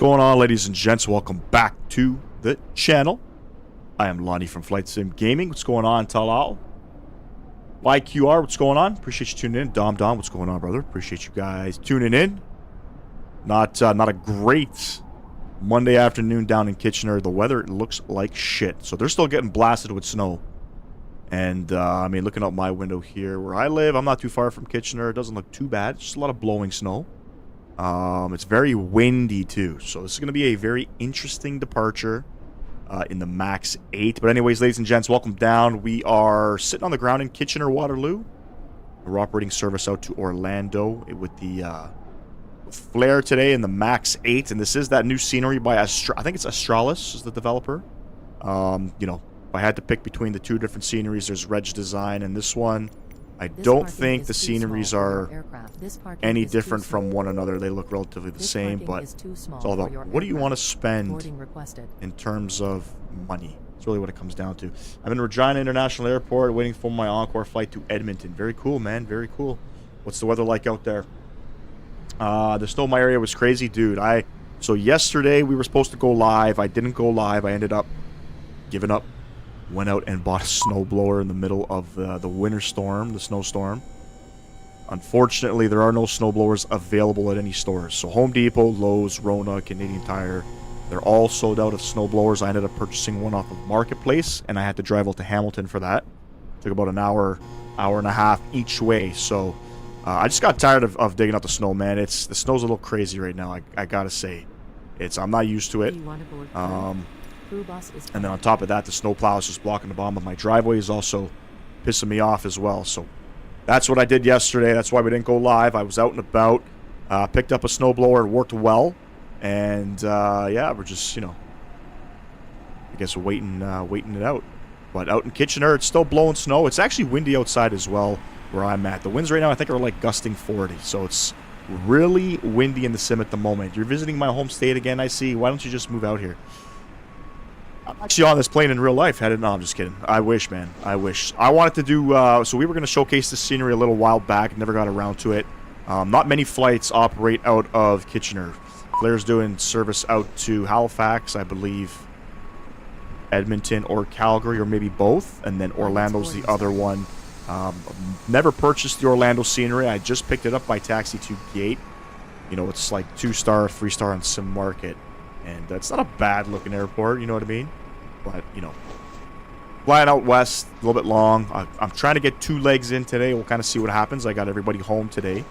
going on, ladies and gents? Welcome back to the channel. I am Lonnie from Flight Sim Gaming. What's going on, Talal? YQR, what's going on? Appreciate you tuning in. Dom, what's going on, brother? Appreciate you guys tuning in. Not a great Monday afternoon down in Kitchener. The weather looks like shit. So they're still getting blasted with snow. And, I mean, looking out my window here where I live, I'm not too far from Kitchener. It doesn't look too bad. It's just a lot of blowing snow. It's very windy, too. So this is going to be a very interesting departure in the MAX 8. But anyways, ladies and gents, welcome down. We are sitting on the ground in Kitchener, Waterloo. We're operating service out to Orlando with the Flare today in the MAX 8. And this is that new scenery by, I think it's Australis is the developer. You know, if I had to pick between the two different sceneries, there's Reg Design and this one. I don't think the sceneries are any different from one another. They look relatively the same, but it's all about what do you want to spend in terms of money. That's really what it comes down to. I'm in Regina International Airport waiting for my encore flight to Edmonton. Very cool, man. Very cool. What's the weather like out there? The snow in my area was crazy, dude. So yesterday we were supposed to go live. I didn't go live. I ended up giving up. Went out and bought a snowblower in the middle of the winter storm, the snowstorm. Unfortunately, there are no snowblowers available at any stores. So Home Depot, Lowe's, Rona, Canadian Tire, they're all sold out of snowblowers. I ended up purchasing one off of Marketplace, and I had to drive out to Hamilton for that. Took about an hour, hour and a half each way. So I just got tired of digging out the snow, man. The snow's a little crazy right now, I gotta say. I'm not used to it. And then on top of that, the snowplow is just blocking the bottom of my driveway is also pissing me off as well. So that's what I did yesterday. That's why we didn't go live. I was out and about, picked up a snowblower. It worked well. And, yeah, we're just, you know, I guess waiting it out. But out in Kitchener, it's still blowing snow. It's actually windy outside as well where I'm at. The winds right now, I think, are like gusting 40. So it's really windy in the sim at the moment. You're visiting my home state again, I see. Why don't you just move out here? I'm actually on this plane in real life. No, I'm just kidding. I wish, man. I wish. I wanted to do... so we were going to showcase this scenery a little while back. Never got around to it. Not many flights operate out of Kitchener. Flair's doing service out to Halifax, I believe, Edmonton or Calgary, or maybe both. And then Orlando's the other one. Never purchased the Orlando scenery. I just picked it up by taxi to Gate. You know, it's like 2-star, 3-star on Sim Market. And it's not a bad-looking airport, you know what I mean? But, you know, flying out west, a little bit long. I'm trying to get 2 legs in today. We'll kind of see what happens. I got everybody home today.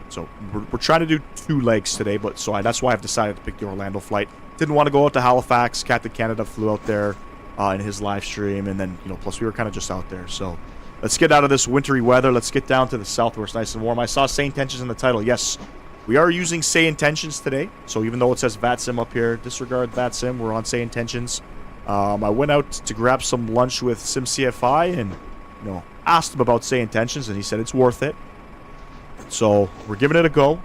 So we're trying to do 2 legs today, but that's why I've decided to pick the Orlando flight. Didn't want to go out to Halifax. Captain Canada flew out there in his live stream, and then, you know, plus we were kind of just out there. So let's get out of this wintry weather. Let's get down to the south where it's nice and warm. I saw SayIntentions in the title. Yes. We are using SayIntentions today, so even though it says VATSIM up here, disregard VATSIM, we're on SayIntentions. I went out to grab some lunch with SimCFI and, you know, asked him about SayIntentions, and he said it's worth it. So we're giving it a go,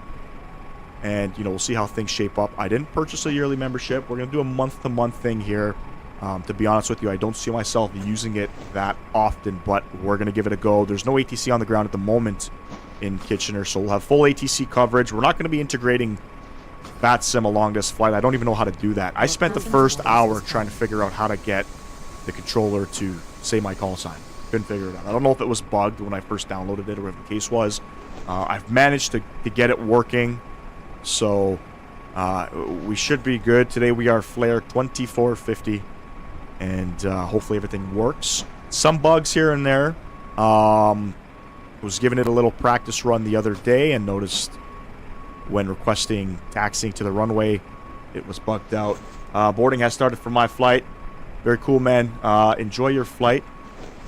and, you know, we'll see how things shape up. I didn't purchase a yearly membership. We're going to do a month-to-month thing here. To be honest with you, I don't see myself using it that often, but we're going to give it a go. There's no ATC on the ground at the moment in Kitchener, so we'll have full ATC coverage. We're not going to be integrating VATSIM along this flight. I don't even know how to do that. I spent the first hour trying to figure out how to get the controller to say my call sign. Couldn't figure it out. I don't know if it was bugged when I first downloaded it or whatever the case was. I've managed to get it working, so we should be good. Today we are Flare 2450, and hopefully everything works. Some bugs here and there. Was giving it a little practice run the other day and noticed when requesting taxiing to the runway, it was bugged out. Boarding has started for my flight. Very cool, man. Enjoy your flight.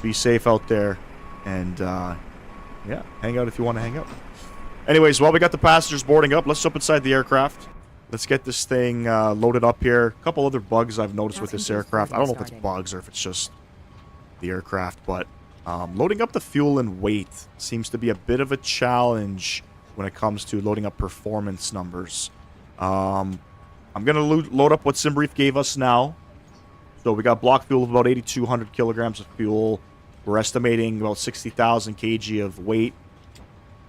Be safe out there. And, yeah, hang out if you want to hang out. Anyways, while we got the passengers boarding up, let's jump inside the aircraft. Let's get this thing loaded up here. A couple other bugs I've noticed with this aircraft. I don't know if it's bugs or if it's just the aircraft, but... loading up the fuel and weight seems to be a bit of a challenge when it comes to loading up performance numbers. I'm going to load up what SimBrief gave us now. So we got block fuel of about 8,200 kilograms of fuel. We're estimating about 60,000 kg of weight.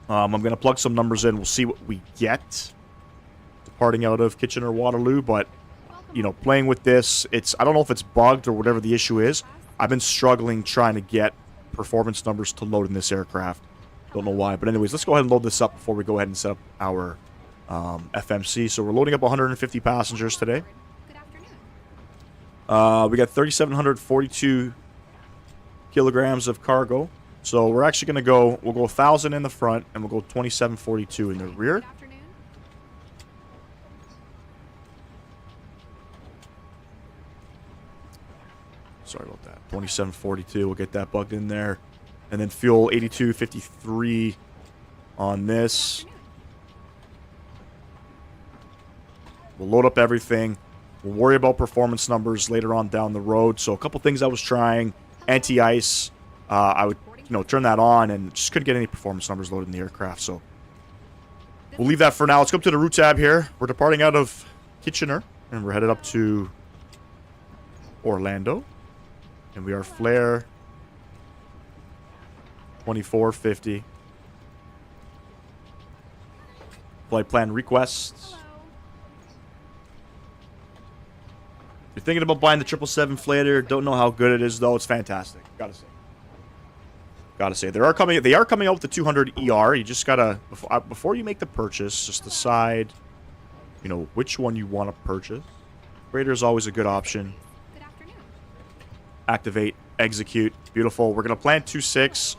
I'm going to plug some numbers in. We'll see what we get. departing out of Kitchener Waterloo, but, you know, playing with this, I don't know if it's bugged or whatever the issue is. I've been struggling trying to get performance numbers to load in this aircraft. Don't know why, but anyways, let's go ahead and load this up before we go ahead and set up our FMC. So we're loading up 150 passengers today. We got 3,742 kilograms of cargo. So we're actually going to go, we'll go 1,000 in the front, and we'll go 2,742 in the rear. Sorry about that. 2,742, we'll get that bugged in there. And then fuel 82.53 on this. We'll load up everything. We'll worry about performance numbers later on down the road. So a couple things I was trying. Anti-ice. I would, you know, turn that on and just couldn't get any performance numbers loaded in the aircraft. So we'll leave that for now. Let's go up to the route tab here. We're departing out of Kitchener, and we're headed up to Orlando. And we are flare 2450. Flight plan requests. If you're thinking about buying the 777 flater, don't know how good it is though. It's fantastic. Gotta say. They are coming out with the 200 ER. You just gotta, before you make the purchase, just decide, you know, which one you want to purchase. Freighter is always a good option. Activate, execute. Beautiful. We're going to plan 2.6,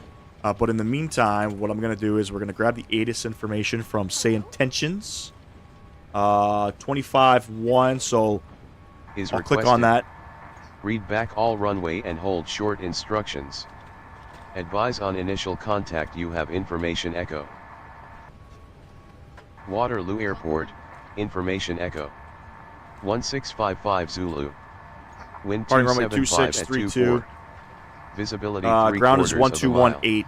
but in the meantime, what I'm going to do is we're going to grab the ATIS information from SayIntentionsAI 25.1, so I'll click on that. Read back all runway and hold short instructions. Advise on initial contact you have information echo. Waterloo Airport, information echo. 1655 Zulu. Wind 275 at 24. Visibility 3 ground is quarters of a mile. 1218.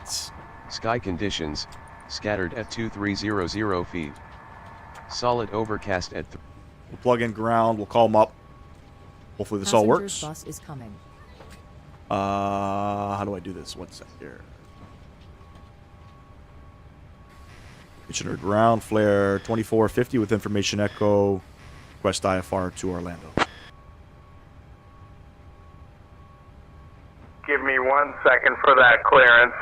Sky conditions, scattered at 2300 feet. Solid overcast at We'll plug in ground. We'll call them up. Hopefully this all works. Bus is coming. How do I do this? 1 sec here. Kitchener ground, flare 2450 with information echo. Request IFR to Orlando. Give me 1 second for that clearance.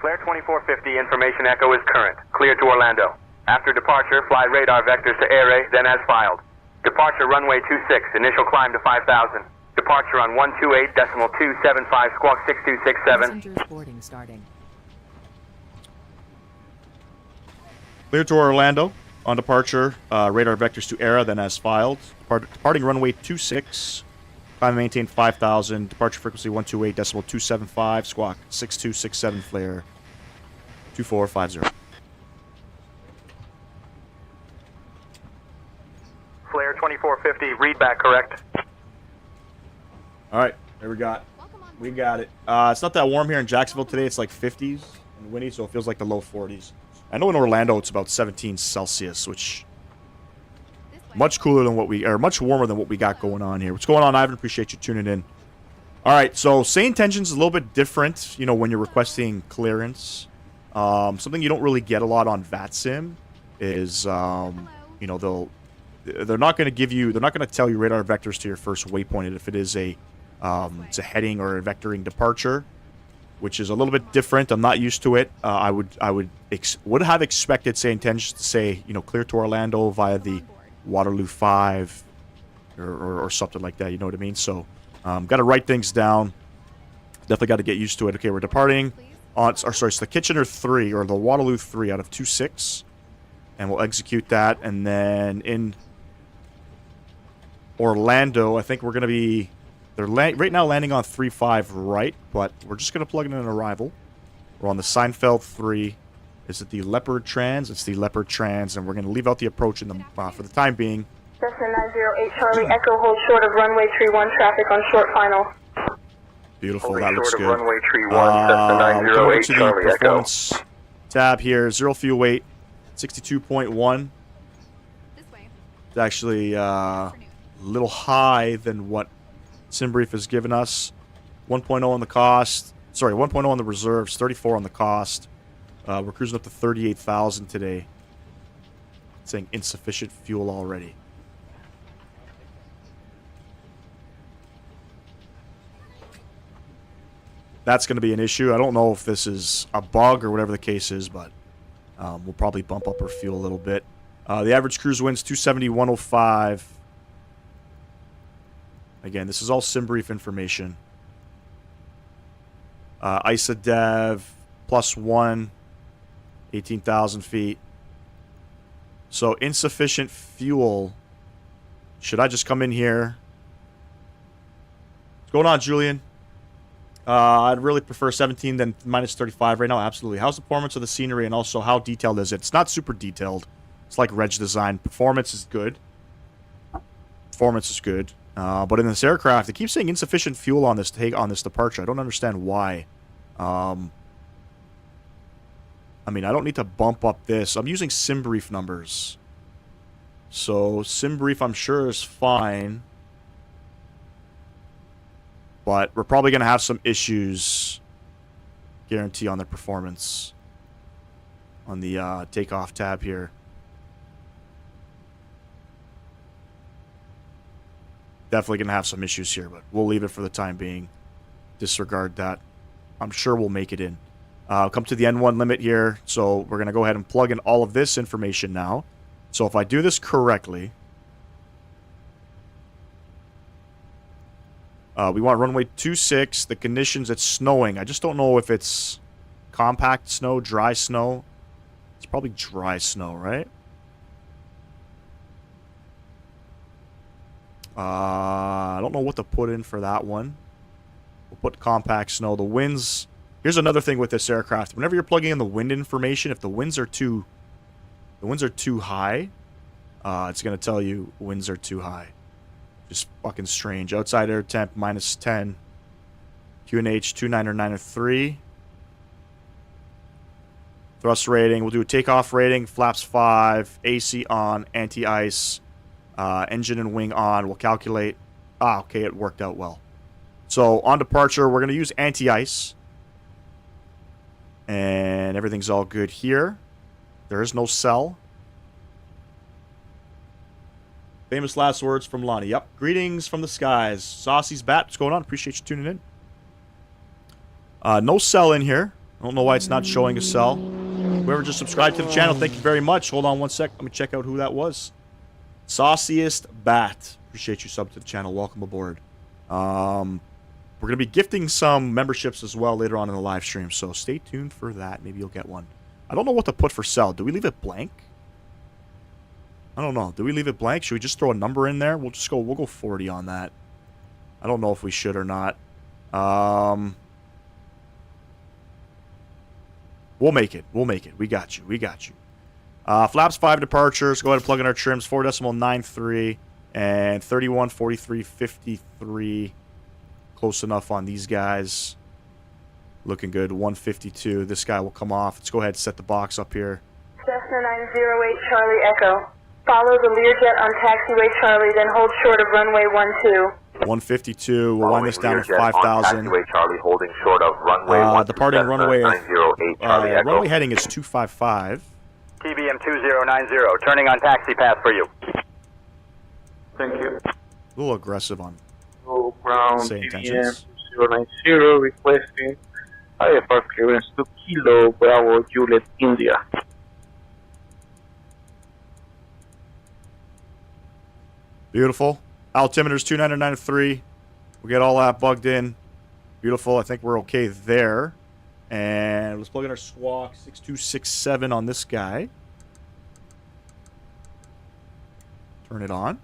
Flare 2450, information echo is current. Clear to Orlando. After departure, fly radar vectors to ARA, then as filed. Departure runway 26, initial climb to 5,000. Departure on 128.275, squawk 6267. Passengers boarding starting. Clear to Orlando. On departure, radar vectors to ARA, then as filed. Departing runway 26. Climb maintain 5,000. Departure frequency 128.275. Squawk 6267 flare 2450. Flare 2450, readback correct. All right, there we got it. It's not that warm here in Jacksonville today. It's like 50s and windy, so it feels like the low 40s. I know in Orlando it's about 17 Celsius, which much cooler than much warmer than what we got going on here. What's going on, Ivan? Appreciate you tuning in. All right, so SayIntentionsAI is a little bit different, you know, when you're requesting clearance. Something you don't really get a lot on VATSIM is, you know, they're not going to tell you radar vectors to your first waypoint if it is it's a heading or a vectoring departure, which is a little bit different. I'm not used to it. I would have expected SayIntentionsAI to say, you know, clear to Orlando via the Waterloo 5 or something like that. You know what I mean? So, got to write things down. Definitely got to get used to it. Okay, we're departing on, it's the Kitchener 3 or the Waterloo 3 out of 26, and we'll execute that. And then in Orlando, I think we're going to be, right now landing on 3-5 right, but we're just going to plug in an arrival. We're on the Seinfeld 3. Is it the Leopard Trans? It's the Leopard Trans, and we're going to leave out the approach in the for the time being. Cessna 908 Charlie Echo holds short of runway 31 traffic on short final. Beautiful, that looks good. Runway 31, Cessna 908 to the Charlie performance tab here. 0 fuel weight, 62.1. It's actually a little high than what SimBrief has given us. 1.0 on the cost. Sorry, 1.0 on the reserves, 34 on the cost. We're cruising up to 38,000 today. It's saying insufficient fuel already. That's going to be an issue. I don't know if this is a bug or whatever the case is, but we'll probably bump up our fuel a little bit. The average cruise wind's 270, 105. Again, this is all SimBrief information. ISA Dev, +1, 18,000 feet. So insufficient fuel. Should I just come in here? What's going on, Julian? I'd really prefer 17 than -35 right now. Absolutely. How's the performance of the scenery, and also how detailed is it? It's not super detailed. It's like reg design. Performance is good. Performance is good. But in this aircraft, it keeps saying insufficient fuel on this departure. I don't understand why. I mean, I don't need to bump up this. I'm using SimBrief numbers. So SimBrief, I'm sure, is fine. But we're probably going to have some issues, guarantee, on the performance on the takeoff tab here. Definitely going to have some issues here, but we'll leave it for the time being. Disregard that. I'm sure we'll make it in. Come to the N1 limit here. So we're going to go ahead and plug in all of this information now. So if I do this correctly, we want runway 26. The conditions, it's snowing. I just don't know if it's compact snow, dry snow. It's probably dry snow, right? I don't know what to put in for that one. We'll put compact snow. The winds. Here's another thing with this aircraft. Whenever you're plugging in the wind information, if the winds are too high, it's going to tell you winds are too high. Just fucking strange. Outside air temp -10. QNH 29903. Thrust rating. We'll do a takeoff rating. Flaps 5. AC on. Anti-ice. Engine and wing on. We'll calculate. Okay, it worked out well. So on departure, we're going to use anti-ice. And everything's all good here. There is no cell. Famous last words from Lonnie. Yep. Greetings from the skies. Saucy's Bat. What's going on? Appreciate you tuning in. No cell in here. I don't know why it's not showing a cell. Whoever just subscribed to the channel, thank you very much. Hold on one sec. Let me check out who that was. Sauciest Bat. Appreciate you sub to the channel. Welcome aboard. We're going to be gifting some memberships as well later on in the live stream, so stay tuned for that. Maybe you'll get one. I don't know what to put for cell. Do we leave it blank? I don't know. Do we leave it blank? Should we just throw a number in there? We'll go 40 on that. I don't know if we should or not. We'll make it. We'll make it. We got you. We got you. Flaps 5 departures. Go ahead and plug in our trims. 4.93 and 31, 43, 53. Close enough on these guys. Looking good. 152. This guy will come off. Let's go ahead and set the box up here. Cessna 908 Charlie Echo. Follow the Learjet on taxiway Charlie, then hold short of runway 12. 152. We'll wind this down to 5,000. Taxiway Charlie, holding short of runway departing runway. 908 Charlie Echo. Runway heading is 255. TBM 2090, turning on taxi path for you. Thank you. A little aggressive on Low ground Say TBM intentions. 2090, requesting IFR clearance to Kilo Bravo Juliet, India. Beautiful. Altimeter's 2993. We'll get all that bugged in. Beautiful. I think we're okay there. And let's plug in our squawk 6267 on this guy. Turn it on.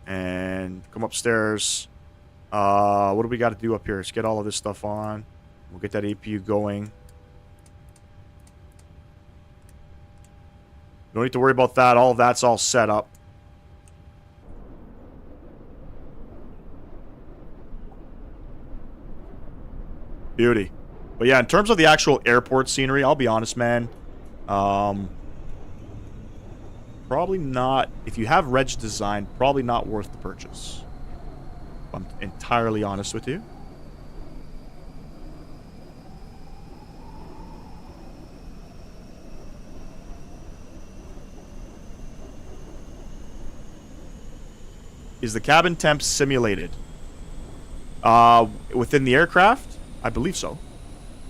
And come upstairs. What do we got to do up here? Let's get all of this stuff on. We'll get that APU going. Don't need to worry about that. All of that's all set up. Beauty. But yeah, in terms of the actual airport scenery, I'll be honest, man. probably not, if you have reg design, probably not worth the purchase. I'm entirely honest with you. Is the cabin temp simulated? Within the aircraft? I believe so.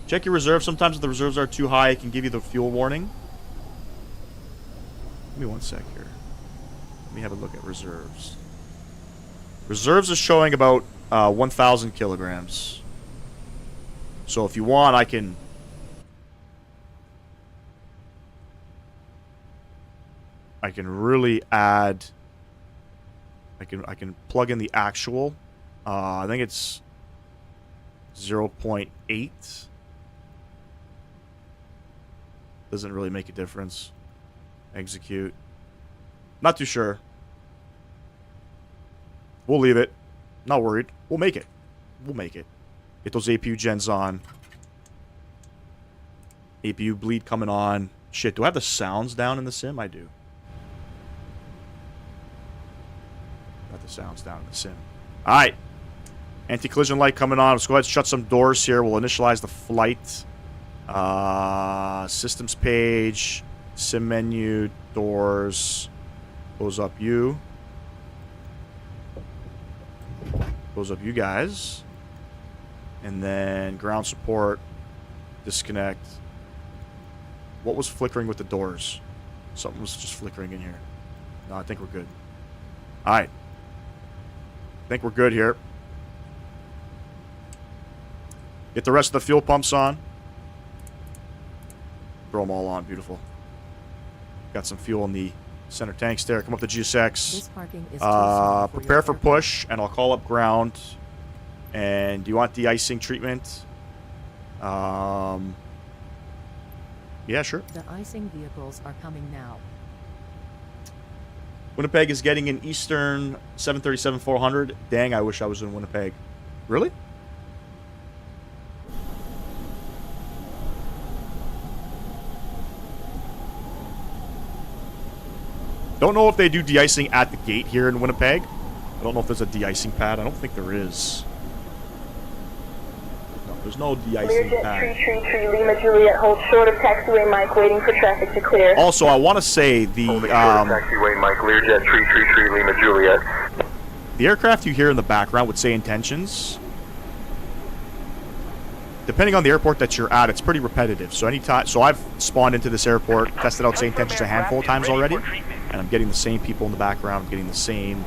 Check your reserves. Sometimes if the reserves are too high, it can give you the fuel warning. Give me one sec here. Let me have a look at reserves. Reserves is showing about 1,000 kilograms. So if you want, I can... really add... I can plug in the actual. I think it's 0.8. Doesn't really make a difference. Execute. Not too sure. We'll leave it. Not worried. We'll make it. We'll make it. Get those APU gens on. APU bleed coming on. Shit, do I have the sounds down in the sim? I do. Got the sounds down in the sim. Alright. Anti-collision light coming on. Let's go ahead and shut some doors here. We'll initialize the flight. Systems page. Sim menu. Doors. Close up you. Close up you guys. And then ground support. Disconnect. What was flickering with the doors? Something was just flickering in here. No, I think we're good. Alright. I think we're good here. Get the rest of the fuel pumps on. Throw them all on. Beautiful. Got some fuel in the center tanks there. Come up the GSX. Prepare for push, and I'll call up ground. And do you want de-icing treatment? Yeah, sure. The icing vehicles are coming now. Winnipeg is getting an Eastern 737-400. Dang, I wish I was in Winnipeg. Really? Don't know if they do de-icing at the gate here in Winnipeg. I don't know if there's a de-icing pad. I don't think there is. No, there's no de-icing pad. Tree, Lima Juliet, hold short of taxiway Mike, waiting for traffic to clear. Also, I want to say the taxiway Mike, Learjet, tree, Lima Juliet. The aircraft you hear in the background with Say Intentions, depending on the airport that you're at, it's pretty repetitive. So anytime, so I've spawned into this airport, tested out Say Intentions a handful of times already, and I'm getting the same people in the background, I'm getting the same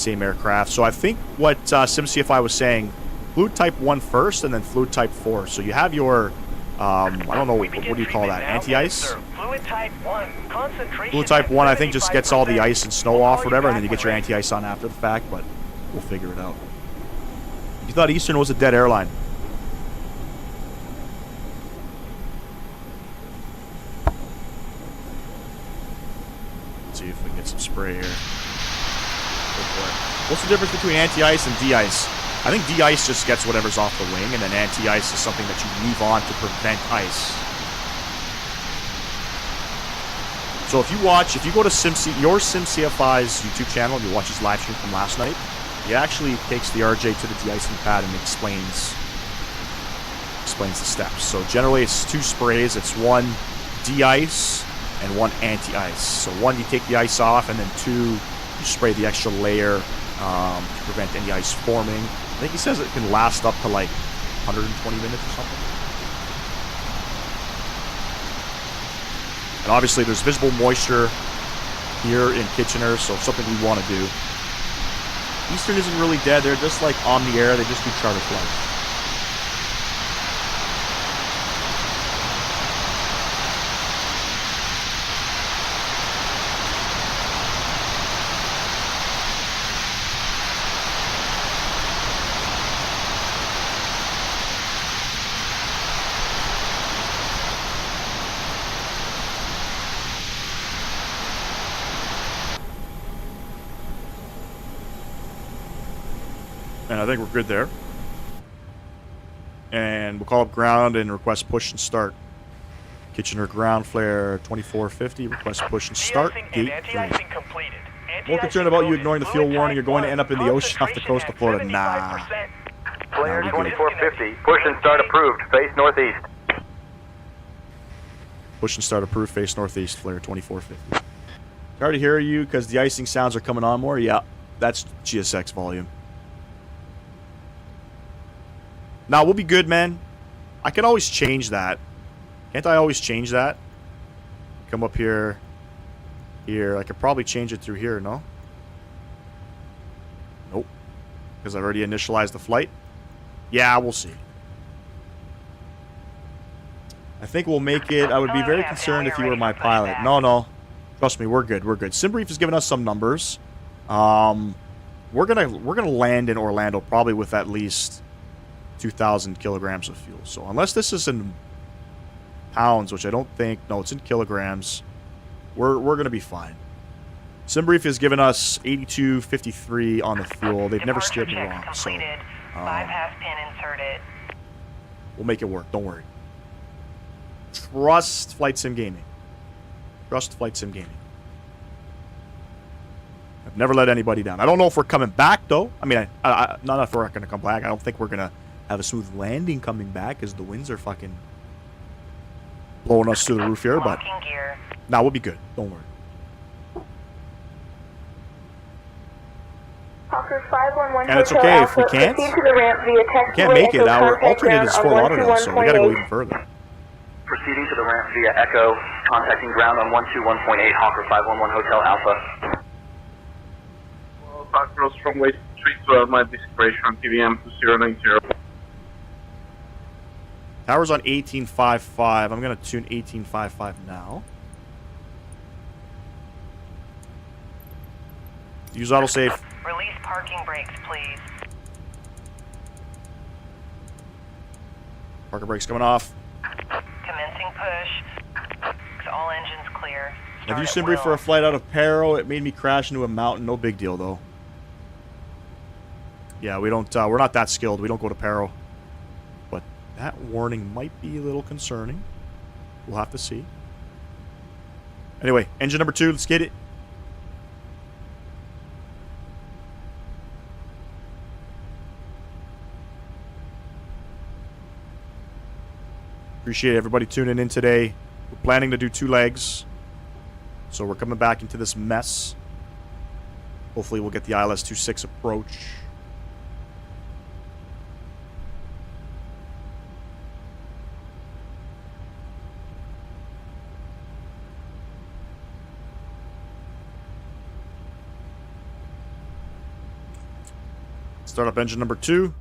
aircraft. So I think what SimCFI was saying, fluid type 1 first, and then fluid type 4. So you have your, I don't know, what do you call that, anti-ice? Fluid type 1, concentration. Fluid type 1, I think, just gets all the ice and snow off or whatever, and then you get your anti-ice on after the fact, but we'll figure it out. You thought Eastern was a dead airline. Let's see if we can get some spray here. What's the difference between anti-ice and de-ice? I think de-ice just gets whatever's off the wing, and then anti-ice is something that you leave on to prevent ice. So if you go to your SimCFI's YouTube channel and you watch his live stream from last night, he actually takes the RJ to the de-icing pad and explains the steps. So generally it's 2 sprays. It's 1 de-ice and 1 anti-ice. So 1, you take the ice off, and then 2, you spray the extra layer to prevent any ice forming. I think he says it can last up to like 120 minutes or something. And obviously there's visible moisture here in Kitchener, so something we want to do. Eastern isn't really dead. They're just like on the air. They just do charter flights. And I think we're good there. And we'll call up ground and request push and start. Kitchener ground flare 2450. Request push and start. De-icing Gate and 3. anti-icing completed. More concerned about you ignoring the fuel warning. You're going to end up in the ocean off the coast of Florida. Nah. Flare Nah, we good. 2450. Push and start approved. Face northeast. Push and start approved. Face northeast. Flare 2450. Hard to hear you because the icing sounds are coming on more. Yeah, that's GSX volume. Now, we'll be good, man. I can always change that. Can't I always change that? Come up here. Here. I could probably change it through here, no? Nope. Because I've already initialized the flight. Yeah, we'll see. I think we'll make it. I would be very concerned if you were my pilot. No, no. Trust me, we're good. We're good. SimBrief has given us some numbers. We're gonna land in Orlando probably with at least 2,000 kilograms of fuel. So unless this is in pounds, which I don't think, no, it's in kilograms, we're gonna be fine. SimBrief has given us 82.53 on the fuel. They've never steered me wrong, so Bypass pin inserted. we'll make it work. Don't worry. Trust Flight Sim Gaming. Trust Flight Sim Gaming. I've never let anybody down. I don't know if we're coming back, though. I mean, not if we're going to come back. I don't think we're going to have a smooth landing coming back because the winds are fucking blowing us through the roof here. But now we'll be good. Don't worry. Hawker 511 And it's Hotel okay if we Alpha, can't. proceed to the ramp via We can't make it. Our alternate is Fort Lauderdale, so we got to go even further. Proceeding to the ramp via Echo. Contacting ground on 121.8 Hawker 511 Hotel Alpha. Well, across runway 312, my desperation TVM 2090. Tower's on 18.55. I'm going to tune 18.55 now. Use autosave. Release parking brakes, please. Parker brakes coming off. Commencing push. All engines clear. Have you Start at SimBrief for will. a flight out of Paro? It made me crash into a mountain. No big deal, though. Yeah, we don't. We're not that skilled. We don't go to Paro. But that warning might be a little concerning. We'll have to see. Anyway, engine number 2. Let's get it. Appreciate everybody tuning in today. We're planning to do 2 legs. So we're coming back into this mess. Hopefully we'll get the ILS-26 approach. Start up engine number 2.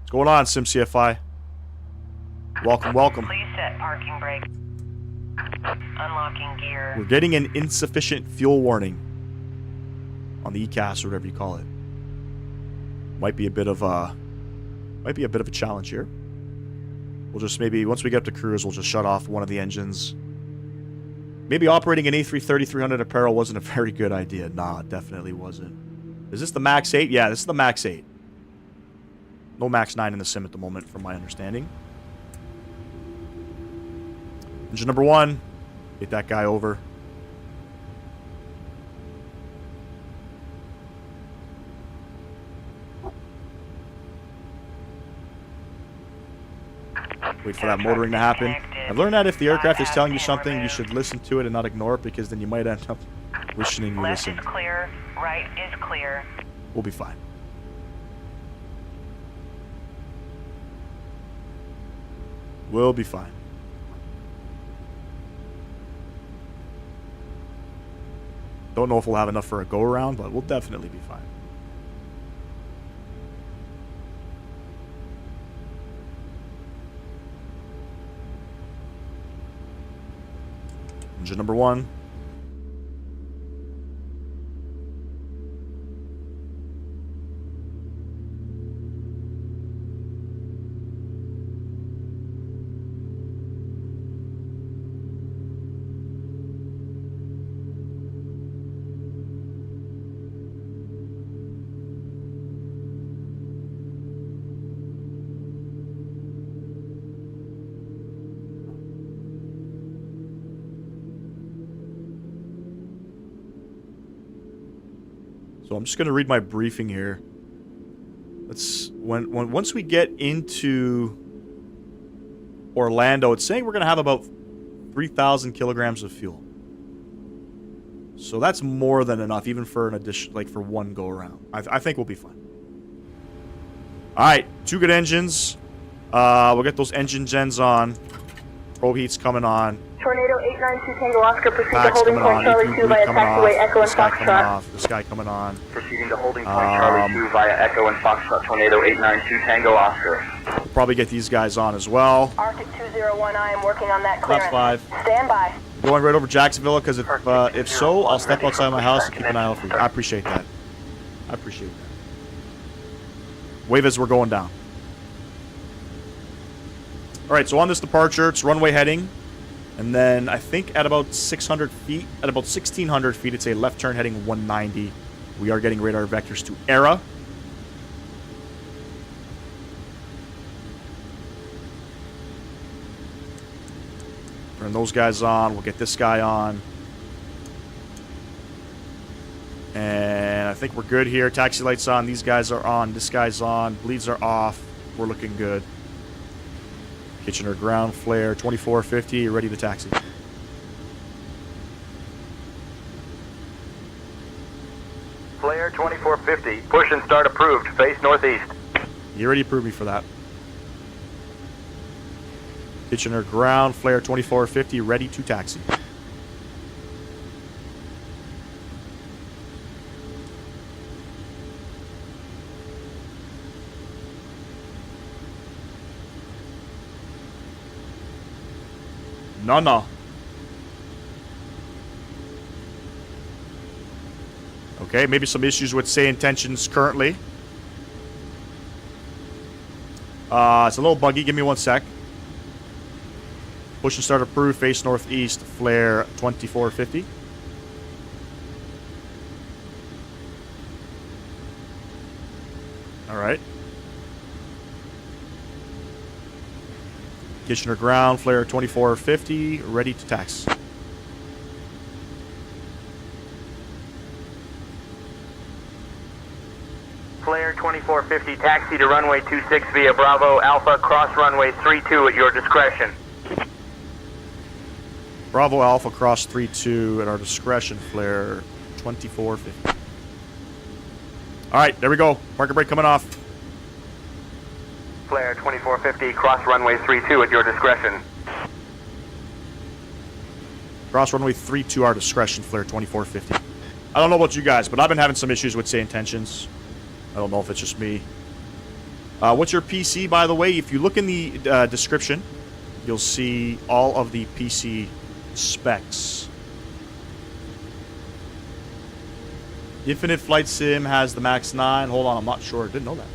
What's going on, SimCFI? Welcome, welcome. Please set parking brake. Unlocking gear. We're getting an insufficient fuel warning on the ECAS or whatever you call it. Might be a bit of a challenge here. We'll just maybe once we get up to cruise, we'll just shut off one of the engines. Maybe operating an A330-300 apparel wasn't a very good idea. Nah, it definitely wasn't. Is this the Max 8? Yeah, this is the Max 8. No Max 9 in the sim at the moment, from my understanding. Engine number 1. Get that guy over. Wait for that motoring to happen. I've learned that if the aircraft is telling you something, you should listen to it and not ignore it, because then you might end up wishing you Left listened. is clear. Right is clear. We'll be fine. We'll be fine. Don't know if we'll have enough for a go-around, but we'll definitely be fine. Engine number 1. So I'm just going to read my briefing here. Once we get into Orlando, it's saying we're going to have about 3,000 kilograms of fuel. So that's more than enough, even for an addition, like for one go around. I think we'll be fine. All right, 2 good engines. We'll get those engine gens on. Probe heat's coming on. Tornado 892 Tango Oscar, proceed to Packs holding coming point on. Charlie 2 via taxiway Echo and This guy coming Foxtrot. off. This guy coming on. Proceeding to holding point Charlie 2 via Echo and Foxtrot, Tornado 892 Tango Oscar. We'll probably get these guys on as well. Arctic 201, I am working on that That's clearance. 5. Stand by. Going right over Jacksonville, because if so, I'll step outside my house and keep an eye out for you. I appreciate that. I appreciate that. Wave as we're going down. Alright, so on this departure, it's runway heading. And then I think at about 600 feet, at about 1,600 feet, it's a left turn heading 190. We are getting radar vectors to ERA. Turn those guys on. We'll get this guy on. And I think we're good here. Taxi lights on. These guys are on. This guy's on. Bleeds are off. We're looking good. Kitchener ground flare 2450. Ready to taxi. Flare 2450. Push and start approved. Face northeast. You already approved me for that. Kitchener ground flare 2450. Ready to taxi. No. Okay, maybe some issues with say intentions currently. It's a little buggy. Give me 1 sec. Push and start approved. Face northeast. Flare 2450. All right. Kitchener ground, flare 2450, ready to tax. Flare 2450. Taxi to runway 26 via Bravo Alpha. Cross runway 32 at your discretion. Bravo Alpha cross 32 at our discretion, flare 2450. All right, there we go. Parker brake coming off. Flare 2450. Cross runway 32 at your discretion. Cross runway 32 our discretion, flare 2450. I don't know about you guys, but I've been having some issues with say intentions. I don't know if it's just me. What's your PC, by the way? If you look in the description, you'll see all of the PC specs. Infinite Flight Sim has the Max 9. Hold on, I'm not sure. Didn't know that.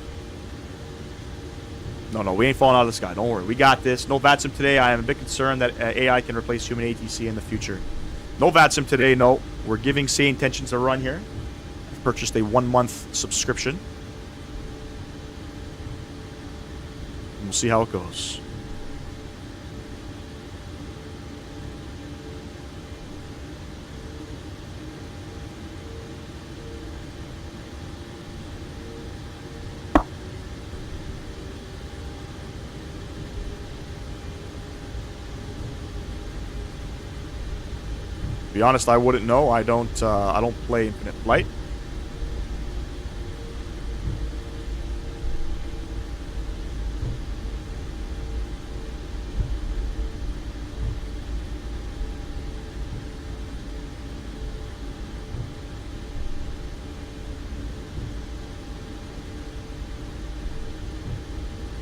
No, we ain't falling out of the sky. Don't worry. We got this. No VATSIM today. I am a bit concerned that AI can replace human ATC in the future. No VATSIM today, no. We're giving SayIntentions a run here. I've purchased a 1-month subscription. And we'll see how it goes. To be honest, I wouldn't know. I don't play Infinite Flight.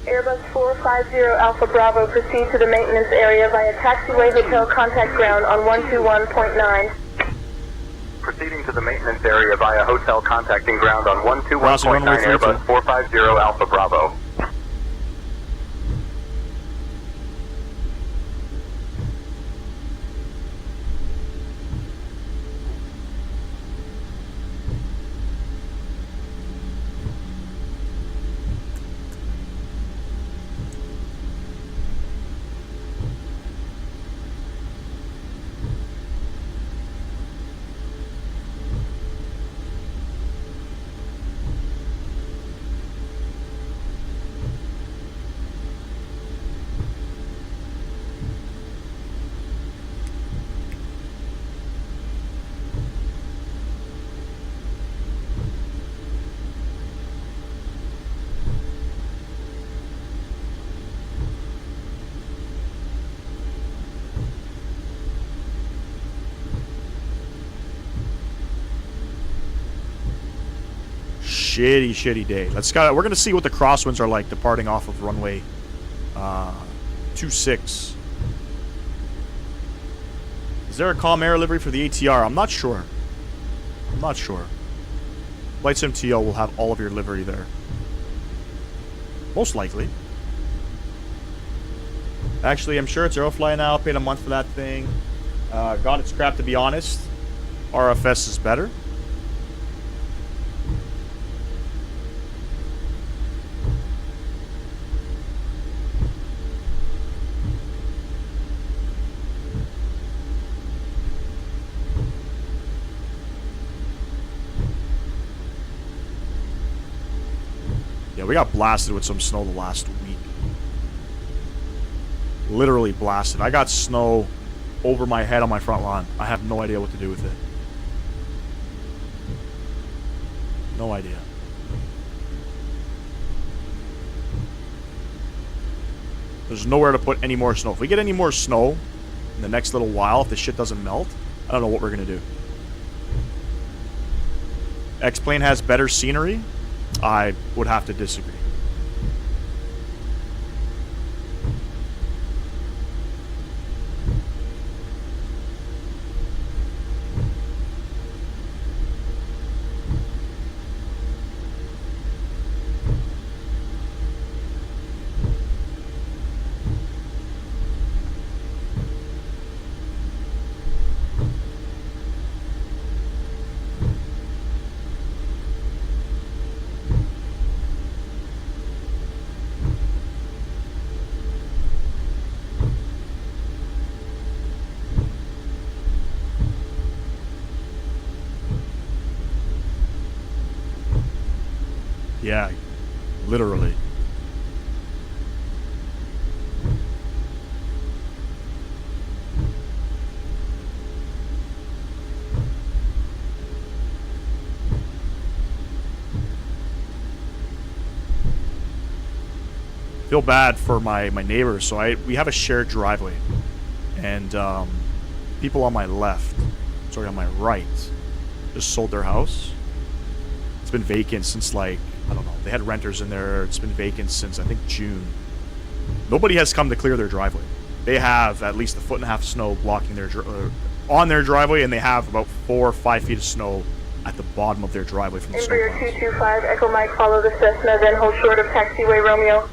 Airbus 450 Alpha Bravo, proceed to the maintenance area via taxiway hotel contact ground on 121.9. Proceeding to the maintenance area via hotel contacting ground on Crossing 121.9 runway 32. Airbus 450 Alpha Bravo. shitty day. We're gonna see what the crosswinds are like departing off of runway 26. Is there a calm air livery for the ATR? I'm not sure. Flight Sim TL will have all of your livery there. Most likely. Actually, I'm sure it's Aerofly now. Paid a month for that thing. Got it scrapped, to be honest. RFS is better. Yeah, we got blasted with some snow the last week. Literally blasted. I got snow over my head on my front lawn. I have no idea what to do with it. No idea. There's nowhere to put any more snow. If we get any more snow in the next little while, if this shit doesn't melt, I don't know what we're going to do. X-Plane has better scenery? I would have to disagree. Yeah, literally. Feel bad for my neighbors. So we have a shared driveway, and people on my left, sorry, on my right, just sold their house. It's been vacant since, like, I don't know. They had renters in there. It's been vacant since, I think, June. Nobody has come to clear their driveway. They have at least 1.5 feet of snow blocking their on their driveway, and they have about 4 or 5 feet of snow at the bottom of their driveway from the snow. Embraer 225, Echo Mike, follow the Cessna, then hold short of taxiway Romeo.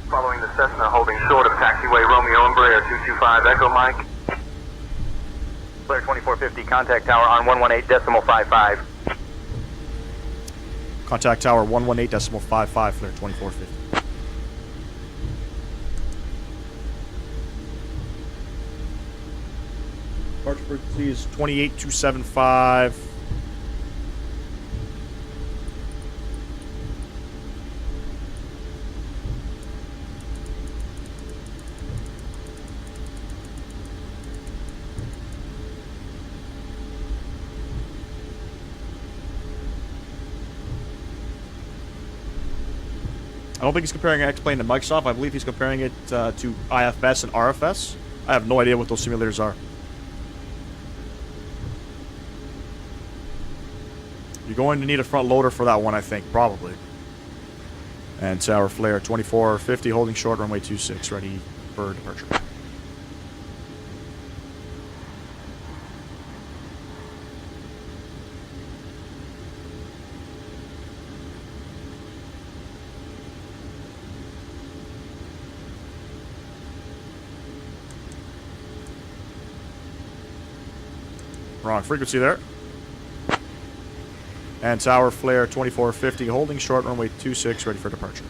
Following the Cessna, holding short of taxiway Romeo, Embraer 225, Echo Mike. Flare 2450, contact tower on 118.55. Contact tower 118.55, flare 2450. Departure frequency is 28275. I don't think he's comparing X-Plane to Microsoft. I believe he's comparing it to IFS and RFS. I have no idea what those simulators are. You're going to need a front loader for that one, I think, probably. And tower flare 2450, holding short, runway 26, ready for departure. Wrong frequency there. And tower flare 2450, holding short, runway 26, ready for departure.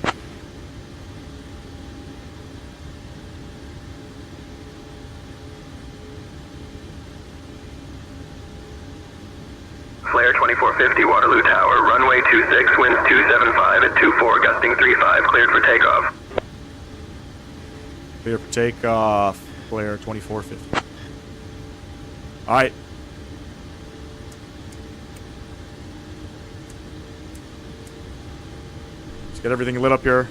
Flare 2450, Waterloo Tower, runway 26, winds 275 at 24, gusting 35, cleared for takeoff. Clear for takeoff, flare 2450. Alright. Get everything lit up here.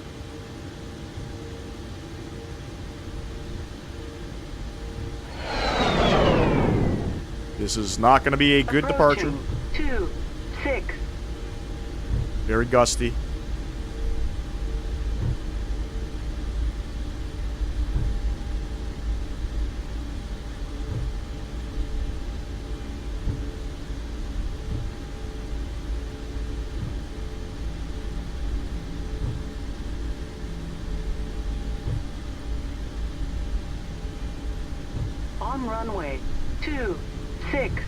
This is not going to be a good departure. 26. Very gusty. On runway 26.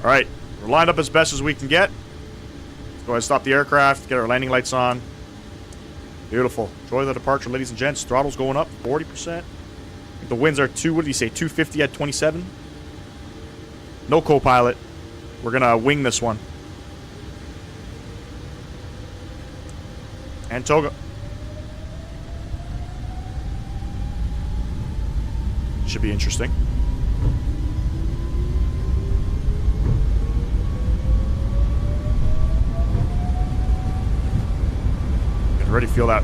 All right, we're lined up as best as we can get. Let's go ahead and stop the aircraft, get our landing lights on. Beautiful. Enjoy the departure, ladies and gents. Throttle's going up 40%. The winds are what did he say, 250 at 27? No co-pilot. We're going to wing this one. And Toga. Should be interesting. I can already feel that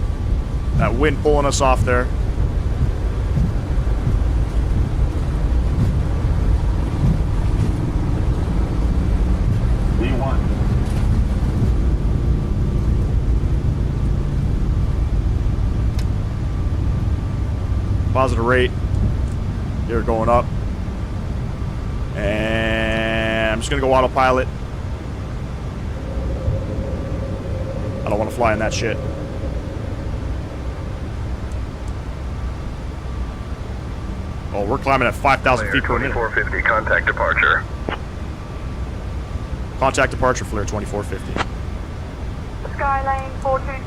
wind pulling us off there. V1. Positive rate. They're going up. And I'm just going to go autopilot. I don't want to fly in that shit. Oh, we're climbing at 5,000 feet per minute. 2450, contact departure. Contact departure, flare 2450. Skylane 42.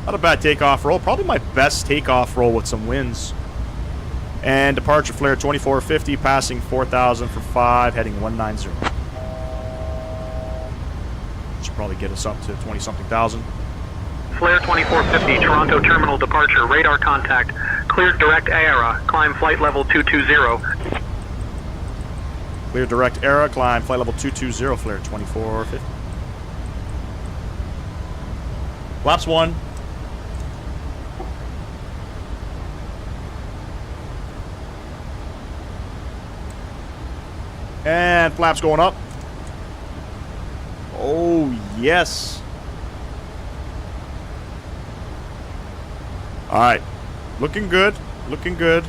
Not a bad takeoff roll. Probably my best takeoff roll with some winds. And departure flare 2450, passing 4,000 for 5, heading 190. Should probably get us up to 20-something thousand. Flare 2450, Toronto terminal departure, radar contact, cleared direct ERA, climb flight level 220. Clear direct ERA, climb flight level 220, flare 2450. Flaps 1. And flaps going up. Oh, yes. All right. Looking good. Looking good.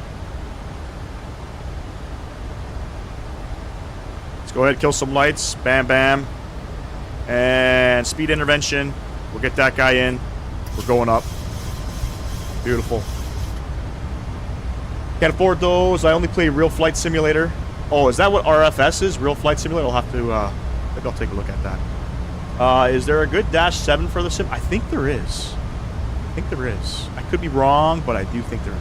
Let's go ahead and kill some lights. Bam, bam. And speed intervention. We'll get that guy in. We're going up. Beautiful. Can't afford those. I only play Real Flight Simulator. Oh, is that what RFS is? Real Flight Simulator? I'll have to, maybe I'll take a look at that. Is there a good Dash 7 for the sim? I think there is. I think there is. I could be wrong, but I do think there is.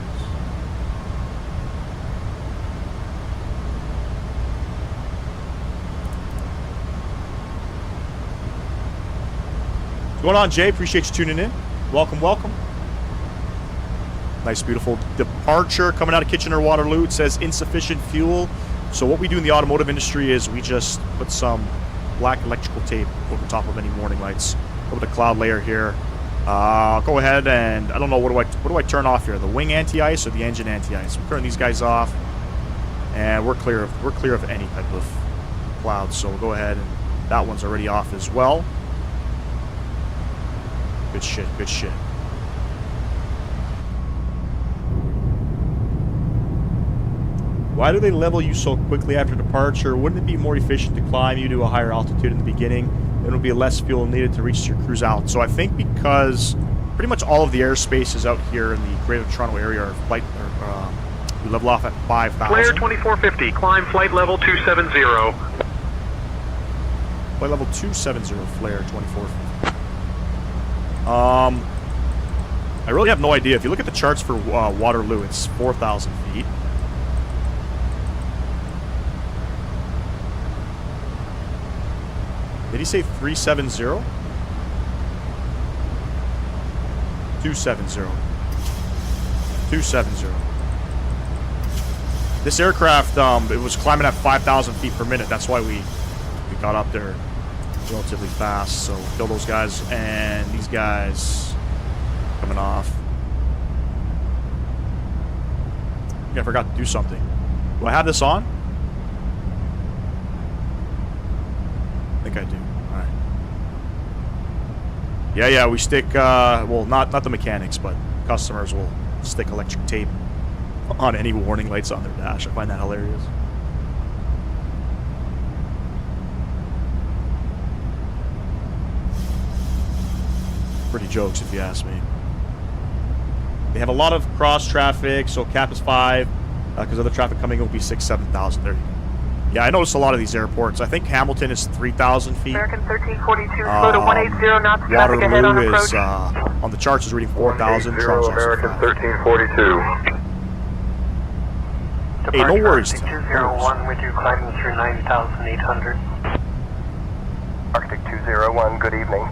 What's going on, Jay? Appreciate you tuning in. Welcome, welcome. Nice, beautiful departure coming out of Kitchener Waterloo. It says insufficient fuel. So what we do in the automotive industry is we just put some black electrical tape over top of any warning lights. Over the cloud layer here. I'll go ahead and I don't know, what do I turn off here? The wing anti-ice or the engine anti-ice? We're turning these guys off, and we're clear of any type of cloud. So we'll go ahead and that one's already off as well. Good shit, good shit. Why do they level you so quickly after departure? Wouldn't it be more efficient to climb you to a higher altitude in the beginning? Then it would be less fuel needed to reach your cruise out. So I think because pretty much all of the airspaces out here in the Greater Toronto area are flight, we level off at 5,000. Flare 2450, climb flight level 270. Flight level 270, flare 2450. I really have no idea. If you look at the charts for Waterloo, it's 4,000 feet. Did he say 370? 270. 270. This aircraft, it was climbing at 5,000 feet per minute. That's why we got up there relatively fast. So kill those guys, and these guys coming off. Yeah, I forgot to do something. Do I have this on? I think I do. Alright. Yeah, we stick, well, not the mechanics, but customers will stick electric tape on any warning lights on their dash. I find that hilarious. Pretty jokes, if you ask me. They have a lot of cross traffic, so cap is 5, because other traffic coming will be 6,000, 7,000. There you go. Yeah, I noticed a lot of these airports. I think Hamilton is 3,000 feet. American 1342, slow to 180 knots, traffic ahead on Waterloo approach. is, on the charts is reading 4,000. American 1342. Hey, no worries. 201, we do climbing through 90,800. Arctic 201, good evening.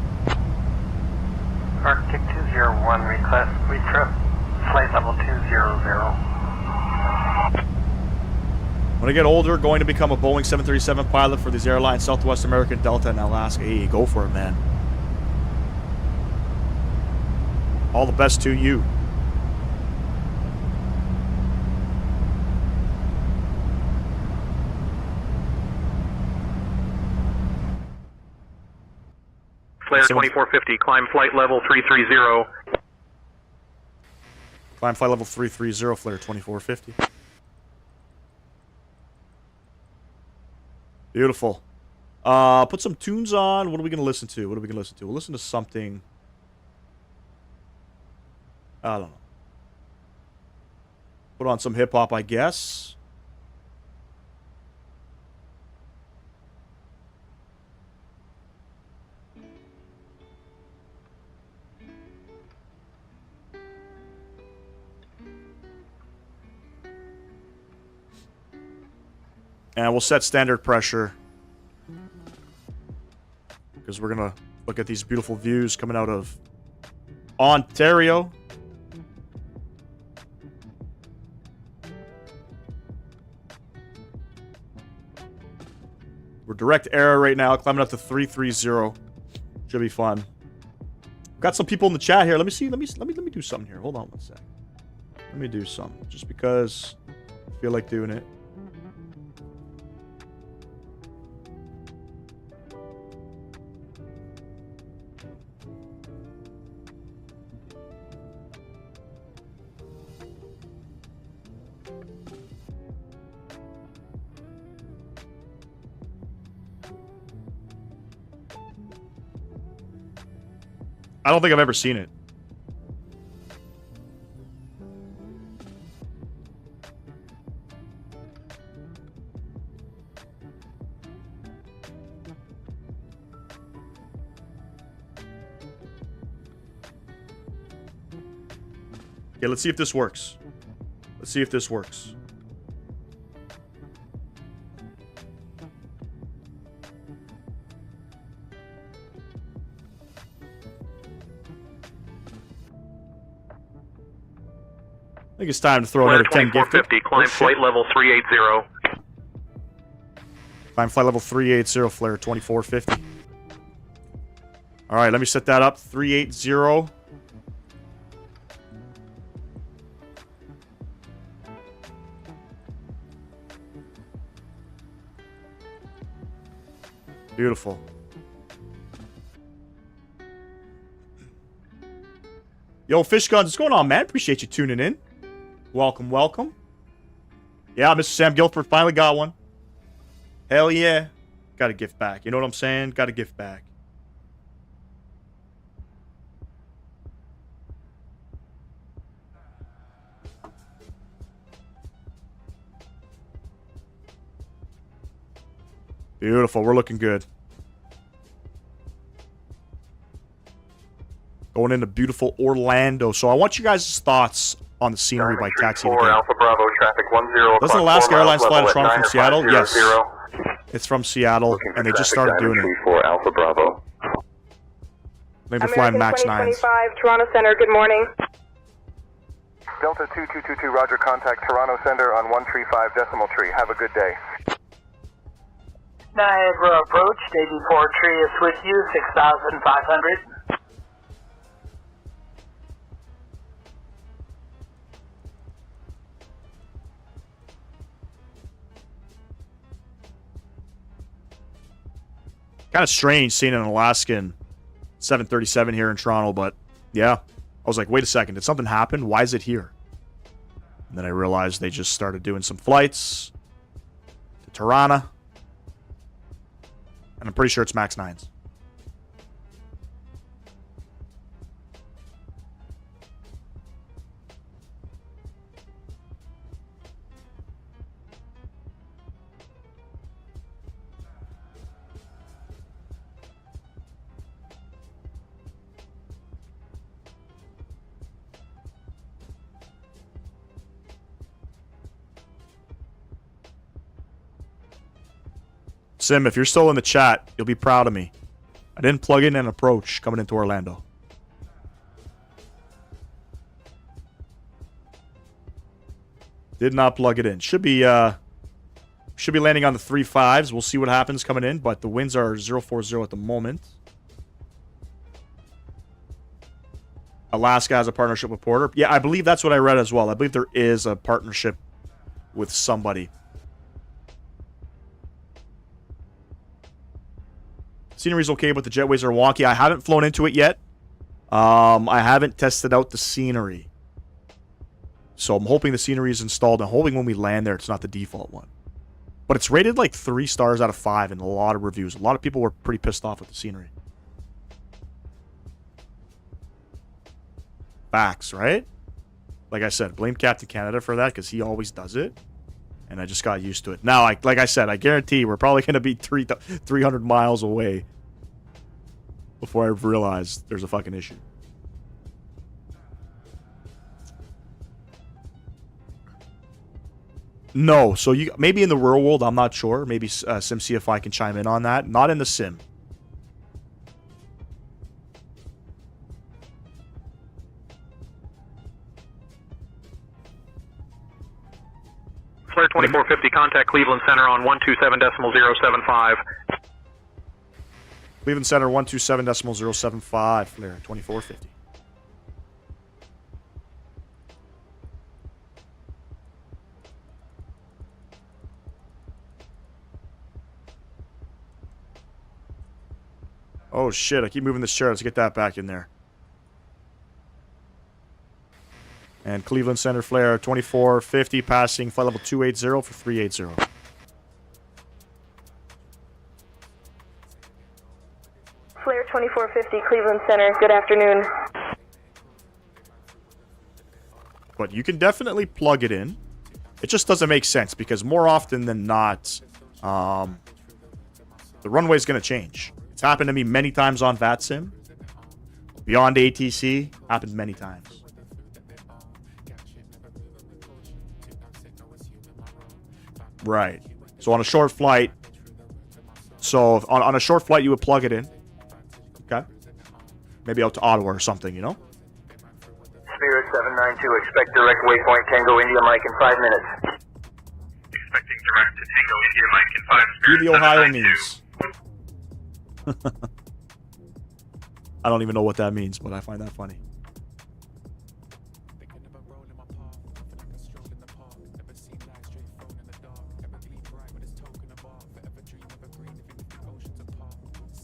Arctic 201, request retrip, flight level 200. When I get older, going to become a Boeing 737 pilot for these airlines, Southwest American, Delta, and Alaska. Hey, go for it, man. All the best to you. Flare 2450, climb flight level 330. Climb flight level 330, flare 2450. Beautiful. Put some tunes on. What are we going to listen to? We'll listen to something. I don't know. Put on some hip-hop, I guess. And we'll set standard pressure, because we're going to look at these beautiful views coming out of Ontario. We're direct air right now, climbing up to 330. Should be fun. Got some people in the chat here. Let me see. Let me do something here. Hold on one sec. Let me do something, just because I feel like doing it. I don't think I've ever seen it. Okay, let's see if this works. Let's see if this works. I think it's time to throw another 10 gifted. Climb flight level 380. Climb flight level 380, flare 2450. Alright, let me set that up. 380. Beautiful. Yo, Fish Guns, what's going on, man? Appreciate you tuning in. Welcome, welcome. Yeah, Mr. Sam Guilford finally got one. Hell yeah. Got a gift back. You know what I'm saying? Got a gift back. Beautiful. We're looking good. Going into beautiful Orlando. So I want you guys' thoughts on the scenery by taxi. Alpha Bravo traffic 10. Doesn't Alaska Airlines fly to Toronto from Seattle? Yes. It's from Seattle, and they just started doing it. Alpha Bravo. Maybe flying Max 9s. 2025, Toronto Center, good morning. Delta 2222, roger, contact Toronto Center on 135 decimal tree. Have a good day. Niagara approach, staging 4 tree is with you, 6,500. Kind of strange seeing an Alaskan 737 here in Toronto, but yeah. I was like, wait a second, did something happen? Why is it here? And then I realized they just started doing some flights to Tirana. And I'm pretty sure it's MAX 9s. Sim, if you're still in the chat, you'll be proud of me. I didn't plug in an approach coming into Orlando. Did not plug it in. Should be landing on the 3.5s. We'll see what happens coming in, but the winds are 040 at the moment. Alaska has a partnership with Porter. Yeah, I believe that's what I read as well. I believe there is a partnership with somebody. Scenery's okay, but the jetways are wonky. I haven't flown into it yet. I haven't tested out the scenery. So I'm hoping the scenery is installed. I'm hoping when we land there, it's not the default one. But it's rated like 3 stars out of 5 in a lot of reviews. A lot of people were pretty pissed off with the scenery. Facts, right? Like I said, blame Captain Canada for that because he always does it. And I just got used to it. Now, like I said, I guarantee we're probably going to be 300 miles away before I realize there's a fucking issue. No, so you maybe in the real world, I'm not sure. Maybe SimCFI can chime in on that. Not in the sim. Flare 2450, contact Cleveland Center on 127.075. Cleveland Center 127.075. Flare 2450. Oh shit, I keep moving this chair. Let's get that back in there. And Cleveland Center flare 2450, passing flight level 280 for 380. Flare 2450, Cleveland Center. Good afternoon. But you can definitely plug it in. It just doesn't make sense because more often than not, the runway is going to change. It's happened to me many times on VATSIM. Beyond ATC, happened many times. Right. So on a short flight, on a short flight, you would plug it in. Okay. Maybe out to Ottawa or something, you know? Spirit 792, expect direct waypoint Tango India Mike in 5 minutes. Expecting direct to Tango India Mike in 5 Do the Ohio means. I don't even know what that means, but I find that funny.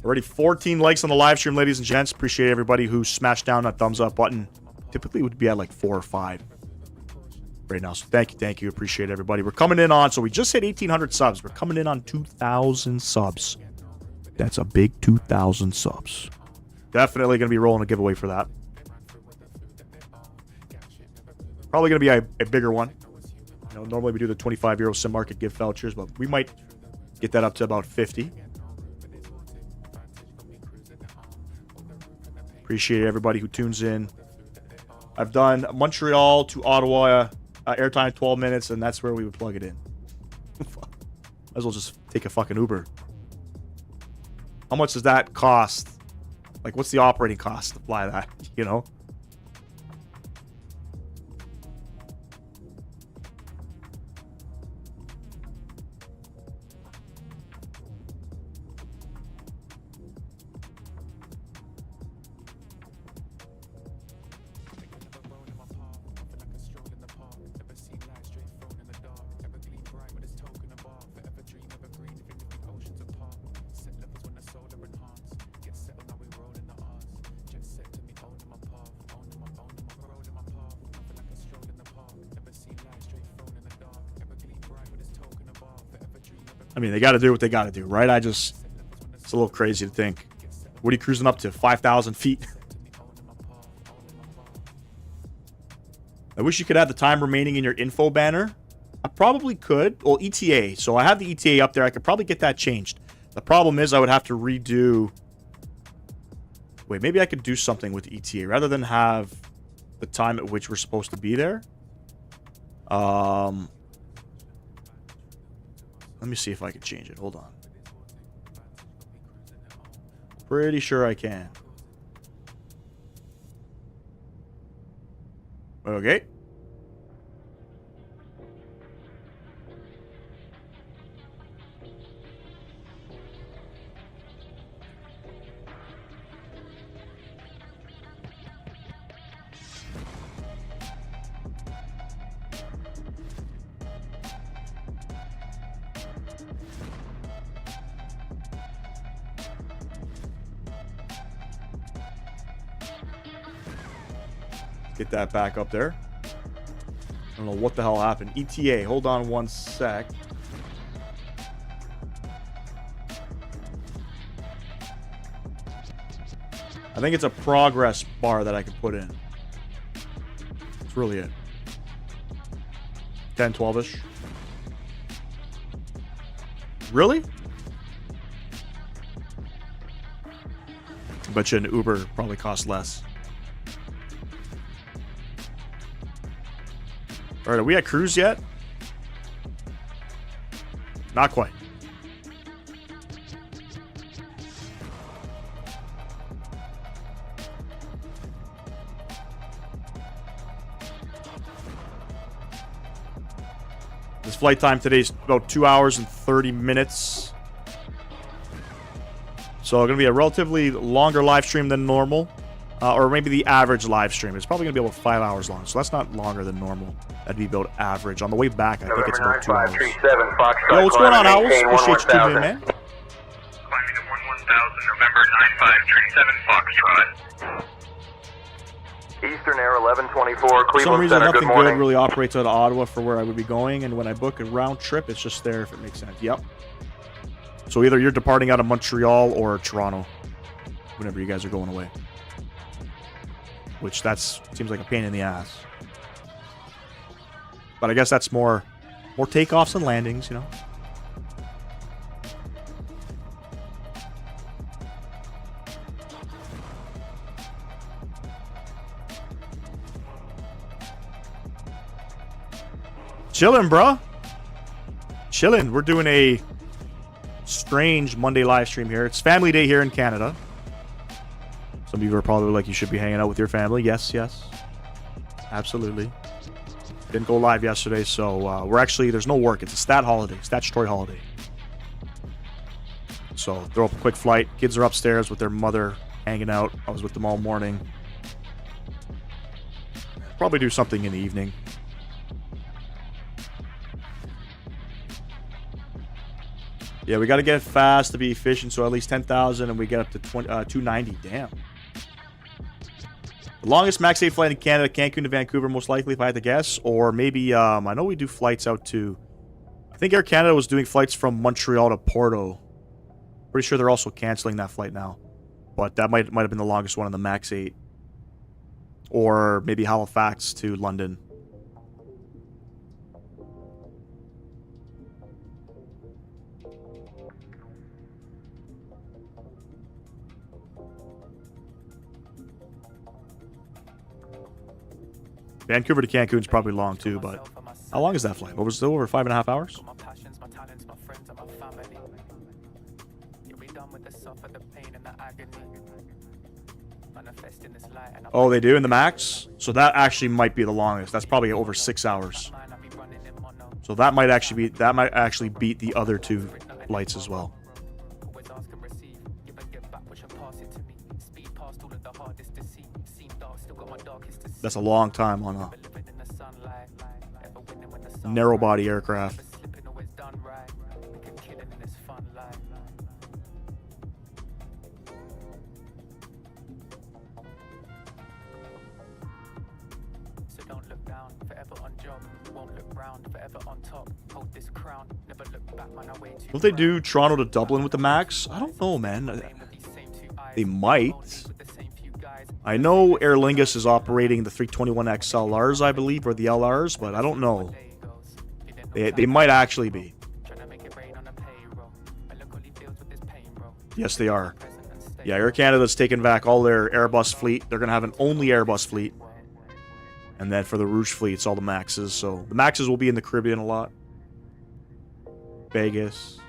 Already 14 likes on the live stream, ladies and gents. Appreciate everybody who smashed down that thumbs up button. Typically would be at like 4 or 5 right now. So thank you. Appreciate everybody. We're coming in on, so we just hit 1,800 subs. We're coming in on 2,000 subs. That's a big 2,000 subs. Definitely going to be rolling a giveaway for that. Probably going to be a bigger one. You know, normally we do the 25 euro sim market gift vouchers, but we might get that up to about 50. Appreciate everybody who tunes in. I've done Montreal to Ottawa, airtime 12 minutes, and that's where we would plug it in. Might as well just take a fucking Uber. How much does that cost? Like, what's the operating cost to fly that, you know? I mean, they got to do what they got to do, right? It's a little crazy to think. What are you cruising up to? 5,000 feet? I wish you could have the time remaining in your info banner. I probably could. Well, ETA. So I have the ETA up there. I could probably get that changed. The problem is I would have to redo... Wait, maybe I could do something with the ETA. Rather than have the time at which we're supposed to be there. Let me see if I can change it. Hold on. Pretty sure I can. Okay. Get that back up there. I don't know what the hell happened. ETA. Hold on one sec. I think it's a progress bar that I can put in. That's really it. 10, 12-ish. Really? I bet you an Uber probably costs less. All right, are we at cruise yet? Not quite. This flight time today is about 2 hours and 30 minutes. So it's going to be a relatively longer live stream than normal. Or maybe the average live stream. It's probably going to be about 5 hours long. So that's not longer than normal. That'd be about average. On the way back, I think it's about 2 hours. Yo, what's going on, Owls? Appreciate you tuning in, man. Climbing to 11,000, November 9537 Foxtrot. Eastern Air 1124, For some Cleveland reason, Center, nothing good good morning. really operates out of Ottawa for where I would be going. And when I book a round trip, it's just there if it makes sense. Yep. So either you're departing out of Montreal or Toronto. Whenever you guys are going away. Which seems like a pain in the ass. But I guess that's more takeoffs and landings, you know. Chillin', bruh. Chillin'. We're doing a strange Monday live stream here. It's family day here in Canada. Some of you are probably like, you should be hanging out with your family. Yes, yes. Absolutely. Didn't go live yesterday, so there's no work. It's a statutory holiday. So throw up a quick flight. Kids are upstairs with their mother hanging out. I was with them all morning. Probably do something in the evening. Yeah, we got to get fast to be efficient, so at least 10,000, and we get up to 290. Damn. The longest max 8 flight in Canada, Cancun to Vancouver, most likely, if I had to guess. Or maybe, I know we do flights out to... I think Air Canada was doing flights from Montreal to Porto. Pretty sure they're also canceling that flight now. But that might have been the longest one on the max 8. Or maybe Halifax to London. Vancouver to Cancun is probably long too, but how long is that flight? What was it, over 5.5 hours? Oh, they do in the max? So that actually might be the longest. That's probably over 6 hours. So that might actually beat the other two flights as well. That's a long time on a narrow body aircraft. Will they do Toronto to Dublin with the Max? I don't know, man. They might. I know Aer Lingus is operating the 321 XLRs, I believe, or the LRs, but I don't know. They might actually be. Yes, they are. Yeah, Air Canada's taken back all their Airbus fleet. They're going to have an only Airbus fleet. And then for the Rouge fleet, it's all the Maxes. So the Maxes will be in the Caribbean a lot. Vegas.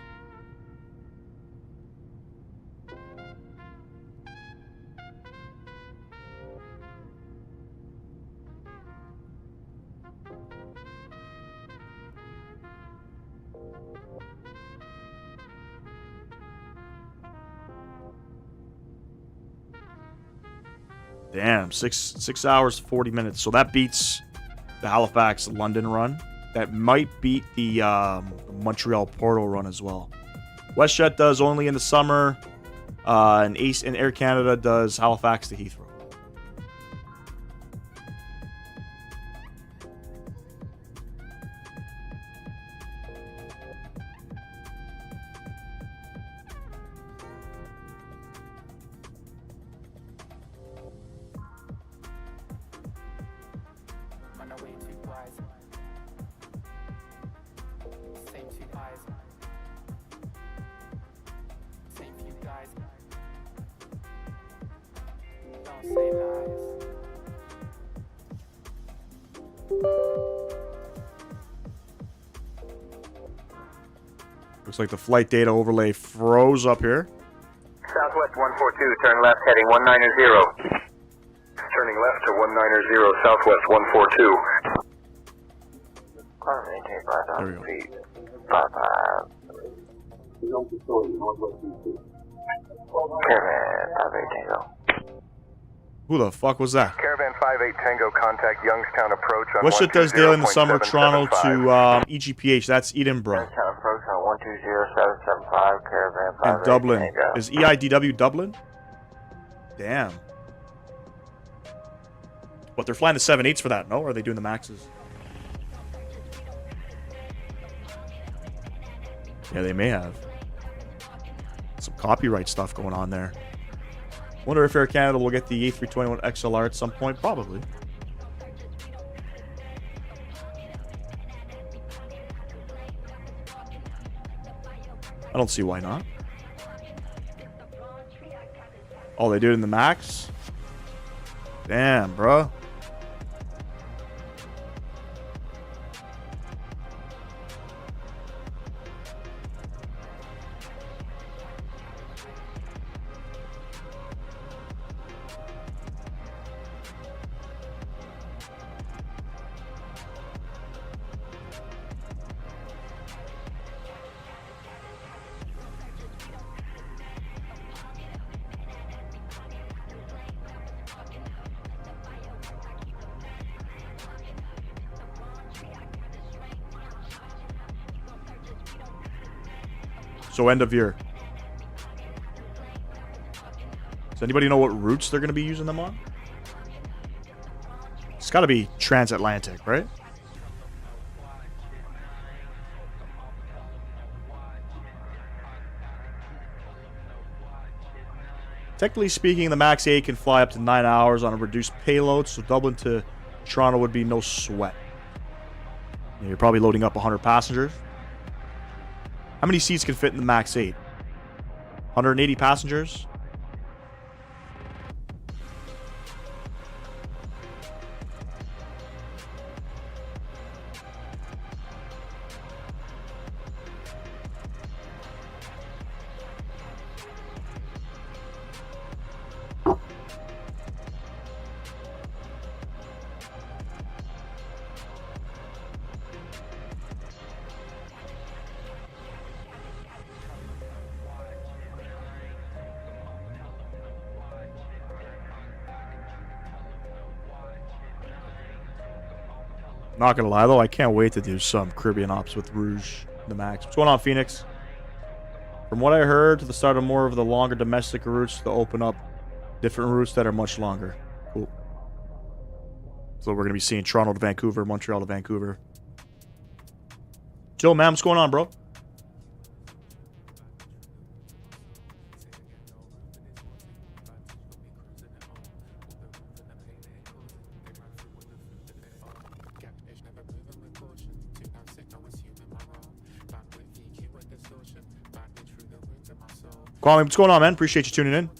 Damn, 6 hours 40 minutes. So that beats the Halifax London run. That might beat the Montreal Porto run as well. WestJet does only in the summer, and Air Canada does Halifax to Heathrow. Looks like the flight data overlay froze up here. Southwest 142, turn left heading 190. Turning left to 190, Southwest 142. There we go. Who the fuck was that? Caravan 58 Tango, contact Youngstown approach on WestJet does daily in the summer, Toronto to EGPH. That's Edinburgh. Youngstown approach on 120775, Caravan 58 And Dublin. Tango. Is EIDW Dublin? Damn. What, they're flying the 7.8s for that, no? Or are they doing the Maxes? Yeah, they may have. Some copyright stuff going on there. Wonder if Air Canada will get the A321 XLR at some point. Probably. I don't see why not. Oh, they do it in the Max? Damn, bro. So end of year. Does anybody know what routes they're going to be using them on? It's got to be transatlantic, right? Technically speaking, the Max 8 can fly up to 9 hours on a reduced payload, so Dublin to Toronto would be no sweat. You're probably loading up 100 passengers. How many seats can fit in the Max 8? 180 passengers? Not gonna lie though, I can't wait to do some Caribbean ops with Rouge, the Max. What's going on, Phoenix? From what I heard, to the start of more of the longer domestic routes to open up different routes that are much longer. Cool. So we're going to be seeing Toronto to Vancouver, Montreal to Vancouver. Joe, man, what's going on, bro? Kwame, what's going on, man? Appreciate you tuning in.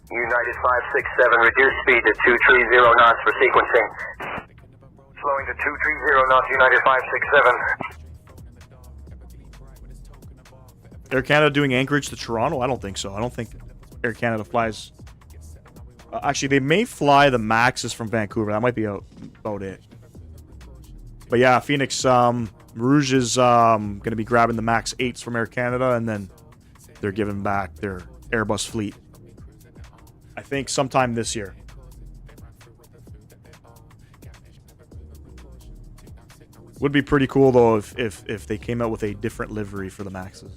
United 567, reduce speed to 230 knots for sequencing. Slowing to 230 knots, United 567. Air Canada doing Anchorage to Toronto? I don't think so. I don't think Air Canada flies. Actually, they may fly the Maxes from Vancouver. That might be about it. But yeah, Phoenix, Rouge is going to be grabbing the Max 8s from Air Canada, and then they're giving back their Airbus fleet. I think sometime this year. Would be pretty cool though if they came out with a different livery for the Maxes.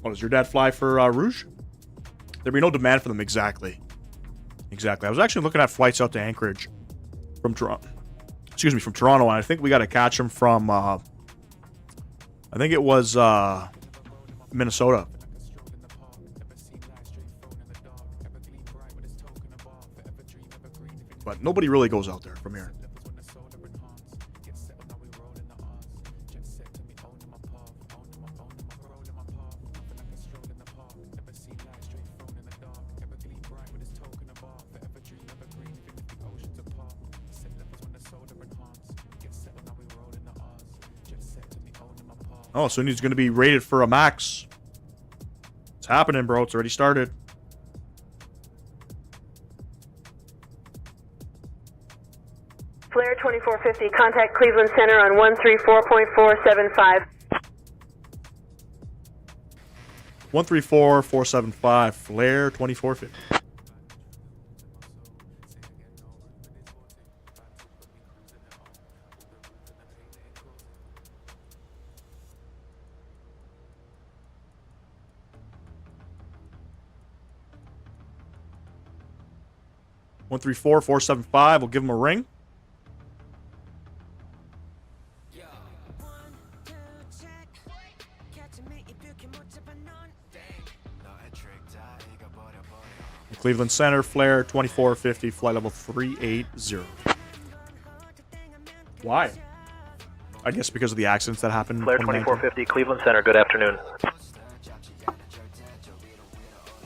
Oh, does your dad fly for Rouge? There'd be no demand for them exactly. Exactly. I was actually looking at flights out to Anchorage from Toronto. Excuse me, from Toronto, and I think we got to catch them from. I think it was Minnesota. But nobody really goes out there from here. Oh, so he's going to be rated for a Max. It's happening, bro. It's already started. Flare 2450, contact Cleveland Center on 134.475. 134.475, Flare 2450. One 134.475. We'll give him a ring. Cleveland Center, Flare 2450, flight level 380. Why? I guess because of the accidents that happened. Flare 2450, Cleveland Center, good afternoon.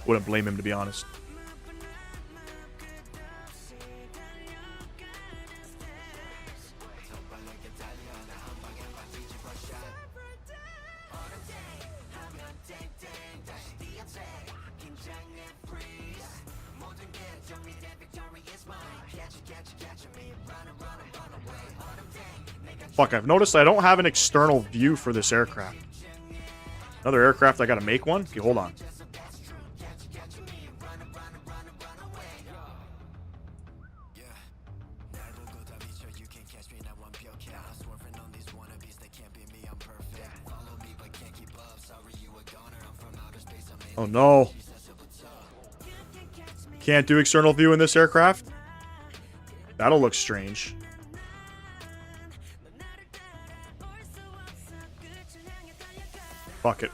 Wouldn't blame him, to be honest. Fuck, I've noticed I don't have an external view for this aircraft. Another aircraft, I gotta make one? Okay, hold on. Oh no. Can't do external view in this aircraft? That'll look strange. Fuck it.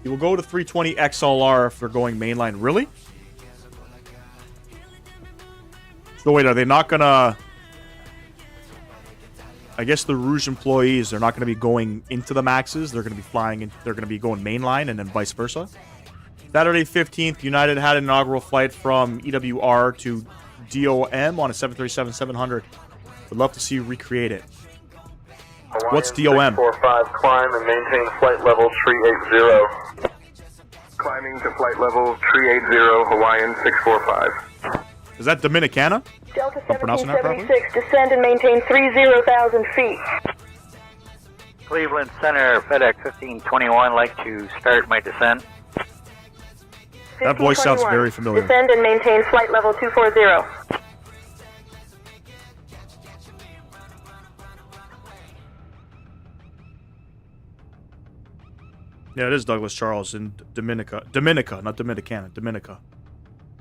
You will go to 320 XLR if they're going mainline. Really? So wait, are they not gonna... I guess the Rouge employees, they're not going to be going into the Maxes. They're going to be flying in, they're going to be going mainline and then vice versa. Saturday 15th, United had an inaugural flight from EWR to DOM on a 737-700. Would love to see you recreate it. Hawaiian What's DOM? 645, climb and maintain flight level 380. Climbing to flight level 380, Hawaiian 645. Is that Dominicana? Delta I'm pronouncing that properly? 1776, descend and maintain 30,000 feet. Cleveland Center, FedEx 1521, like to start my descent. That voice sounds very familiar. Descend and maintain flight level 240. Yeah, it is Douglas Charles in Dominica, not Dominicana, Dominica.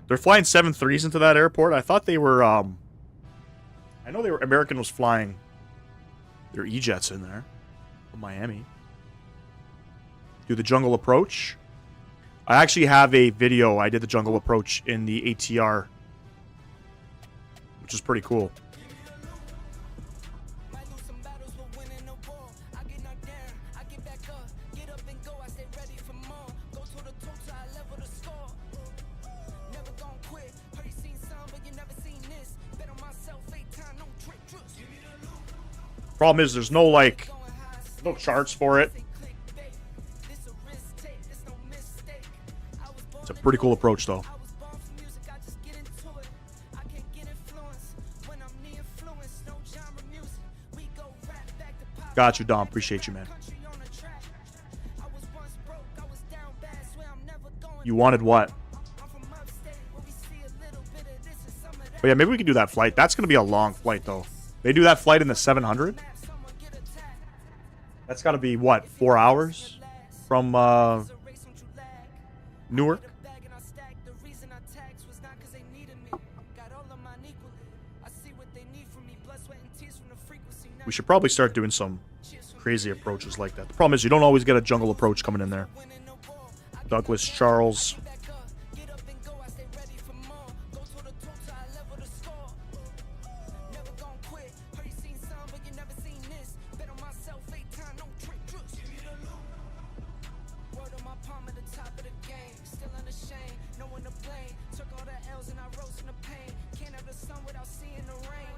They're flying 7-3s into that airport. I thought they were, I know they were, American was flying their E-jets in there from Miami. Do the jungle approach. I actually have a video. I did the jungle approach in the ATR, which is pretty cool. Problem is, there's no, like, no charts for it. It's a pretty cool approach, though. Got you, Dom. Appreciate you, man. You wanted what? But yeah, maybe we can do that flight. That's going to be a long flight, though. They do that flight in the 700? That's got to be, what, 4 hours from Newark? We should probably start doing some crazy approaches like that. The problem is you don't always get a jungle approach coming in there. Douglas Charles.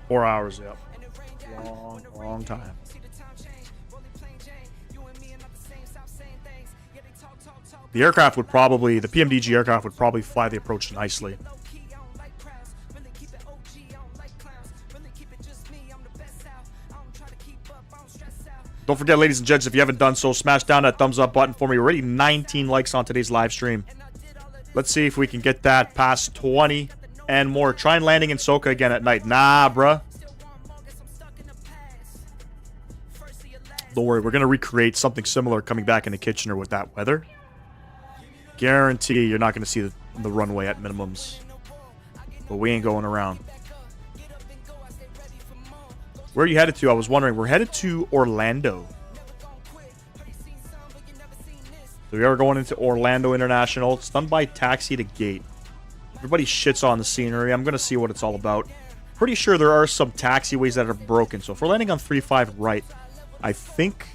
Four hours, yep. Long time. The aircraft would probably, the PMDG aircraft would probably fly the approach nicely. Don't forget, ladies and gents, if you haven't done so, smash down that thumbs up button for me. We're already 19 likes on today's live stream. Let's see if we can get that past 20 and more. Try and landing in Soka again at night. Nah, bruh. Don't worry, we're going to recreate something similar coming back into Kitchener with that weather. Guarantee you're not going to see the runway at minimums. But we ain't going around. Where are you headed to? I was wondering. We're headed to Orlando. So we are going into Orlando International. It's done by taxi to gate. Everybody shits on the scenery. I'm going to see what it's all about. Pretty sure there are some taxiways that are broken. So if we're landing on 35 right, I think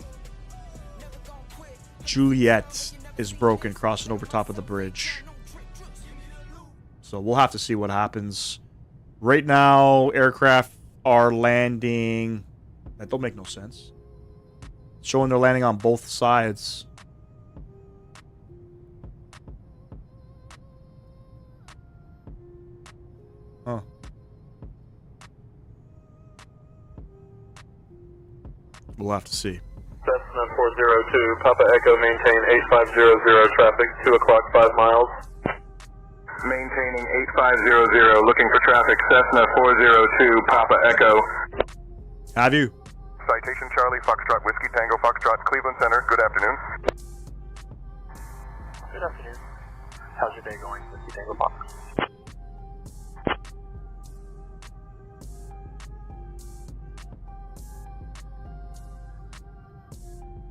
Juliet is broken crossing over top of the bridge. So we'll have to see what happens. Right now, aircraft are landing. That don't make no sense. It's showing they're landing on both sides. Huh. We'll have to see. Cessna 402, Papa Echo, maintain 8500 traffic, 2 o'clock, 5 miles. Maintaining 8500, looking for traffic, Cessna 402, Papa Echo. Have you? Citation Charlie, Foxtrot, Whiskey Tango, Foxtrot, Cleveland Center, good afternoon. Good afternoon. How's your day going, Whiskey Tango Fox?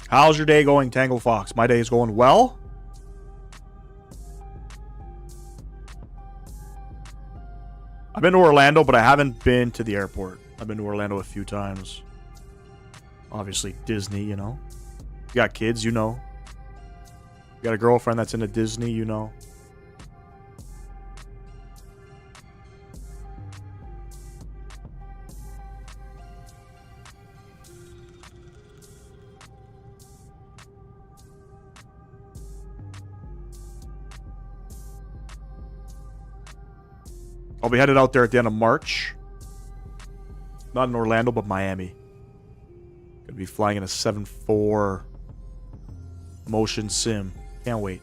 How's your day going, Tango Fox? My day is going well. I've been to Orlando, but I haven't been to the airport. I've been to Orlando a few times. Obviously, Disney, you know. You got kids, you know. You got a girlfriend that's into Disney, you know. I'll be headed out there at the end of March. Not in Orlando, but Miami. Gonna be flying in a 7.4 motion sim. Can't wait.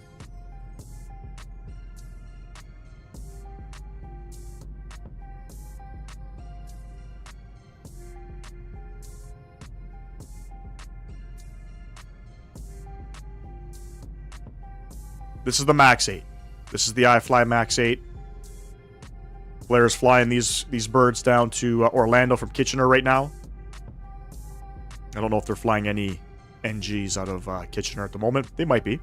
This is the Max 8. This is the iFly Max 8. Blair's flying these birds down to Orlando from Kitchener right now. I don't know if they're flying any NGs out of Kitchener at the moment. They might be.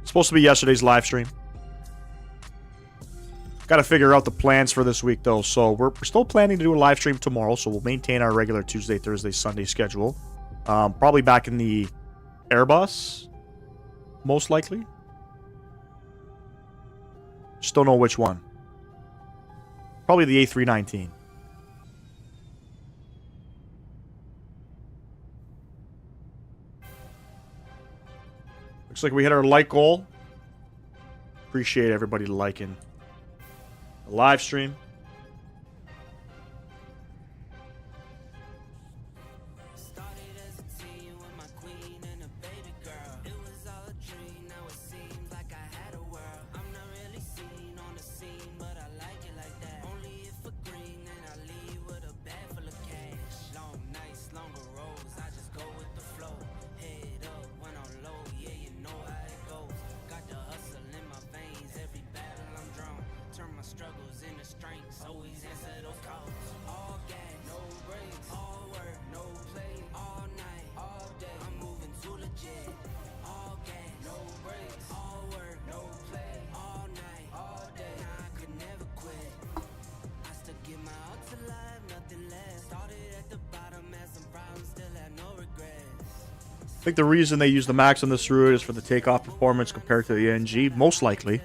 It's supposed to be yesterday's live stream. Got to figure out the plans for this week, though. So we're still planning to do a live stream tomorrow. So we'll maintain our regular Tuesday, Thursday, Sunday schedule. Probably back in the Airbus, most likely. Just don't know which one. Probably the A319. Looks like we hit our like goal. Appreciate everybody liking the live stream. I think the reason they use the Max on this route is for the takeoff performance compared to the NG, most likely.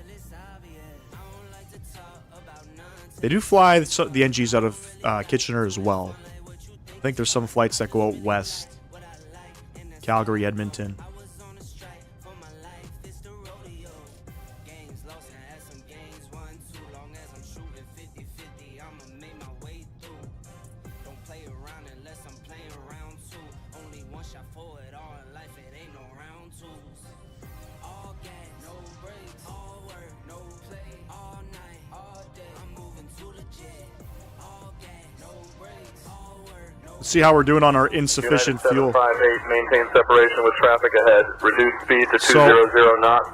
They do fly the NGs out of Kitchener as well. I think there's some flights that go out west. Calgary, Edmonton. See how we're doing on our insufficient fuel. 758, maintain separation with traffic ahead. Reduce speed to 200 knots.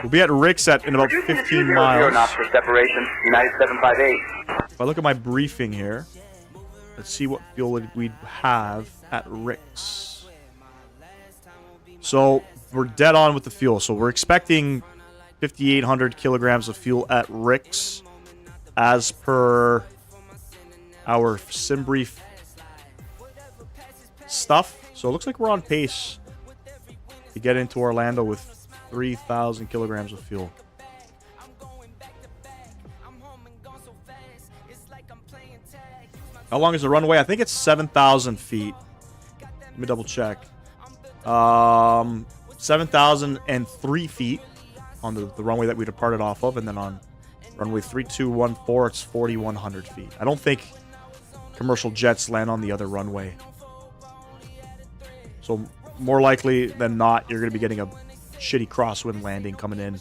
We'll be at Rick's in about 15 miles. knots for separation. United 758. If I look at my briefing here, let's see what fuel we have at Rick's. So we're dead on with the fuel. So we're expecting 5,800 kilograms of fuel at Rick's as per our sim brief stuff. So it looks like we're on pace to get into Orlando with 3,000 kilograms of fuel. How long is the runway? I think it's 7,000 feet. Let me double check. 7,003 feet on the runway that we departed off of, and then on runway 3214 it's 4,100 feet. I don't think commercial jets land on the other runway. So more likely than not, you're going to be getting a shitty crosswind landing coming in.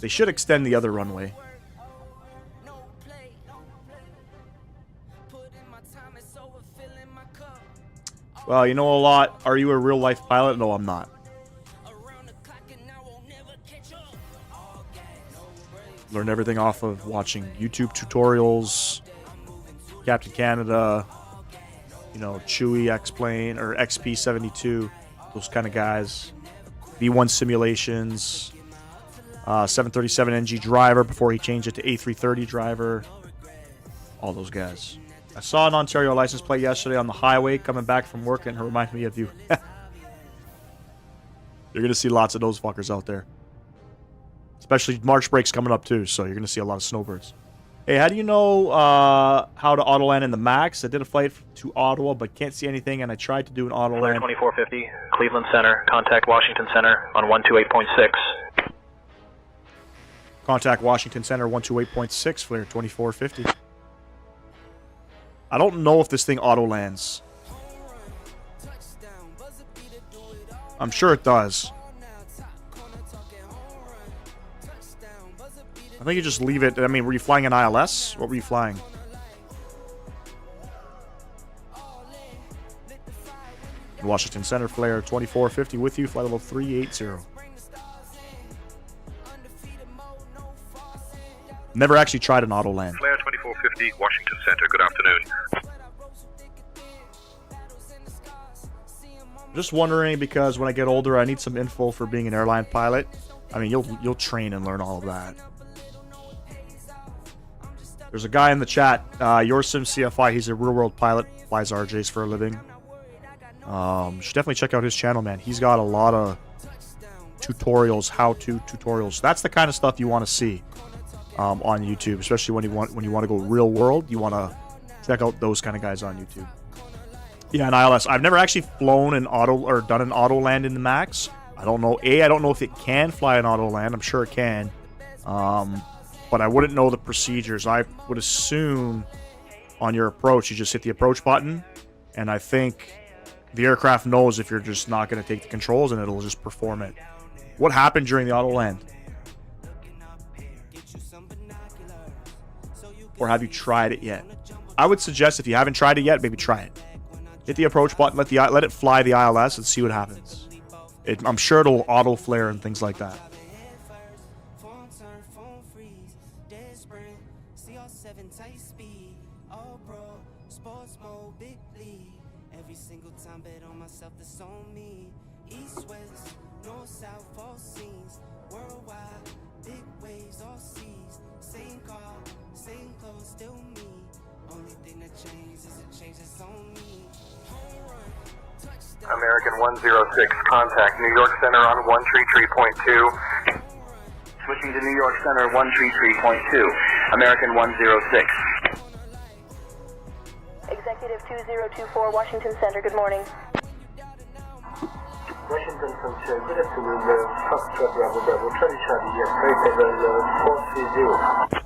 They should extend the other runway. Well, you know a lot. Are you a real-life pilot? No, I'm not. Learned everything off of watching YouTube tutorials, Captain Canada, you know, Chewy X-Plane or XP72, those kind of guys. V1 simulations. 737 NG driver before he changed it to A330 driver. All those guys. I saw an Ontario license plate yesterday on the highway coming back from work, and it reminded me of you. You're going to see lots of those fuckers out there. Especially March breaks coming up too, so you're going to see a lot of snowbirds. Hey, how do you know how to auto land in the MAX? I did a flight to Ottawa, but can't see anything, and I tried to do an auto land. 2450, Cleveland Center, contact Washington Center on 128.6. Contact Washington Center 128.6, flare 2450. I don't know if this thing auto lands. I'm sure it does. I think you just leave it. I mean, were you flying an ILS? What were you flying? Washington Center, flare 2450 with you, flight level 380. Never actually tried an auto land. Flare 2450, Washington Center, good afternoon. Just wondering, because when I get older, I need some info for being an airline pilot. I mean, you'll train and learn all of that. There's a guy in the chat, Your Sim CFI. He's a real-world pilot, flies RJs for a living. You should definitely check out his channel, man. He's got a lot of tutorials, how-to tutorials. That's the kind of stuff you want to see on YouTube, especially when you want to go real world. You want to check out those kind of guys on YouTube. Yeah, an ILS. I've never actually flown an auto or done an auto land in the MAX. I don't know. I don't know if it can fly an auto land. I'm sure it can. But I wouldn't know the procedures. I would assume on your approach, you just hit the approach button, and I think the aircraft knows if you're just not going to take the controls, and it'll just perform it. What happened during the auto land? Or have you tried it yet? I would suggest, if you haven't tried it yet, maybe try it. Hit the approach button, let it fly the ILS, and see what happens. I'm sure it'll auto flare and things like that. American 106, contact New York Center on 133.2. Switching to New York Center 133.2. American 106. Executive 2024, Washington Center, good morning. Washington Center, good afternoon. Foxtrot Bravo Bravo, Charlie Charlie, freight level 430.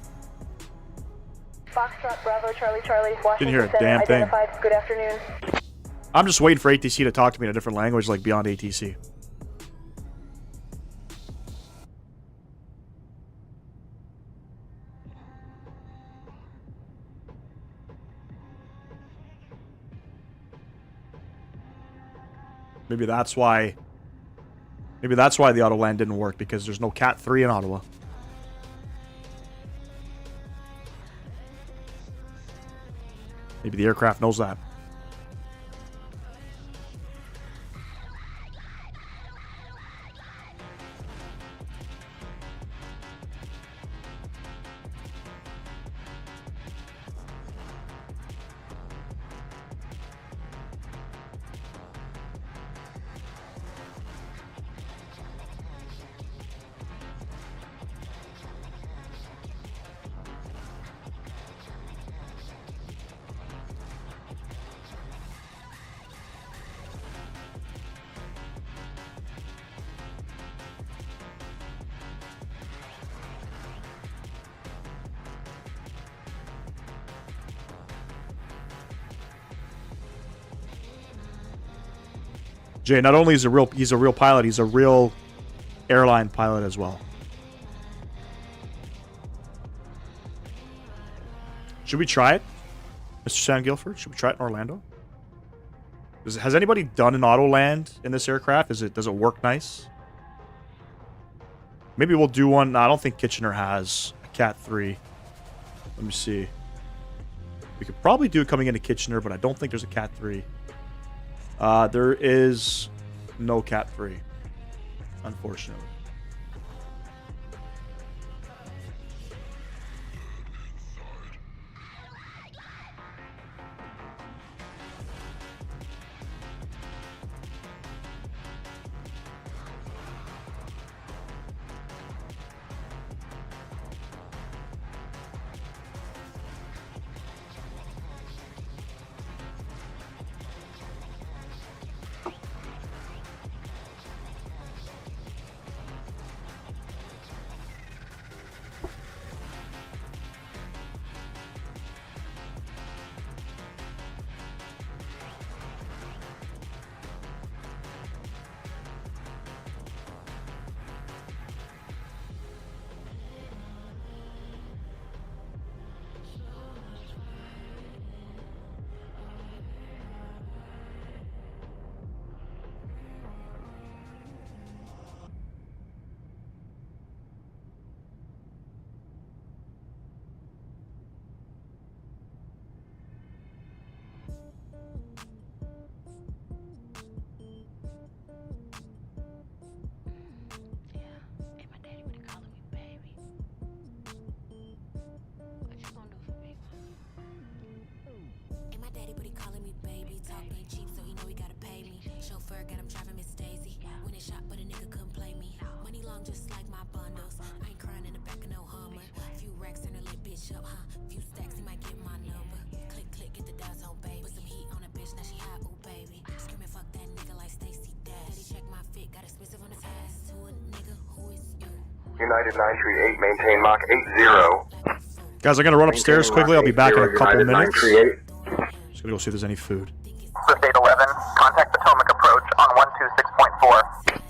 Foxtrot Bravo, Charlie Charlie, Washington Didn't hear a Center, damn thing. identified, good afternoon. I'm just waiting for ATC to talk to me in a different language, like beyond ATC. Maybe that's why the auto land didn't work, because there's no Cat 3 in Ottawa. Maybe the aircraft knows that. Jay, not only is he's a real pilot, he's a real airline pilot as well. Should we try it, Mr. Sam Guilford? Should we try it in Orlando? Has anybody done an auto land in this aircraft? Does it work nice? Maybe we'll do one. No, I don't think Kitchener has a Cat 3. Let me see. We could probably do it coming into Kitchener, but I don't think there's a Cat 3. There is no Cat 3, unfortunately. United 938, maintain Mach 80. Guys, I'm going to run upstairs quickly. I'll be back in a couple minutes. 938. Just going to go see if there's any food. Swift 811, contact Potomac approach on 126.4.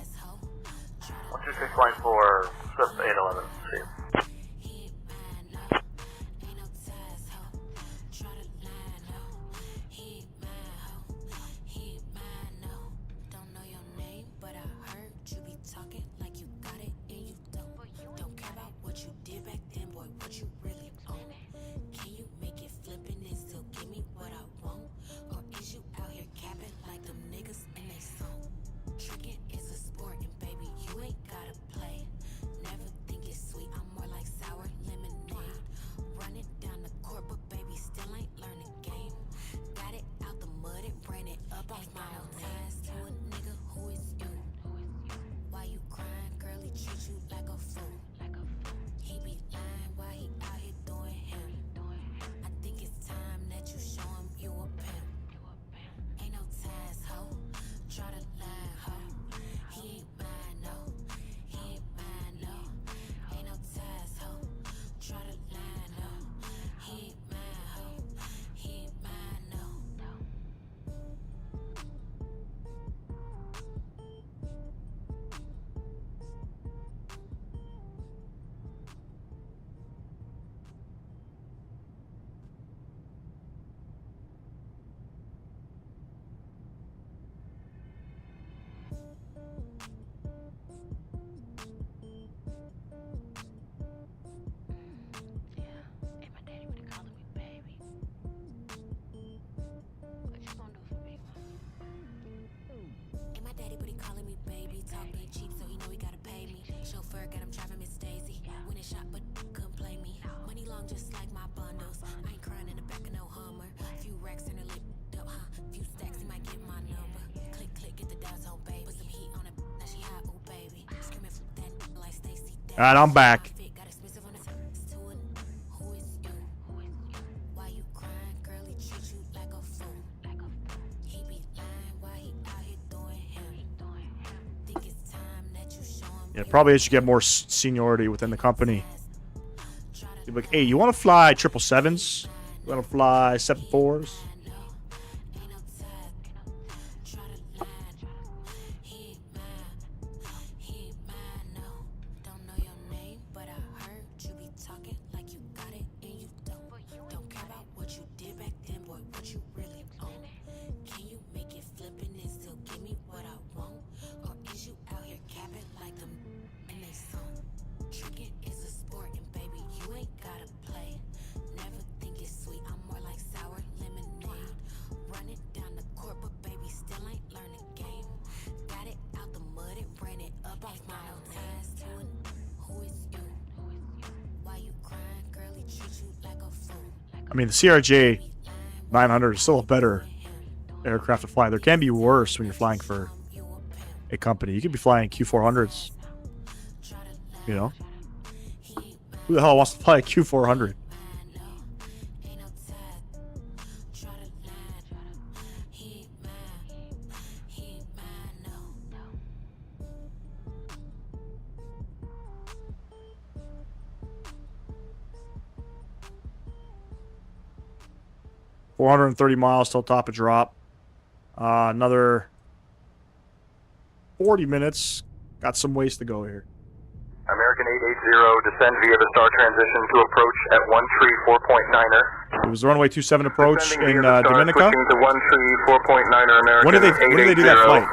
126.4, Swift 811. See. Alright, I'm back. Yeah, probably as you get more seniority within the company. You're like, hey, you want to fly 777s? You want to fly 74s? I mean, the CRJ 900 is still a better aircraft to fly. There can be worse when you're flying for a company. You could be flying Q400s. You know? Who the hell wants to fly a Q400? $430 miles till top of drop. Another 40 minutes. Got some ways to go here. American 880, descend via the star transition to approach at 134.9er. It was the runway 27 approach Descending in via the star, Dominica. switching to 134.9er American. When did they do that flight?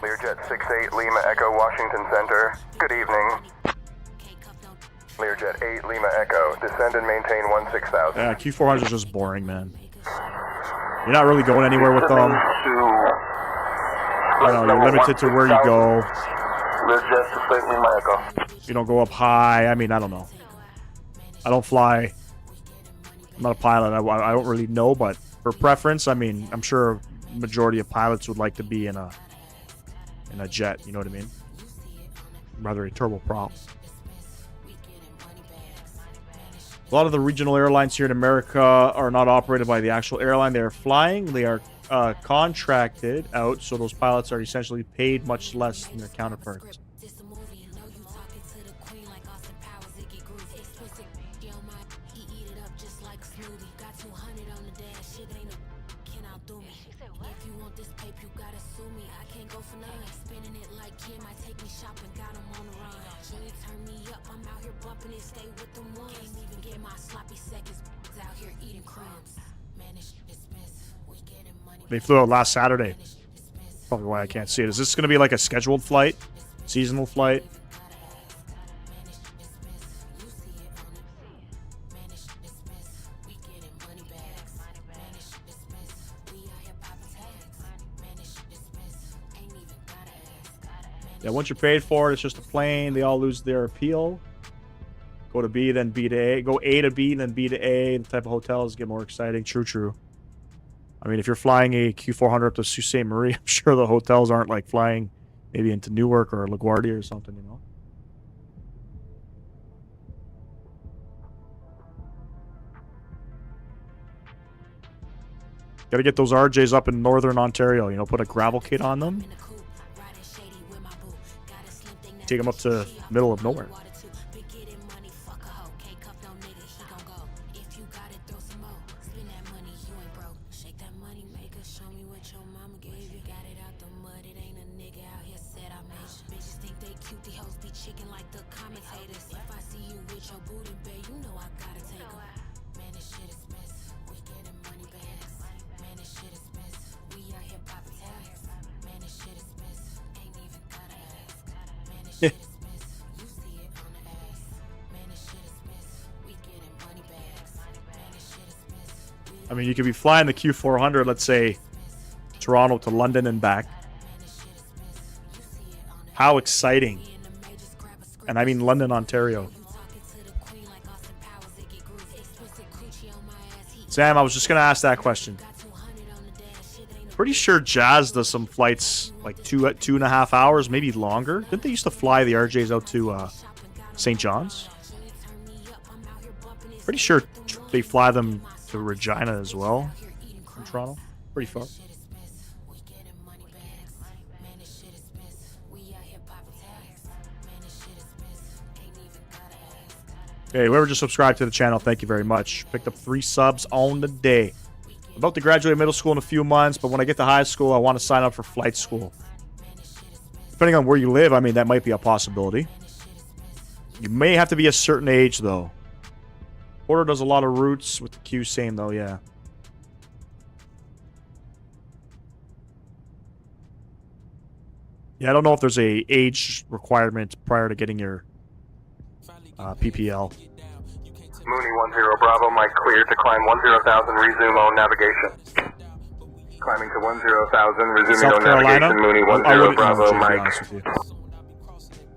Learjet 68 Lima Echo, Washington Center. Good evening. Learjet 8 Lima Echo, descend and maintain 16,000. Yeah, Q400s are just boring, man. You're not really going anywhere with them. You know, you're limited to where you go. Learjet 68 Lima Echo. You don't go up high. I mean, I don't know. I don't fly. I'm not a pilot. I don't really know, but for preference, I mean, I'm sure a majority of pilots would like to be in a jet. You know what I mean? rather a turboprop. A lot of the regional airlines here in America are not operated by the actual airline they are flying. They are contracted out, so those pilots are essentially paid much less than their counterparts. They flew out last Saturday. Probably why I can't see it. Is this going to be like a scheduled flight? Seasonal flight? Yeah, once you're paid for it, it's just a plane. They all lose their appeal. Go to B, then B to A. Go A to B, then B to A. The type of hotels get more exciting. True. I mean, if you're flying a Q400 up to Sault Ste. Marie, I'm sure the hotels aren't like flying maybe into Newark or LaGuardia or something, you know? Got to get those RJs up in Northern Ontario, you know, put a gravel kit on them. Take them up to middle of nowhere. I mean, you could be flying the Q400, let's say, Toronto to London and back. How exciting. And I mean London, Ontario. Sam, I was just going to ask that question. Pretty sure Jazz does some flights like 2.5 hours, maybe longer. Didn't they used to fly the RJs out to St. John's? Pretty sure they fly them to Regina as well from Toronto. Pretty far. Hey, whoever just subscribed to the channel, thank you very much. Picked up 3 subs on the day. I'm about to graduate middle school in a few months, but when I get to high school, I want to sign up for flight school. Depending on where you live, I mean, that might be a possibility. You may have to be a certain age, though. Porter does a lot of routes with the Q, same, though, yeah. Yeah, I don't know if there's a age requirement prior to getting your PPL. Mooney 10 Bravo, Mike cleared to climb 10,000, resume on navigation. Climbing to 10,000, resuming South on Carolina? navigation, Mooney 10 I wouldn't Bravo, know, to be Mike. honest with you.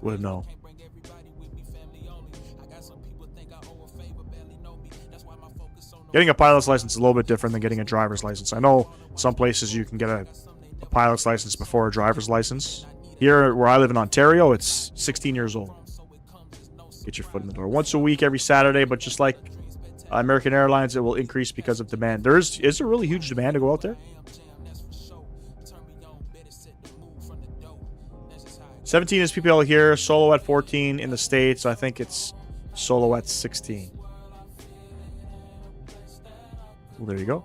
Wouldn't know. Getting a pilot's license is a little bit different than getting a driver's license. I know some places you can get a pilot's license before a driver's license. Here, where I live in Ontario, it's 16 years old. Get your foot in the door. Once a week, every Saturday, but just like American Airlines, it will increase because of demand. Is there really huge demand to go out there? 17 is PPL here, solo at 14 in the States. I think it's solo at 16. Well, there you go.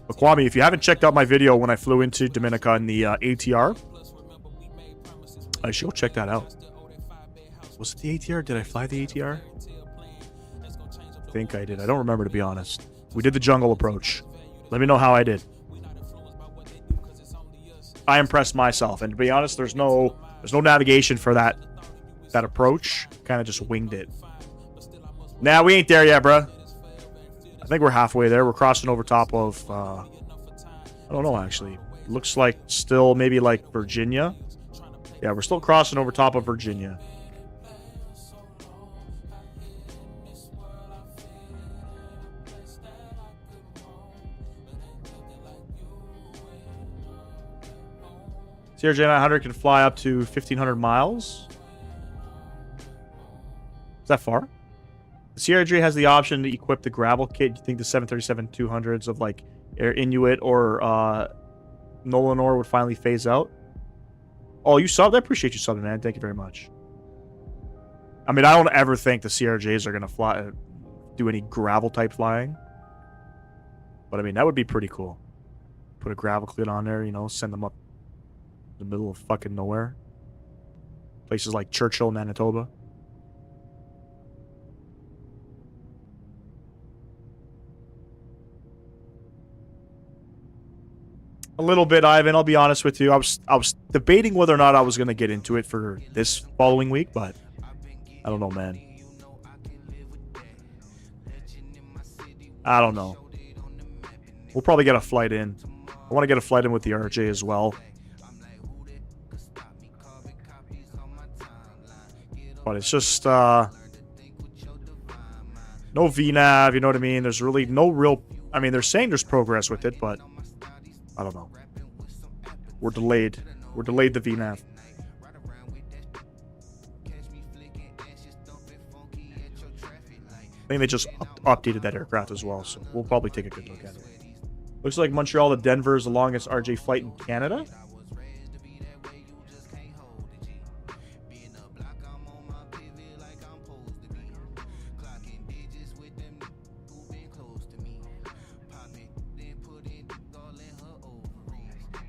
But Kwame, if you haven't checked out my video when I flew into Dominica in the ATR, I should go check that out. Was it the ATR? Did I fly the ATR? I think I did. I don't remember, to be honest. We did the jungle approach. Let me know how I did. I impressed myself, and to be honest, there's no navigation for that approach. Kind of just winged it. Nah, we ain't there yet, bruh. I think we're halfway there. We're crossing over top of, I don't know, actually. Looks like still maybe like Virginia. Yeah, we're still crossing over top of Virginia. CRJ 900 can fly up to 1,500 miles. Is that far? The CRJ has the option to equip the gravel kit. Do you think the 737-200s of like Air Inuit or Nolanor would finally phase out? Oh, you subbed? I appreciate you subbing, man. Thank you very much. I mean, I don't ever think the CRJs are going to fly, do any gravel type flying. But I mean, that would be pretty cool. Put a gravel kit on there, you know, send them up the middle of fucking nowhere. Places like Churchill, Manitoba. A little bit, Ivan. I'll be honest with you. I was debating whether or not I was going to get into it for this following week, but I don't know, man. I don't know. We'll probably get a flight in. I want to get a flight in with the RJ as well. But it's just no VNAV, you know what I mean? There's really no real... I mean, they're saying there's progress with it, but I don't know. We're delayed. We're delayed the VNAV. I think they just updated that aircraft as well, so we'll probably take a good look at it. Looks like Montreal to Denver is the longest RJ flight in Canada.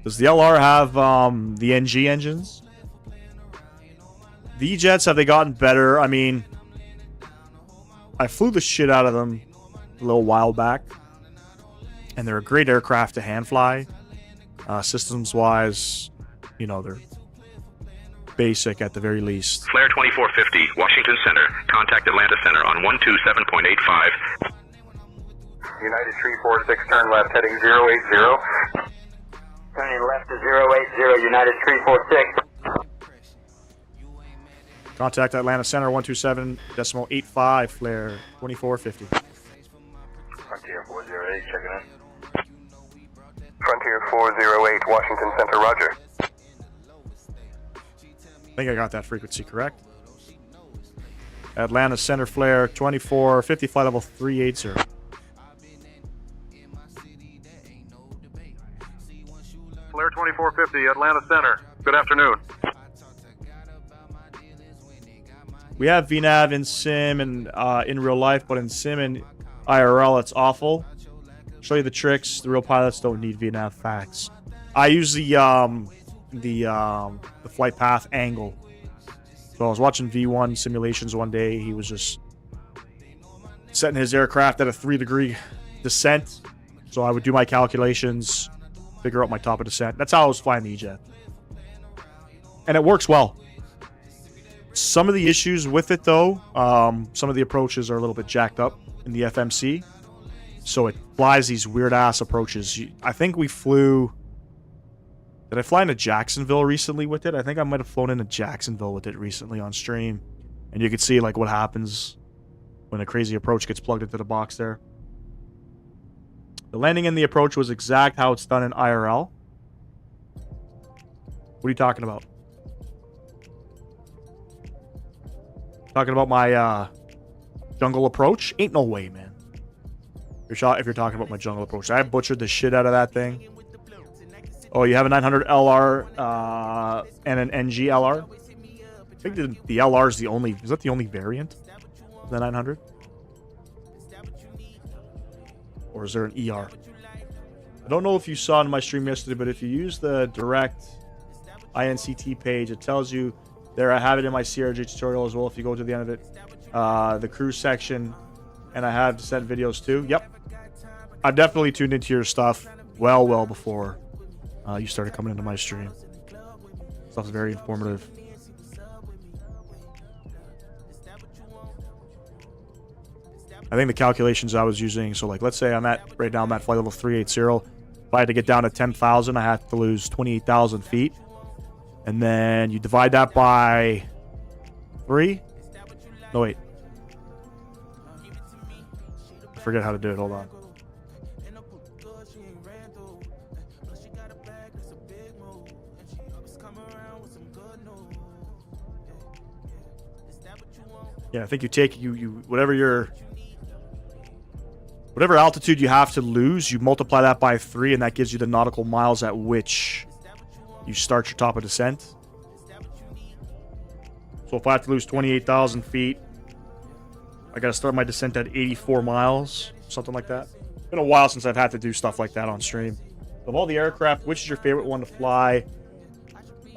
Does the LR have the NG engines? The E-Jets, have they gotten better? I mean, I flew the shit out of them a little while back. And they're a great aircraft to hand fly. Systems-wise, you know, they're basic at the very least. Flare 2450, Washington Center. Contact Atlanta Center on 127.85. United 346, turn left, heading 080. Turning left to 080, United 346. Contact Atlanta Center 127.85, flare 2450. Frontier 408, checking in. Frontier 408, Washington Center, roger. I think I got that frequency correct. Atlanta Center flare 2450, flight level 380. Flare 2450, Atlanta Center. Good afternoon. We have VNAV in sim and in real life, but in sim and IRL, it's awful. Show you the tricks. The real pilots don't need VNAV facts. I use the flight path angle. So I was watching V1 simulations one day. He was just setting his aircraft at a 3-degree descent. So I would do my calculations, figure out my top of descent. That's how I was flying the E-Jet. And it works well. Some of the issues with it, though, some of the approaches are a little bit jacked up in the FMC. So it flies these weird-ass approaches. I think we flew... Did I fly into Jacksonville recently with it? I think I might have flown into Jacksonville with it recently on stream. And you could see, like, what happens when a crazy approach gets plugged into the box there. The landing and the approach was exact how it's done in IRL. What are you talking about? Talking about my jungle approach? Ain't no way, man. If you're talking about my jungle approach. I butchered the shit out of that thing. Oh, you have a 900 LR and an NG LR? I think the LR is the only... Is that the only variant of the 900? Or is there an ER? I don't know if you saw in my stream yesterday, but if you use the direct INCT page, it tells you there. I have it in my CRJ tutorial as well. If you go to the end of it, the cruise section, and I have descent videos too. Yep, I've definitely tuned into your stuff well before you started coming into my stream. Stuff's very informative. I think the calculations I was using, so like let's say I'm at right now I'm at flight level 380. If I had to get down to 10,000, I have to lose 28,000 feet. And then you divide that by 3. No, wait. I forget how to do it. Hold on. Yeah, I think you take whatever altitude you have to lose, you multiply that by 3, and that gives you the nautical miles at which you start your top of descent. So if I have to lose 28,000 feet, I got to start my descent at 84 miles, something like that. It's been a while since I've had to do stuff like that on stream. Of all the aircraft, which is your favorite one to fly?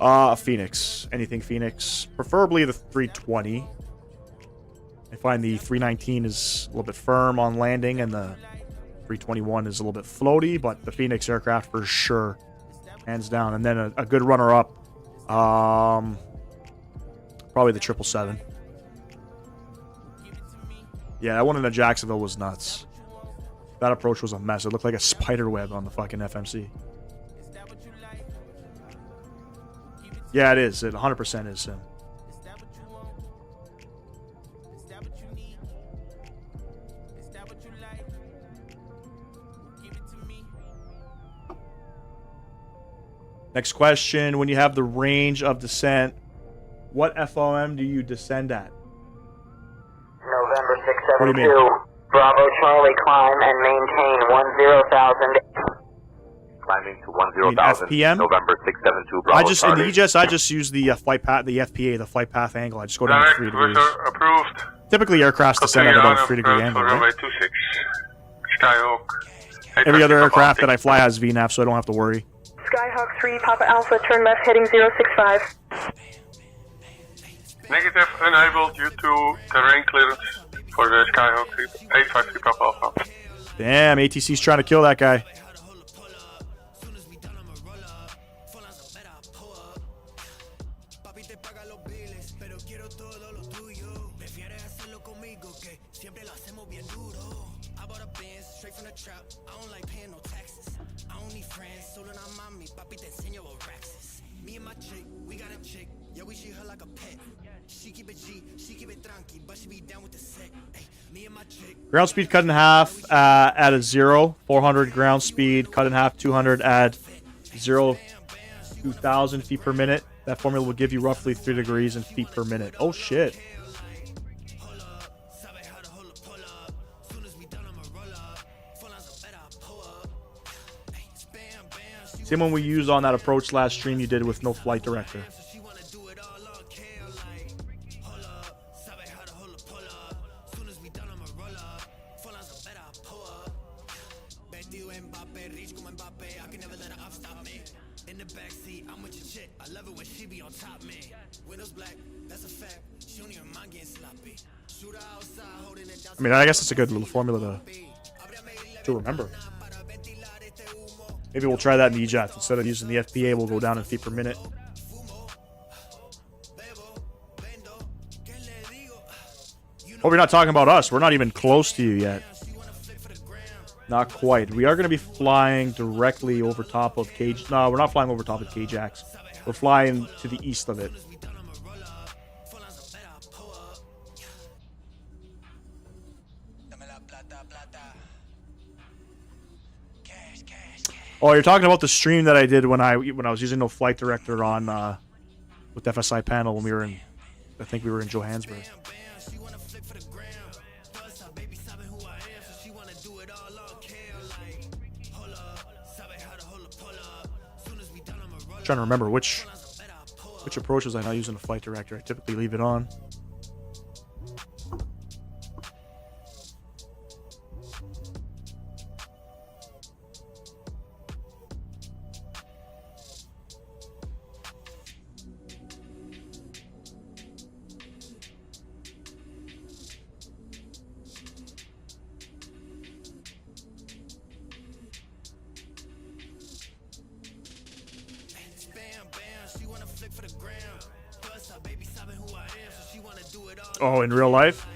A Phoenix. Anything Phoenix. Preferably the 320. I find the 319 is a little bit firm on landing, and the 321 is a little bit floaty, but the Phoenix aircraft for sure, hands down. And then a good runner-up, probably the 777. Yeah, that one in the Jacksonville was nuts. That approach was a mess. It looked like a spider web on the fucking FMC. Yeah, it is. It 100% is, Sim. Next question. When you have the range of descent, what FOM do you descend at? November What do you 672, mean? Bravo Charlie, climb and maintain 10,000. Climbing to 10,000. FPM? November 672, Bravo In the Charlie. EGS, I just use the flight path, the FPA, the flight path angle. I just go down to 3 degrees. Approved. Typically, aircrafts descend at about a 3 degree angle, right? 26. Skyhawk. Every other aircraft that I fly has VNAV, so I don't have to worry. Skyhawk 3, Papa Alpha, turn left heading 065. Negative, enabled due to terrain clearance for the Skyhawk 3, 853 Papa Alpha. Damn, ATC's trying to kill that guy. Ground speed cut in half at a 0. 400 ground speed cut in half, 200 at 0, 2,000 feet per minute. That formula will give you roughly 3 degrees in feet per minute. Oh, shit. Same one we used on that approach last stream you did with no flight director. I mean, I guess it's a good little formula to remember. Maybe we'll try that in the EJAT. Instead of using the FPA, we'll go down in feet per minute. Hope you're not talking about us. We're not even close to you yet. Not quite. We are going to be flying directly over top of Cage. No, we're not flying over top of Ajax. We're flying to the east of it. Oh, you're talking about the stream that I did when I was using no flight director on with FSI panel when we were in, I think we were in Johannesburg. Trying to remember which approaches I not using a flight director. I typically leave it on. Oh, in real life?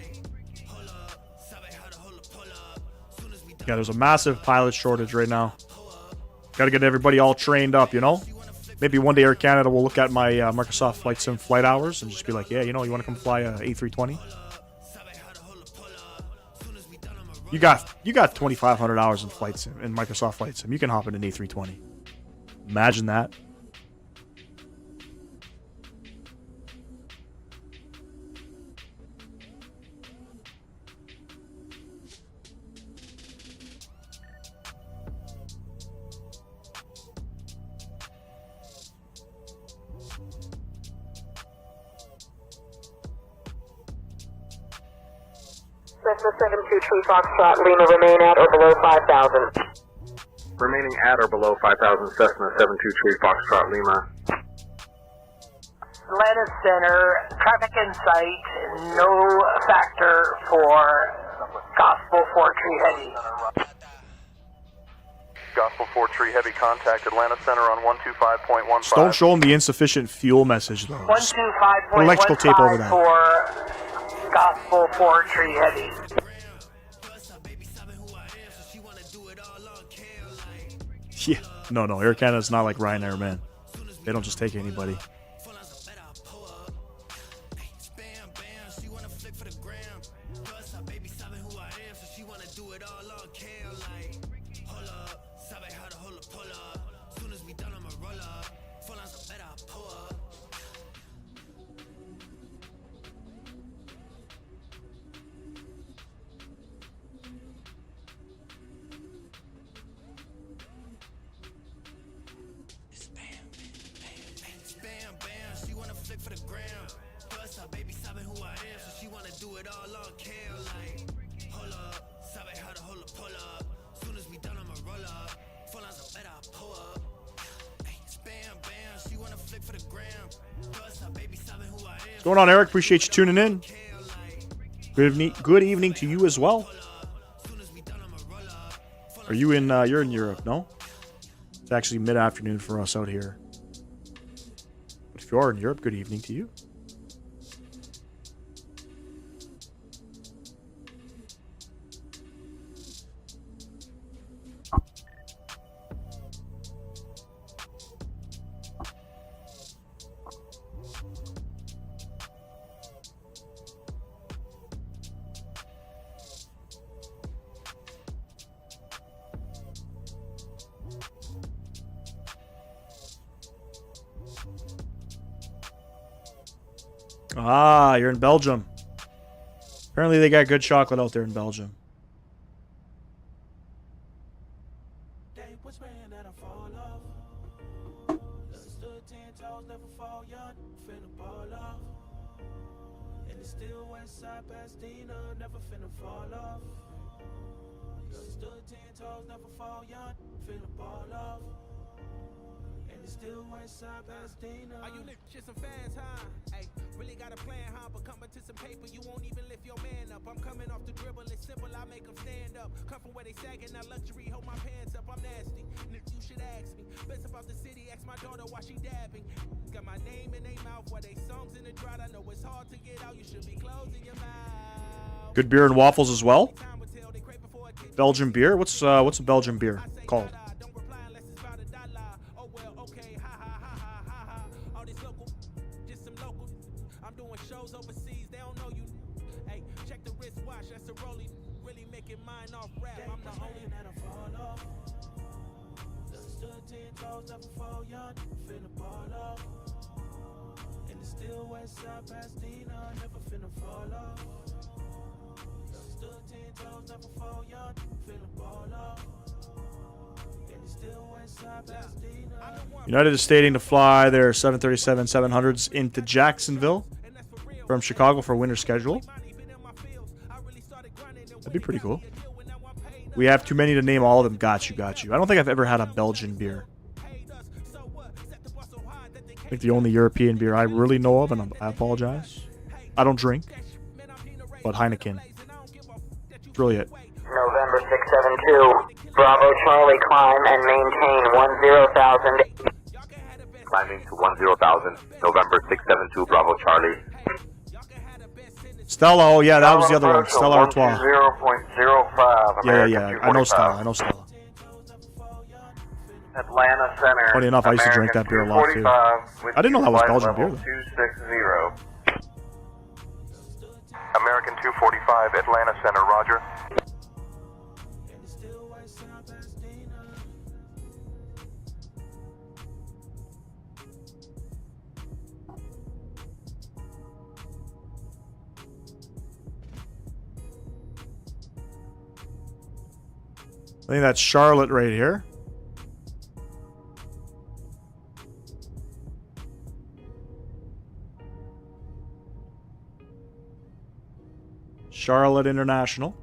Yeah, there's a massive pilot shortage right now. Gotta get everybody all trained up, you know? Maybe one day Air Canada will look at my Microsoft Flight Sim flight hours and just be like, yeah, you know, you want to come fly a A320? You got 2,500 hours in Flight Sim, in Microsoft Flight Sim. You can hop in an A320. Imagine that. Cessna 72 Tree Foxtrot, Lima remain at or below 5,000. Remaining at or below 5,000, Cessna 72 Tree Foxtrot, Lima. Atlanta Center, traffic in sight, no factor for Gospel 4 Tree Heavy. Gospel 4 Tree Heavy contact Atlanta Center on 125.15. Just don't show them the insufficient fuel message, though. Just put electrical tape over that. For Gospel 4 Tree Heavy. Yeah. No, Air Canada's not like Ryanair, man. They don't just take anybody. What's going on, Eric? Appreciate you tuning in. Good evening to you as well. Are you in? You're in Europe, no? It's actually mid-afternoon for us out here. But if you are in Europe, good evening to you. Ah, you're in Belgium. Apparently they got good chocolate out there in Belgium. Good beer and waffles as well. Belgian beer. What's a Belgian beer called? United is stating to fly their 737-700s into Jacksonville from Chicago for winter schedule. That'd be pretty cool. We have too many to name all of them. Got you. I don't think I've ever had a Belgian beer. I think the only European beer I really know of, and I apologize, I don't drink, but Heineken. It's really it. November 672, Bravo Charlie, climb and maintain 10,000. Climbing to 10,000, November 672, Bravo Charlie. Stella, oh yeah, that was the other one. Stella Artois. 0.05. Yeah. I know Stella. Atlanta Center. Funny enough, I used to drink that beer a lot too. I didn't know that was Belgian beer though. 260. American 245, Atlanta Center, roger. I think that's Charlotte right here. Charlotte International.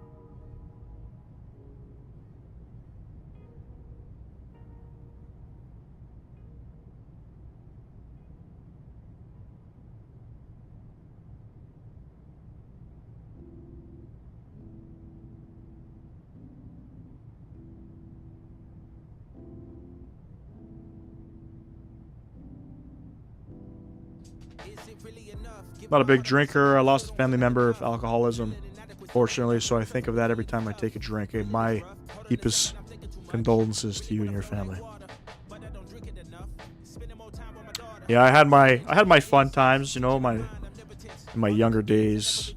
Not a big drinker. I lost a family member of alcoholism, fortunately, so I think of that every time I take a drink. Hey, my deepest condolences to you and your family. Yeah, I had my fun times, you know, in my younger days,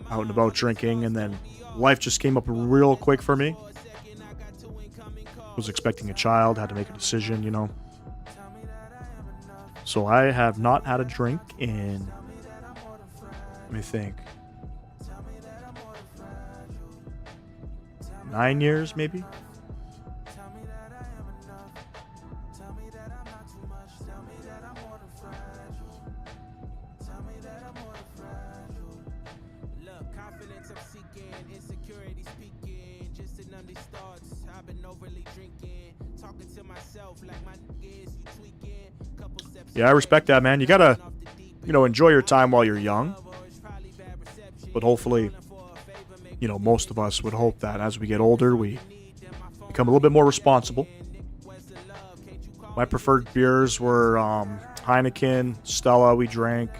out and about drinking, and then life just came up real quick for me. Was expecting a child, had to make a decision, you know. So I have not had a drink in, let me think, 9 years maybe. Yeah, I respect that, man. You gotta, you know, enjoy your time while you're young. But hopefully, you know, most of us would hope that as we get older, we become a little bit more responsible. My preferred beers were Heineken, Stella, we drank.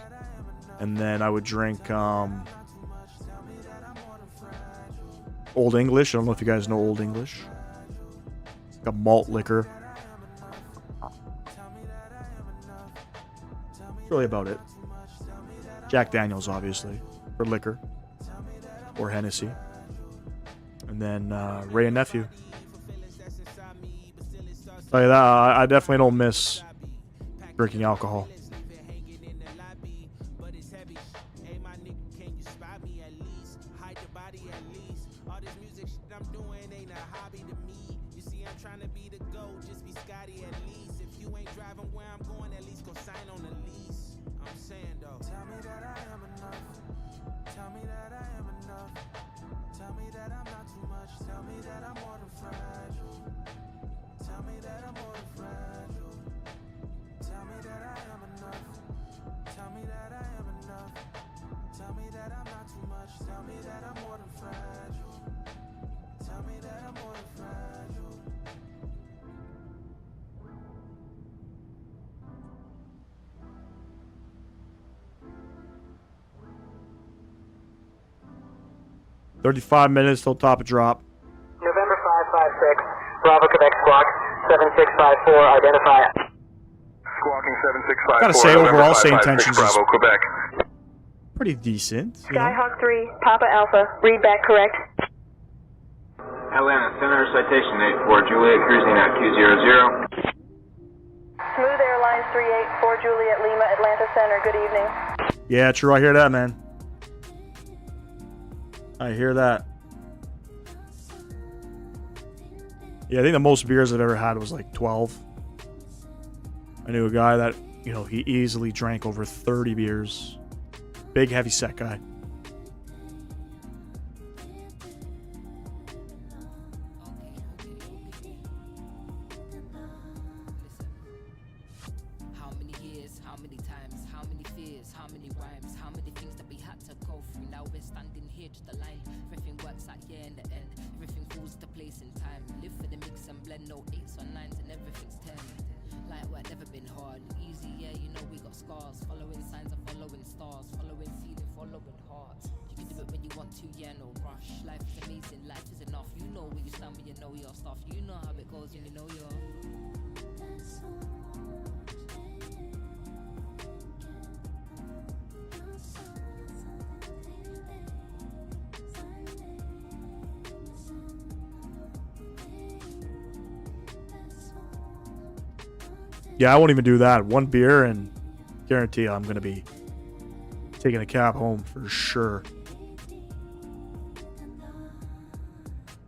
And then I would drink Old English. I don't know if you guys know Old English. It's like a malt liquor. Really about it. Jack Daniels, obviously, for liquor, or Hennessy, and then Ray and Nephew. Tell you that, I definitely don't miss drinking alcohol. $35 minutes till top of drop. November 556, Bravo Quebec Squawk 7654, identify. Squawking 7654. Gotta say, overall, SayIntentionsAI Bravo, Quebec. Pretty decent. You know? Skyhawk 3, Papa Alpha, read back correct. Atlanta Center, citation 84, Juliet, cruising at 200. Smooth Airlines 384, Juliet Lima, Atlanta Center, good evening. Yeah, true, I hear that, man. I hear that. Yeah, I think the most beers I've ever had was like 12. I knew a guy that, you know, he easily drank over 30 beers. Big, heavy set guy. How many years, how many times, how many fears, how many rhymes, how many things that we had to go through. Now we're standing here, just a line. Everything works out here in the end. Everything falls to place in time. Live for the mix and blend, no 8s or 9s, and everything's 10. Like what never been hard, easy, yeah, you know we got scars. Following signs and following stars, following ceiling, following hearts. You can do it when you want to, yeah, no rush. Life is amazing, life is enough. You know where you stand when you know your stuff. You know how it goes when you know your. Yeah, I won't even do that. One beer and guarantee I'm going to be taking a cab home for sure.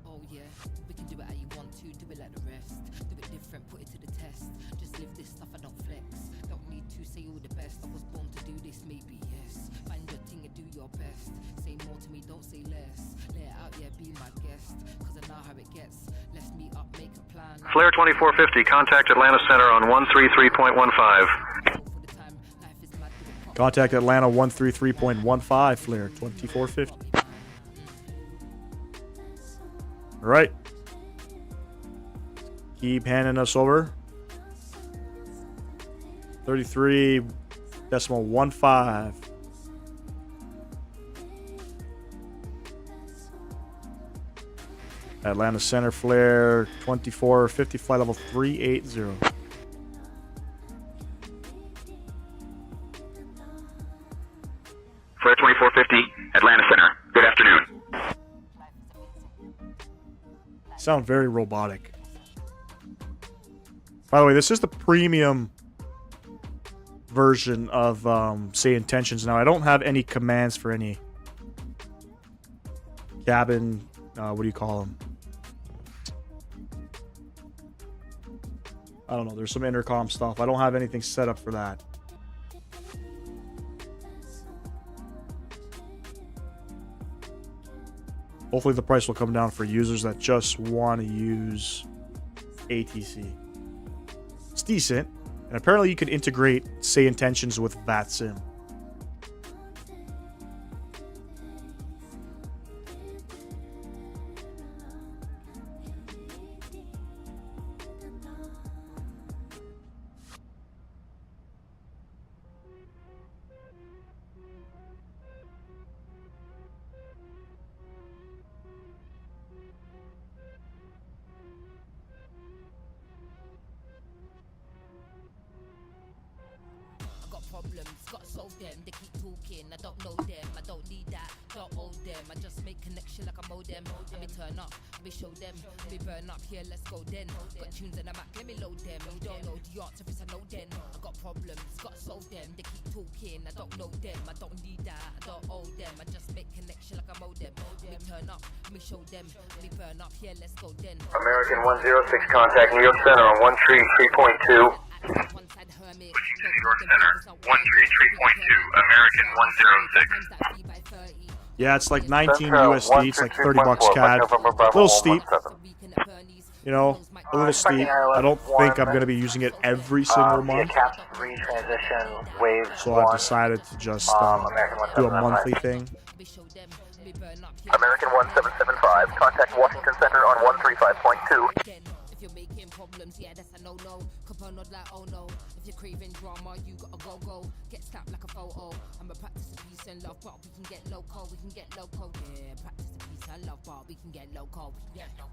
Oh yeah, we can do it how you want to, do it like the rest. Do it different, put it to the test. Just live this stuff, I don't flex. Don't need to say all the best. I was born to do this, maybe yes. Find your thing and do your best. Say more to me, don't say less. Lay it out, yeah, be my guest. Cause I know how it gets. Let's meet up, make a plan. Flare 2450, contact Atlanta Center on 133.15. Contact Atlanta 133.15, Flare 2450. All right. Keep handing us over. 33.15. Atlanta Center, Flare 2450, flight level 380. Flare 2450, Atlanta Center. Good afternoon. Sound very robotic. By the way, this is the premium version of SayIntentions. Now, I don't have any commands for any cabin, what do you call them? I don't know. There's some intercom stuff. I don't have anything set up for that. Hopefully the price will come down for users that just want to use ATC. It's decent. And apparently you could integrate SayIntentions with VATSIM. Problems, gotta solve them. They keep talking, I don't know them. I don't need that, don't owe them. I just make connection like a modem. Let me turn up, let me show them. Let me burn up here, let's go then. Got tunes and I'm at, let me load them. You don't know the answer, if I know then. I got problems, gotta solve them. They keep talking, I don't know them. I don't need that, I don't owe them. I just make connection like a modem. Let me turn up, let me show them. Let me burn up here, let's go then. American 106, contact New York Center on 133.2. New York Center, 133.2, American 106. Yeah, it's like 19 USD. It's like 30 bucks CAD. A little steep. You know, a little steep. I don't think I'm going to be using it every single month. So I've decided to just do a monthly thing. American 1775, contact Washington Center on 135.2. If you're making problems, yeah, that's a no-no. Component like, oh no. If you're craving drama, you gotta go. Get snapped like a photo. I'm a practice of peace and love, but we can get local. Yeah, practice of peace and love, but we can get local. Yeah, I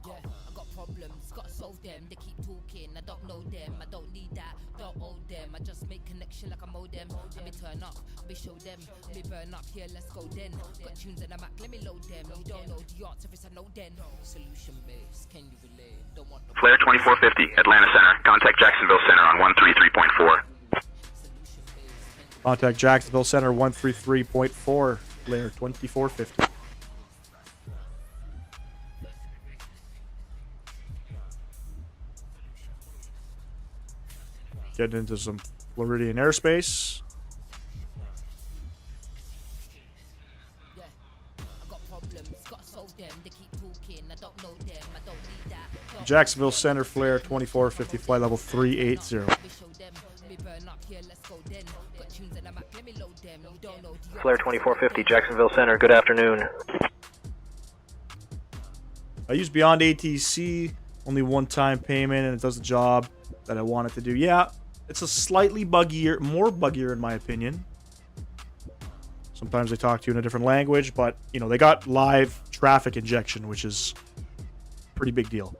got problems, gotta solve them. They keep talking, I don't know them. I don't need that, don't owe them. I just make connection like a modem. Let me turn up, let me show them. Let me burn up here, let's go then. Got tunes and I'm at, let me load them. You don't know the answer, if I know then. Solution based, can you relate? Don't want no Flare 2450, Atlanta Center. Contact Jacksonville Center on 133.4. Contact Jacksonville Center 133.4, Flare 2450. Getting into some Floridian airspace. Jacksonville Center, Flare 2450, flight level 380. Flare 2450, Jacksonville Center, good afternoon. I use Beyond ATC, only one-time payment, and it does the job that I want it to do. Yeah, it's a slightly buggier, more buggier in my opinion. Sometimes they talk to you in a different language, but, you know, they got live traffic injection, which is a pretty big deal.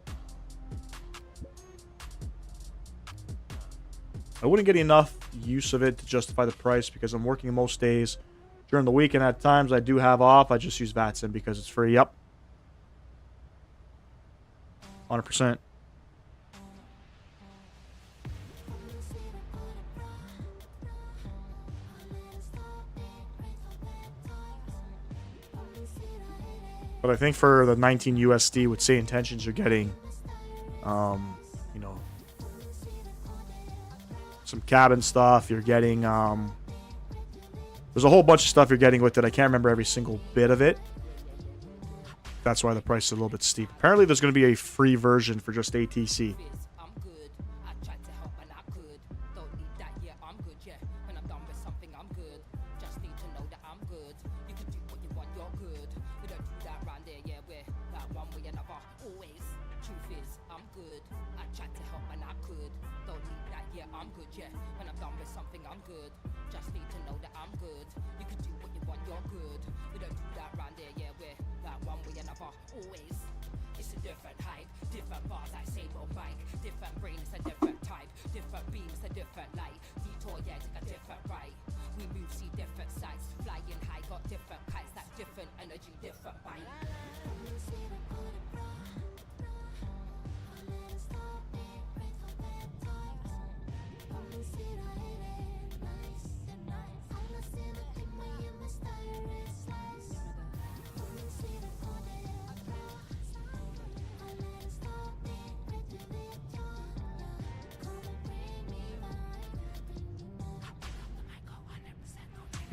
I wouldn't get enough use of it to justify the price because I'm working most days. During the week and at times I do have off, I just use VATSIM because it's free. Yep. 100%. But I think for the 19 USD with Say Intentions, you're getting, you know, some cabin stuff. You're getting, there's a whole bunch of stuff you're getting with it. I can't remember every single bit of it. That's why the price is a little bit steep. Apparently, there's going to be a free version for just ATC.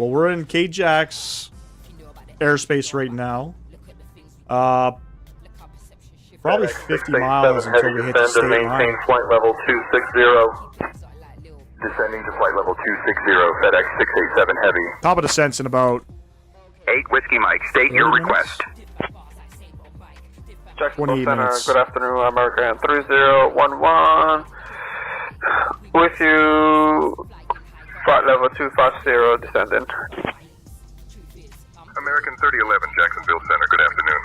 Well, we're in K-Jack's airspace right now. Probably 50 miles until we hit the state line. Maintain flight level 260. Descending to flight level 260, FedEx 687 Heavy. Top of descent's in about 8 Whiskey Mike, state your request. Jacksonville 28 Center, minutes. good afternoon, American 3011. With you, flight level 250, descending. American 3011, Jacksonville Center, good afternoon.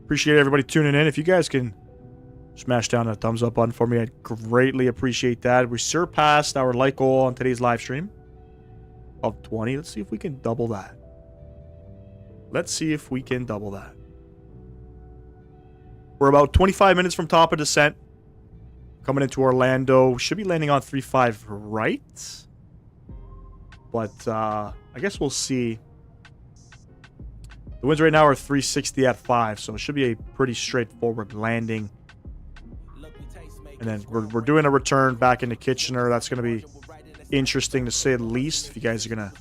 Appreciate everybody tuning in. If you guys can smash down that thumbs up button for me, I'd greatly appreciate that. We surpassed our like goal on today's live stream of 20. Let's see if we can double that. Let's see if we can double that. We're about 25 minutes from top of descent. coming into Orlando. Should be landing on 3-5 right. But I guess we'll see. The winds right now are 360 at 5, so it should be a pretty straightforward landing. And then we're doing a return back into Kitchener. That's going to be interesting to say the least. If you guys are going to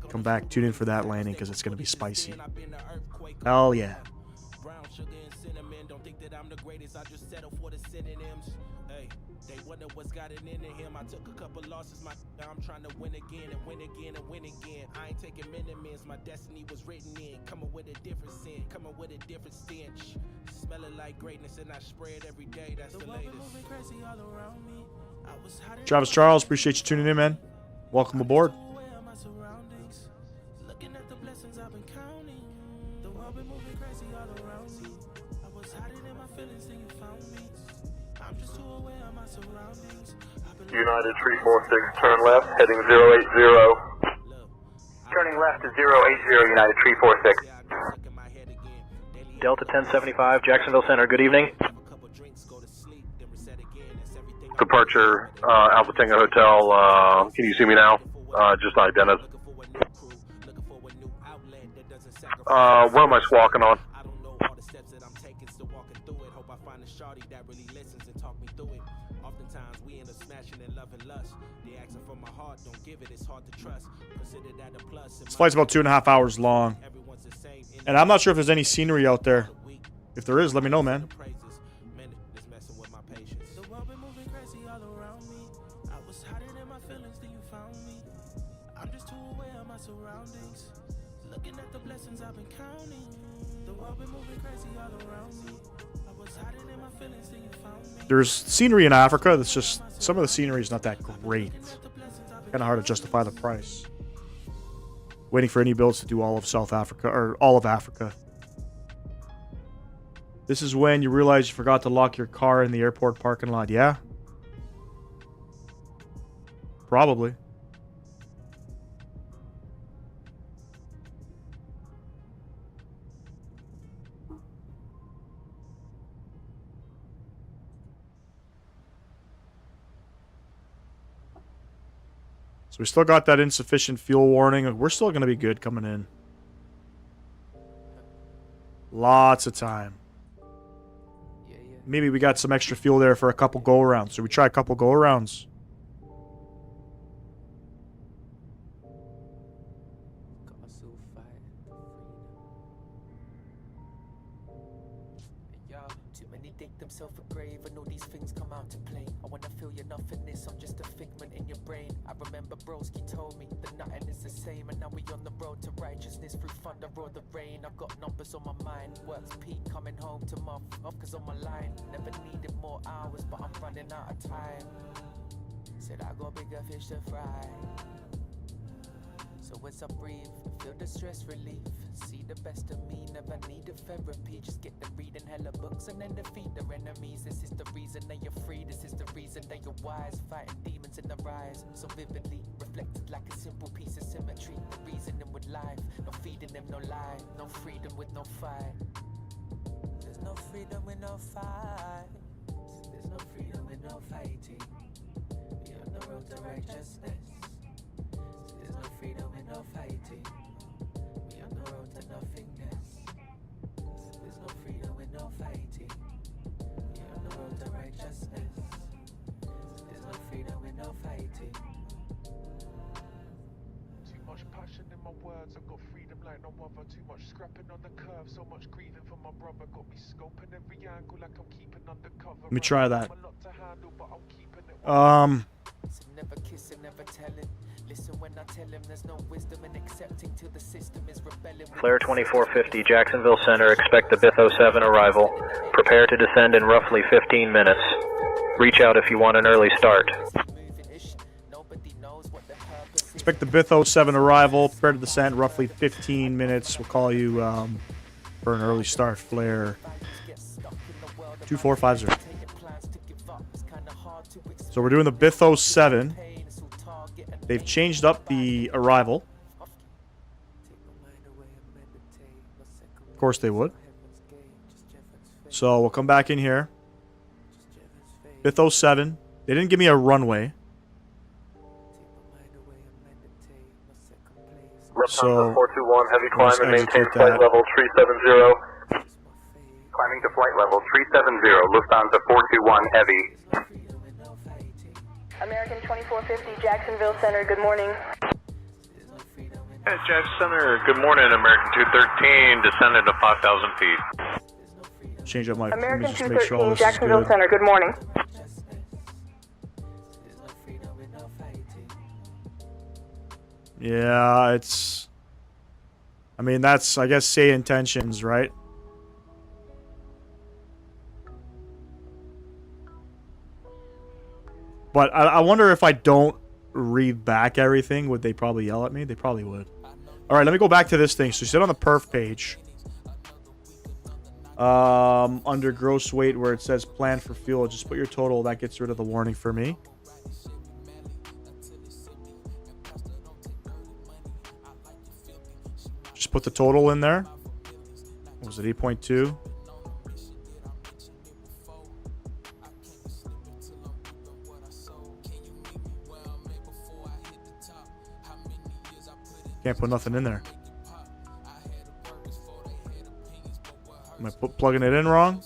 come back, tune in for that landing because it's going to be spicy. Hell yeah. They wonder what's got it into him. I took a couple losses, I'm trying to win again and win again and win again. I ain't taking minimums, my destiny was written in. Coming with a different sin, coming with a different stench. Smelling like greatness and I spray it every day, that's the latest. Travis Charles, appreciate you tuning in, man. Welcome aboard. Looking at the blessings I've been counting. The world been moving crazy all around me. I was hiding in my feelings till you found me. I'm just too aware of my surroundings. United 346, turn left, heading 080. Turning left to 080, United 346. Delta 1075, Jacksonville Center, good evening. Departure, Alpha Tango Hotel, can you see me now? Just identified. What am I squawking on? This flight's about 2.5 hours long. And I'm not sure if there's any scenery out there. If there is, let me know, man. There's scenery in Africa. That's just some of the scenery is not that great. Kind of hard to justify the price. Waiting for any builds to do all of South Africa or all of Africa. This is when you realize you forgot to lock your car in the airport parking lot. Yeah. Probably. So we still got that insufficient fuel warning. We're still going to be good coming in. Lots of time. Maybe we got some extra fuel there for a couple go-arounds. So we try a couple go-arounds. Themselves a grave and all these things come out to play. I wanna feel your nothingness, I'm just a figment in your brain. I remember Broski told me that nothing is the same, and now we on the road to righteousness through thunder or the rain. I've got numbers on my mind, work's peak, coming home to off cause on my line. Never needed more hours, but I'm running out of time. Said I got bigger fish to fry. So as I breathe, feel the stress relief. See the best of me, never need a therapy. Just get them reading hella books and then defeat their enemies. This is the reason they are free, this is the reason they are wise. Fighting demons in the rise, so vividly reflected like a simple piece of symmetry. The reasoning with life, no feeding them no lie. No freedom with no fight. There's no freedom with no fight. There's no freedom with no fighting. We on the road to righteousness. There's no freedom with no fighting. We on the road to nothingness. There's no freedom with no fighting. We on the road to righteousness. There's no freedom with no fighting. Too much passion in my words, I've got freedom like no other. Too much scrapping on the curve, so much grieving for my brother. Got me scoping every angle like I'm keeping undercover. Let me try that. Never kissing, never telling. Listen when I tell him there's no wisdom in accepting till the system is rebelling. Flare 2450, Jacksonville Center, expect the BIF 07 arrival. Prepare to descend in roughly 15 minutes. Reach out if you want an early start. Expect the BIF 07 arrival. Prepare to descend roughly 15 minutes. We'll call you for an early start. Flare 2450. So we're doing the BIF 07. They've changed up the arrival. Of course they would. So we'll come back in here. Bith 07. They didn't give me a runway. Lufthansa 421, heavy climb and maintain execute flight that. level 370. Climbing to flight level 370, Lufthansa 421, heavy. American 2450, Jacksonville Center, good morning. Hey, Jack Center. Good morning, American 213. Descended to 5,000 feet. Change up my... American just make sure all 213, this is Jacksonville good. Center, good morning. Yeah, it's... I mean, that's, I guess, say intentions, right? But I wonder if I don't read back everything, would they probably yell at me? They probably would. All right, let me go back to this thing. So you sit on the perf page. Under gross weight where it says plan for fuel, just put your total. That gets rid of the warning for me. Just put the total in there. What was it, 8.2? Can't put nothing in there. Am I plugging it in wrong?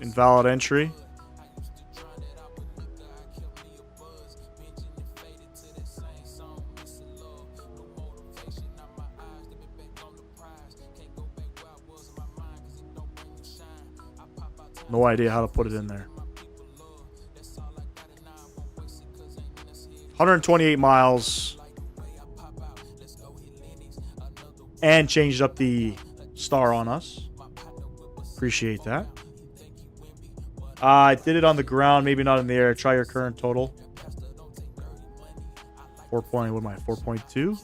Invalid entry. No idea how to put it in there. 128 miles. And changed up the star on us. Appreciate that. I did it on the ground, maybe not in the air. Try your current total. 4 point, what am I, 4.2?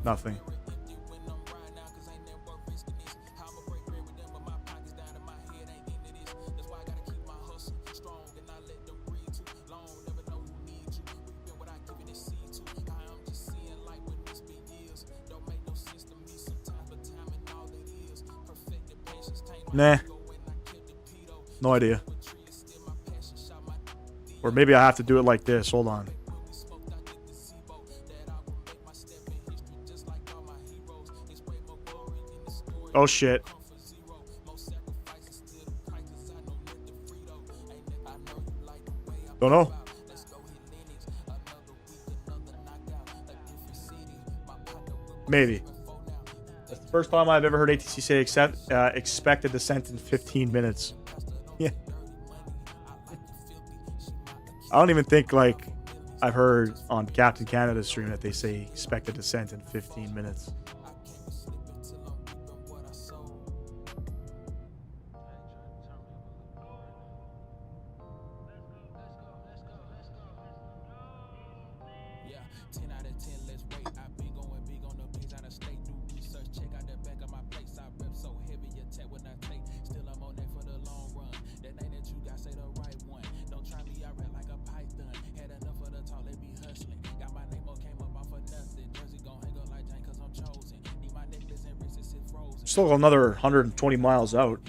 Nothing. Nah. No idea. Or maybe I have to do it like this. Hold on. Oh shit. Don't know. Maybe. That's the first time I've ever heard ATC say expect a descent in 15 minutes. Yeah. I don't even think, like, I've heard on Captain Canada's stream that they say expect a descent in 15 minutes. Still another 120 miles out.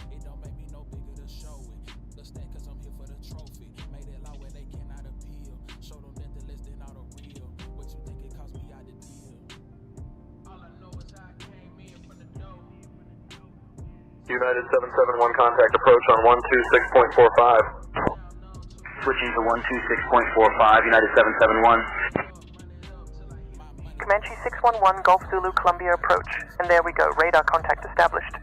United 771 contact approach on 126.45. Switching to 126.45, United 771. Comanche 611, Golf Zulu, Columbia approach. And there we go, radar contact established.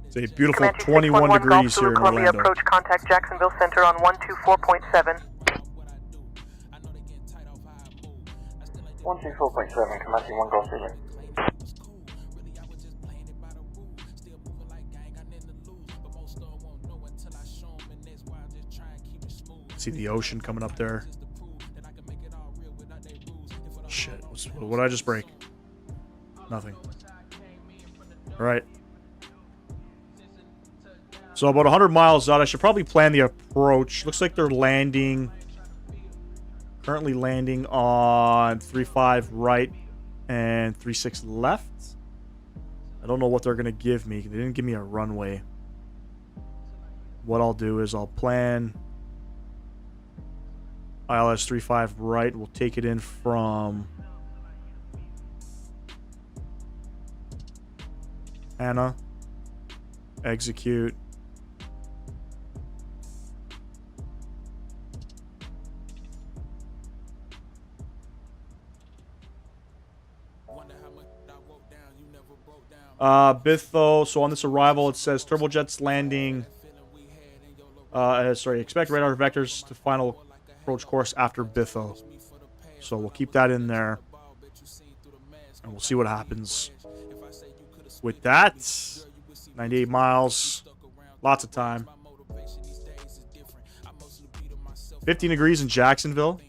It's a beautiful Comanche 21 611, degrees Golf Zulu, here in Columbia Orlando. approach, contact Jacksonville Center on 124.7. 124.7, Comanche 1 Golf Zulu. See the ocean coming up there. Shit, what did I just break? Nothing. All right. So about 100 miles out, I should probably plan the approach. Looks like they're landing, currently landing on 3-5 right and 3-6 left. I don't know what they're going to give me. They didn't give me a runway. What I'll do is I'll plan ILS 3-5 right. We'll take it in from Anna. Execute. Bitho, so on this arrival it says turbojets landing, expect radar vectors to final approach course after Bitho. So we'll keep that in there, and we'll see what happens with that. 98 miles, lots of time. 15 degrees in Jacksonville,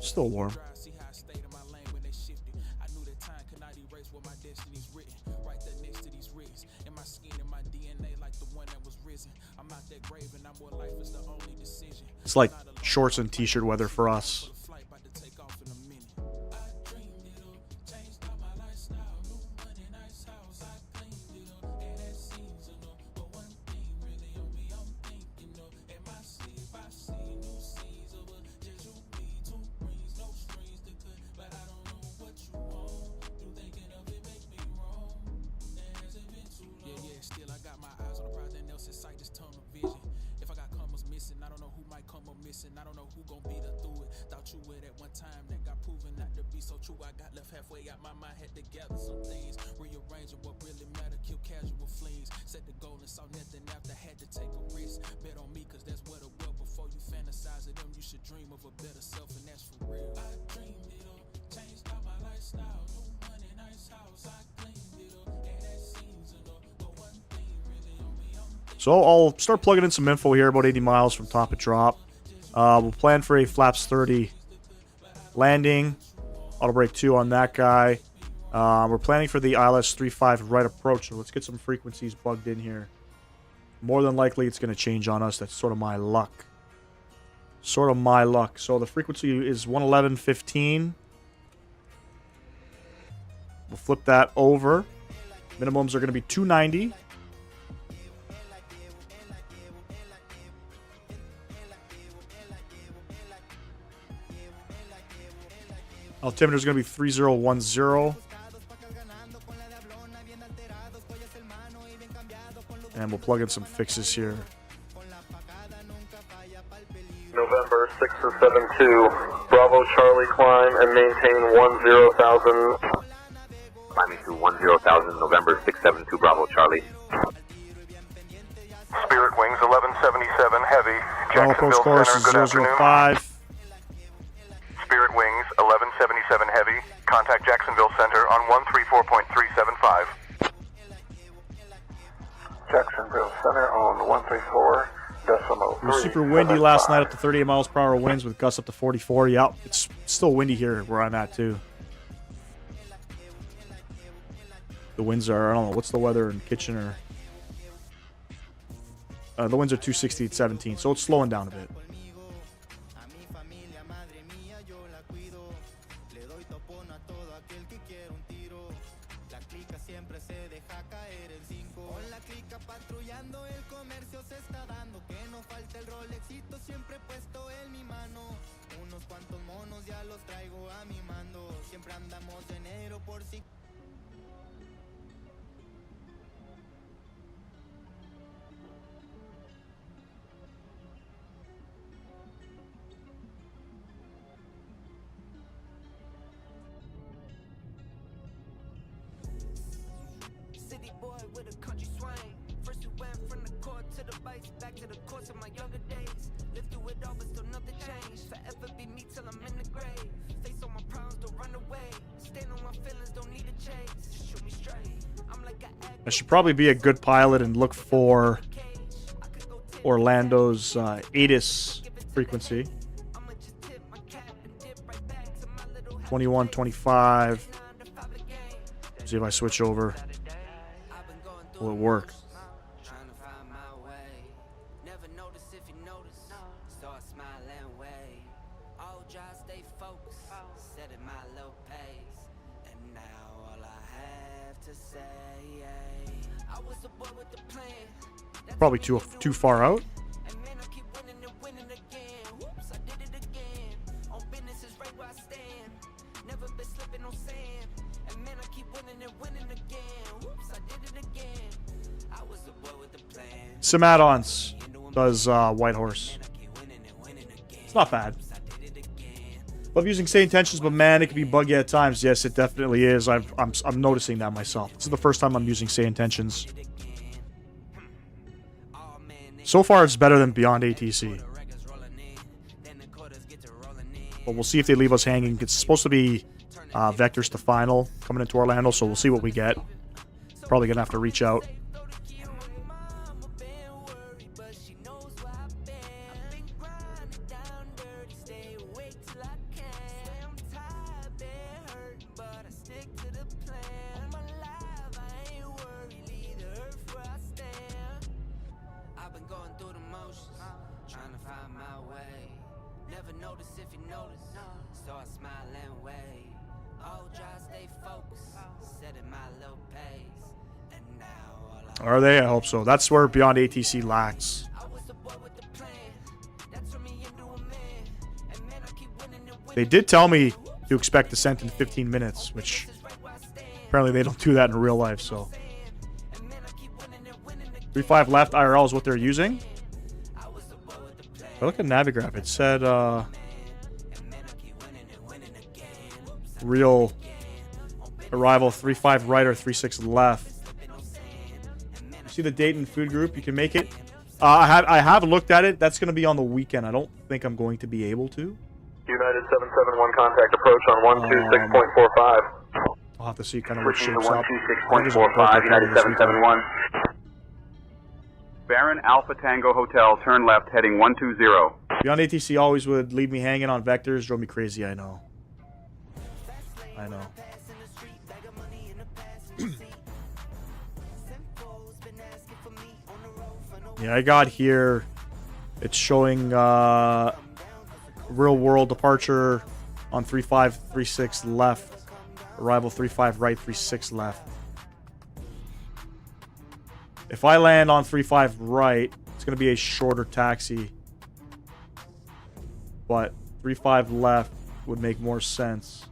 still warm. It's like shorts and t-shirt weather for us. So I'll start plugging in some info here, about 80 miles from top of drop. We'll plan for a flaps 30 landing. Auto brake 2 on that guy. We're planning for the ILS 3-5 right approach. So let's get some frequencies plugged in here. More than likely it's going to change on us. That's sort of my luck. So the frequency is 111.15. We'll flip that over. Minimums are going to be 290. Altimeter is going to be 3010. And we'll plug in some fixes here. November 672, Bravo Charlie climb and maintain 10,000. Climbing to 10,000, November 672, Bravo Charlie. Spirit Wings 1177 heavy, Approach Jacksonville course Center, is good afternoon. 005. Spirit Wings 1177 heavy, contact Jacksonville Center on 134.375. Jacksonville Center on 134.3. It was super windy last night, up to 38 miles per hour winds with gusts up to 44. Yeah, it's still windy here where I'm at too. The winds are, I don't know, what's the weather in Kitchener? The winds are 260 at 17, so it's slowing down a bit. I should probably be a good pilot and look for Orlando's ATIS frequency. 21, 25. See if I switch over. Will it work? Probably too far out. Some add-ons does Whitehorse. It's not bad. Love using Say Intentions, but man, it can be buggy at times. Yes, it definitely is. I'm noticing that myself. This is the first time I'm using Say Intentions. So far, it's better than Beyond ATC. But we'll see if they leave us hanging. It's supposed to be vectors to final coming into Orlando, so we'll see what we get. Probably gonna have to reach out. Are they? I hope so. That's where Beyond ATC lacks. They did tell me to expect descent in 15 minutes, which apparently they don't do that in real life, so. 3.5 left IRL is what they're using. I look at Navigraph. It said real arrival 3.5 right or 3.6 left. See the Dayton food group, you can make it. I have looked at it. That's going to be on the weekend. I don't think I'm going to be able to. United 771 contact approach on 126.45. I'll have to see kind of what shapes up. 126.45, United 771. Baron Alpha Tango Hotel, turn left, heading 120. Beyond ATC always would leave me hanging on vectors. Drove me crazy, I know. I know. Yeah, I got here. It's showing real world departure on 3.5, 3.6 left. Arrival 3.5 right, 3.6 left. If I land on 3.5 right, it's going to be a shorter taxi. But 3.5 left would make more sense.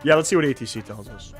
Yeah, let's see what ATC tells us.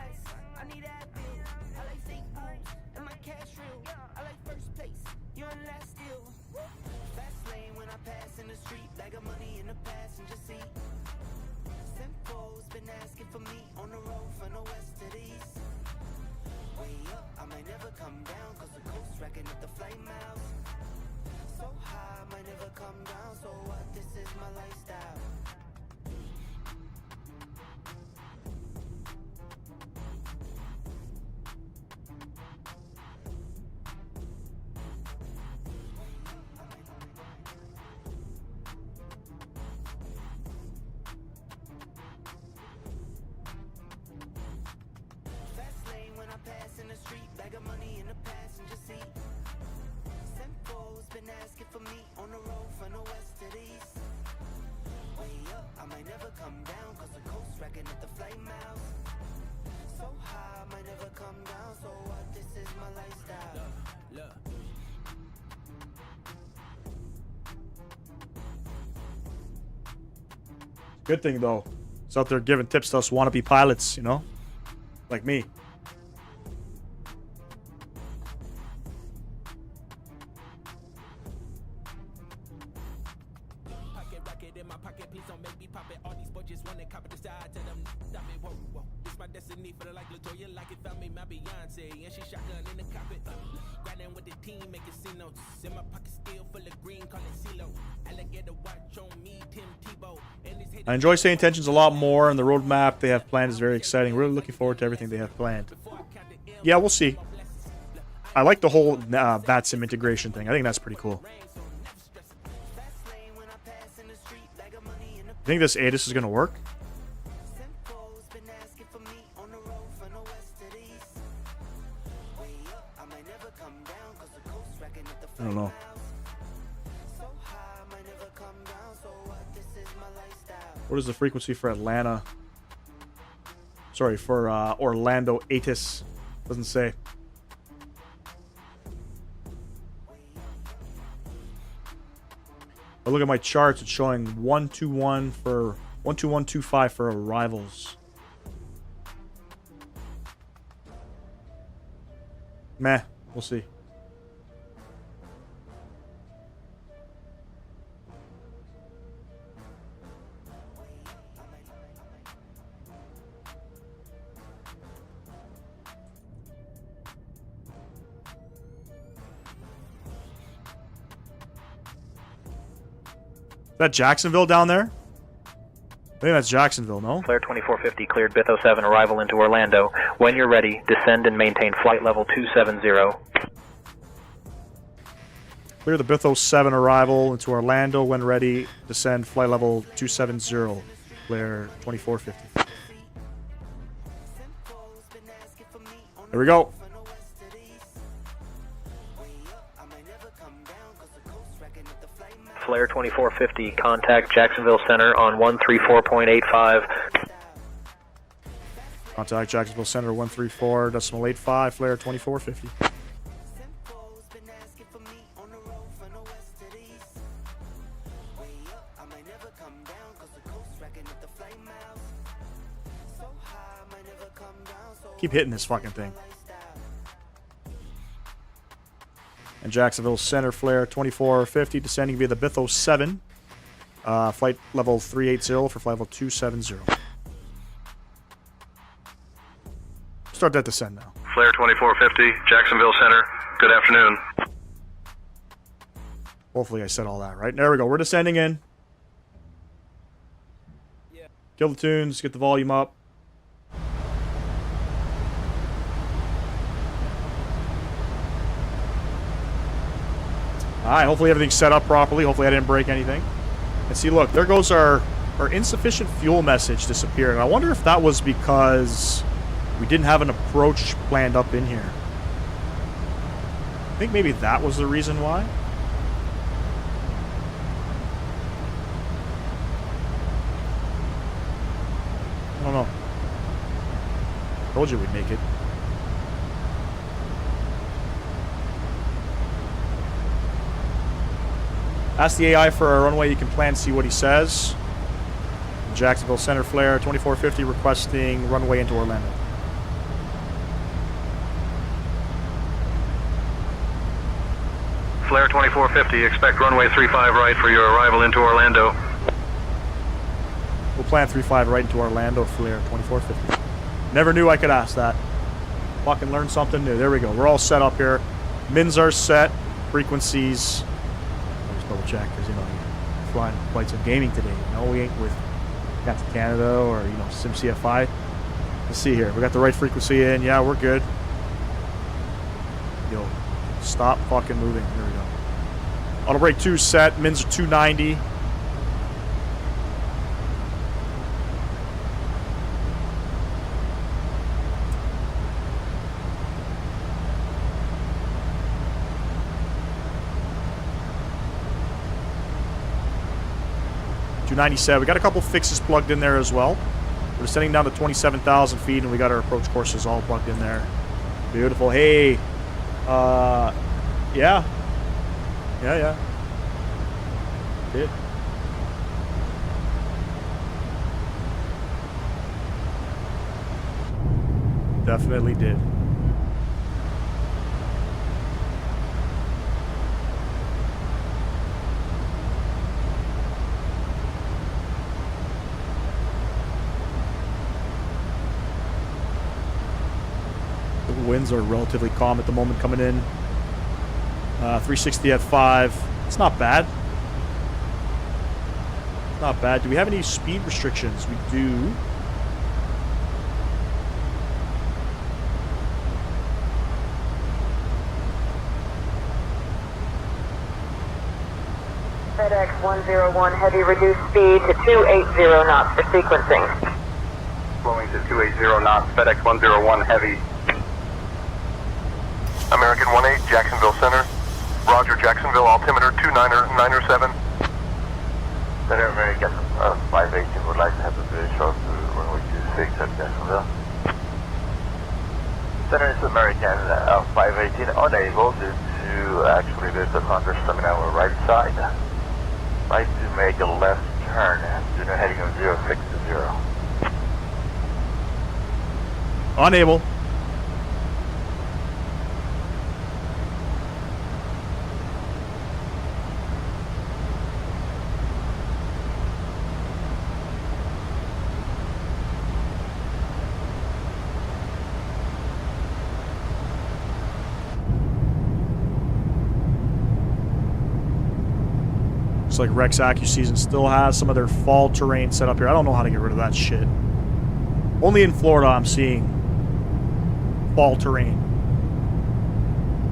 Good thing, though. It's out there giving tips to us wannabe pilots, you know? Like me. I enjoy Say Intentions a lot more, and the roadmap they have planned is very exciting. Really looking forward to everything they have planned. Yeah, we'll see. I like the whole VATSIM integration thing. I think that's pretty cool. You think this ATIS is going to work? I don't know. What is the frequency for Atlanta? Sorry, for Orlando ATIS. Doesn't say. But look at my charts. It's showing 121 for 12125 for arrivals. Meh. We'll see. Is that Jacksonville down there? I think that's Jacksonville, no? Flare 2450 cleared Bith 07 arrival into Orlando. When you're ready, descend and maintain flight level 270. Clear the Bith 07 arrival into Orlando. When ready, descend flight level 270. Flare 2450. There we go. Flare 2450, contact Jacksonville Center on 134.85. Contact Jacksonville Center 134.85, Flare 2450. Keep hitting this fucking thing. And Jacksonville Center, Flare 2450, descending via the Bith 07. Flight level 380 for flight level 270. Start that descend now. Flare 2450, Jacksonville Center. Good afternoon. Hopefully I said all that right. There we go. We're descending in. Kill the tunes, get the volume up. Alright, hopefully everything's set up properly. Hopefully I didn't break anything. And see, look, there goes our insufficient fuel message disappeared. And I wonder if that was because we didn't have an approach planned up in here. I think maybe that was the reason why. I don't know. Told you we'd make it. Ask the AI for a runway you can plan, see what he says. Jacksonville Center Flare 2450 requesting runway into Orlando. Flare 2450, expect runway 35 right for your arrival into Orlando. We'll plan 35 right into Orlando, Flare 2450. Never knew I could ask that. Fucking learn something new. There we go. We're all set up here. Mins are set. Frequencies. Double check because you know you're flying flights of gaming today. No, we ain't with Captain Canada or SimCFI. Let's see here. We got the right frequency in. Yeah, we're good. Yo, stop fucking moving. There we go. Auto brake 2 set. Mins are 290. We got a couple fixes plugged in there as well. We're descending down to 27,000 feet, and we got our approach courses all plugged in there. Beautiful. Hey, yeah. Did. Definitely did. Winds are relatively calm at the moment coming in. 360 at 5. It's not bad. Not bad. Do we have any speed restrictions? We do. FedEx 101 Heavy, reduce speed to 280 knots for sequencing. Slowing to 280 knots, FedEx 101 Heavy. American 18, Jacksonville Center. Roger, Jacksonville, altimeter 297. Center American 518 would like to have a visual to runway 26 at Jacksonville. Center is American 518 unable due to actually there's a thunderstorm on our right side. Right to make a left turn and do not heading of 060. Unable. Looks like Rex AccuSeason still has some of their fall terrain set up here. I don't know how to get rid of that shit. Only in Florida I'm seeing fall terrain.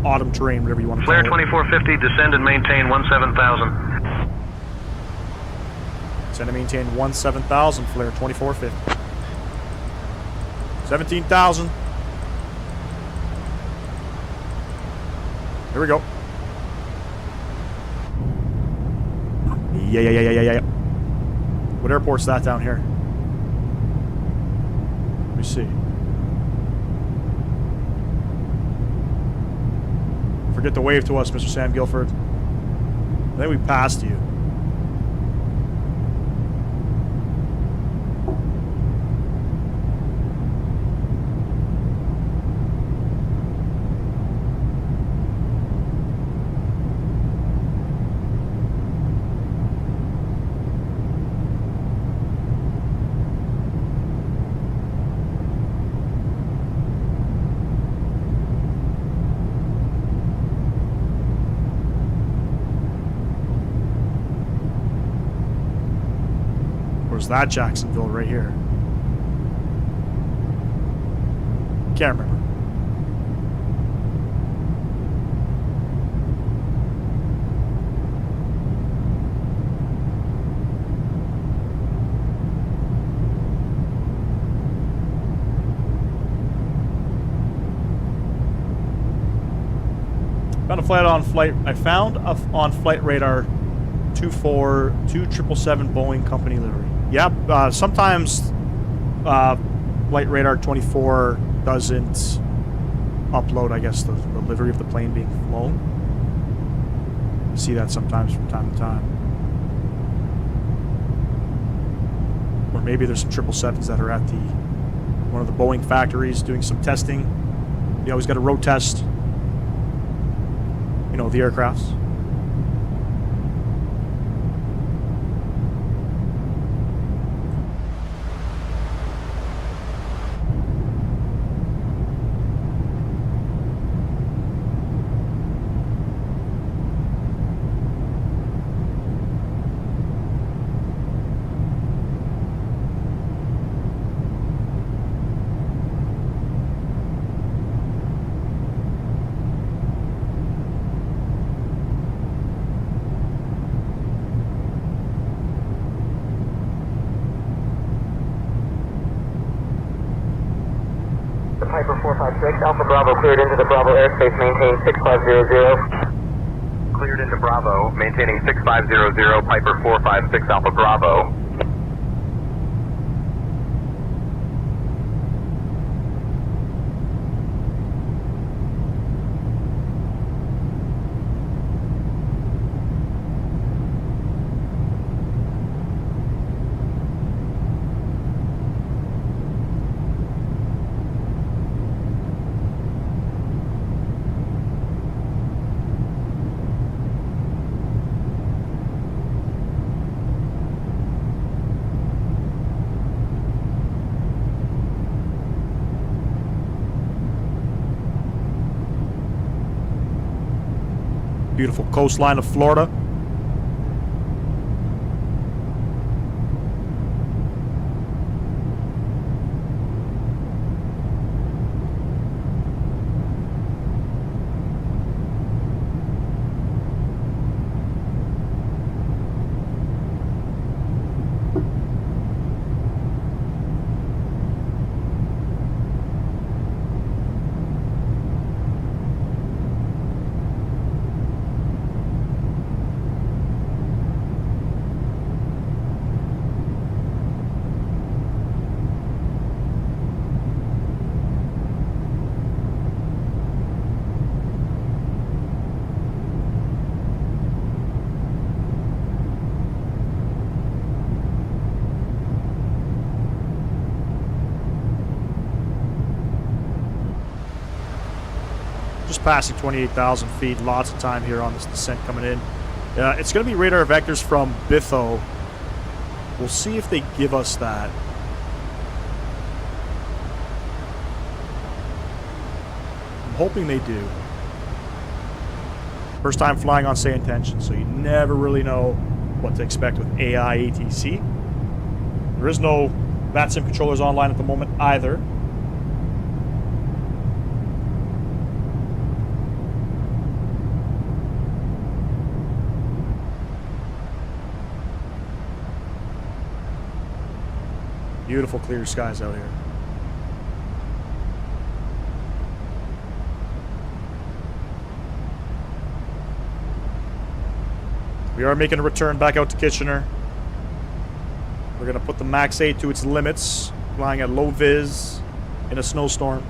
Autumn terrain, whatever you want to call it. Flare 2450, descend and maintain 17,000. Descend and maintain 17,000, Flare 2450. 17,000. Here we go. Yeah. What airport's that down here? Let me see. Forget to wave to us, Mr. Sam Guilford. I think we passed you. That Jacksonville right here. Can't remember. Found a flight on flight. I found on flight radar 247 Boeing company livery. Yep, sometimes Flight Radar 24 doesn't upload, I guess, the livery of the plane being flown. I see that sometimes from time to time. Or maybe there's some 777s that are at one of the Boeing factories doing some testing. You always got to road test, you know, the aircrafts. Piper 456, Alpha Bravo cleared into the Bravo airspace, maintain 6500. Cleared into Bravo, maintaining 6500, Piper 456 Alpha Bravo. Beautiful coastline of Florida. Just passing 28,000 feet. Lots of time here on this descent coming in. It's going to be radar vectors from BITHO. We'll see if they give us that. I'm hoping they do. First time flying on SayIntention, so you never really know what to expect with AI ATC. There is no VATSIM controllers online at the moment either. Beautiful clear skies out here. We are making a return back out to Kitchener. We're going to put the Max 8 to its limits, flying at low vis in a snowstorm.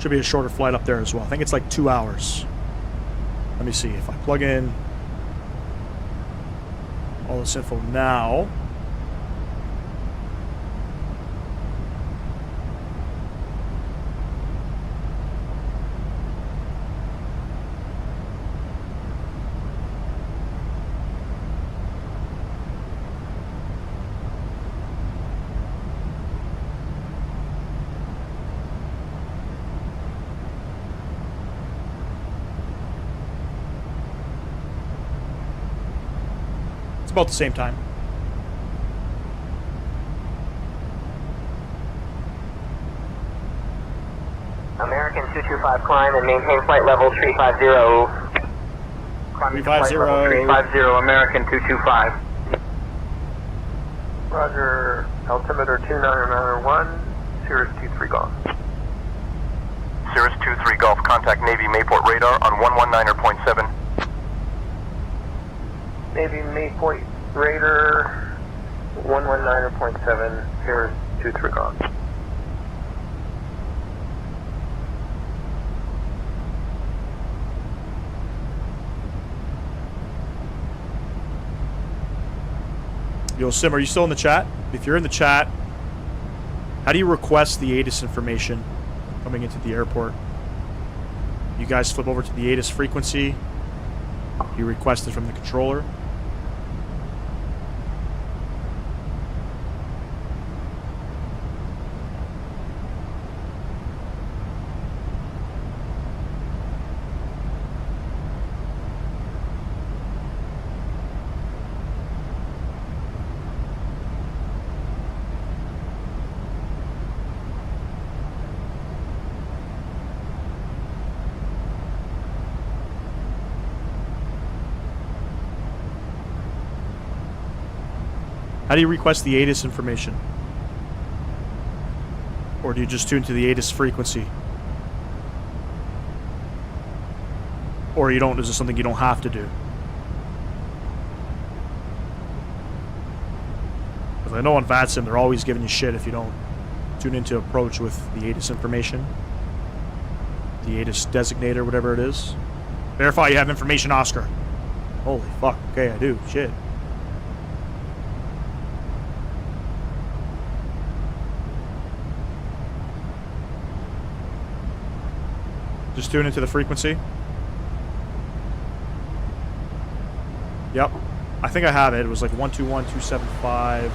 Should be a shorter flight up there as well. I think it's like 2 hours. Let me see if I plug in all this info now. About the same time. American 225 climb and maintain flight level 350. Climbing to flight level 350, American 225. Roger, altimeter 2991, Cirrus 23 Golf. Cirrus 23 Golf, contact Navy Mayport radar on 119.7. Navy Mayport radar 119.7, Cirrus 23 Golf. Yo, Sim, are you still in the chat? If you're in the chat, how do you request the ATIS information coming into the airport? You guys flip over to the ATIS frequency. You request it from the controller. How do you request the ATIS information? Or do you just tune to the ATIS frequency? Or you don't, is this something you don't have to do? Because I know on VATSIM they're always giving you shit if you don't tune into approach with the ATIS information. The ATIS designator, whatever it is. Verify you have information, Oscar. Holy fuck, okay, I do, shit. Just tune into the frequency. Yep. I think I have it. It was like 121.275.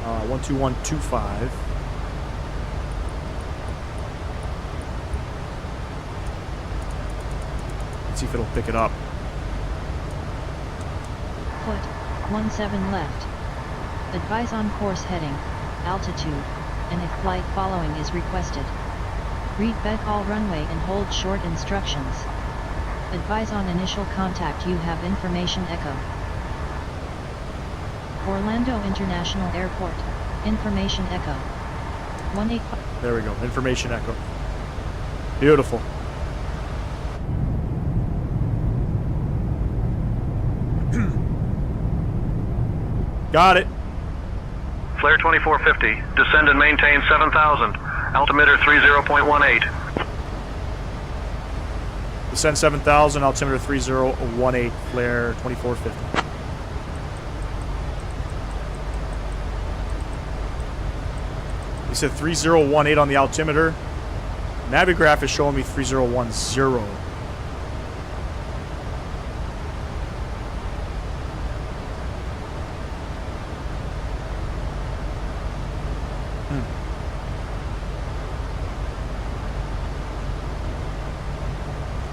121.25. Let's see if it'll pick it up. Foot, 17 left. Advise on course heading, altitude, and if flight following is requested. Read back all runway and hold short instructions. Advise on initial contact you have information echo. Orlando International Airport, information echo. 185. There we go, information echo. Beautiful. Got it. Flare 2450. Descend and maintain 7,000. Altimeter 30.18. Descend 7,000, altimeter 3018, flare 2450. You said 3018 on the altimeter. Navigraph is showing me 3010.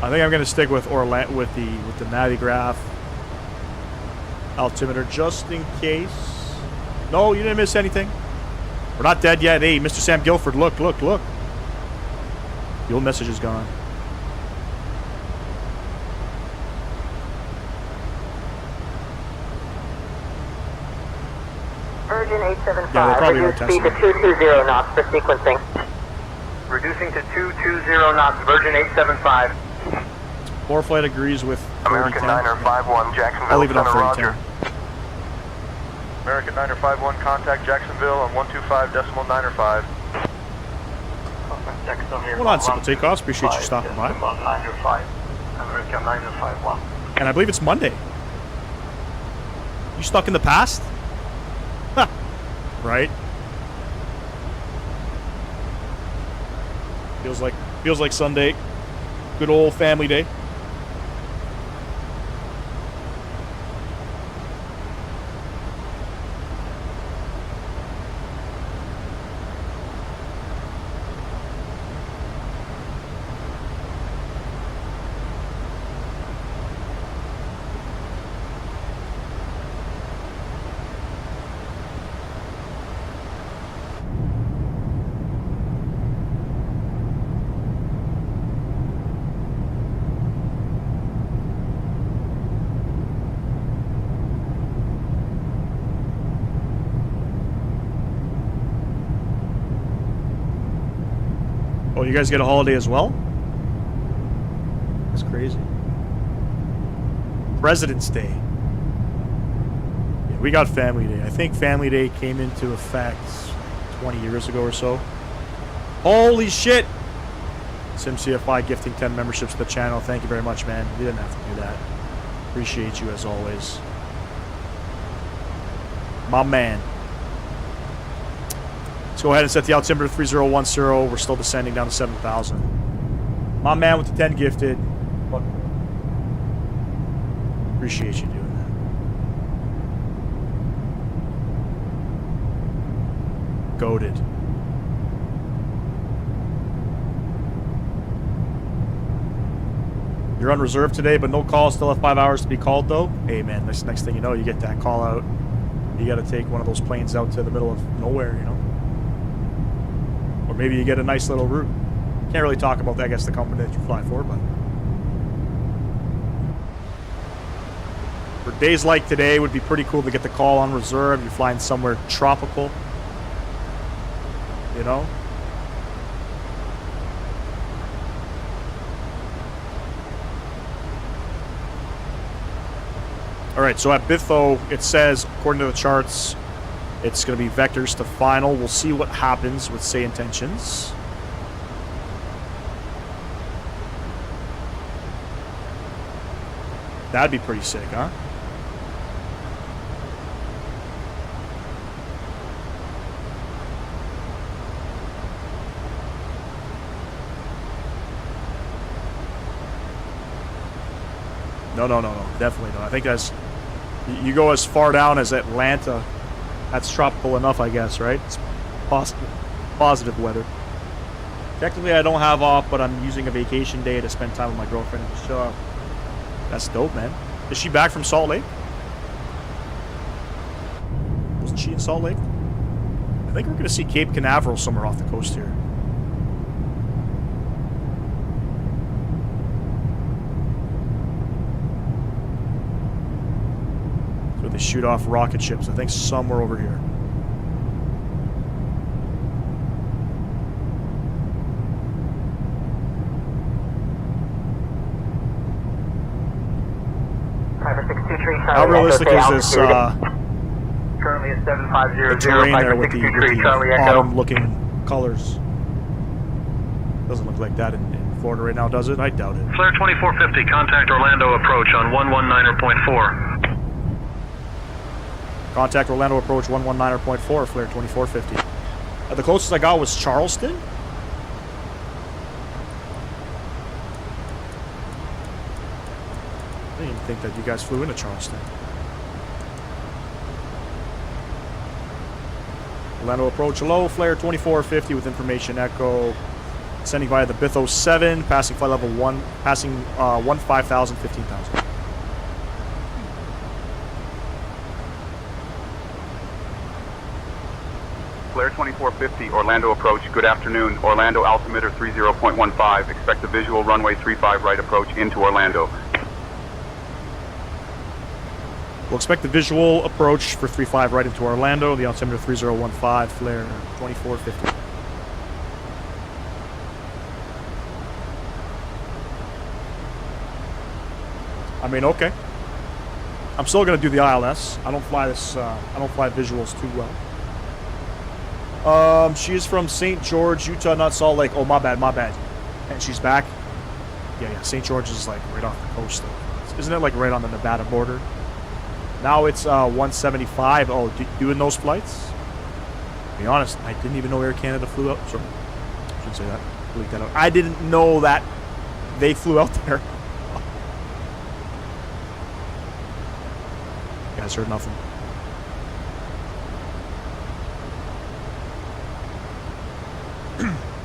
I think I'm going to stick with with the Navigraph altimeter just in case. No, you didn't miss anything. We're not dead yet. Hey, Mr. Sam Guilford, look, look, look. The old message is gone. Virgin 875. Yeah, they probably reduce were speed to testing. 220 knots for sequencing. Reducing to 220 knots, Virgin 875. Floor flight agrees with American 3010. Niner 51, Jacksonville I'll leave it on Center, 3010. Roger. American Niner 51, contact Jacksonville on 125.95. Hold on, Simple Takeoffs. Appreciate you stopping by. American Niner 51. And I believe it's Monday. You stuck in the past? Huh. Right? Feels like Sunday. Good old family day. Oh, you guys get a holiday as well? That's crazy. President's Day. Yeah, we got Family Day. I think Family Day came into effect 20 years ago or so. Holy shit! SimCFI gifting 10 memberships to the channel. Thank you very much, man. You didn't have to do that. Appreciate you as always. My man. Let's go ahead and set the altimeter 3010. We're still descending down to 7,000. My man with the 10 gifted. Appreciate you doing that. Goated. You're on reserve today, but no calls. Still have 5 hours to be called, though. Hey, man, next thing you know, you get that call out. You got to take one of those planes out to the middle of nowhere, you know? Or maybe you get a nice little route. Can't really talk about, I guess, the company that you fly for, but... For days like today, it would be pretty cool to get the call on reserve. You're flying somewhere tropical. You know? Alright, so at Bitho, it says, according to the charts, it's going to be vectors to final. We'll see what happens with Say Intentions. That'd be pretty sick, huh? No, definitely not. I think that's... You go as far down as Atlanta, that's tropical enough, I guess, right? It's positive weather. Technically, I don't have off, but I'm using a vacation day to spend time with my girlfriend and just chill out. That's dope, man. Is she back from Salt Lake? Wasn't she in Salt Lake? I think we're going to see Cape Canaveral somewhere off the coast here. They shoot off rocket ships. I think somewhere over here. How realistic is this currently at 7500, terrain there with the, 63, Charlie Echo. autumn-looking colors. Doesn't look like that in Florida right now, does it? I doubt it. Flare 2450, contact Orlando approach on 119.4. Contact Orlando approach 119.4, Flare 2450. The closest I got was Charleston. I didn't even think that you guys flew into Charleston. Orlando approach low, Flare 2450 with information echo. Sending via the BIF 07, passing flight level 1, passing 15,000, 15,000. Flare 2450, Orlando approach. Good afternoon. Orlando altimeter 30.15. Expect a visual runway 35 right approach into Orlando. We'll expect the visual approach for 35 right into Orlando. The altimeter 3015, Flare 2450. I mean, okay. I'm still gonna do the ILS. I don't fly this. I don't fly visuals too well. She is from St. George, Utah, not Salt Lake. Oh, my bad, my bad. And she's back. Yeah. St. George is like right off the coast, though. Isn't it like right on the Nevada border? Now it's 175. Oh, doing those flights? To be honest, I didn't even know Air Canada flew out. Sorry, I shouldn't say that. Bleep that out. I didn't know that they flew out there. You guys heard nothing.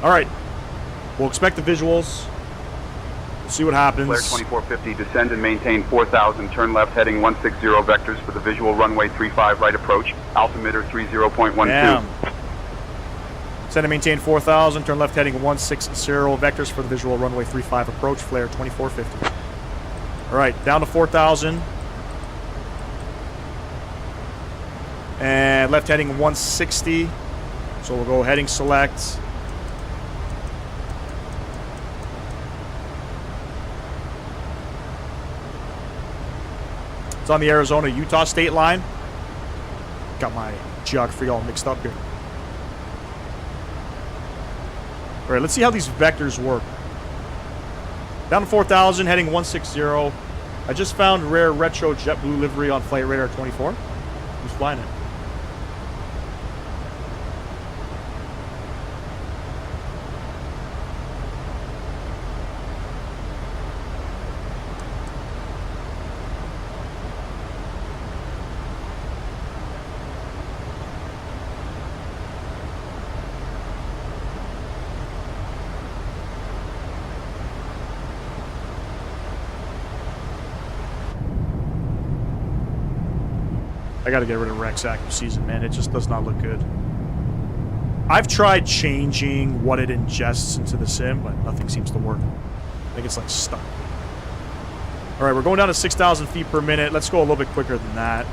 All right. We'll expect the visuals. We'll see what happens. Flare 2450, descend and maintain 4,000. Turn left heading 160 vectors for the visual runway 35 right approach. Altimeter 30.12. Damn. Descend and maintain 4,000. Turn left heading 160 vectors for the visual runway 35 approach. Flare 2450. All right. Down to 4,000. And left heading 160. So we'll go heading select. It's on the Arizona-Utah state line. Got my geography all mixed up here. All right, let's see how these vectors work. Down to 4,000, heading 160. I just found rare retro JetBlue livery on Flight Radar 24. Who's flying it? I gotta get rid of Rex active season, man. It just does not look good. I've tried changing what it ingests into the sim, but nothing seems to work. I think it's like stuck. All right, we're going down to 6,000 feet per minute. Let's go a little bit quicker than that.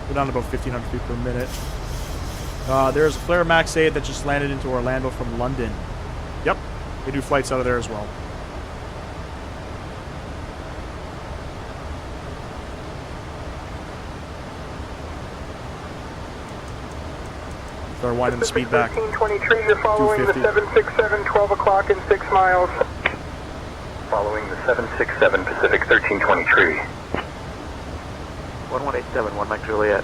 Go down to about 1,500 feet per minute. There's a Flare Max 8 that just landed into Orlando from London. Yep, they do flights out of there as well. Start widening the speed back. 1323, you're following the 767, 12 o'clock and 6 miles. Following the 767 Pacific 1323. 1187, 1 Mike Juliet.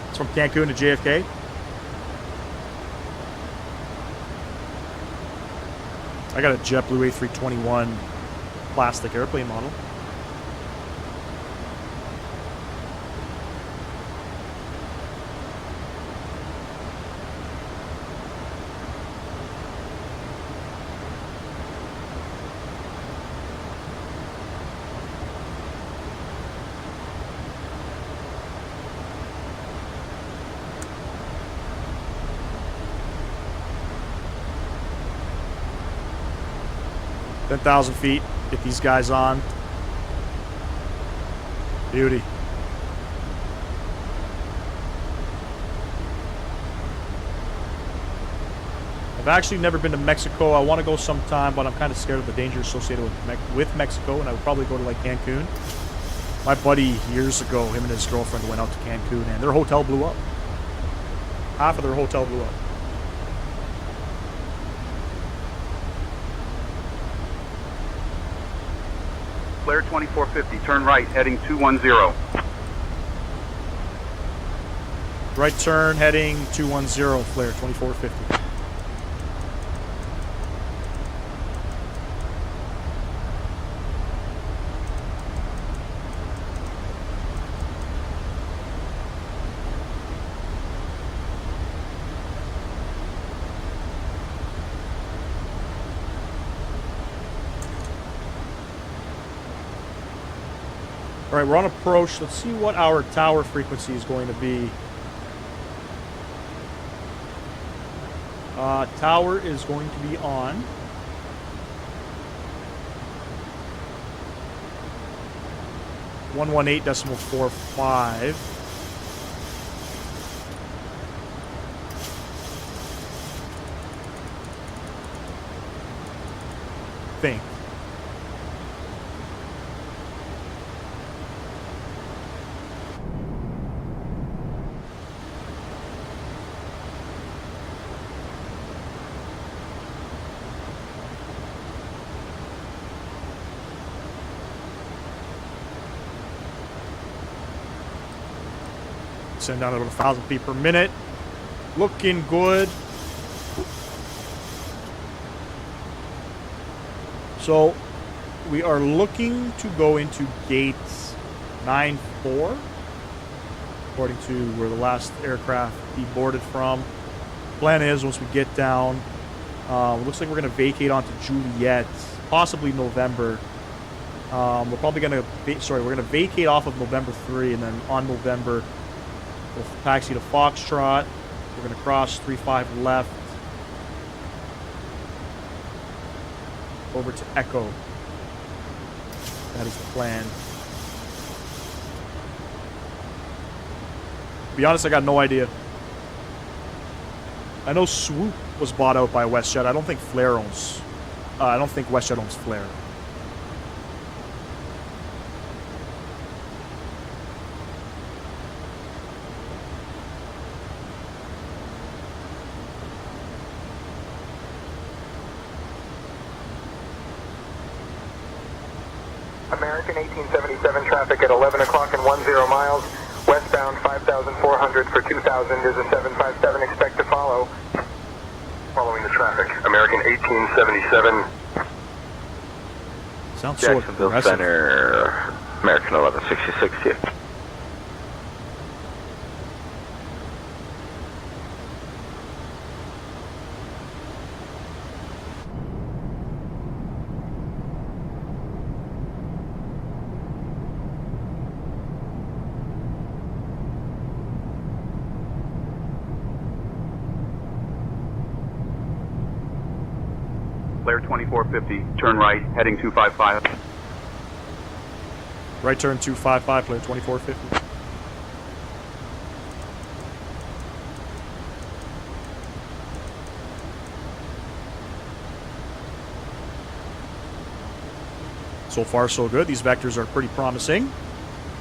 It's from Cancun to JFK. I got a JetBlue A321 plastic airplane model. Ten 10,000 feet. Get these guys on. Beauty. I've actually never been to Mexico. I want to go sometime, but I'm kind of scared of the danger associated with Mexico, and I would probably go to like Cancun. My buddy, years ago, him and his girlfriend went out to Cancun, and their hotel blew up. Half of their hotel blew up. Flare 2450, turn right, heading 210. Right turn, heading 210, flare 2450. All right, we're on approach. Let's see what our tower frequency is going to be. Tower is going to be on 118.45. Think. Send down about 1,000 feet per minute. Looking good. So we are looking to go into gate 9-4, according to where the last aircraft deboarded from. Plan is once we get down, it looks like we're going to vacate onto Juliet, possibly November. We're probably going to, we're going to vacate off of November 3, and then on November, we'll taxi to Foxtrot. We're going to cross 35 left over to Echo. That is the plan. To be honest, I got no idea. I know Swoop was bought out by WestJet. I don't think Flare owns. I don't think WestJet owns Flare. American 1877 traffic at 11 o'clock and 10 miles. Westbound 5,400 for 2,000 is a 757. Expect to follow. Following the traffic. American 1877. Sounds so Jacksonville aggressive. Center, American 1166 here. Flare 2450, turn right, heading 255. Right turn 255, clear 2450. So far, so good. These vectors are pretty promising.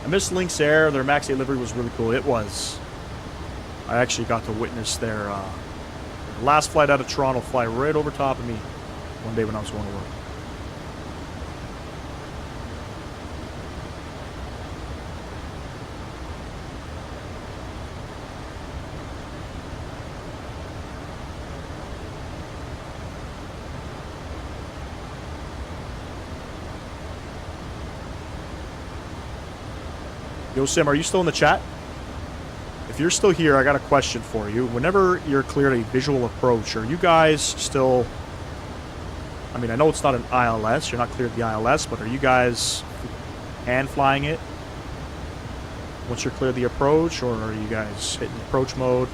I missed Lynx Air. Their Max 8 livery was really cool. It was. I actually got to witness their last flight out of Toronto fly right over top of me one day when I was going to work. Yo, Sim, are you still in the chat? If you're still here, I got a question for you. Whenever you're cleared a visual approach, are you guys still... I mean, I know it's not an ILS. You're not cleared the ILS, but are you guys hand flying it once you're cleared the approach, or are you guys hitting approach mode?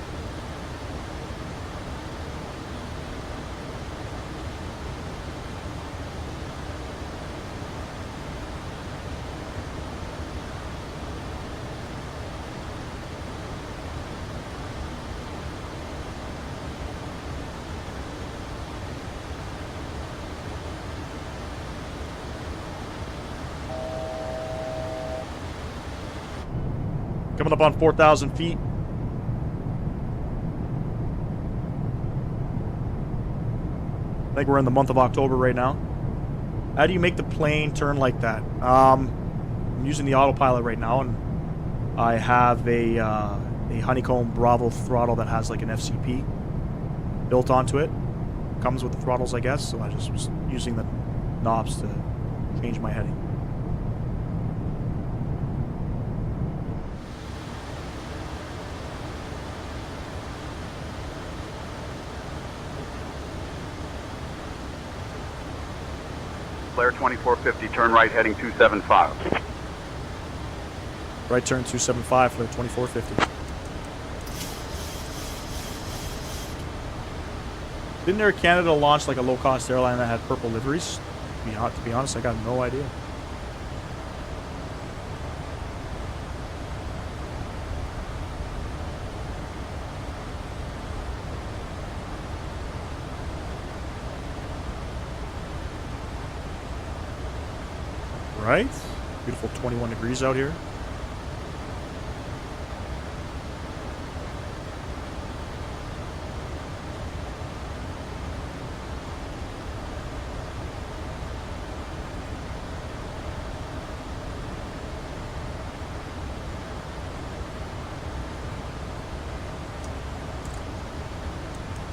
Coming up on 4,000 feet. I think we're in the month of October right now. How do you make the plane turn like that? I'm using the autopilot right now, and I have a Honeycomb Bravo throttle that has like an FCP built onto it. Comes with the throttles, I guess, so I just was using the knobs to change my heading. Flare 2450, turn right heading 275. Right turn 275 for 2450. Didn't Air Canada launch like a low-cost airline that had purple liveries? To be honest, I got no idea. Right? Beautiful 21 degrees out here.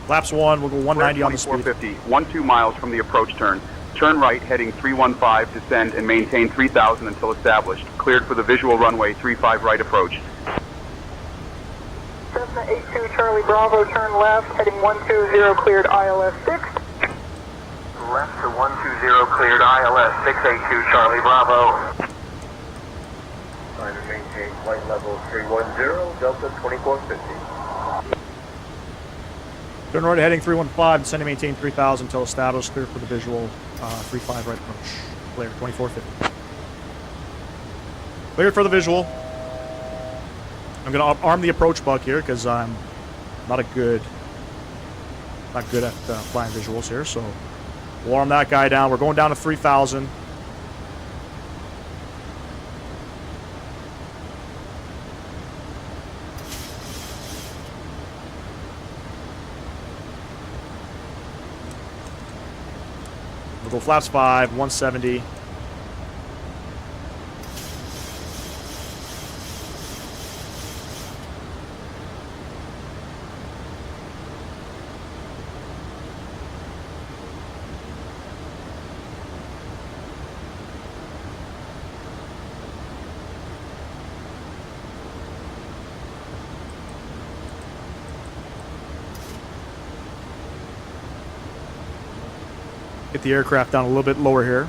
Laps 1, we'll go 190 on the speed. 450, 12 miles from the approach turn. Turn right heading 315, descend and maintain 3,000 until established. Cleared for the visual runway 35 right approach. Cessna 82 Charlie Bravo, turn left, heading 120, cleared ILS 6. Left to 120, cleared ILS 682 Charlie Bravo. Trying to maintain flight level 310, Delta 2450. Turn right heading 315, descend and maintain 3,000 until established. Clear for the visual 35 right approach. Clear 2450. Cleared for the visual. I'm going to arm the approach bug here because I'm not good at flying visuals here. So we'll arm that guy down. We're going down to 3,000. We'll go flaps 5, 170. Get the aircraft down a little bit lower here.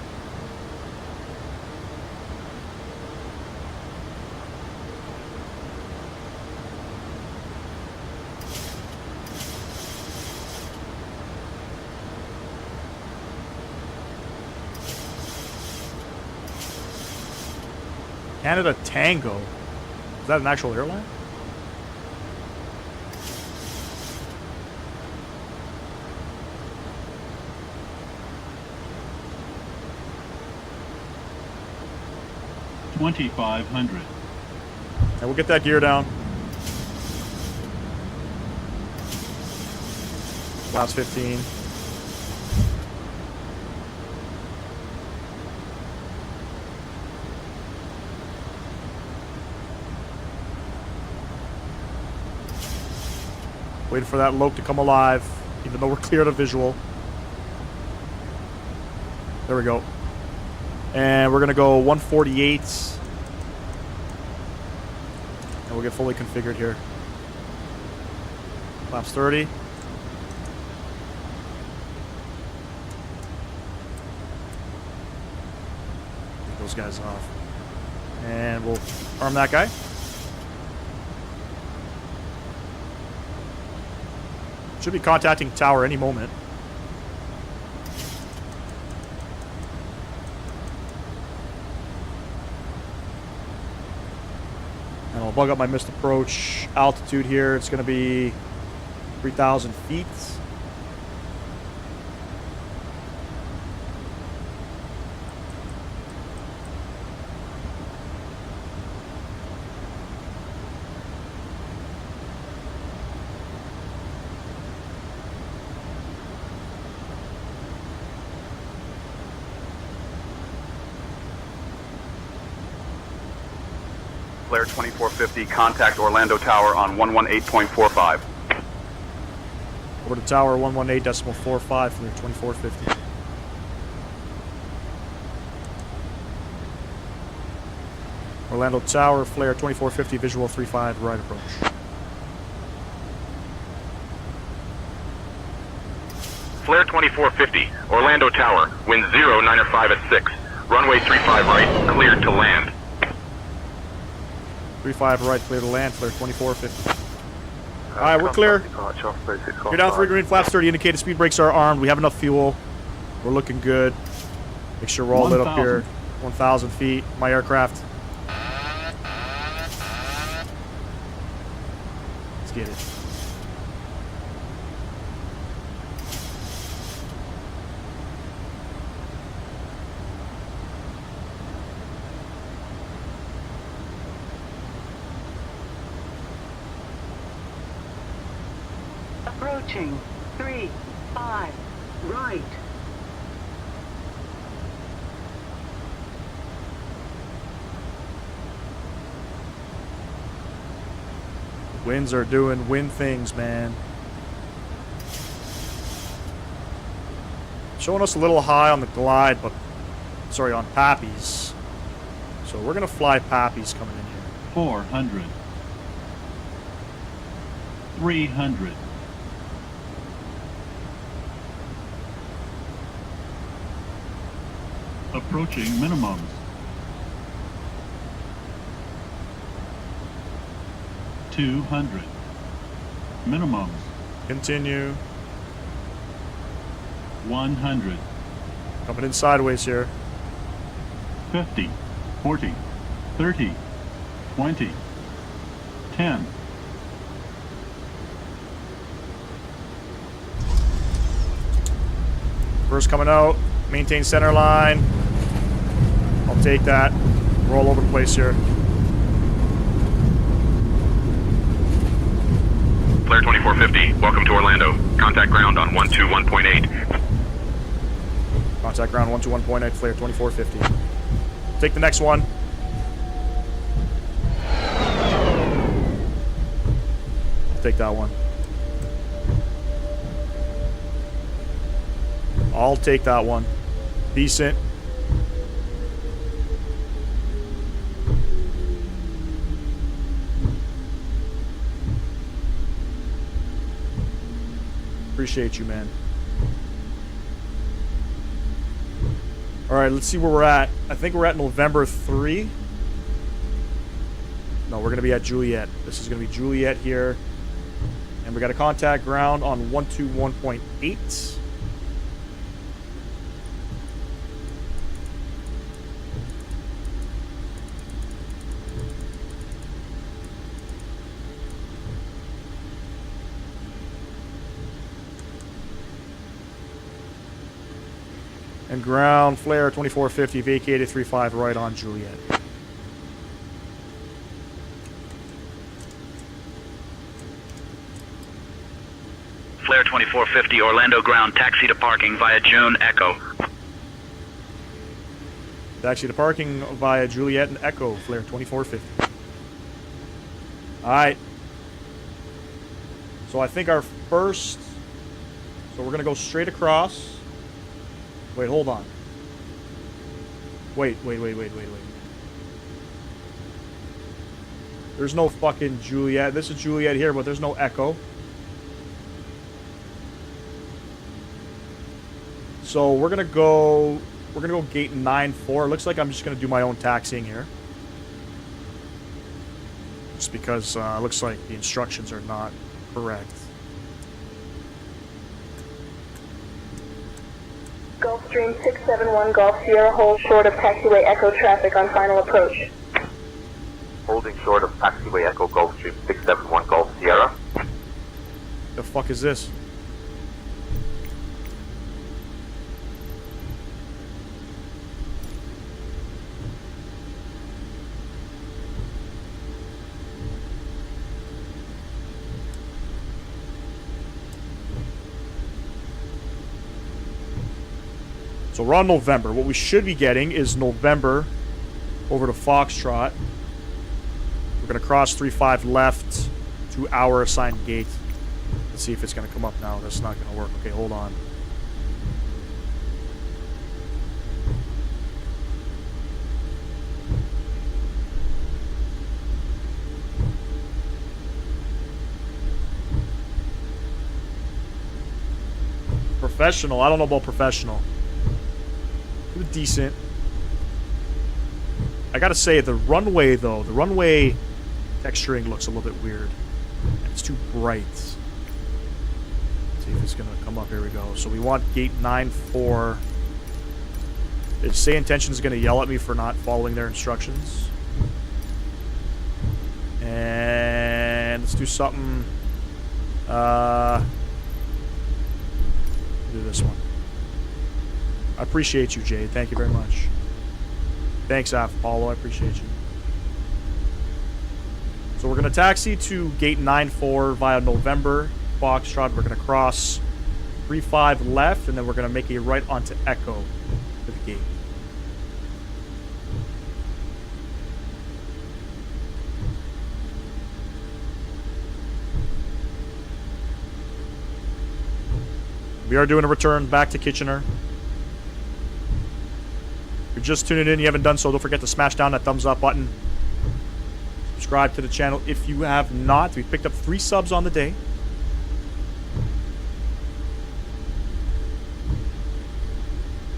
Canada Tango. Is that an actual airline? $2,500. And we'll get that gear down. Last 15. Waiting for that Yoke to come alive, even though we're cleared of visual. There we go. And we're going to go 148. And we'll get fully configured here. Flaps 30. Get those guys off. And we'll arm that guy. Should be contacting tower any moment. And I'll bug up my missed approach altitude here. It's going to be 3,000 feet. Flare 2450, contact Orlando Tower on 118.45. Over to tower 118.45 for their 2450. Orlando Tower, flare 2450, visual 35, right approach. Flare 2450, Orlando Tower, wind 095 at 6. Runway 35 right, cleared to land. 35 right, clear to land, flare 2450. Alright, we're clear. You're down 3 green, flaps 30, indicated speed brakes are armed. We have enough fuel. We're looking good. Make sure we're all lit up here. 1,000 feet, my aircraft. Let's get it. Approaching 3, 5, right. Winds are doing wind things, man. Showing us a little high on the glide, but sorry, on Pappies. So we're gonna fly Pappies coming in here. 400. 300. Approaching minimums. 200. Minimums. Continue. 100. Coming in sideways here. 50. 40. 30. 20. 10. First coming out. Maintain center line. I'll take that. We're all over the place here. Flare 2450, welcome to Orlando. Contact ground on 121.8. Contact ground 121.8, flare 2450. Take the next one. I'll take that one. I'll take that one. Decent. Appreciate you, man. Alright, let's see where we're at. I think we're at November 3. No, we're going to be at Juliet. This is going to be Juliet here. And we got a contact ground on 121.8. And ground flare 2450 vacated 35 right on Juliet. Flare 2450 Orlando ground, taxi to parking via June Echo. Taxi to parking via Juliet and Echo, flare 2450. Alright. So I think our first... So we're going to go straight across. Wait, hold on. Wait. There's no fucking Juliet. This is Juliet here, but there's no Echo. So we're gonna go gate 9-4. Looks like I'm just gonna do my own taxiing here. Just because it looks like the instructions are not correct. Gulfstream 671 Golf Sierra, hold short of taxiway Echo traffic on final approach. Holding short of taxiway Echo Gulfstream 671 Golf Sierra. The fuck is this? So we're on November. What we should be getting is November over to Foxtrot. We're going to cross 3-5 left to our assigned gate. Let's see if it's going to come up now. That's not going to work. Okay, hold on. Professional. I don't know about professional. It was decent. I gotta say, the runway, though, the runway texturing looks a little bit weird. It's too bright. Let's see if it's gonna come up. Here we go. So we want gate 9-4. Is SayIntentions gonna yell at me for not following their instructions? And let's do something. Do this one. I appreciate you, Jade. Thank you very much. Thanks, Apollo. I appreciate you. So we're going to taxi to gate 9-4 via November Foxtrot. We're going to cross 3-5 left, and then we're going to make a right onto Echo to the gate. We are doing a return back to Kitchener. If you're just tuning in, you haven't done so, don't forget to smash down that thumbs up button. Subscribe to the channel if you have not. We've picked up 3 subs on the day.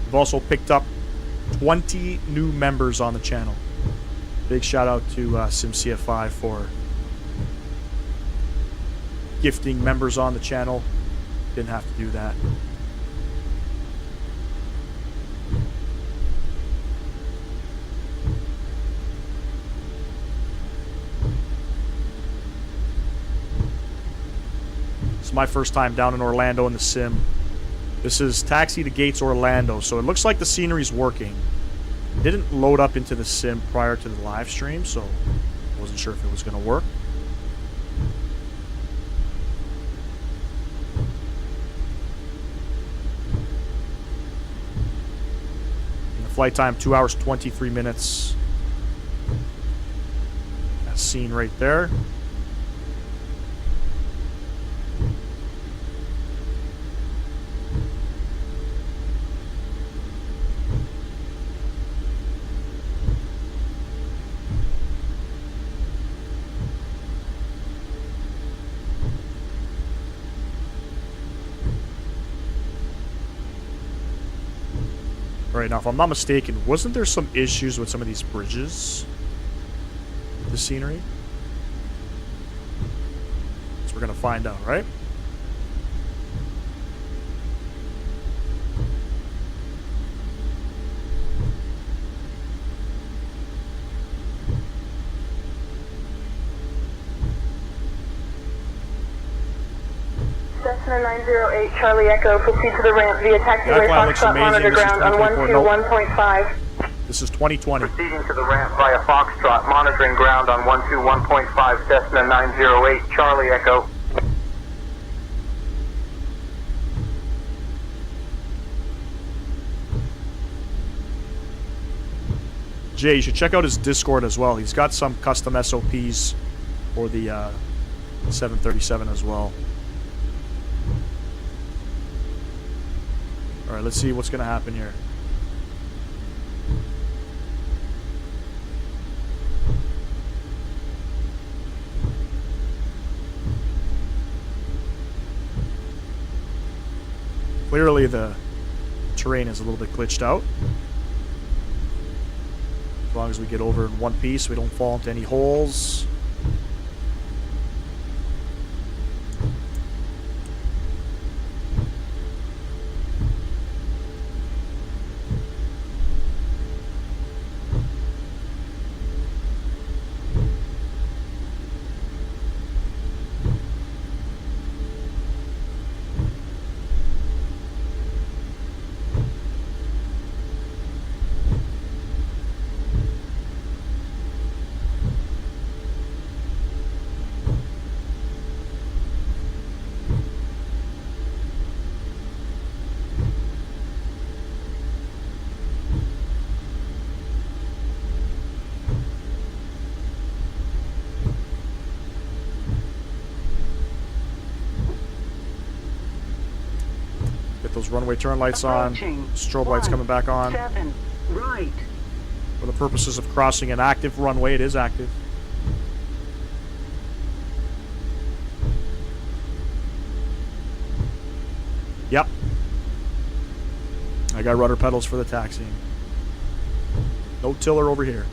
We've also picked up 20 new members on the channel. Big shout out to SimCFI for gifting members on the channel. Didn't have to do that. It's my first time down in Orlando in the sim. This is Taxi to Gates Orlando, so it looks like the scenery's working. It didn't load up into the sim prior to the live stream, so I wasn't sure if it was going to work. Flight time 2 hours 23 minutes. That scene right there. Right now, if I'm not mistaken, wasn't there some issues with some of these bridges? The scenery? So we're gonna find out, right? Cessna 908 Charlie Echo, proceed to the ramp via taxiway Foxtrot monitor ground on 121.5. This is 2020. Proceeding to the ramp via Foxtrot, monitoring ground on 121.5, Cessna 908 Charlie Echo. Jay, you should check out his Discord as well. He's got some custom SOPs for the 737 as well. Alright, let's see what's going to happen here. Clearly the terrain is a little bit glitched out. As long as we get over in one piece, we don't fall into any holes. Get those runway turn lights Approaching. on. Strobe lights coming back on. 7, right. For the purposes of crossing an active runway, it is active. Yep. I got rudder pedals for the taxiing. No tiller over here.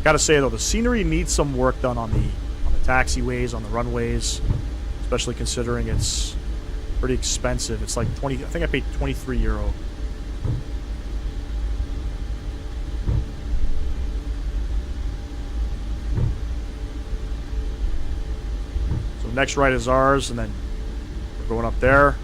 Gotta say though, the scenery needs some work done on the taxiways, on the runways, especially considering it's pretty expensive. It's like 20. I think I paid €23. So next right is ours, and then we're going up there.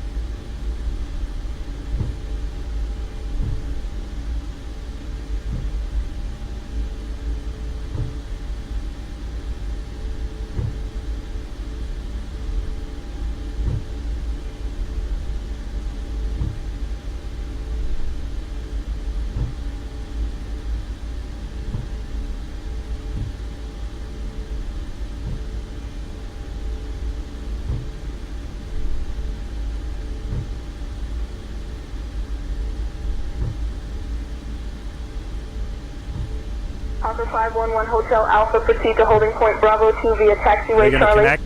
Hawker 511 Hotel Alpha, proceed to holding point Bravo 2 via taxiway Charlie. Connect?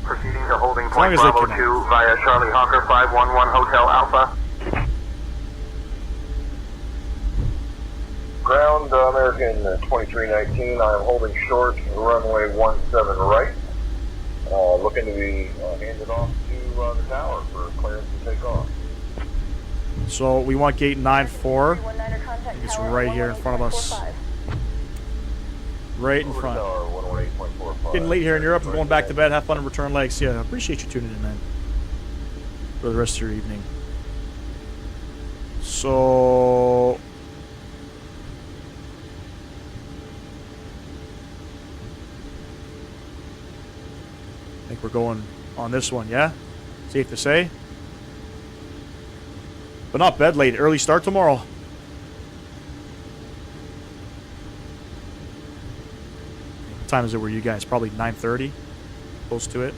Proceeding to holding point Bravo 2 via Charlie Hawker 511 Hotel Alpha. Ground American 2319, I am holding short, runway 17 right. Looking to be handed off to the tower for clearance to take off. So we want gate 9-4. I think it's right here in front of us. Right in front. Getting late here in Europe and going back to bed. Have fun and return legs. Yeah, I appreciate you tuning in, man. For the rest of your evening. So... I think we're going on this one, yeah? Safe to say? But not bed late. Early start tomorrow. What time is it where you guys? Probably 9:30? Close to it.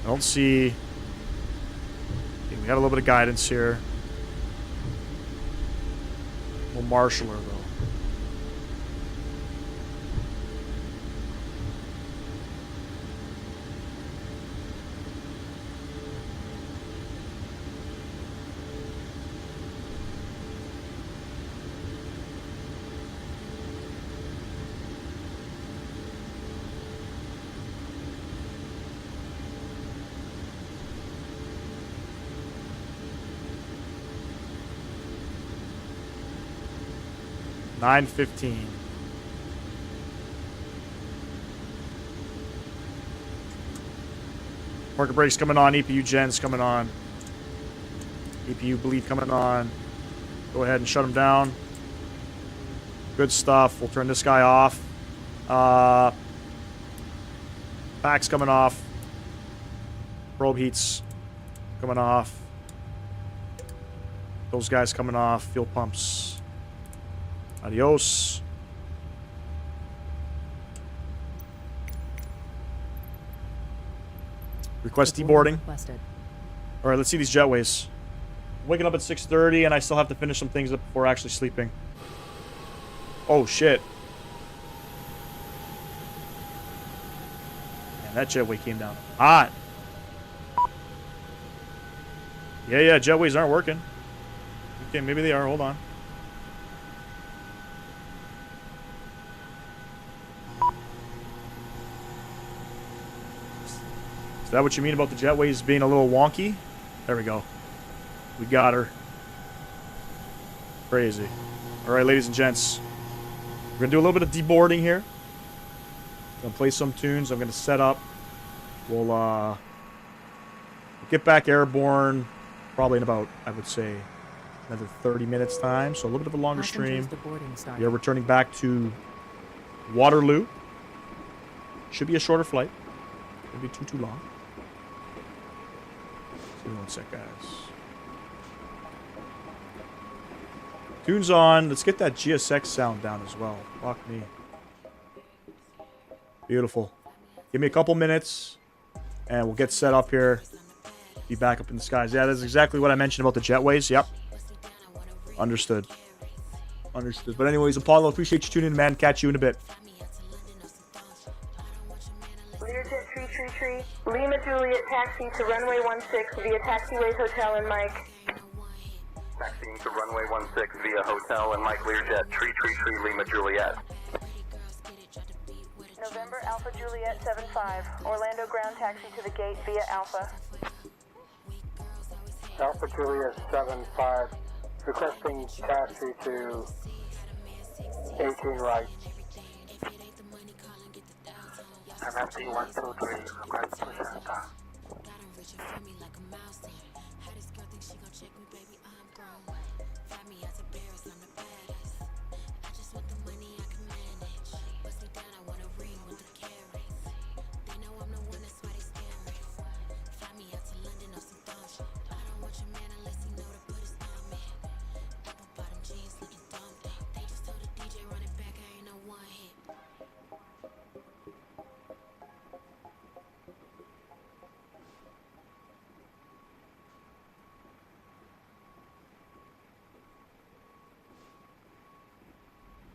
I don't see... Okay, we have a little bit of guidance here. We'll marshal her, though. $9:15. Market brakes coming on. EPU gens coming on. EPU bleed coming on. Go ahead and shut them down. Good stuff. We'll turn this guy off. Packs coming off. Probe heats coming off. Those guys coming off. Fuel pumps. Adios. Request deboarding. All right, let's see these jetways. I'm waking up at 6:30 and I still have to finish some things up before actually sleeping. Oh shit. Man, that jetway came down hot. Yeah, jetways aren't working. Okay, maybe they are. Hold on. Is that what you mean about the jetways being a little wonky? There we go. We got her. Crazy. All right, ladies and gents. We're going to do a little bit of deboarding here. Going to play some tunes. I'm going to set up. We'll get back airborne probably in about, I would say, another 30 minutes time. So a little bit of a longer stream. We are returning back to Waterloo. Should be a shorter flight. Won't be too long. Give me one sec, guys. Tunes on. Let's get that GSX sound down as well. Fuck me. Beautiful. Give me a couple minutes, and we'll get set up here. Be back up in the skies. Yeah, that's exactly what I mentioned about the jetways. Yep. Understood. Understood. But anyways, Apollo, appreciate you tuning in, man. Catch you in a bit. Learjet 333, Lima Juliet taxi to runway 16 via taxiways hotel and Mike. Taxiing to runway 16 via hotel and Mike Learjet 333 Lima Juliet. November Alpha Juliet 75, Orlando ground taxi to the gate via Alpha. Alpha Juliet 75, requesting taxi to 18 right. MFD 123, request placenta.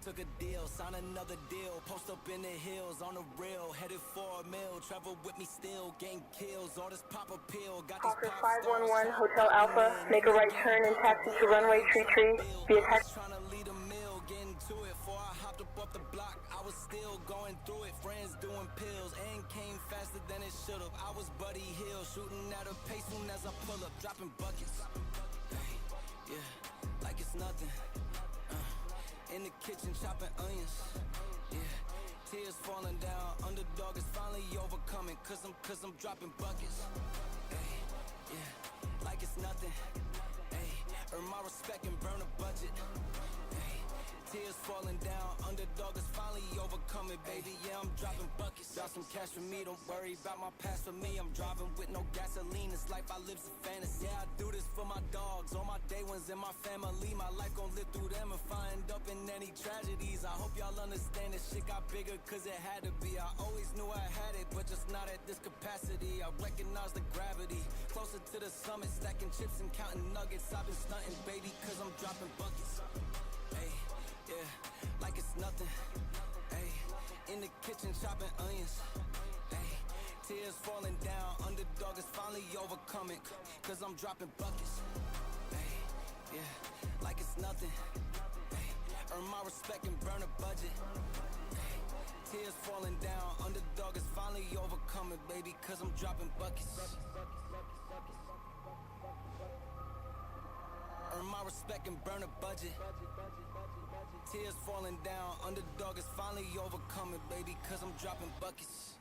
Took a deal, sign another deal, post up in the hills, on the rail, headed for a mill, travel with me still, gang kills, all this pop appeal, got these Hawker 511, Hotel Alpha, make a right turn and taxi to runway 33 via taxi. Trying to lead a mill, getting to it, before I hopped up the block, I was still going through it, friends doing pills, and came faster than it should've, I was Buddy Hill, shooting at a pace soon as I pull up, dropping buckets, yeah, like it's nothing. In the kitchen chopping onions, yeah. Tears falling down, underdog is finally overcoming, cause I'm dropping buckets, hey, yeah, like it's nothing, hey. Earn my respect and burn a budget, hey. Tears falling down, underdog is finally overcoming, baby, yeah, I'm dropping buckets. Got some cash for me, don't worry about my past for me, I'm driving with no gasoline, this life I live's a fantasy, yeah, I do this for my dogs, all my day ones and my family, my life gon' live through them if I end up in any tragedies, I hope y'all understand this shit got bigger cause it had to be, I always knew I had it, but just not at this capacity, I recognize the gravity, closer to the summit, stacking chips and counting nuggets, I've been stunting, baby, cause I'm dropping buckets, hey. Yeah, like it's nothing, ayy. In the kitchen chopping onions, ayy. Tears falling down, underdog is finally overcoming, cause I'm dropping buckets, ayy. Yeah, like it's nothing, ayy. Earn my respect and burn a budget, ayy. Tears falling down, underdog is finally overcoming, baby, cause I'm dropping buckets. Earn my respect and burn a budget. Tears falling down, underdog is finally overcoming, baby, cause I'm dropping buckets.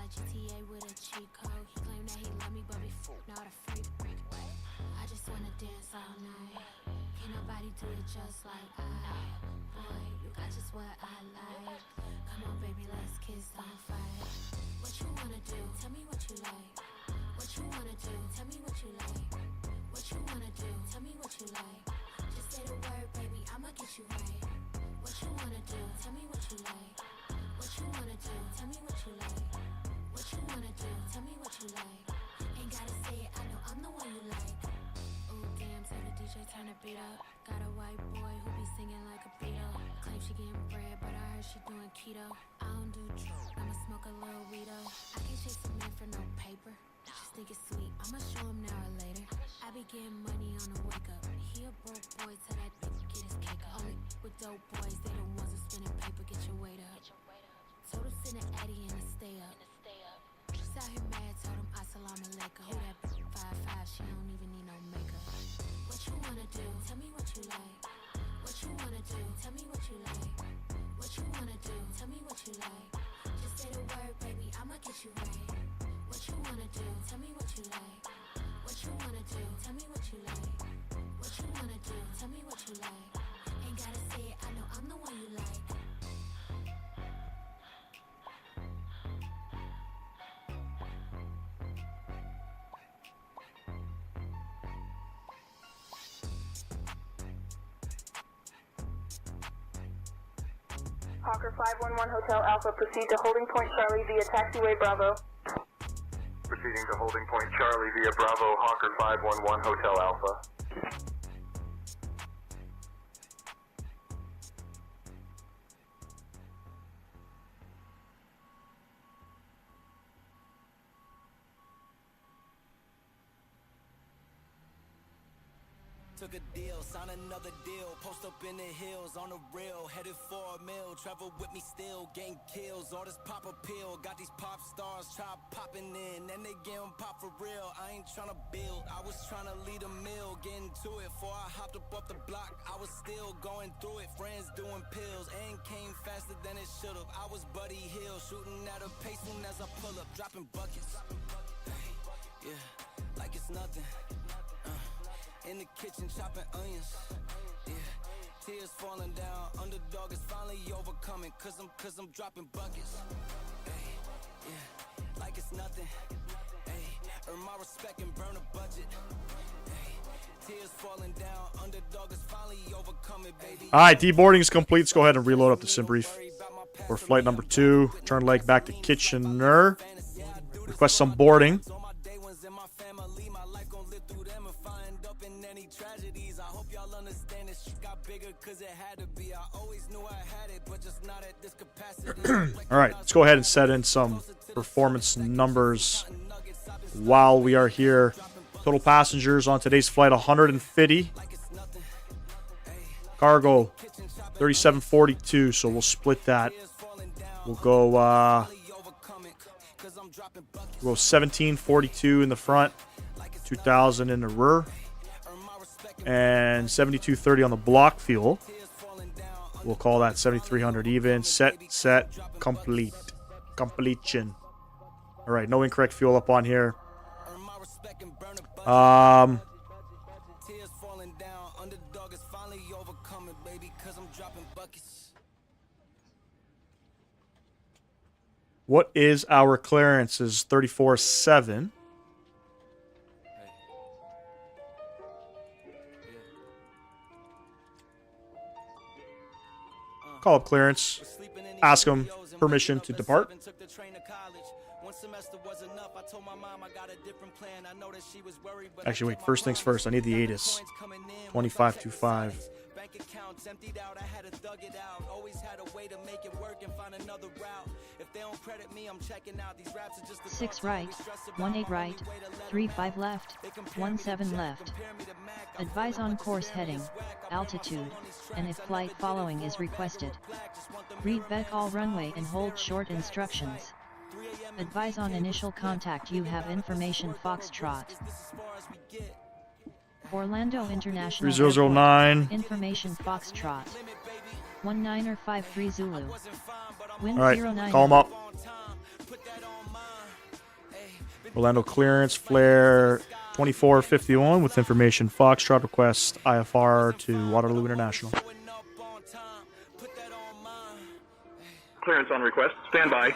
GTA with a cheat code. He claimed that he loved me, but before not a freak. I just wanna dance all night. Can't nobody do it just like I. Boy, you got just what I like. Come on, baby, let's kiss, don't fight. What you wanna do? Tell me what you like. What you wanna do? Tell me what you like. What you wanna do? Tell me what you like. Just say the word, baby, I'ma get you right. What you wanna do? Tell me what you like. What you wanna do? Tell me what you like. What she doing keto. I don't do drugs, I'ma smoke a little weedo. I can't chase a man for no paper. Just think it's sweet, I'ma show him now or later. I be getting money on the wake up. He a broke boy, tell that bitch get his cake up. Only with dope boys, they the ones who spinning paper, get your weight up. Told him send an Addy and to stay up. Just out here mad, told him assalamu alaikum. Who that bitch 5'5", she don't even need no makeup. What you wanna do? Tell me what you like. What you wanna do? Tell me what you like. What you wanna do? Tell me what you like. Just say the word, baby, I'ma get you right. What you wanna do? Tell me what you like. What you wanna do? Tell me what you like. What you wanna do? Tell me what you like. Ain't gotta say it, I know I'm the one you like. Hawker 511 Hotel Alpha, proceed to holding point Charlie via taxiway Bravo. Proceeding to holding point Charlie via Bravo, Hawker 511 Hotel Alpha. Took a deal, sign another deal, post up in the hills, on the rail, headed for a mill, travel with me still, gang kills, all this pop appeal, got these pop stars, try popping in, and they getting pop for real, I ain't tryna build, I was tryna lead a mill, getting to it, before I hopped up off the block, I was still going through it, friends doing pills, and came faster than it should've, I was Buddy Hill, shooting at a pace soon as I pull up, dropping buckets, yeah, like it's nothing. In the kitchen chopping onions, yeah. Tears falling down, underdog is finally overcoming, cause I'm dropping buckets, hey, yeah, like it's nothing, hey, earn my respect and burn a budget, hey, tears falling down, underdog is finally overcoming, baby. Alright, deboarding is complete. Let's go ahead and reload up the sim brief for flight number 2. Turn leg back to Kitchener. Request some boarding. Alright, let's go ahead and set in some performance numbers while we are here. Total passengers on today's flight, 150. Cargo, 3742, so we'll split that. We'll go 1742 in the front, 2000 in the rear, and 7230 on the block fuel. We'll call that 7300 even. Set, complete. Completion. All right, no incorrect fuel up on here. What is our clearance? Is 34.7. Call up clearance. Ask them permission to depart. Actually, wait. First things first. I need the ATIS. 2525. Bank accounts emptied out. I had to thug it out. Always had a way to make it work and find another route. If they don't credit me, I'm checking out. These raps are just 6 right, 18 right, 35 left, 17 left. Advise on course heading, altitude, and if flight following is requested. Read back all runway and hold short instructions. Advise on initial contact. You have information Foxtrot. Orlando International 3009. Airport. Information Foxtrot. 1953 Zulu. Wind All right, 09. call them up. Orlando clearance, flare 2451 with information Foxtrot. Request IFR to Waterloo International. Clearance on request. Stand by.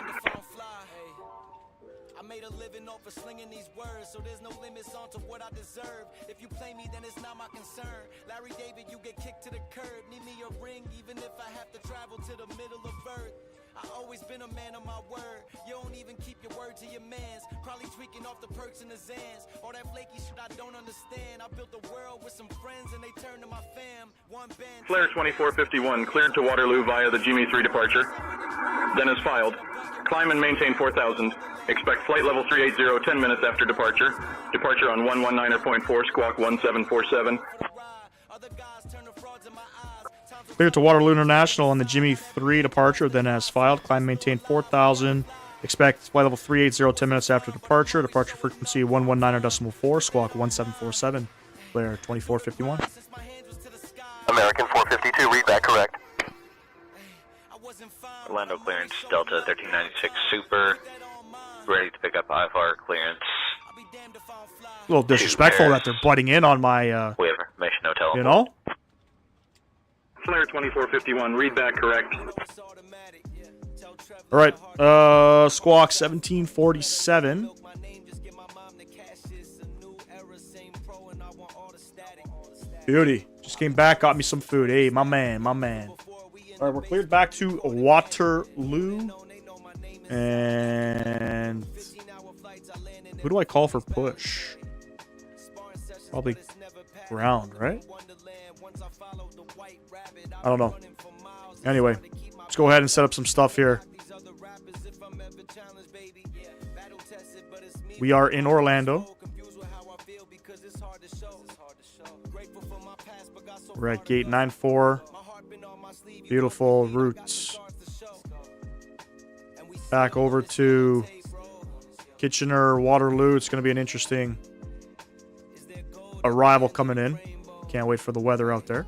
Slinging these words, so there's no limits on to what I deserve. If you play me, then it's not my concern. Larry David, you get kicked to the curb. Need me a ring, even if I have to travel to the middle of Earth. Always been a man of my word. You don't even keep your word to your mans. Probably tweaking off the perks and the Zans. All that flaky shit I don't understand. I built a world with some friends and they turned to my fam. One band. Flare 2451, cleared to Waterloo via the Jimmy 3 departure. Then as filed. Climb and maintain 4000. Expect flight level 380 10 minutes after departure. Departure on 119.4, squawk 1747. Cleared to Waterloo International on the Jimmy 3 departure, then as filed. Climb maintain 4000. Expect flight level 380 10 minutes after departure. Departure frequency 119.4, squawk 1747. Flare 2451. American 452, read back correct. Orlando clearance, Delta 1396 Super. Ready to pick up iFly clearance. A little disrespectful that they're butting in on my, We have information, no tell. you know? Flare 2451, read back correct. All right, squawk 1747. Beauty. Just came back, got me some food. Hey, my man, my man. All right, we're cleared back to Waterloo. And who do I call for push? Probably ground, right? I don't know. Anyway, let's go ahead and set up some stuff here. We are in Orlando. We're at gate 94. Beautiful routes. Back over to Kitchener, Waterloo. It's going to be an interesting arrival coming in. Can't wait for the weather out there.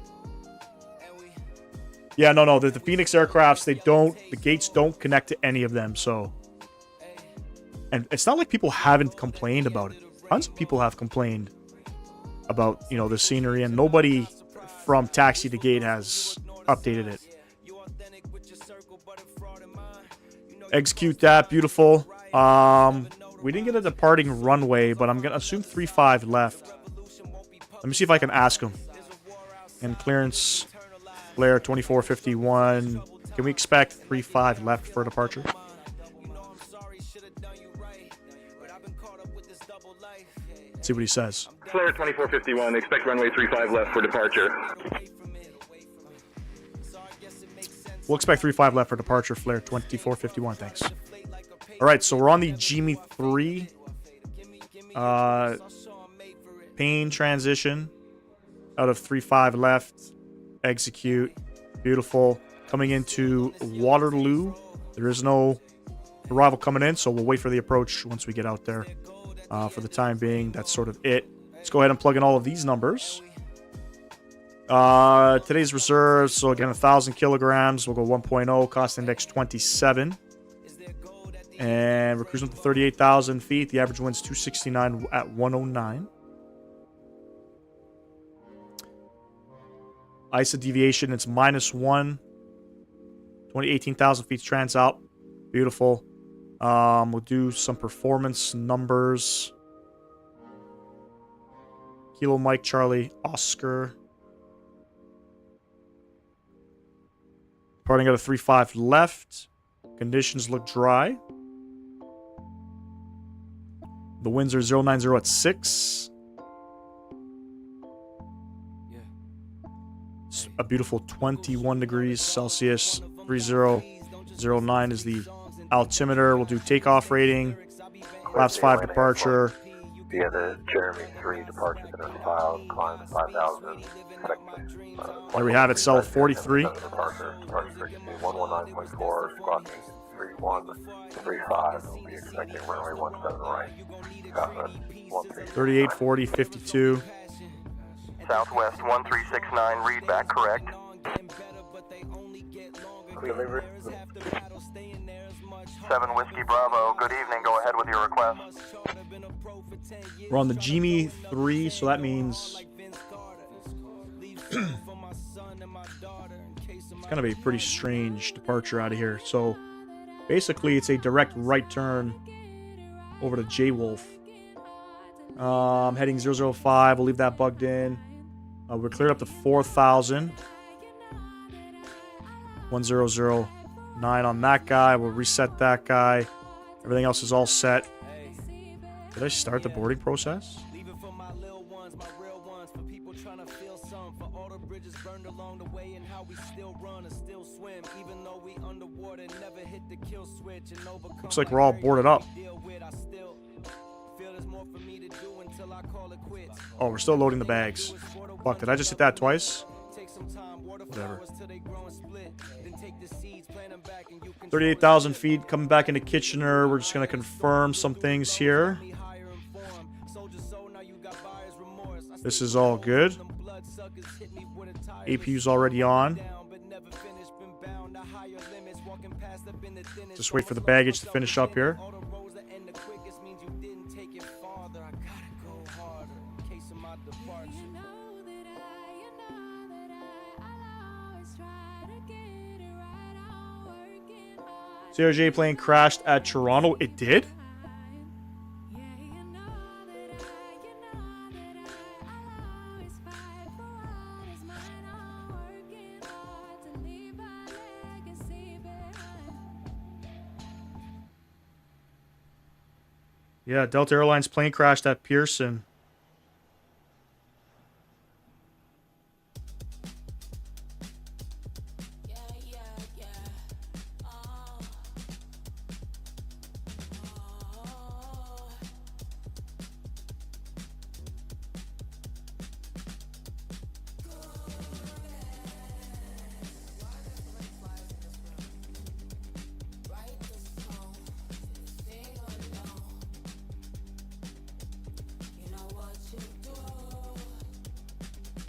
Yeah, no. The Phoenix aircrafts, the gates don't connect to any of them, so. And it's not like people haven't complained about it. Tons of people have complained about, the scenery, and nobody from taxi to gate has updated it. Execute that, beautiful. We didn't get a departing runway, but I'm gonna assume 35 left. Let me see if I can ask him. And clearance, Flare 2451. Can we expect 35 left for departure? Let's see what he says. Flare 2451, expect runway 35 left for departure. We'll expect 35 left for departure, Flare 2451, thanks. All right, so we're on the Jimmy 3. Pain transition. Out of 35 left. Execute. Beautiful. Coming into Waterloo. There is no arrival coming in, so we'll wait for the approach once we get out there. For the time being, that's sort of it. Let's go ahead and plug in all of these numbers. Today's reserves, so again, 1,000 kilograms. We'll go 1.0, cost index 27. And we're cruising up to 38,000 feet. The average wind's 269 at 109. ISA deviation, it's -1. 18,000 feet transalp. Beautiful. We'll do some performance numbers. Kilo Mike Charlie Oscar. Departing out of 35 left. Conditions look dry. The winds are 090 at 6. It's a beautiful 21 degrees Celsius. 3009 is the altimeter. We'll do takeoff rating. Flaps 5 departure. Via the Jeremy 3 departure that are filed, climb to 5,000. There we have it, cell 43. Departure frequency 119.4, squawking 3135. We'll be expecting runway 17 right. 38, 40, 52. Southwest 1369, read back correct. Delivery. 7 Whiskey Bravo, good evening, go ahead with your request. We're on the Jimmy 3, so that means it's going to be a pretty strange departure out of here. So basically, it's a direct right turn over to J-Wolf. Heading 005, we'll leave that bugged in. We're cleared up to 4,000. 100 9 on that guy. We'll reset that guy. Everything else is all set. Did I start the boarding process? Looks like we're all boarded up. Oh, we're still loading the bags. Fuck, did I just hit that twice? Whatever. 38,000 feet coming back into Kitchener. We're just going to confirm some things here. This is all good. APU's already on. Just wait for the baggage to finish up here. CRJ plane crashed at Toronto. It did? Yeah, Delta Airlines plane crashed at Pearson.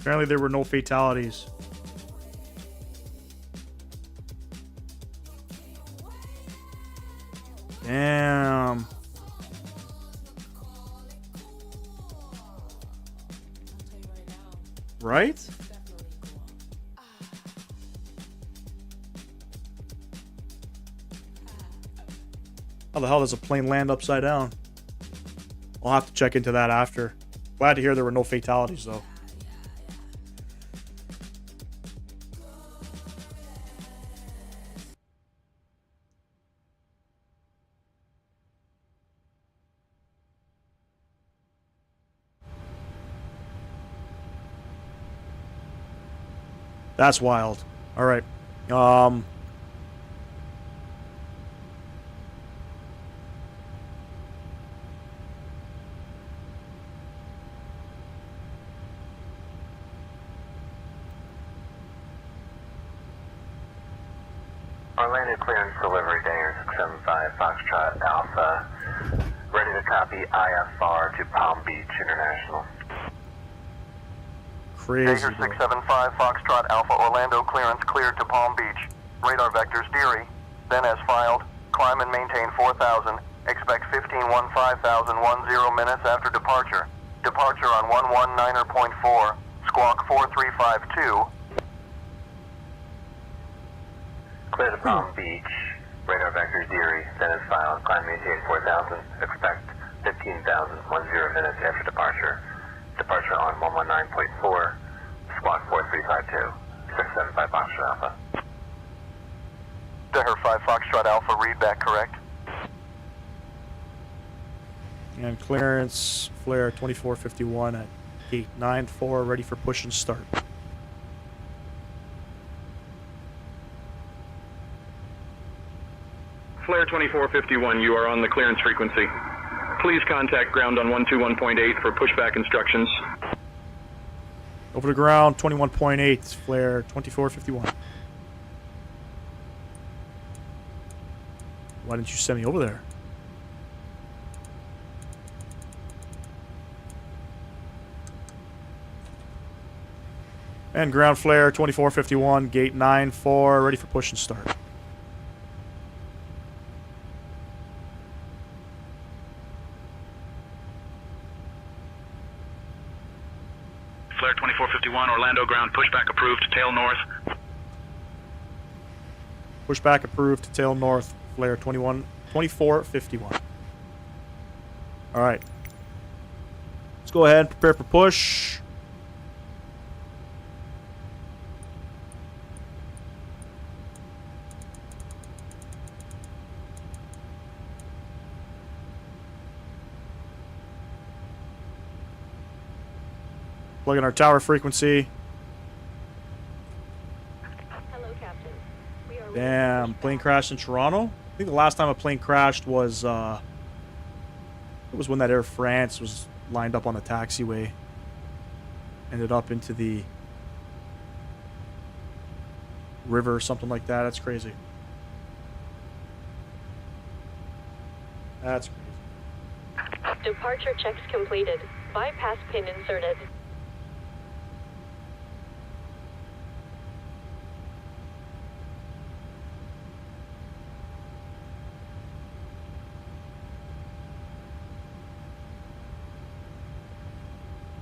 Apparently there were no fatalities. Damn. Right? How the hell does a plane land upside down? I'll have to check into that after. Glad to hear there were no fatalities though. That's wild. All right. Orlando clearance delivery day 675 Foxtrot Alpha. Ready to copy IFR to Palm Beach International. Crazy. Jaeger 675 Foxtrot Alpha Orlando clearance cleared to Palm Beach. Radar vectors Deary. Then as filed, climb and maintain 4,000. Expect 15,15,010 minutes after departure. Departure on 119.4. Squawk 4352. Clear to Palm Beach. Radar vectors Deary. Then as filed, climb and maintain 4,000. Expect 15,010 minutes after departure. Departure on 119.4, squawk 4352, 675 Foxtrot Alpha. Deher 5 Foxtrot Alpha, read that correct? And clearance, flare 2451 at gate 94, ready for push and start. Flare 2451, you are on the clearance frequency. Please contact ground on 121.8 for pushback instructions. Over to ground, 21.8, flare 2451. Why didn't you send me over there? And ground flare 2451, gate 94, ready for push and start. Flare 2451, Orlando ground, pushback approved, tail north. Pushback approved to tail north, flare 2451. Alright. Let's go ahead and prepare for push. Plug in our tower frequency. Hello, Captain. We are Damn, plane crashed in Toronto? I think the last time a plane crashed was, it was when that Air France was lined up on the taxiway. Ended up into the river or something like that. That's crazy. That's crazy. Departure checks completed. Bypass pin inserted.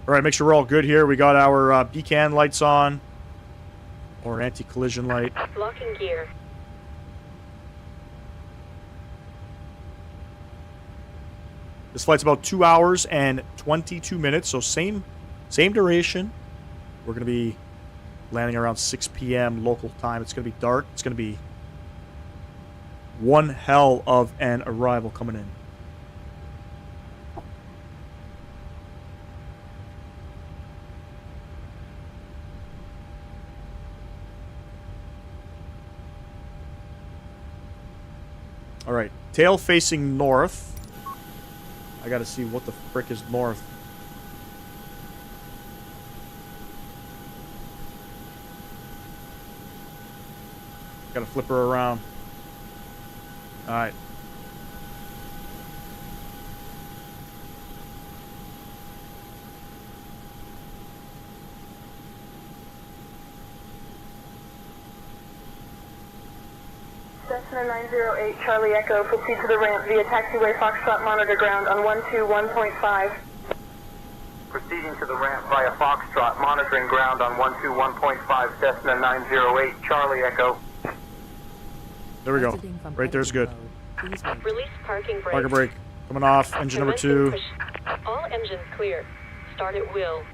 All right, make sure we're all good here. We got our beacon lights on, or anti-collision light. Locking gear. This flight's about 2 hours and 22 minutes, so same duration. We're going to be landing around 6 p.m. local time. It's going to be dark. It's going to be one hell of an arrival coming in. All right, tail facing north. I gotta see what the frick is north. Gotta flip her around. All right. Cessna 908 Charlie Echo, proceed to the ramp via taxiway Foxtrot monitor ground on 121.5. Proceeding to the ramp via Foxtrot, monitoring ground on 121.5 Cessna 908 Charlie Echo. There we go. Right there's good. Release parking brake. Parking brake. Coming off. Engine number 2. All engines clear. Start at will.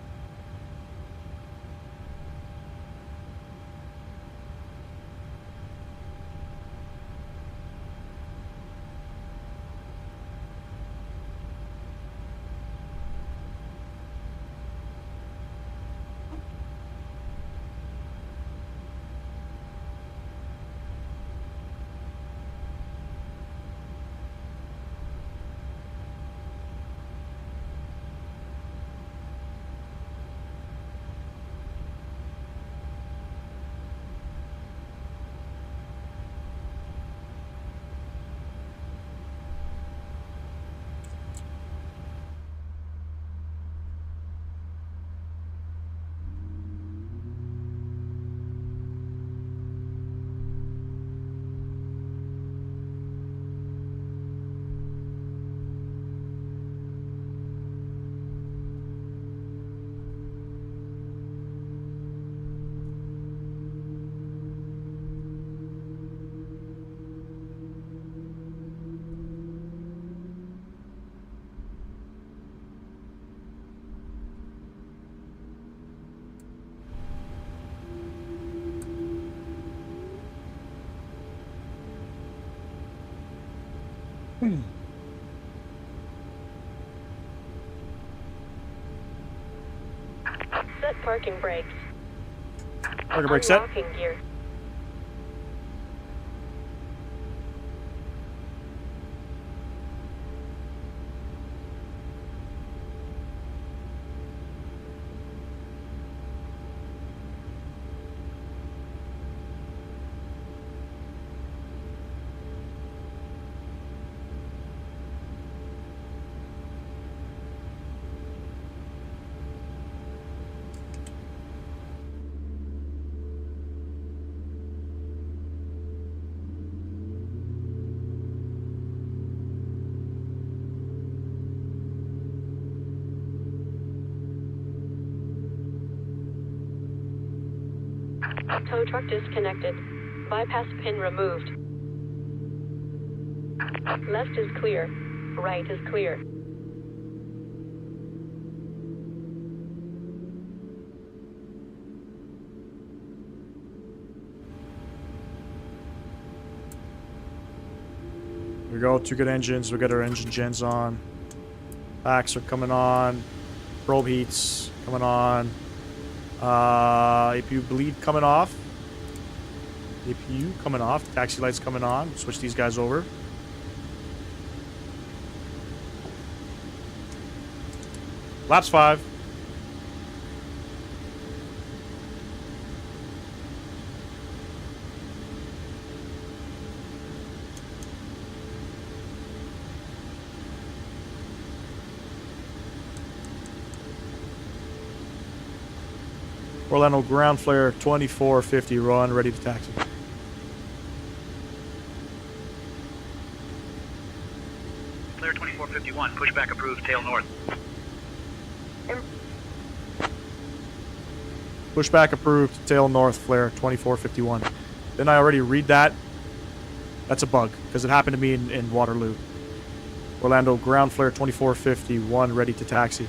Set parking brakes. Parking brake set. Unlocking gear. Tow truck disconnected. Bypass pin removed. Left is clear. Right is clear. Here we go. 2 good engines. We got our engine gens on. Packs are coming on. Probe heats coming on. APU bleed coming off. APU coming off. Taxi lights coming on. Switch these guys over. Laps 5. Orlando ground flare 2450 run, ready to taxi. Flare 2451, pushback approved, tail north. Pushback approved, tail north, flare 2451. Didn't I already read that? That's a bug, because it happened to me in Waterloo. Orlando ground flare 2451, ready to taxi.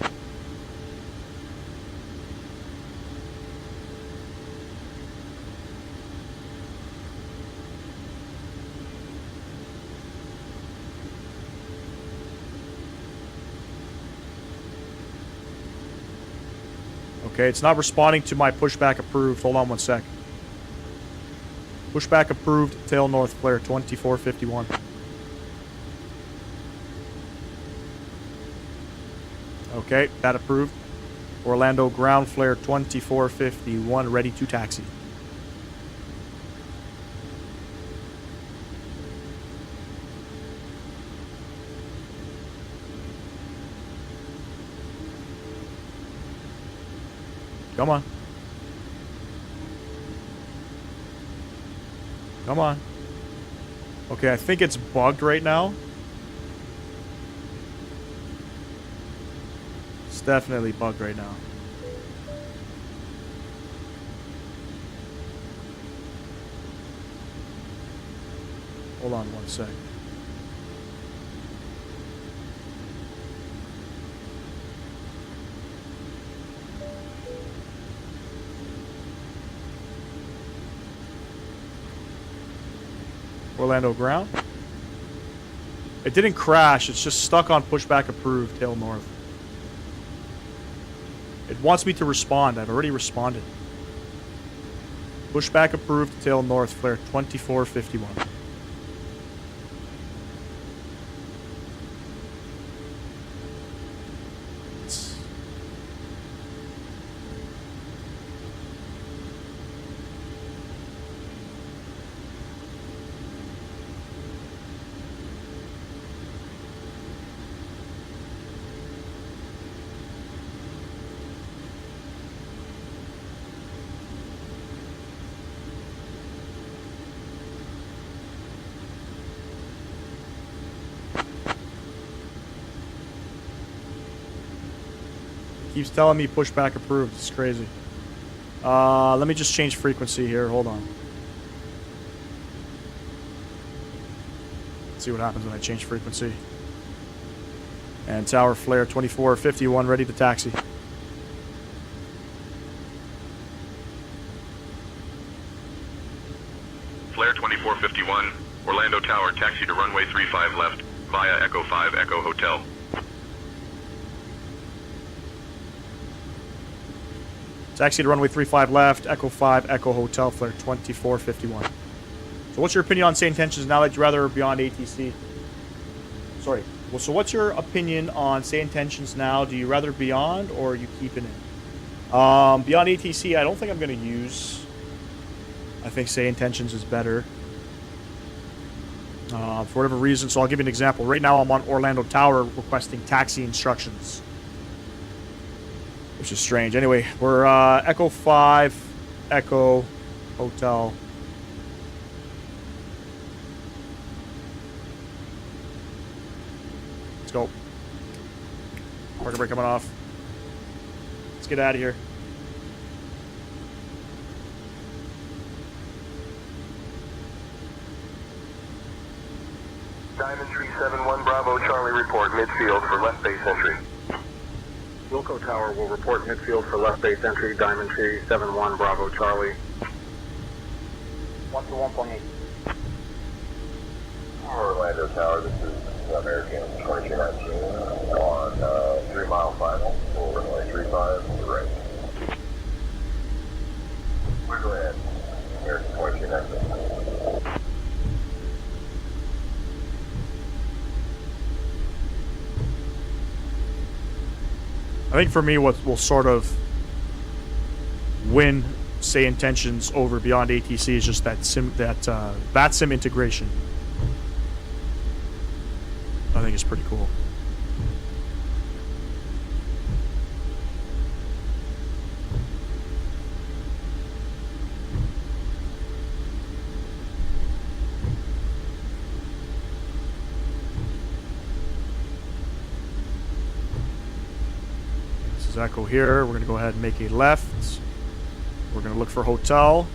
Okay, it's not responding to my pushback approved. Hold on one sec. Pushback approved, tail north, flare 2451. Okay, that approved. Orlando ground flare 2451, ready to taxi. Come on. Come on. Okay, I think it's bugged right now. It's definitely bugged right now. Hold on one sec. Orlando ground. It didn't crash, it's just stuck on pushback approved, tail north. It wants me to respond. I've already responded. Pushback approved, tail north, flare 2451. Keeps telling me pushback approved. It's crazy. Let me just change frequency here. Hold on. Let's see what happens when I change frequency. And tower flare 2451 ready to taxi. Flare 2451, Orlando Tower, taxi to runway 35 left via Echo 5 Echo Hotel. Taxi to runway 35 left, Echo 5, Echo Hotel, flare 2451. So what's your opinion on Say Intentions now that you're rather beyond ATC? Sorry. Well, so what's your opinion on Say Intentions now? Do you rather beyond or are you keeping it? Beyond ATC, I don't think I'm going to use. I think Say Intentions is better. For whatever reason, so I'll give you an example. Right now I'm on Orlando Tower requesting taxi instructions. Which is strange. Anyway, we're Echo 5, Echo Hotel. Let's go. Parker brake coming off. Let's get out of here. Diamond Tree 71 Bravo Charlie report midfield for left base entry. Wilco Tower will report midfield for left base entry, Diamond Tree 71 Bravo Charlie. 1 to 1.8. Orlando Tower, this is American 2219 on 3 mile final, full runway 35 to the right. think for me, what will sort of win SayIntentions over Beyond ATC is just that VATSIM integration. I think it's pretty cool. This is Echo here. We're going to go ahead and make a left. We're going to look for hotel.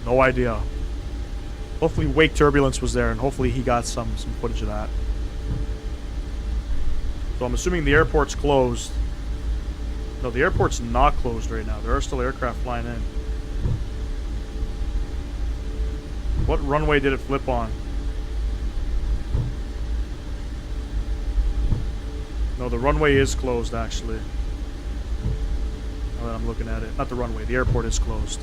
No idea. Hopefully Wake Turbulence was there, and hopefully he got some footage of that. So I'm assuming the airport's closed. No, the airport's not closed right now. There are still aircraft flying in. What runway did it flip on? No, the runway is closed, actually. Now that I'm looking at it. Not the runway. The airport is closed.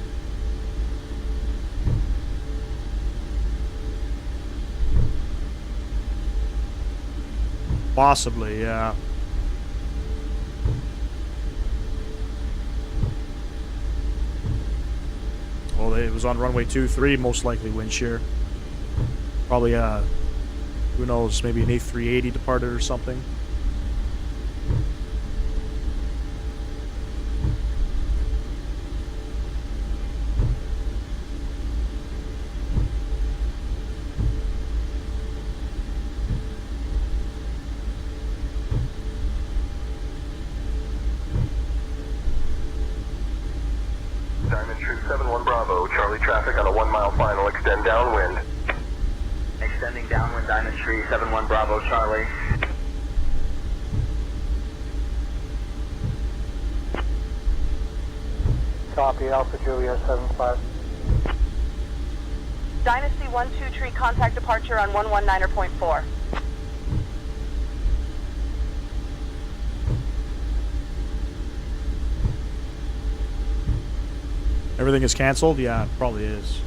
Possibly, yeah. Well, it was on runway 23, most likely wind shear. Probably, who knows, maybe an A380 departed or something. Traffic on a 1 mile final, extend downwind. Extending downwind, Diamond Tree, 71 Bravo, Charlie. Copy, Alpha Juliet 75. Dynasty 1-2 tree contact departure on 119.4. Everything is canceled? Yeah, it probably is.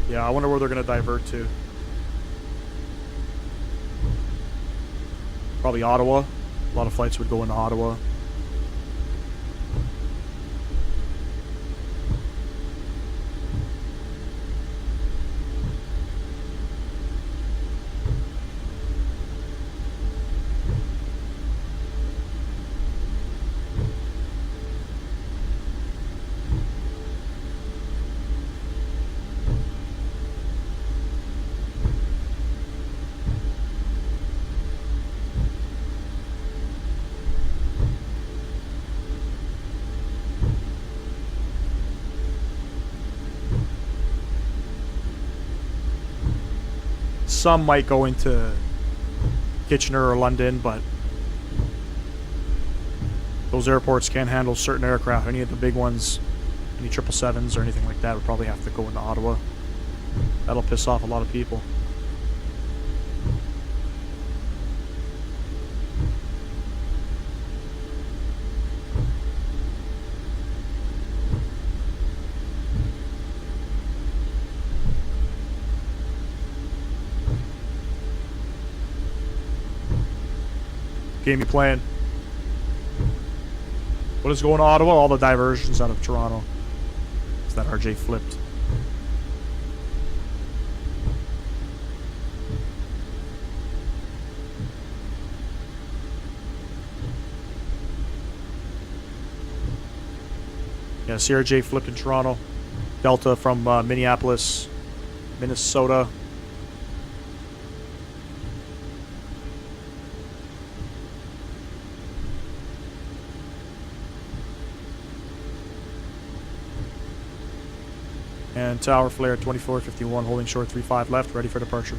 Yeah, I wonder where they're going to divert to. Probably Ottawa. A lot of flights would go into Ottawa. Some might go into Kitchener or London, but those airports can't handle certain aircraft. Any of the big ones, any 777s or anything like that would probably have to go into Ottawa. That'll piss off a lot of people. game you playing? What is going on, Ottawa? All the diversions out of Toronto. Is that RJ flipped? Yeah, CRJ flipped in Toronto. Delta from Minneapolis, Minnesota. And Tower Flare 2451 holding short 35 left, ready for departure.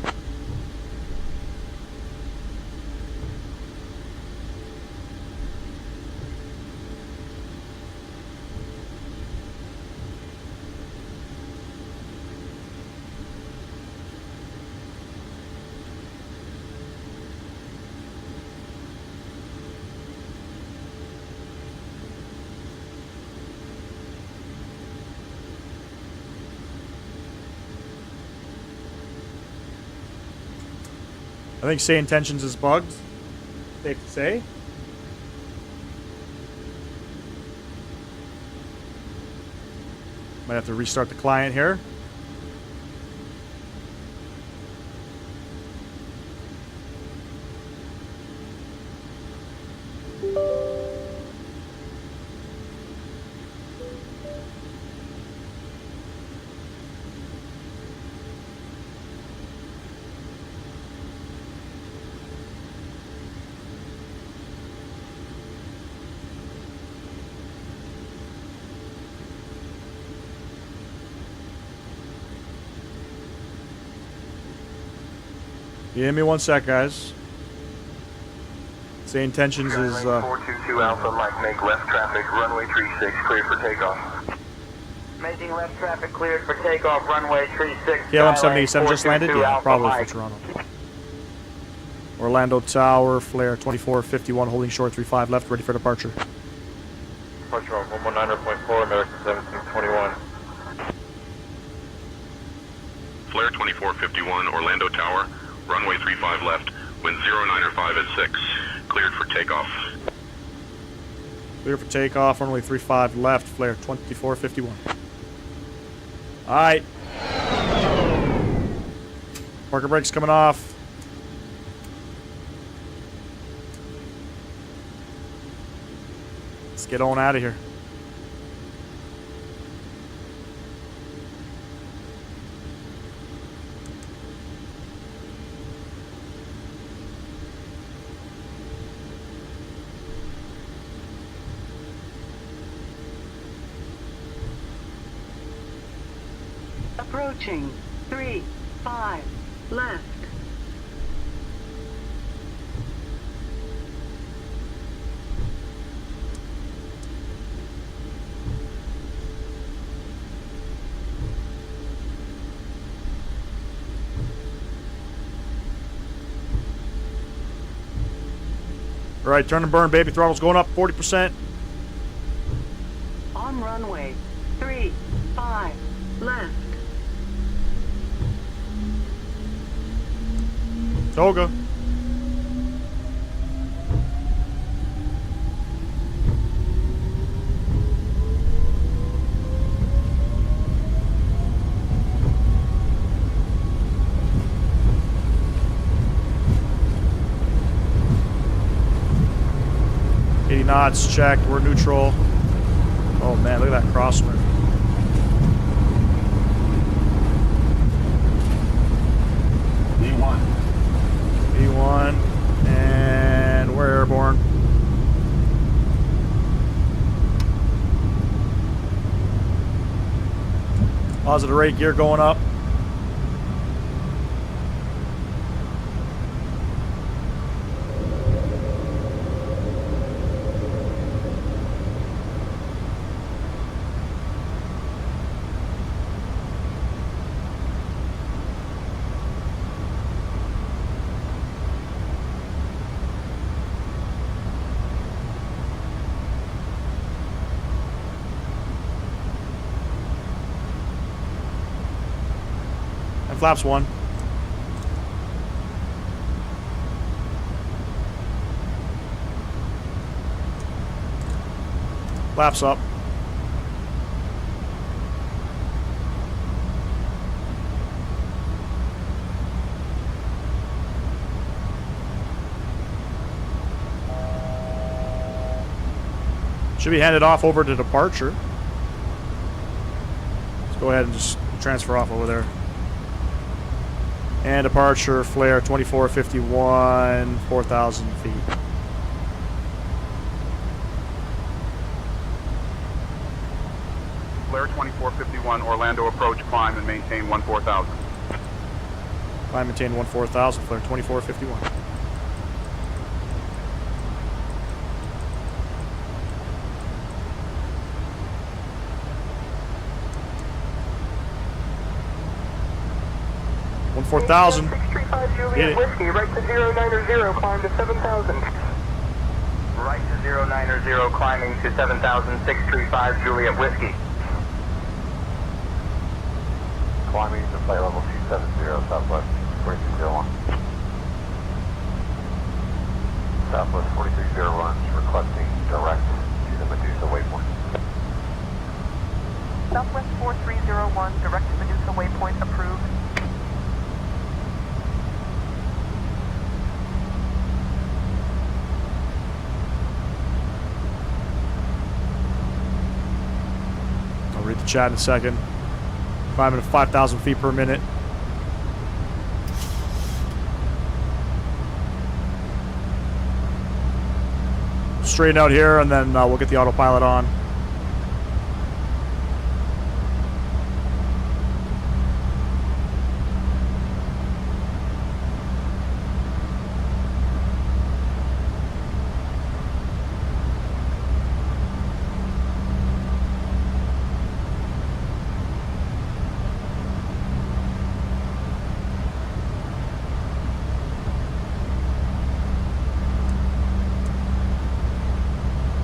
I think Say Intentions is bugged. Safe to say. Might have to restart the client here. Give me 1 sec, guys. Say Intentions is 422 Alpha, Mike, make left traffic, runway 36, cleared for takeoff. Making left traffic cleared for takeoff, runway 36. KLM 787 just landed? Yeah, Alpha, probably Mike. for Toronto. Orlando Tower, Flare 2451, holding short 35 left, ready for departure. Departure on 119.4, American 1721. Flare 2451, Orlando Tower, runway 35 left, wind 095 at 6, cleared for takeoff. Clear for takeoff, runway 35 left, Flare 2451. Alright. Parker brakes coming off. Let's get on out of here. Approaching 35 left. All right, turn and burn, baby. Throttle's going up 40%. On runway 35 left. Toga. Knots checked. We're neutral. Oh man, look at that crosswind. B1, and we're airborne. Positive rate gear going up. Flaps 1. Flaps up. Should be handed off over to departure. Let's go ahead and just transfer off over there. And departure, flare 2451, 4,000 feet. Flare 2451, Orlando approach, climb and maintain 14,000. Climb, maintain 14,000, flare 2451. One 4,000. 635 Juliet Whiskey, right to 090, climb to 7,000. Right to 090, climbing to 7,000, 635 Juliet Whiskey. Climbing to flight level 270, Southwest 4301. Southwest 4301, requesting direct to the Medusa waypoint. Southwest 4301, direct to Medusa waypoint approved. I'll read the chat in a second. Climbing at 5,000 feet per minute. Straighten out here, and then we'll get the autopilot on.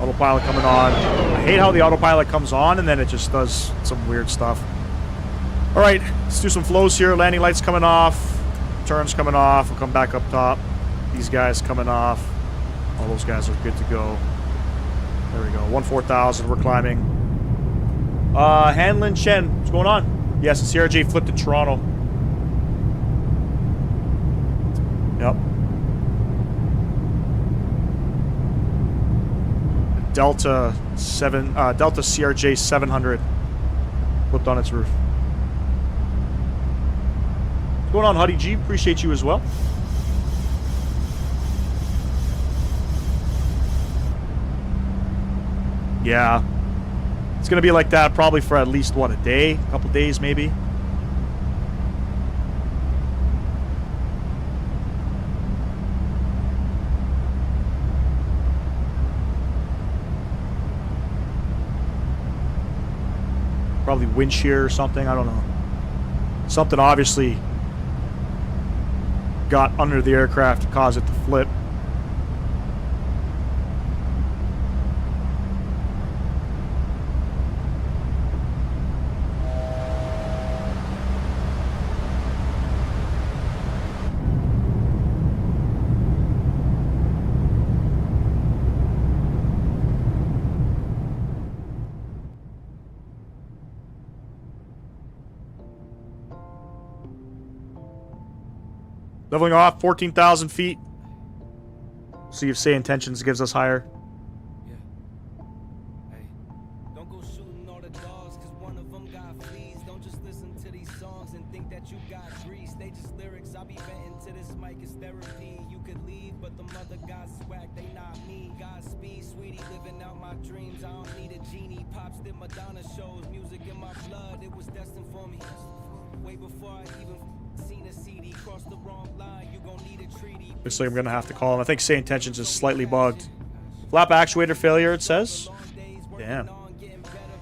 Autopilot coming on. I hate how the autopilot comes on and then it just does some weird stuff. Alright, let's do some flows here. Landing lights coming off. Turns coming off. We'll come back up top. These guys coming off. All those guys are good to go. There we go. 14,000. We're climbing. Hanlon Chen. What's going on? Yes, the CRJ flipped in Toronto. Yep. Delta CRJ 700 flipped on its roof. What's going on, Huddy G? Appreciate you as well. Yeah, it's gonna be like that probably for at least what, a day, a couple days maybe. Probably wind shear or something, I don't know. Something obviously got under the aircraft to cause it to flip. Leveling off, 14,000 feet. See if Say Intentions gives us higher. Don't go shooting all the dogs, cause one of them got fleas. Don't just listen to these songs and think that you got grease. They just lyrics, I'll be venting to this mic, it's therapy. You could leave, but the mother got swag, they not me. Godspeed, sweetie, living out my dreams. I don't need a genie. Pops did Madonna shows, music in my blood, it was destined for me. Way before I even seen a CD, cross the wrong line, you gon' need a treaty. Looks like I'm gonna have to call him. I think Say Intentions is slightly bugged. Flap actuator failure, it says. Damn.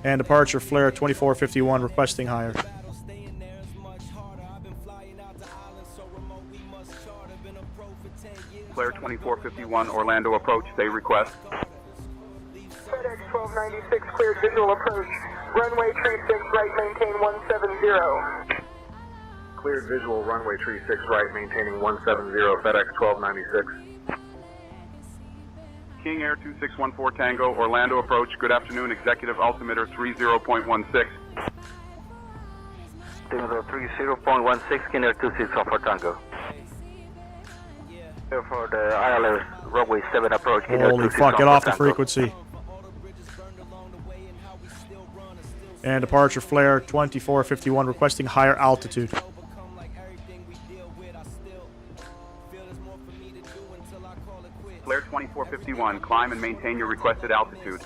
And departure flare 2451 requesting higher. Flare 2451, Orlando approach, they request. FedEx 1296, cleared visual approach. Runway 36 right, maintain 170. Cleared visual, runway 36 right, maintaining 170, FedEx 1296. King Air 2614 Tango, Orlando approach. Good afternoon, executive altimeter 30.16. Altimeter 30.16, King Air 2614 Tango. Here for the ILS runway 7 approach. King Air Holy fuck, get 2614 off the Tango. frequency. And departure flare 2451 requesting higher altitude. Flare 2451, climb and maintain your requested altitude.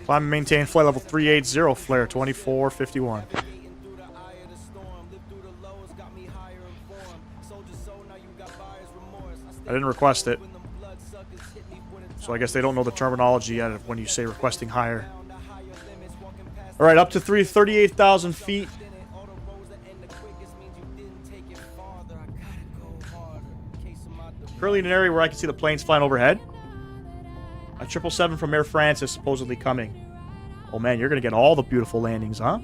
Climb and maintain flight level 380, flare 2451. I didn't request it. So I guess they don't know the terminology yet of when you say requesting higher. Alright, up to 38,000 feet. Currently in an area where I can see the planes flying overhead. A 777 from Air France is supposedly coming. Oh man, you're gonna get all the beautiful landings, huh?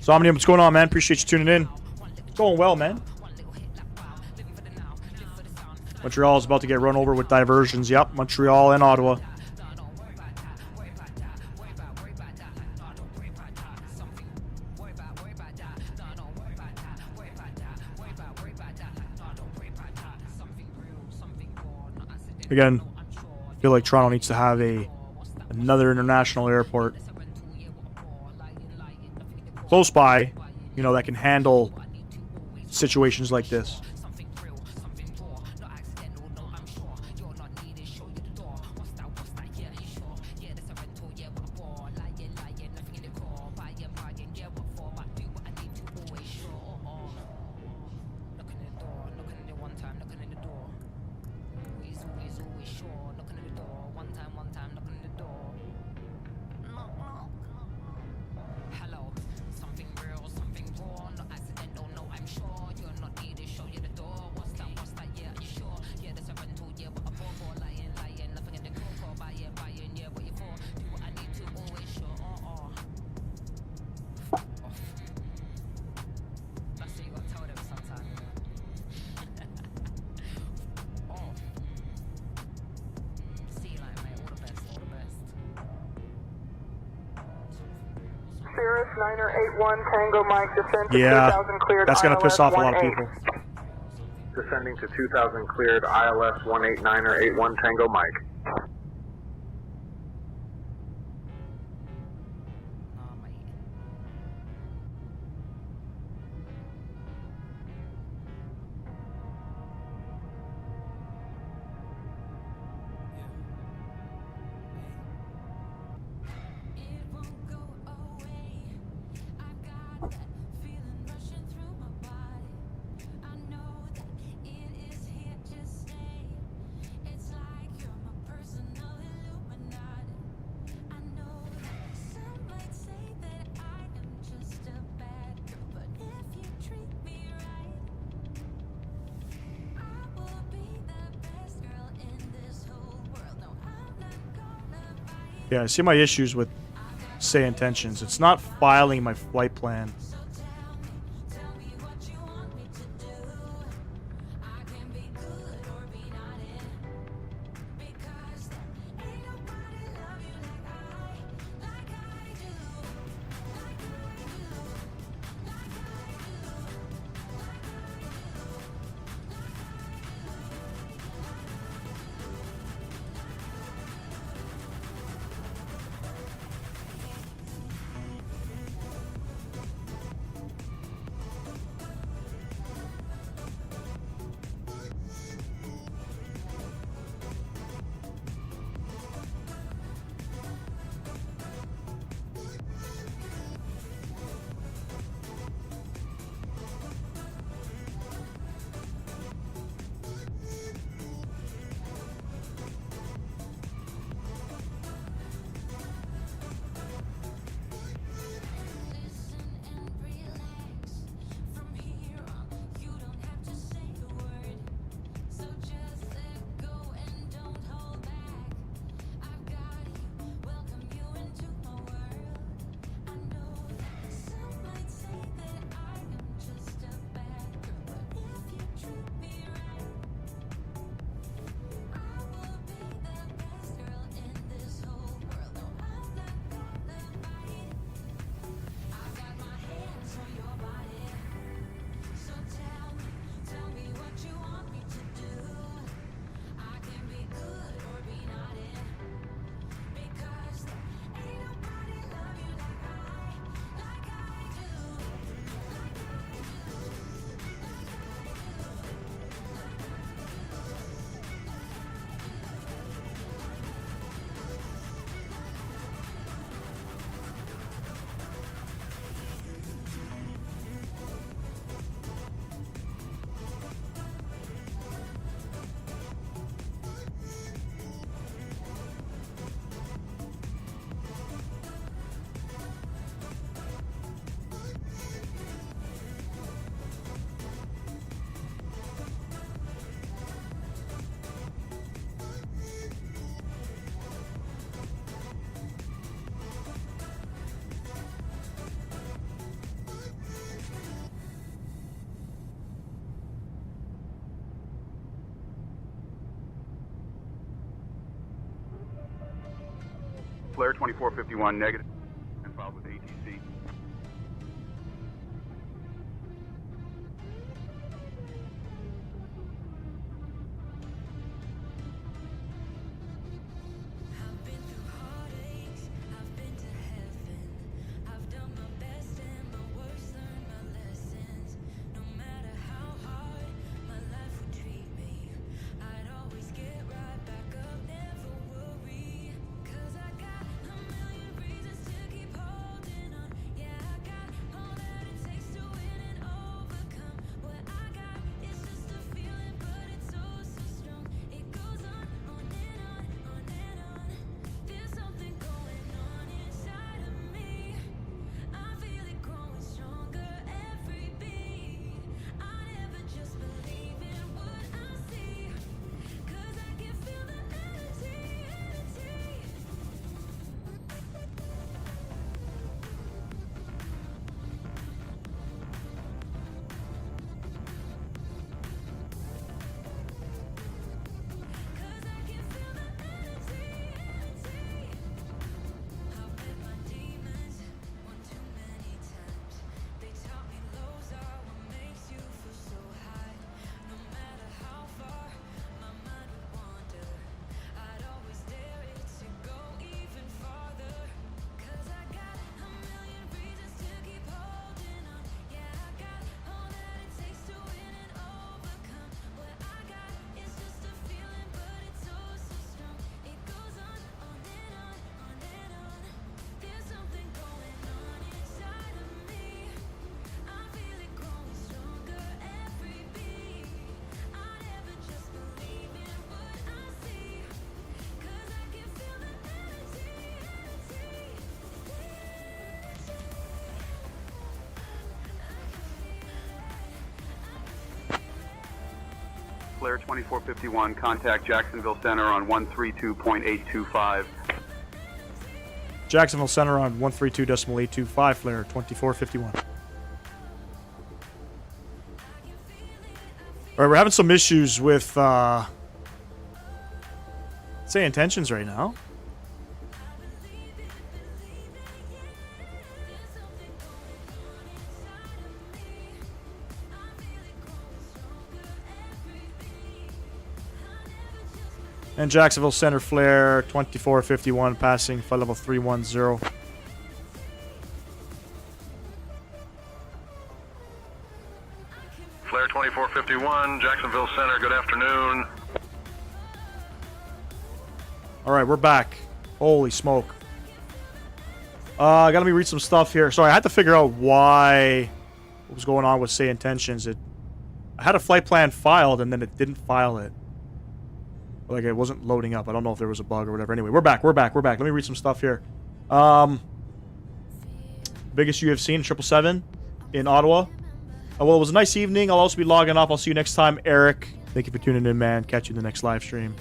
So Omnium, what's going on, man? Appreciate you tuning in. It's going well, man. Montreal is about to get run over with diversions. Yep, Montreal and Ottawa. Again, I feel like Toronto needs to have another international airport close by, you know, that can handle situations like this. Yeah, that's going to piss off a lot of people. Descending to 2000 cleared ILS 189er 81 Tango Mike. Yeah, I see my issues with Say Intentions. It's not filing my flight plan. Flare 2451 negative and filed with ATC. Flare 2451, contact Jacksonville Center on 132.825. Jacksonville Center on 132.825, Flare 2451. Alright, we're having some issues with Say Intentions right now. And Jacksonville Center Flare 2451 passing flight level 310. Flare 2451, Jacksonville Center, good afternoon. Alright, we're back. Holy smoke. Gotta me read some stuff here. Sorry, I had to figure out what was going on with Say Intentions. I had a flight plan filed and then it didn't file it. Like, it wasn't loading up. I don't know if there was a bug or whatever. Anyway, we're back. Let me read some stuff here. Biggest you have seen, 777 in Ottawa. Well, it was a nice evening. I'll also be logging off. I'll see you next time, Eric. Thank you for tuning in, man. Catch you in the next live stream.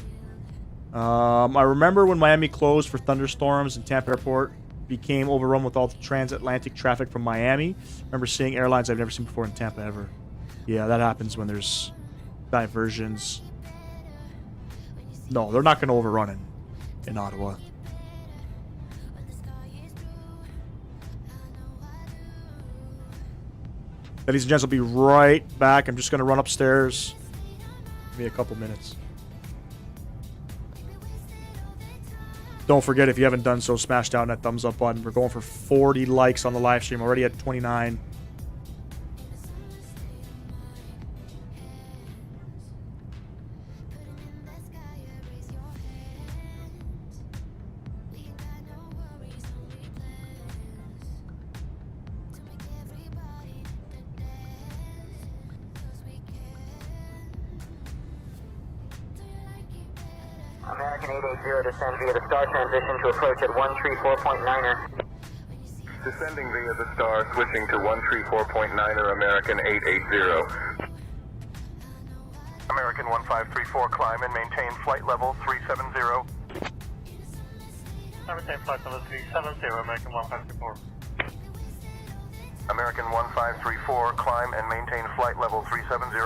I remember when Miami closed for thunderstorms and Tampa Airport became overrun with all the transatlantic traffic from Miami. Remember seeing airlines I've never seen before in Tampa ever. Yeah, that happens when there's diversions. No, they're not going to overrun it in Ottawa. Ladies and gents, I'll be right back. I'm just going to run upstairs. Give me a couple minutes. Don't forget, if you haven't done so, smash down that thumbs up button. We're going for 40 likes on the live stream. Already at 29. American 880 descend via the star transition to approach at 134.9er. Descending via the star, switching to 134.9er, American 880. American 1534, climb and maintain flight level 370. Maintain flight level 370, American 1534. American 1534, climb and maintain flight level 370.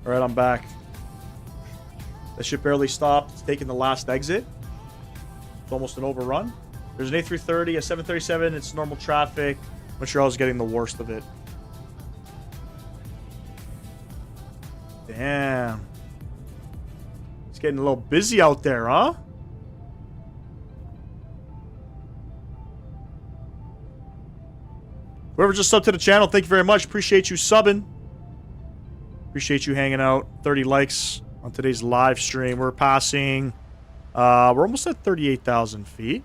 All right, I'm back. That ship barely stopped. It's taking the last exit. It's almost an overrun. There's an A330, a 737. It's normal traffic. Montreal's getting the worst of it. Damn. It's getting a little busy out there, huh? Whoever just subbed to the channel, thank you very much. Appreciate you subbing. Appreciate you hanging out. 30 likes on today's live stream. We're passing... we're almost at 38,000 feet.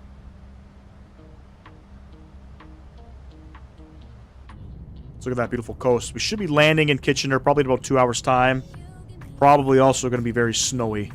Let's look at that beautiful coast. We should be landing in Kitchener probably in about 2 hours' time. Probably also going to be very snowy.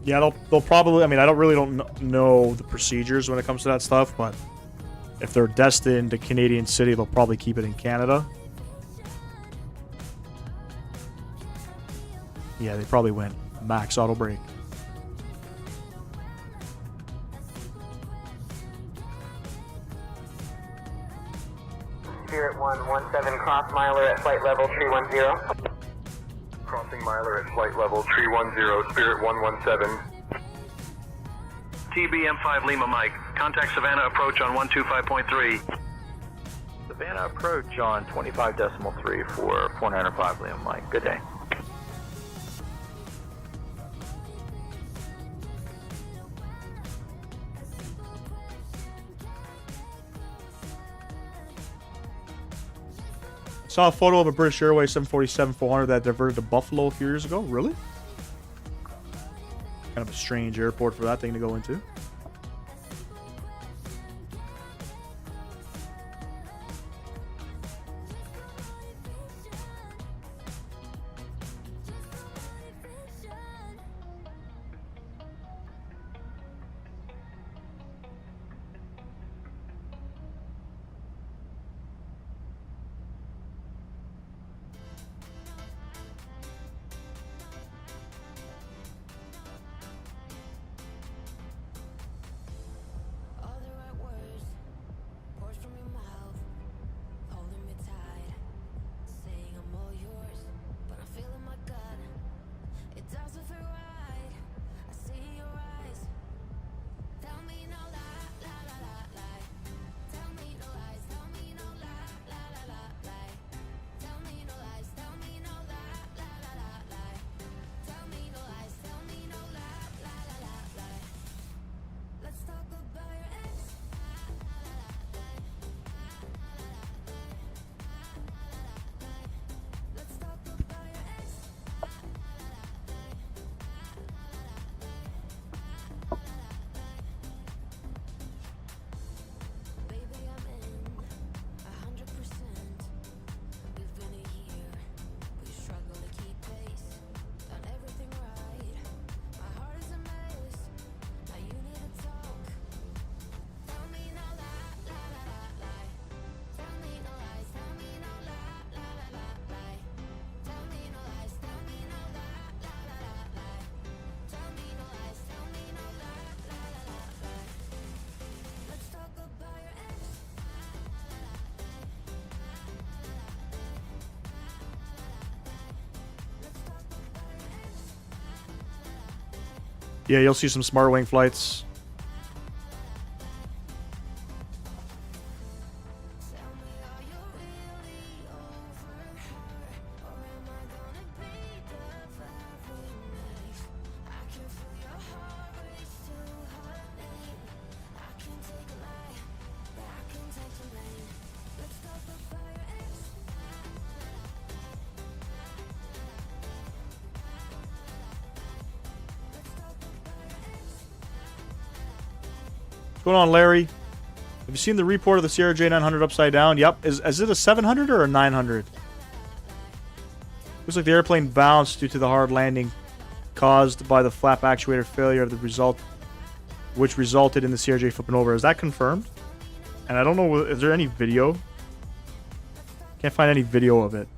Yeah, they'll probably... I mean, I don't know the procedures when it comes to that stuff, but if they're destined to Canadian City, they'll probably keep it in Canada. Yeah, they probably went max auto brake. Spirit 117, cross miler at flight level 310. Crossing miler at flight level 310, Spirit 117. TBM5 Lima Mike, contact Savannah approach on 125.3. Savannah approach on 25.3 for 405 Lima Mike. Good day. Saw a photo of a British Airways 747-400 that diverted to Buffalo a few years ago. Really? Kind of a strange airport for that thing to go into. Yeah, you'll see some smart wing flights. What's going on, Larry? Have you seen the report of the CRJ 900 upside down? Yep. Is it a 700 or a 900? Looks like the airplane bounced due to the hard landing caused by the flap actuator failure of the result, which resulted in the CRJ flipping over. Is that confirmed? And I don't know, is there any video? Can't find any video of it.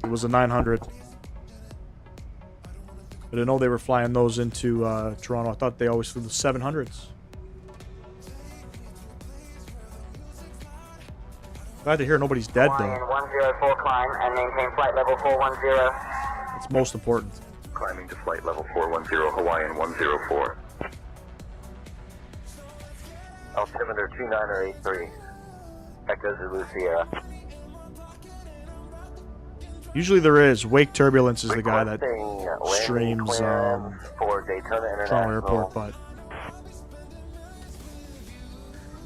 It was a 900. I didn't know they were flying those into Toronto. I thought they always flew the 700s. Glad to hear nobody's dead, though. 104 climb and maintain flight level 410. That's most important. Climbing to flight level 410, Hawaiian 104. Altimeter 2983. Echo Zulu Sierra. Usually there is. Wake Turbulence is the guy that streams for Daytona Toronto Airport, but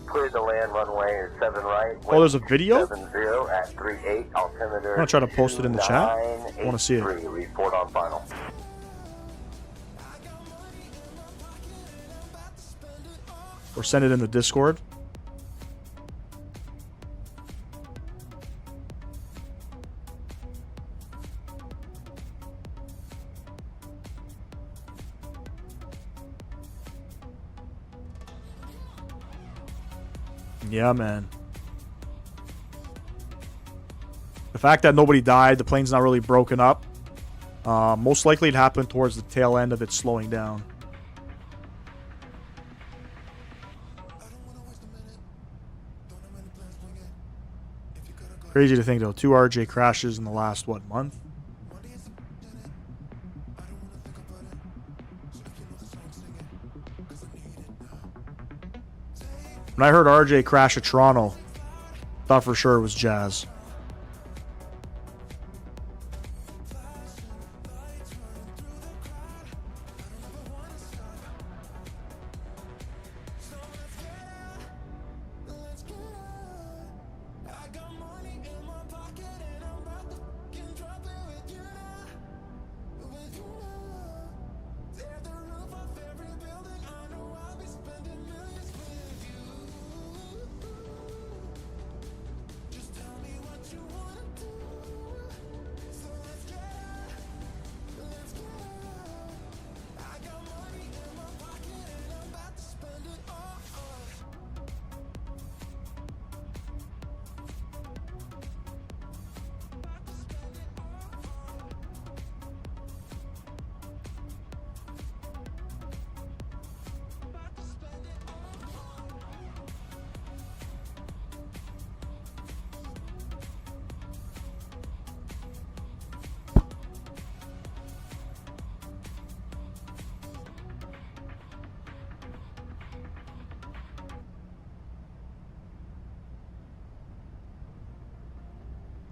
clear the land runway 7 right. Oh, there's a video? 70 at 38 altimeter. I'm gonna try to post it in the chat. I want to see it. Report on final. Or send it in the Discord. Yeah, man. The fact that nobody died, the plane's not really broken up. Most likely it happened towards the tail end of it slowing down. Crazy to think, though. 2 RJ crashes in the last, what, month? When I heard RJ crash at Toronto, thought for sure it was Jazz.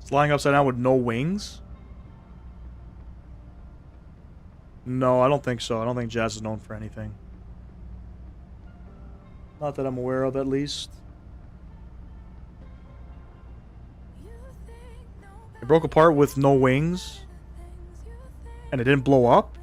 Flying upside down with no wings? No, I don't think so. I don't think Jazz is known for anything. Not that I'm aware of, at least. It broke apart with no wings. And it didn't blow up?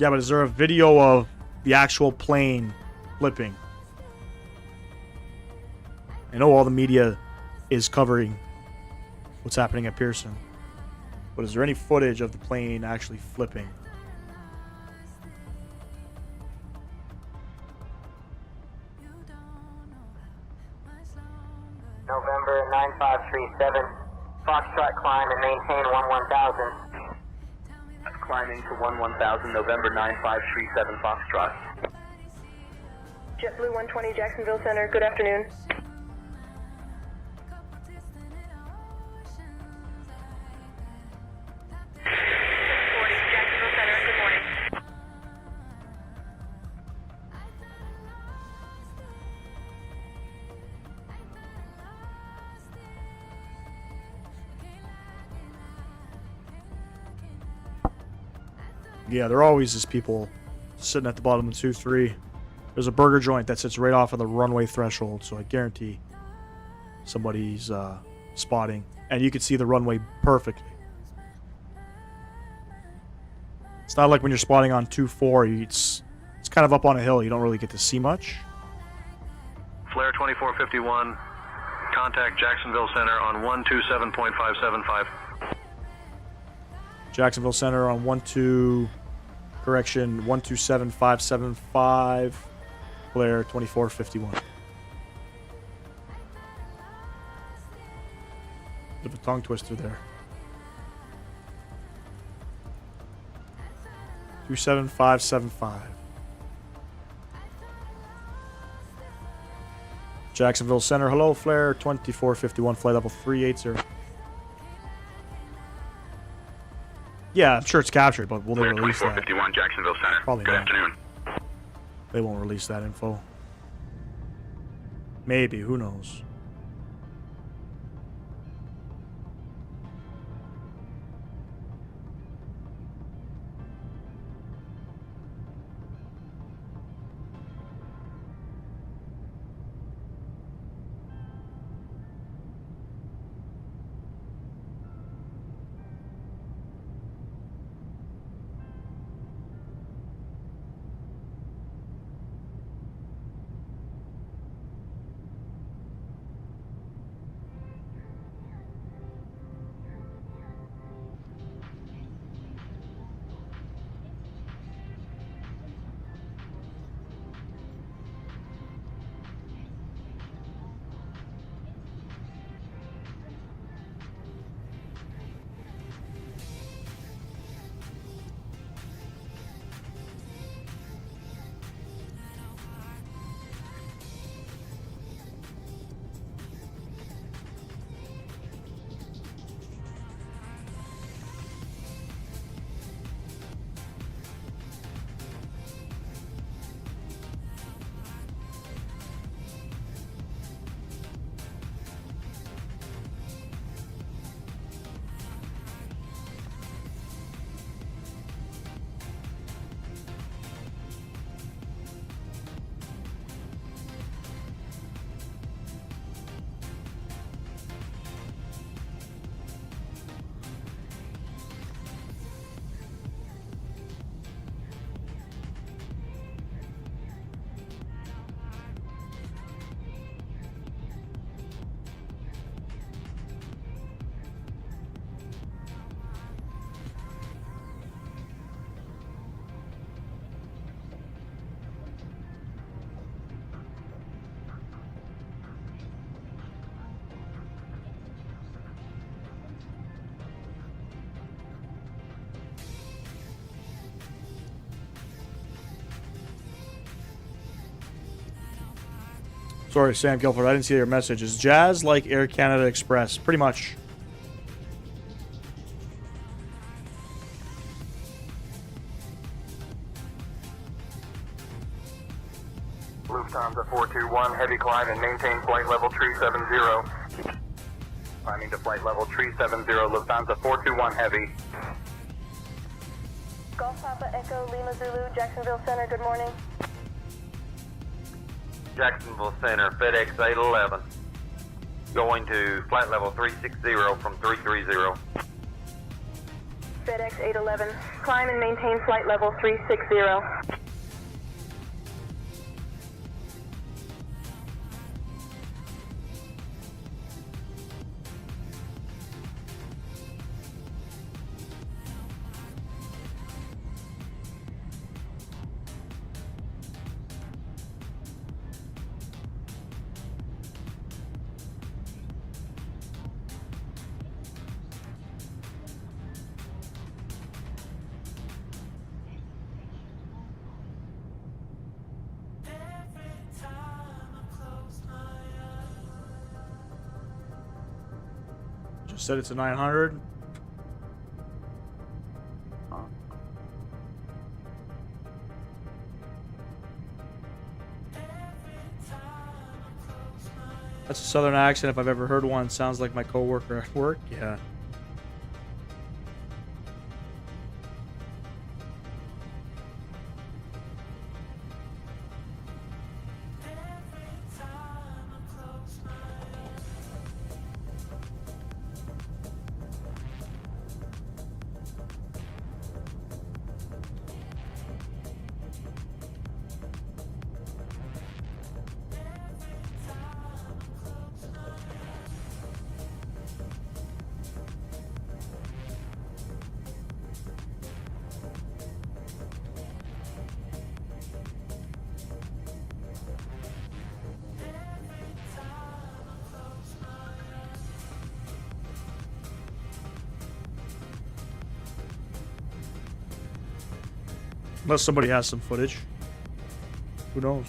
Yeah, but is there a video of the actual plane flipping? I know all the media is covering what's happening at Pearson, but is there any footage of the plane actually flipping? November 9537, Foxtrot climb and maintain 11000. Climbing to 11000, November 9537 Foxtrot. JetBlue 120 Jacksonville Center, good afternoon. Yeah, there always is people sitting at the bottom of 2-3. There's a burger joint that sits right off of the runway threshold, so I guarantee somebody's spotting. And you can see the runway perfectly. It's not like when you're spotting on 2-4, it's kind of up on a hill. You don't really get to see much. Flare 2451, contact Jacksonville Center on 127.575. Jacksonville Center on 127.575. Flare 2451. Bit of a tongue twister there. 27575. Jacksonville Center, hello, Flare 2451, flight level 380. Yeah, I'm sure it's captured, but will they release that? 2451 Jacksonville Center. Probably Good not. afternoon. They won't release that info. Maybe, who knows? Sorry, Sam Guilford, I didn't see your message. Is Jazz like Air Canada Express? Pretty much. Lufthansa 421, heavy climb and maintain flight level 370. Climbing to flight level 370, Lufthansa 421 heavy. Golf Papa Echo Lima Zulu, Jacksonville Center, good morning. Jacksonville Center, FedEx 811. Going to flight level 360 from 330. FedEx 811. Climb and maintain flight level 360. Just set it to 900. That's a southern accent if I've ever heard one. Sounds like my coworker at work. Yeah. Unless somebody has some footage. Who knows?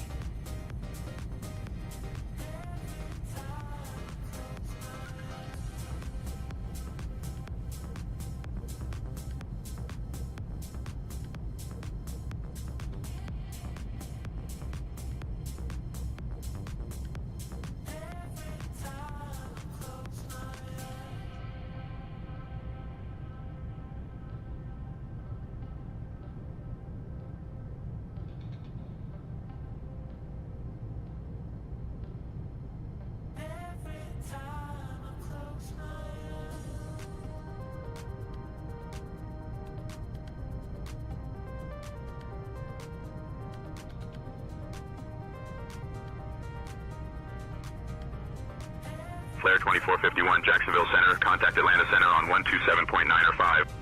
Flare 2451, Jacksonville Center. Contact Atlanta Center on 127.9 or 5.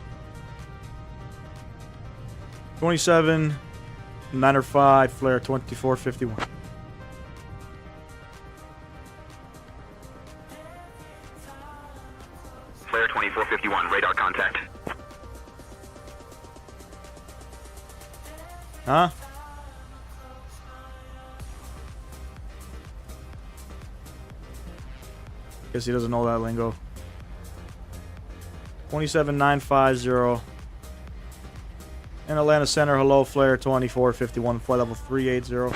27, 9 or 5, Flare 2451. Flare 2451, radar contact. Huh? Guess he doesn't know that lingo. 27950. In Atlanta Center, hello, Flare 2451, flight level 380.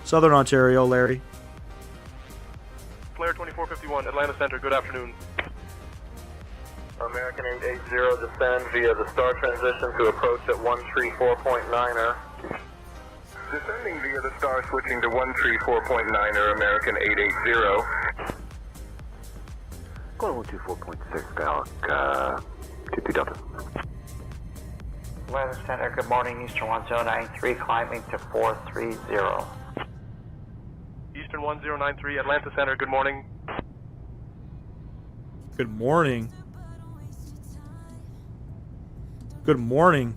Southern Ontario, Larry. Flare 2451, Atlanta Center, good afternoon. American 880, descend via the star transition to approach at 134.9er. Descending via the star, switching to 134.9er, American 880. Going 124.6, Gallic, 22 Delta. Atlanta Center, good morning, Eastern 1093, climbing to 430. Eastern 1093, Atlanta Center, good morning. Good morning. Good morning.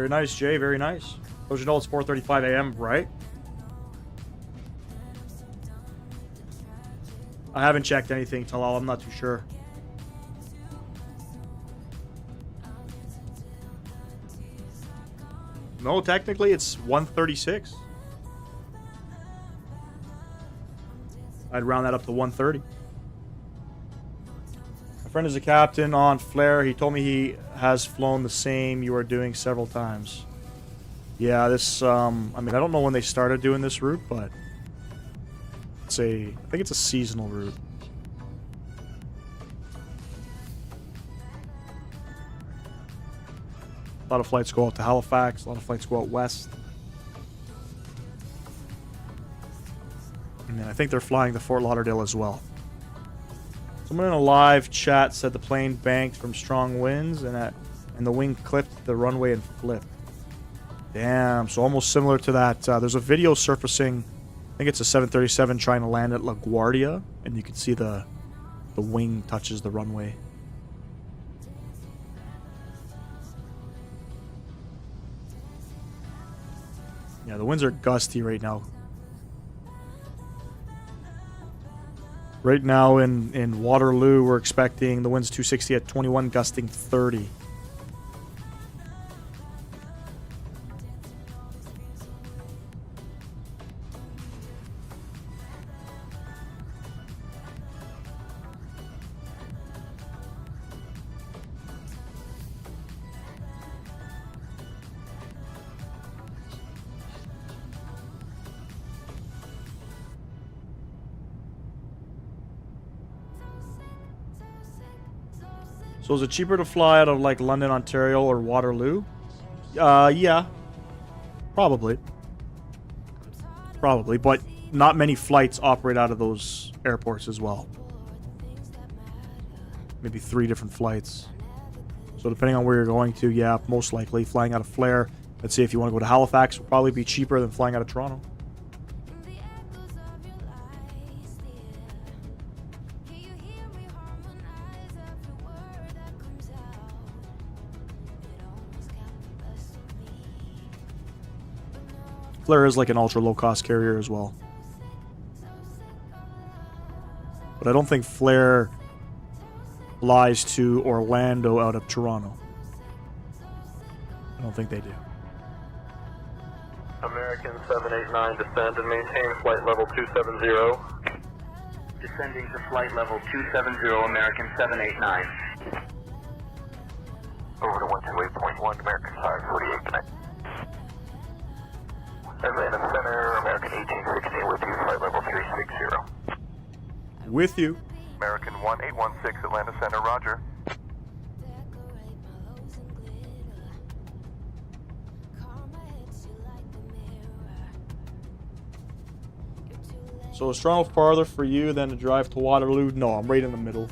Very nice, Jay. Very nice. Don't you know it's 4:35 a.m., right? I haven't checked anything, Talal. I'm not too sure. No, technically it's 1:36. I'd round that up to 1:30. My friend is a captain on Flare. He told me he has flown the same you are doing several times. Yeah, this, I mean, I don't know when they started doing this route, but I think it's a seasonal route. A lot of flights go out to Halifax. A lot of flights go out west. And then I think they're flying to Fort Lauderdale as well. Someone in a live chat said the plane banked from strong winds and the wing clipped the runway and flipped. Damn, so almost similar to that. There's a video surfacing. I think it's a 737 trying to land at LaGuardia, and you can see the wing touches the runway. Yeah, the winds are gusty right now. Right now in Waterloo, we're expecting the winds 260 at 21, gusting 30. So is it cheaper to fly out of like London, Ontario or Waterloo? Yeah. Probably. Probably, but not many flights operate out of those airports as well. Maybe 3 different flights. So depending on where you're going to, yeah, most likely flying out of Flare. Let's say if you want to go to Halifax, will probably be cheaper than flying out of Toronto. Flare is like an ultra low-cost carrier as well. But I don't think Flare flies to Orlando out of Toronto. I don't think they do. American 789, descend and maintain flight level 270. Descending to flight level 270, American 789. Over to 128.1, American 548, connect. Atlanta Center, American 1816 with you, flight level 360. With you. American 1816, Atlanta Center, roger. So is Toronto farther for you than to drive to Waterloo? No, I'm right in the middle.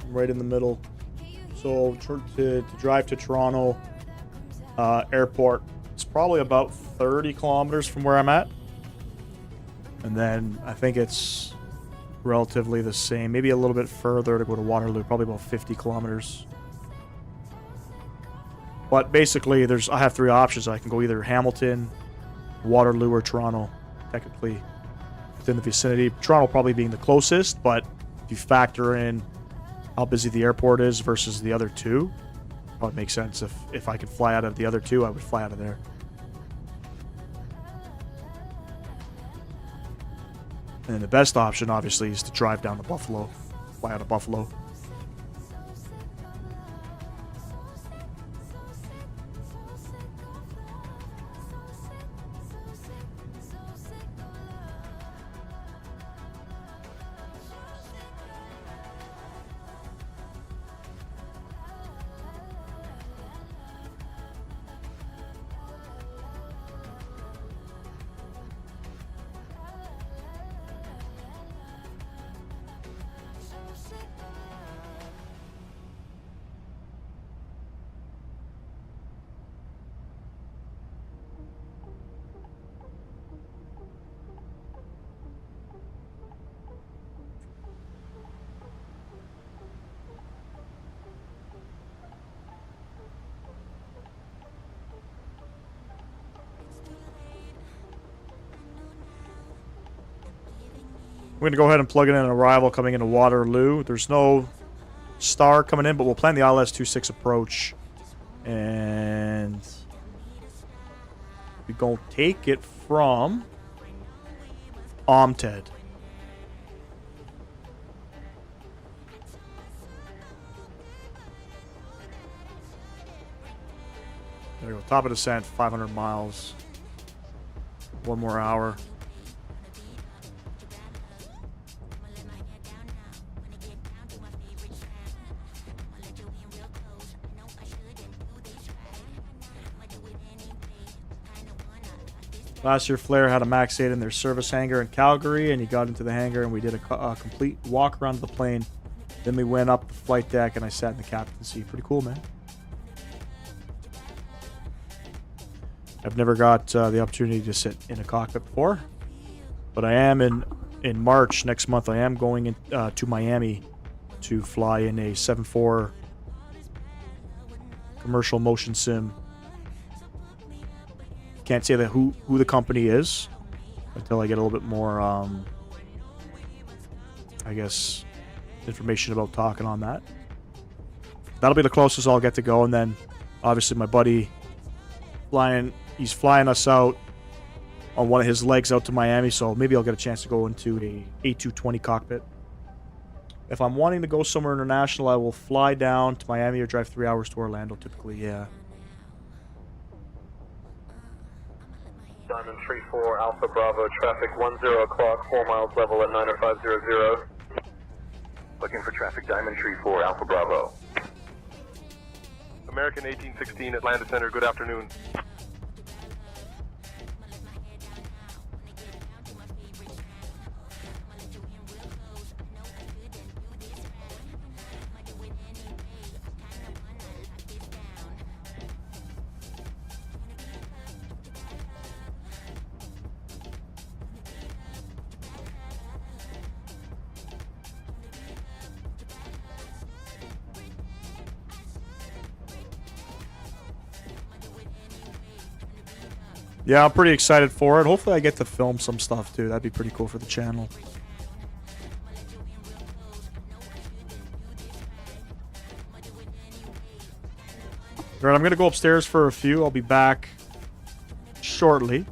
I'm right in the middle. So to drive to Toronto airport, it's probably about 30 kilometers from where I'm at. And then I think it's relatively the same. Maybe a little bit further to go to Waterloo, probably about 50 kilometers. But basically, I have 3 options. I can go either Hamilton, Waterloo, or Toronto, technically within the vicinity. Toronto probably being the closest, but if you factor in how busy the airport is versus the other 2, it probably makes sense. If I could fly out of the other 2, I would fly out of there. And the best option, obviously, is to drive down to Buffalo, fly out of Buffalo. going to go ahead and plug in an arrival coming into Waterloo. There's no star coming in, but we'll plan the ILS-26 approach. And we're going to take it from Omted. There we go. Top of descent, 500 miles. 1 more hour. Last year, Flair had a Max 8 in their service hangar in Calgary, and he got into the hangar, and we did a complete walk around the plane. Then we went up the flight deck, and I sat in the captain's seat. Pretty cool, man. I've never got the opportunity to sit in a cockpit before, but I am in March next month. I am going in, to Miami to fly in a 7.4 commercial motion sim. Can't say that who the company is until I get a little bit more, I guess, information about talking on that. That'll be the closest I'll get to go, and then obviously my buddy he's flying us out on one of his legs out to Miami, so maybe I'll get a chance to go into a A220 cockpit. If I'm wanting to go somewhere international, I will fly down to Miami or drive 3 hours to Orlando, typically, yeah. Diamond 34 Alpha Bravo, traffic 10 o'clock, 4 miles level at 90500. Looking for traffic Diamond 34 Alpha Bravo. American 1816 Atlanta Center, good afternoon. Yeah, I'm pretty excited for it. Hopefully I get to film some stuff too. That'd be pretty cool for the channel. Alright, I'm going to go upstairs for a few. I'll be back shortly.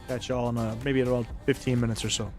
Catch y'all in maybe in about 15 minutes or so.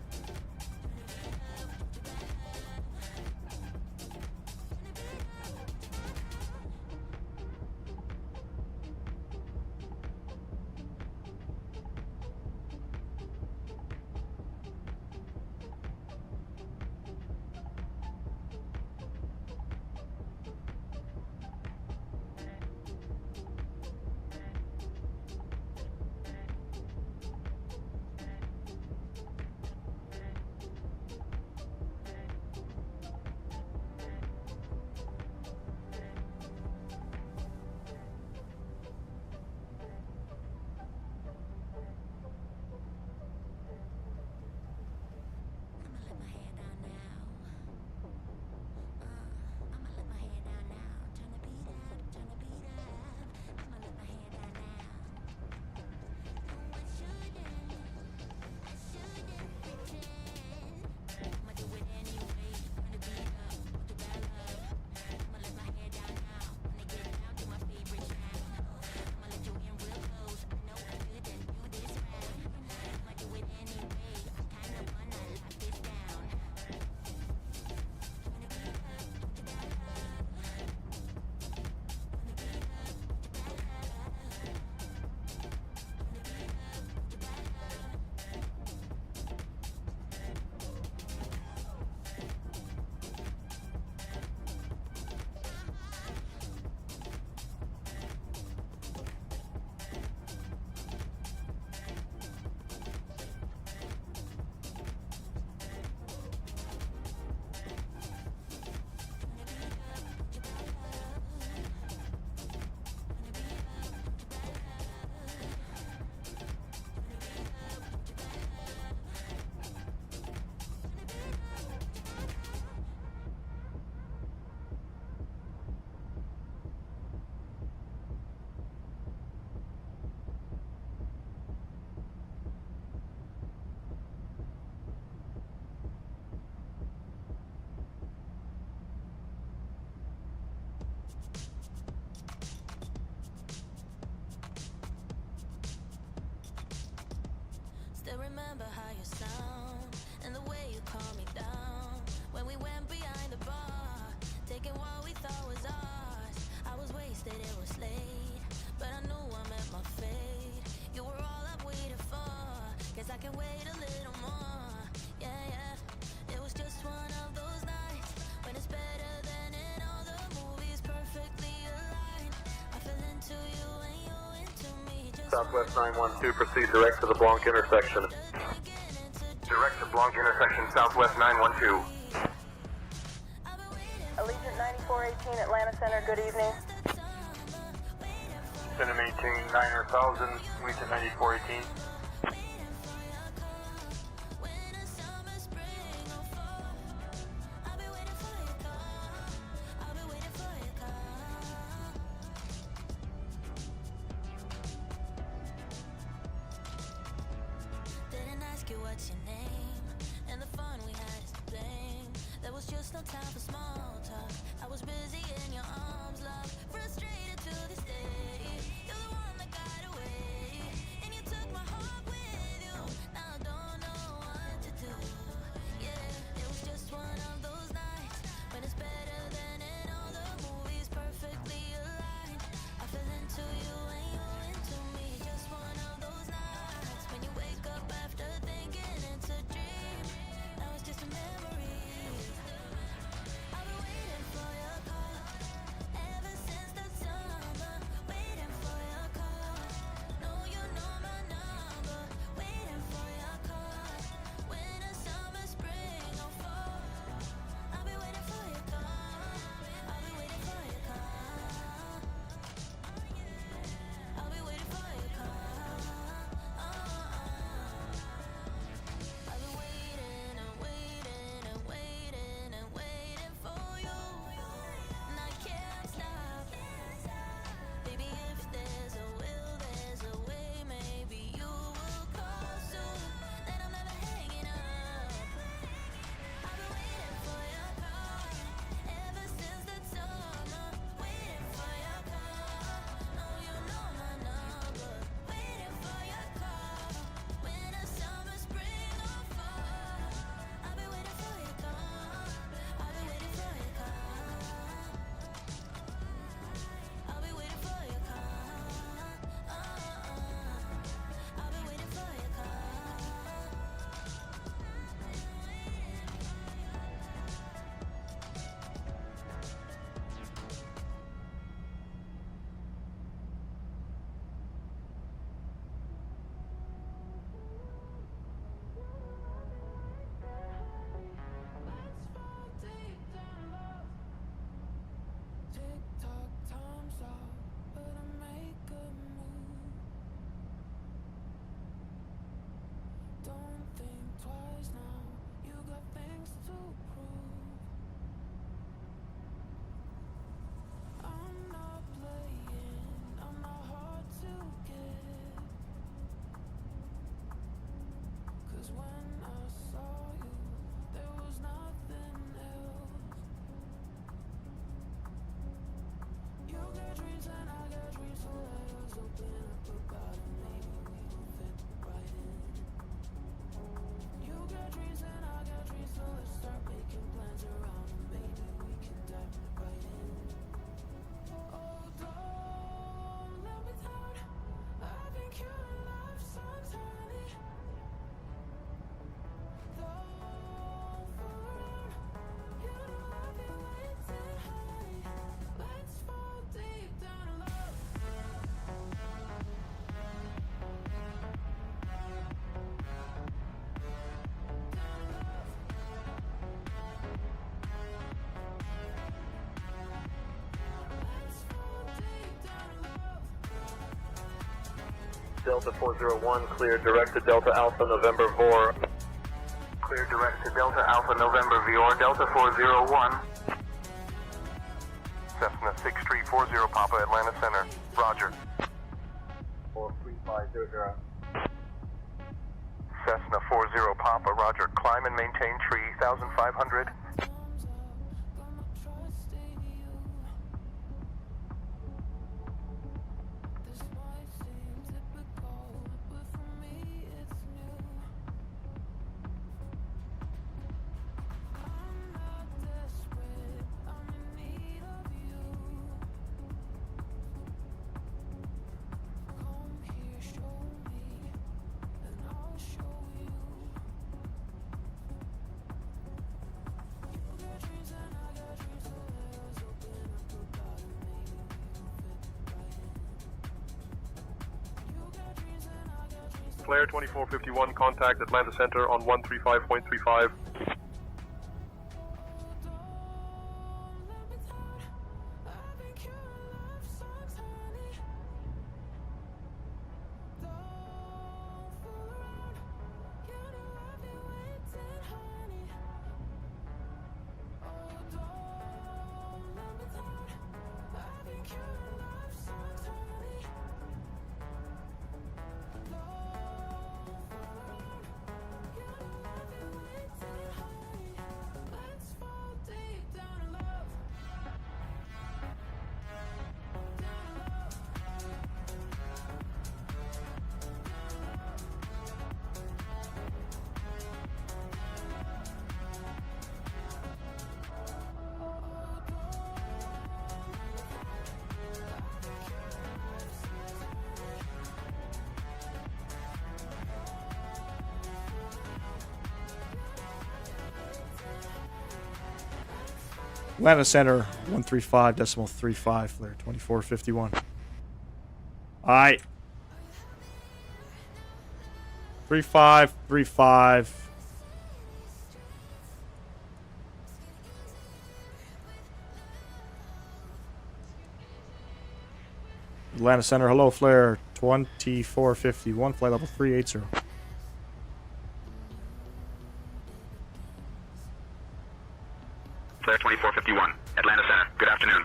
Still remember how you sound and the way you calm me down when we went behind the bar, taking what we thought was ours. I was wasted, it was late, but I knew I met my fate. You were all I waited for, guess I can wait a little more. Yeah, yeah, it was just one of those nights when it's better than in all the movies, perfectly aligned. I fell into you and you into me. Southwest 912, proceed direct to the Blanc intersection. Direct to Blanc intersection, Southwest 912. Allegiant 9418, Atlanta Center, good evening. Center maintain 9,000, Allegiant 9418. Didn't ask you what's your name, and the fun we had is to blame. There was just no time for small talk. I was busy in your arms, love, frustrated to this day. You're the one that got away, and you took my heart with you. Now I don't know what to do. Yeah, it was just one of those nights when it's better than in all the movies, perfectly aligned. I fell into you and you into me. Just one of those nights when you wake up after thinking it's a dream. Now it's just a memory. I've been waiting for your call ever since that summer. Waiting for your call. No, you know my number. Waiting for your call. Winter, summer, spring, or fall. I'll be waiting for your call. I'll be waiting for your call. I'll be waiting for your call. I've been waiting and waiting and waiting and waiting for you, and I can't stop. Baby, if there's a will, there's a way. Maybe you will call soon, and I'm never hanging up. I've been waiting for your call ever since that summer. Waiting for your call. No, you know my number. Waiting for your call. Winter, summer, spring, or fall. I've been waiting for your call. I've been waiting for your call. I'll be waiting for your call. I'll be waiting for your call. Tick-tock, time's up, but I make a move. Don't think twice now, you got things to prove. I'm not playing, I'm not hard to get. 'Cause when I saw you, there was nothing else. You got dreams and I got dreams, so let us open up about it. Maybe we will fit right in. You got dreams and I got dreams, so let's start making plans around it. Maybe we can dive right in. Oh, don't let me down. I've been killing love songs, honey. Don't fall around. You know I've been waiting, honey. Let's fall deep down in love. Delta 401, clear direct to Delta Alpha November VOR. Clear direct to Delta Alpha November VOR, Delta 401. Cessna 6340 Papa Atlanta Center. Roger. 43500. Cessna 40 Papa, Roger. Climb and maintain 3,500. Flare 2451, contact Atlanta Center on 135.35. Atlanta Center, 135.35, flare 2451. Alright. 3535. Atlanta Center, hello, flare 2451, flight level 380. Flare 2451, Atlanta Center. Good afternoon.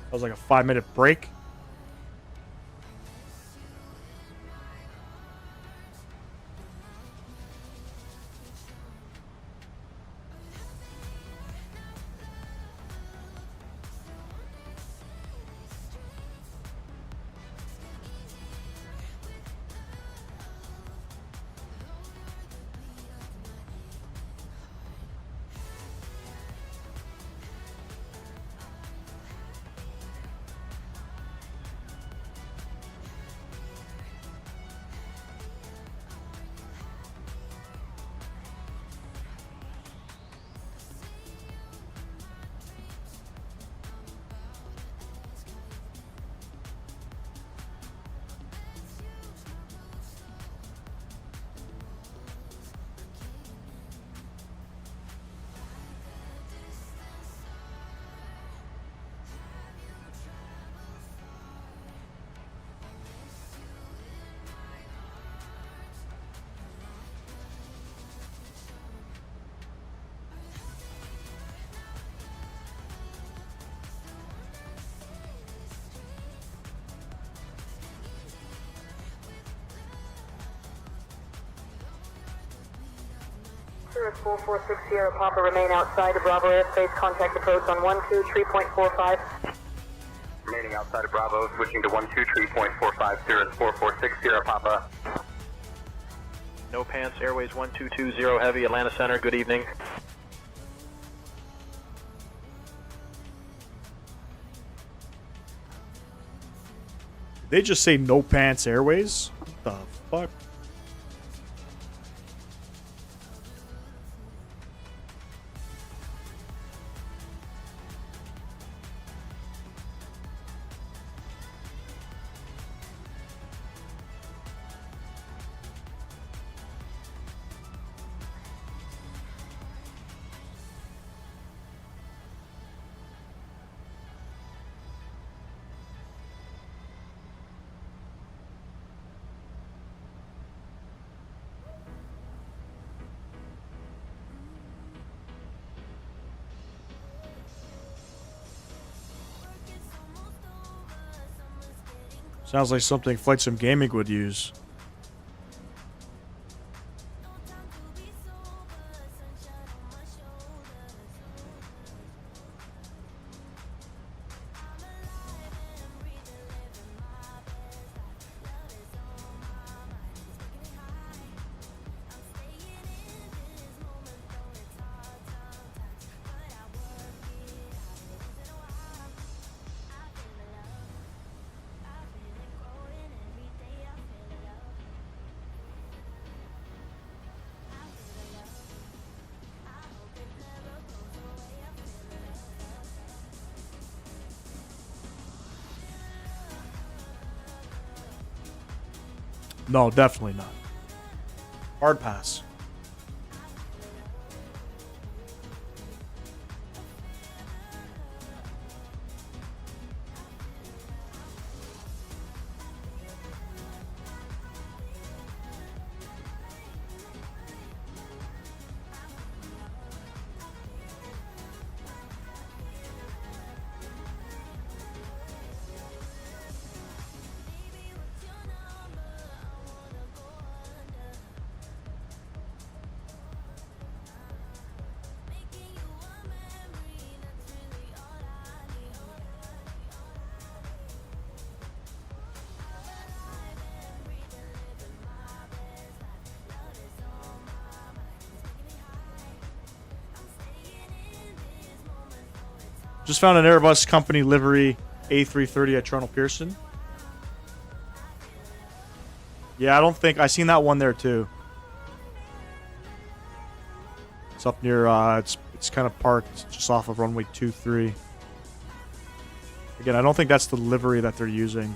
That was like a 5-minute break. Cirrus 446 Sierra Papa, remain outside of Bravo airspace. Contact approach on 123.45. Remaining outside of Bravo, switching to 123.45, Cirrus 446 Sierra Papa. No pants, Airways 1220 Heavy, Atlanta Center, good evening. They just say no pants airways? What the fuck? Sounds like something Flight Sim Gaming would use. No, definitely not. Hard pass. Just found an Airbus company livery A330 at Toronto Pearson. Yeah, I don't think I seen that one there too. It's up near it's kind of parked just off of runway 23. Again, I don't think that's the livery that they're using.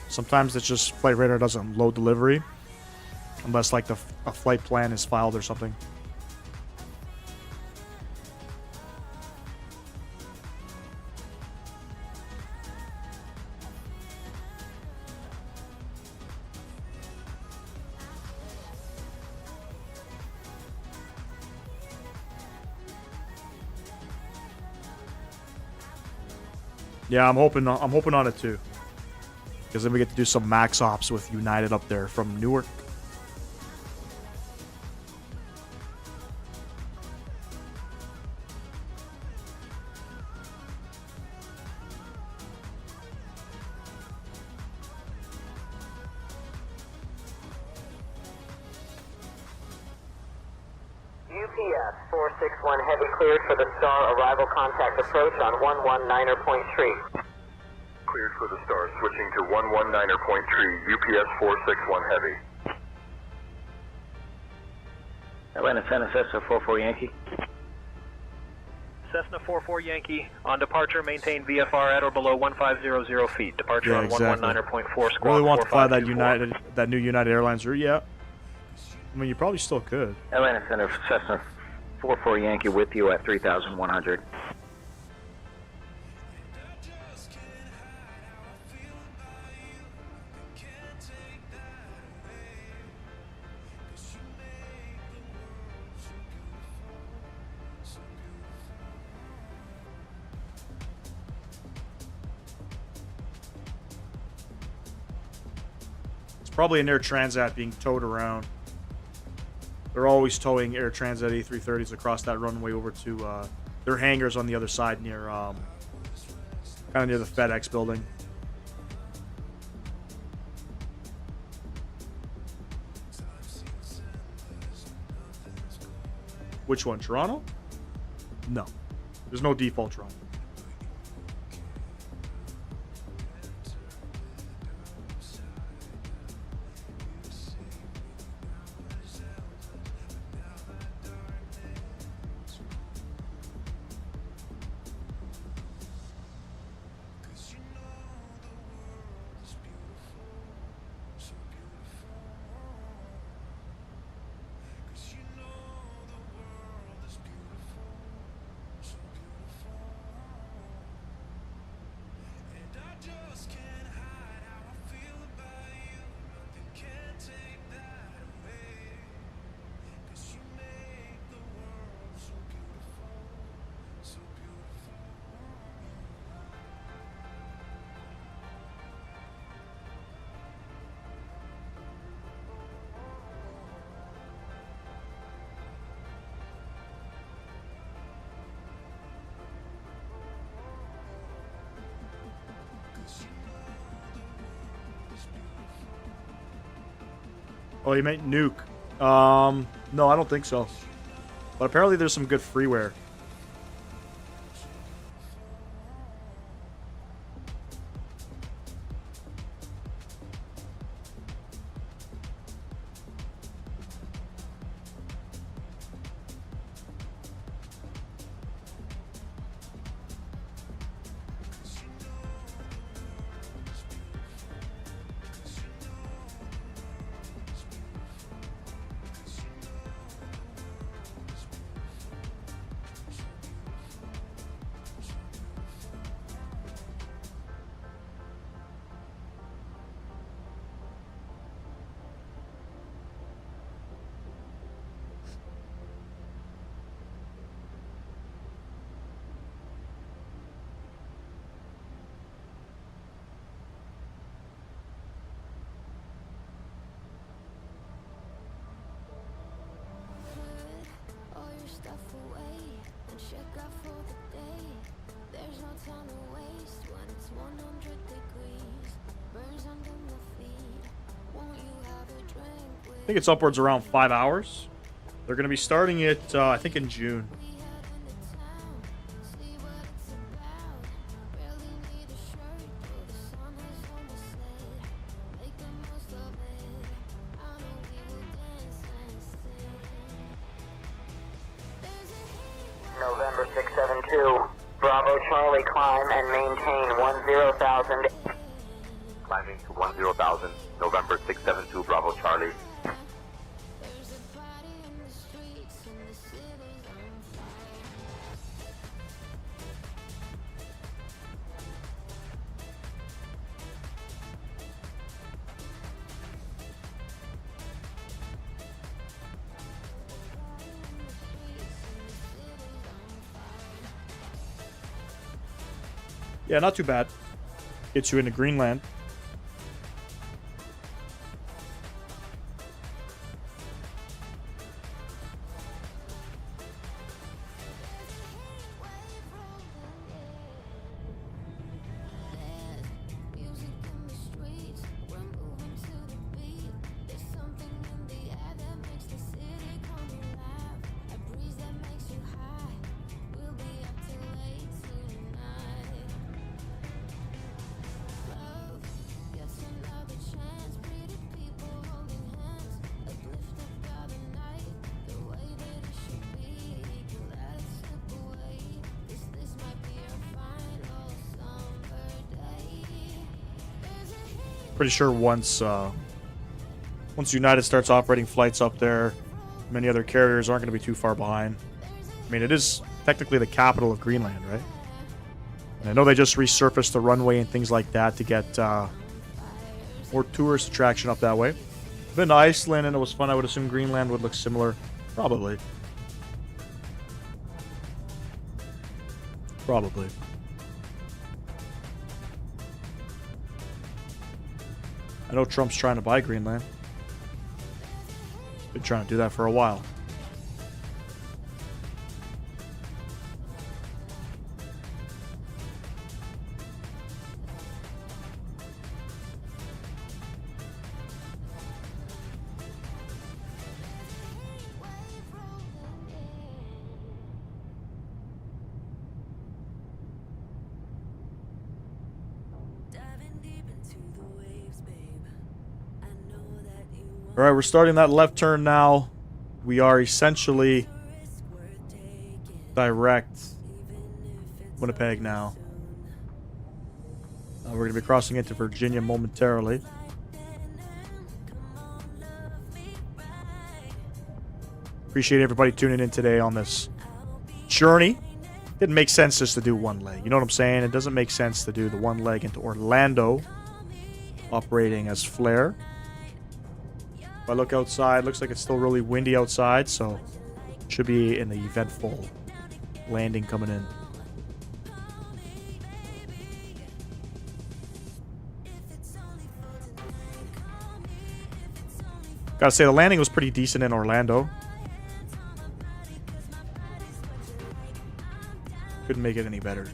Sometimes it's just flight radar doesn't load the livery unless like a flight plan is filed or something. Yeah, I'm hoping on it too. Because then we get to do some max ops with United up there from Newark. UPS 461 Heavy cleared for the Star arrival contact approach on 119.3. Cleared for the Star, switching to 119.3, UPS 461 Heavy. Atlanta Center, Cessna 44 Yankee. Cessna 44 Yankee. On departure, maintain VFR at or below 1500 feet. Departure Yeah, on exactly. 119.4 squawk. Really want to fly that 4524. that new United Airlines route? Yeah. I mean, you probably still could. Atlanta Center, Cessna 44 Yankee with you at 3,100. It's probably an Air Transat being towed around. They're always towing Air Transat A330s across that runway over to their hangars on the other side near, kind of near the FedEx building. Which one, Toronto? No. There's no default Toronto. Oh, you meant Nuke. No, I don't think so. But apparently there's some good freeware. I think it's upwards around 5 hours. They're going to be starting it, I think, in June. November 672, Bravo Charlie, climb and maintain 10,000. Climbing to 10,000, November 672, Bravo Charlie. Yeah, not too bad. Gets you into Greenland. Pretty sure once United starts operating flights up there, many other carriers aren't going to be too far behind. I mean, it is technically the capital of Greenland, right? And I know they just resurfaced the runway and things like that to get more tourist attraction up that way. Been to Iceland and it was fun. I would assume Greenland would look similar. Probably. Probably. I know Trump's trying to buy Greenland. Been trying to do that for a while. All right, we're starting that left turn now. We are essentially direct Winnipeg now. We're going to be crossing into Virginia momentarily. Appreciate everybody tuning in today on this journey. Didn't make sense just to do one leg. You know what I'm saying? It doesn't make sense to do the one leg into Orlando, operating as Flare. If I look outside, looks like it's still really windy outside, so should be an eventful landing coming in. Gotta say, the landing was pretty decent in Orlando. Couldn't make it any better.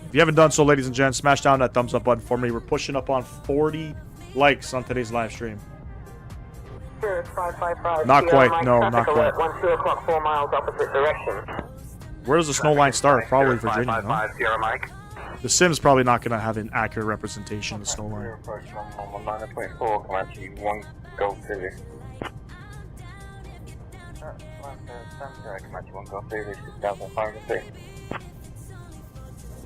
If you haven't done so, ladies and gents, smash down that thumbs up button for me. We're pushing up on 40 likes on today's live stream. Not quite. No, not quite. 2 o'clock, 4 miles opposite direction. Where does the snow line start? Probably Virginia, no? Sierra Mike. The sim's probably not going to have an accurate representation of the snow line. Approach 119.4, Comanche 1 Golf Zulu. Comanche 1 Golf Zulu, 6,503.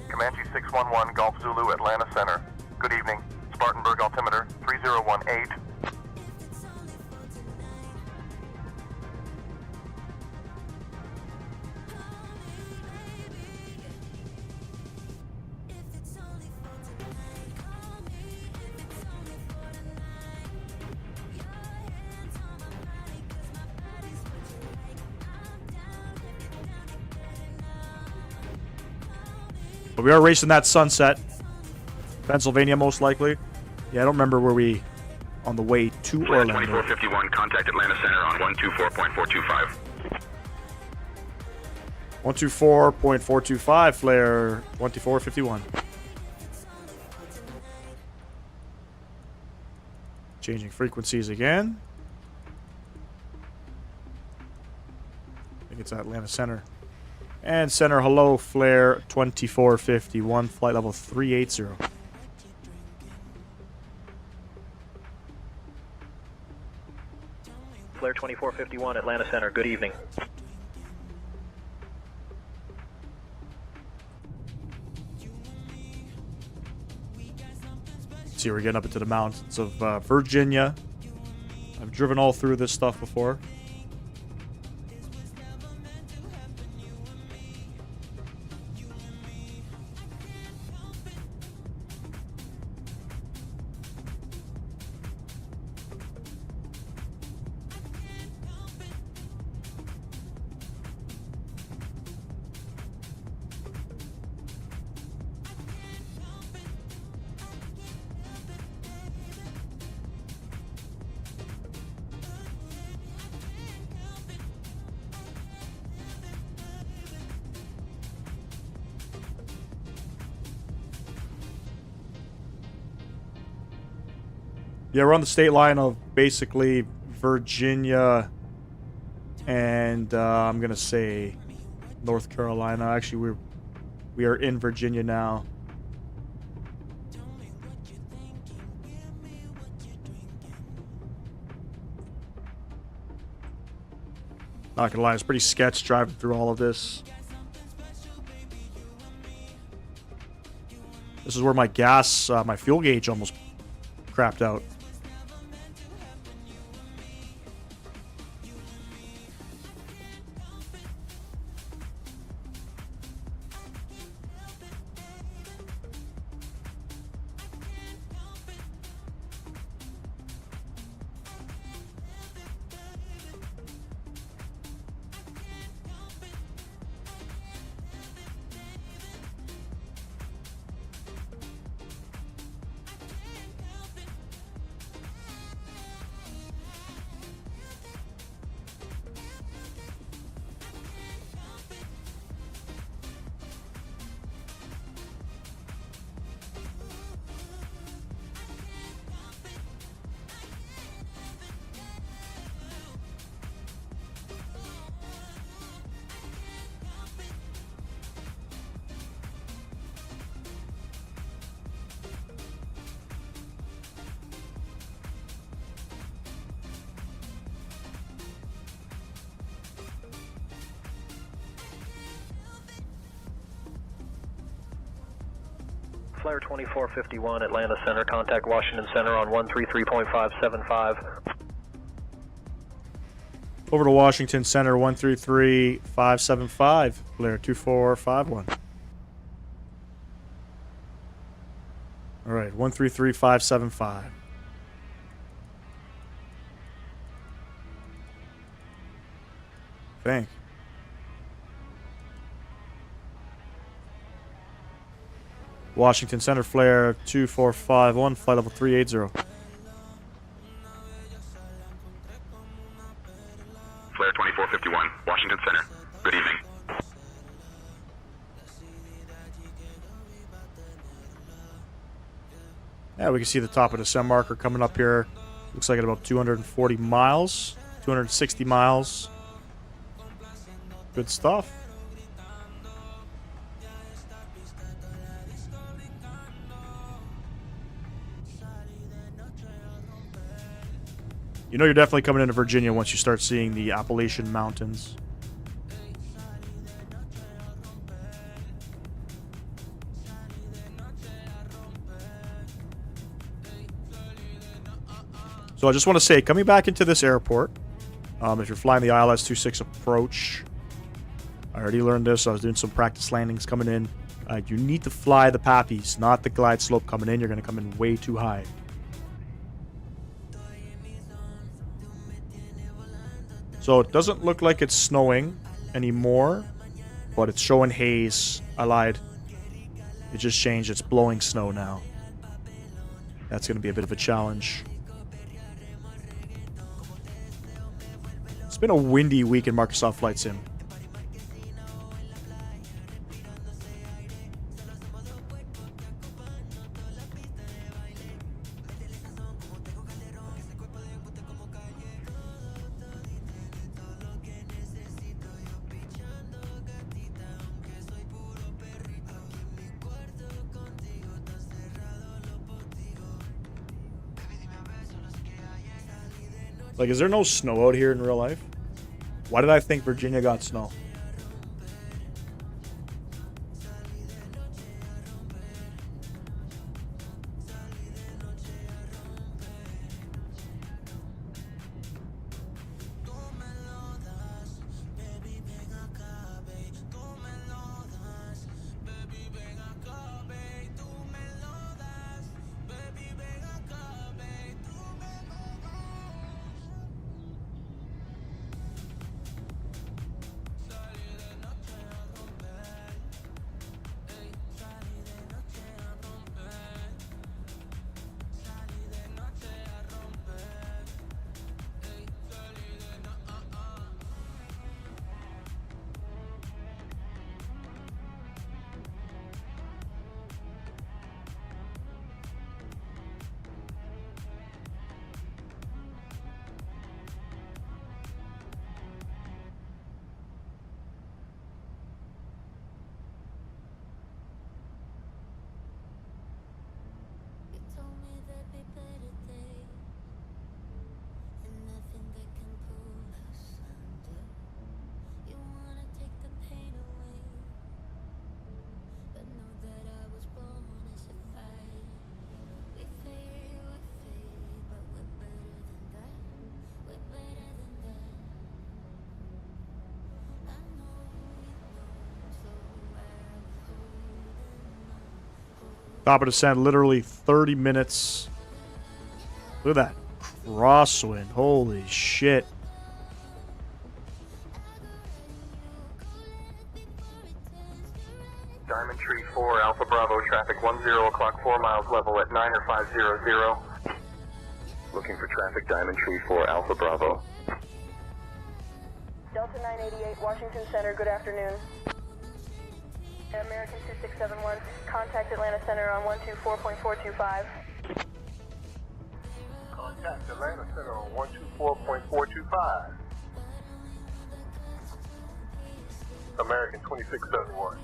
Comanche 611, Golf Zulu, Atlanta Center. Good evening. Spartanburg altimeter 3018. But we are racing that sunset. Pennsylvania, most likely. Yeah, I don't remember where we... On the way to Flare Orlando. 2451, contact Atlanta Center on 124.425. 124.425, flare 2451. Changing frequencies again. I think it's Atlanta Center. And center, hello, flare 2451, flight level 380. Flare 2451, Atlanta Center. Good evening. See, we're getting up into the mountains of Virginia. I've driven all through this stuff before. Yeah, we're on the state line of basically Virginia and I'm gonna say North Carolina. Actually, we are in Virginia now. Not gonna lie, it's pretty sketch driving through all of this. This is where my gas, my fuel gauge almost crapped out. Flare 2451, Atlanta Center. Contact Washington Center on 133.575. Over to Washington Center, 133.575, Flare 2451. All right, 133.575. Think. Washington Center, flare 2451, flight level 380. Flare 2451, Washington Center. Good evening. Yeah, we can see the top of the SEM marker coming up here. Looks like at about 240 miles, 260 miles. Good stuff. You know you're definitely coming into Virginia once you start seeing the Appalachian Mountains. So I just want to say, coming back into this airport, if you're flying the ILS-26 approach, I already learned this. I was doing some practice landings coming in. You need to fly the PAPIs, not the glide slope coming in. You're going to come in way too high. So it doesn't look like it's snowing anymore, but it's showing haze. I lied. It just changed. It's blowing snow now. That's going to be a bit of a challenge. It's been a windy week in Microsoft Flight Sim. Like, is there no snow out here in real life? Why did I think Virginia got snow? Top of descent, literally 30 minutes. Look at that crosswind. Holy shit. Diamond Tree 4, Alpha Bravo, traffic 10 o'clock, 4 miles level at 9 or 500. Looking for traffic, Diamond Tree 4, Alpha Bravo. Delta 988, Washington Center, good afternoon. American 2671, contact Atlanta Center on 124.425. Contact Atlanta Center on 124.425. American 2671.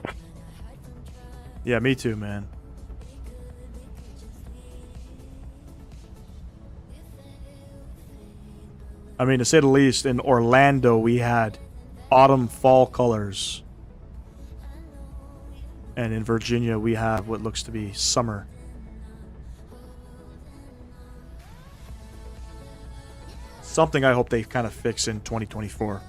Yeah, me too, man. I mean, to say the least, in Orlando we had autumn fall colors. And in Virginia we have what looks to be summer. Something I hope they kind of fix in 2024.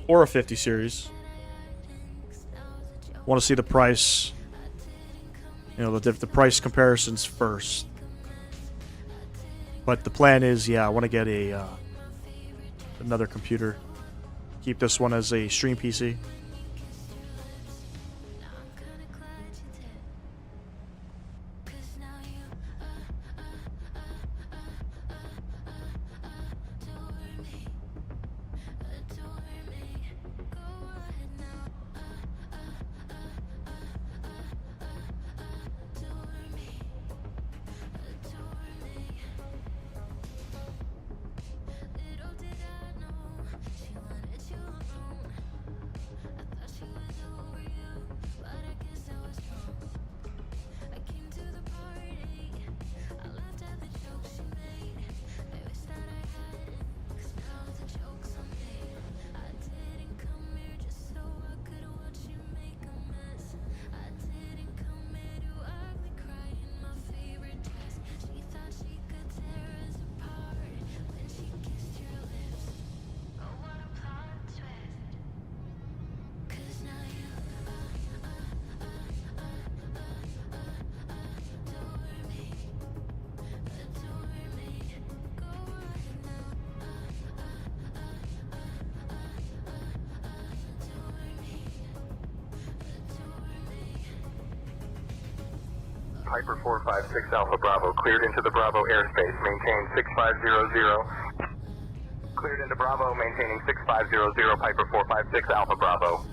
Or a 50 series. Want to see the price. You know, the price comparisons first. But the plan is, yeah, I want to get a another computer. Keep this one as a stream PC. Piper 456 Alpha Bravo, cleared into the Bravo airspace, maintain 6500. Cleared into Bravo, maintaining 6500, Piper 456 Alpha Bravo.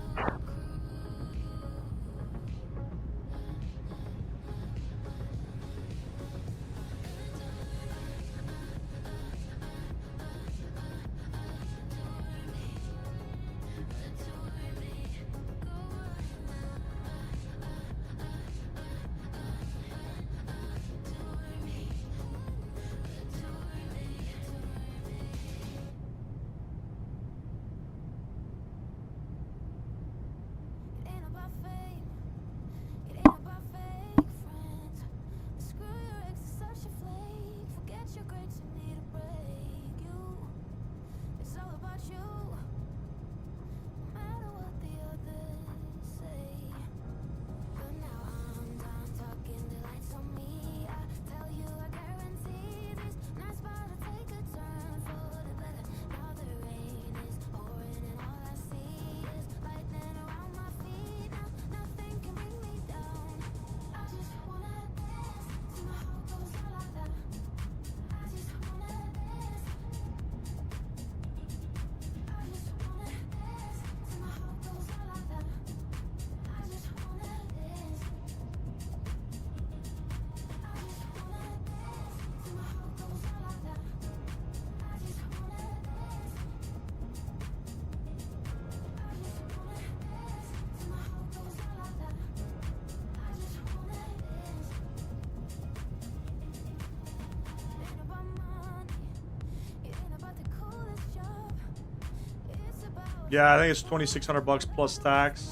Yeah, I think it's $2,600 plus tax.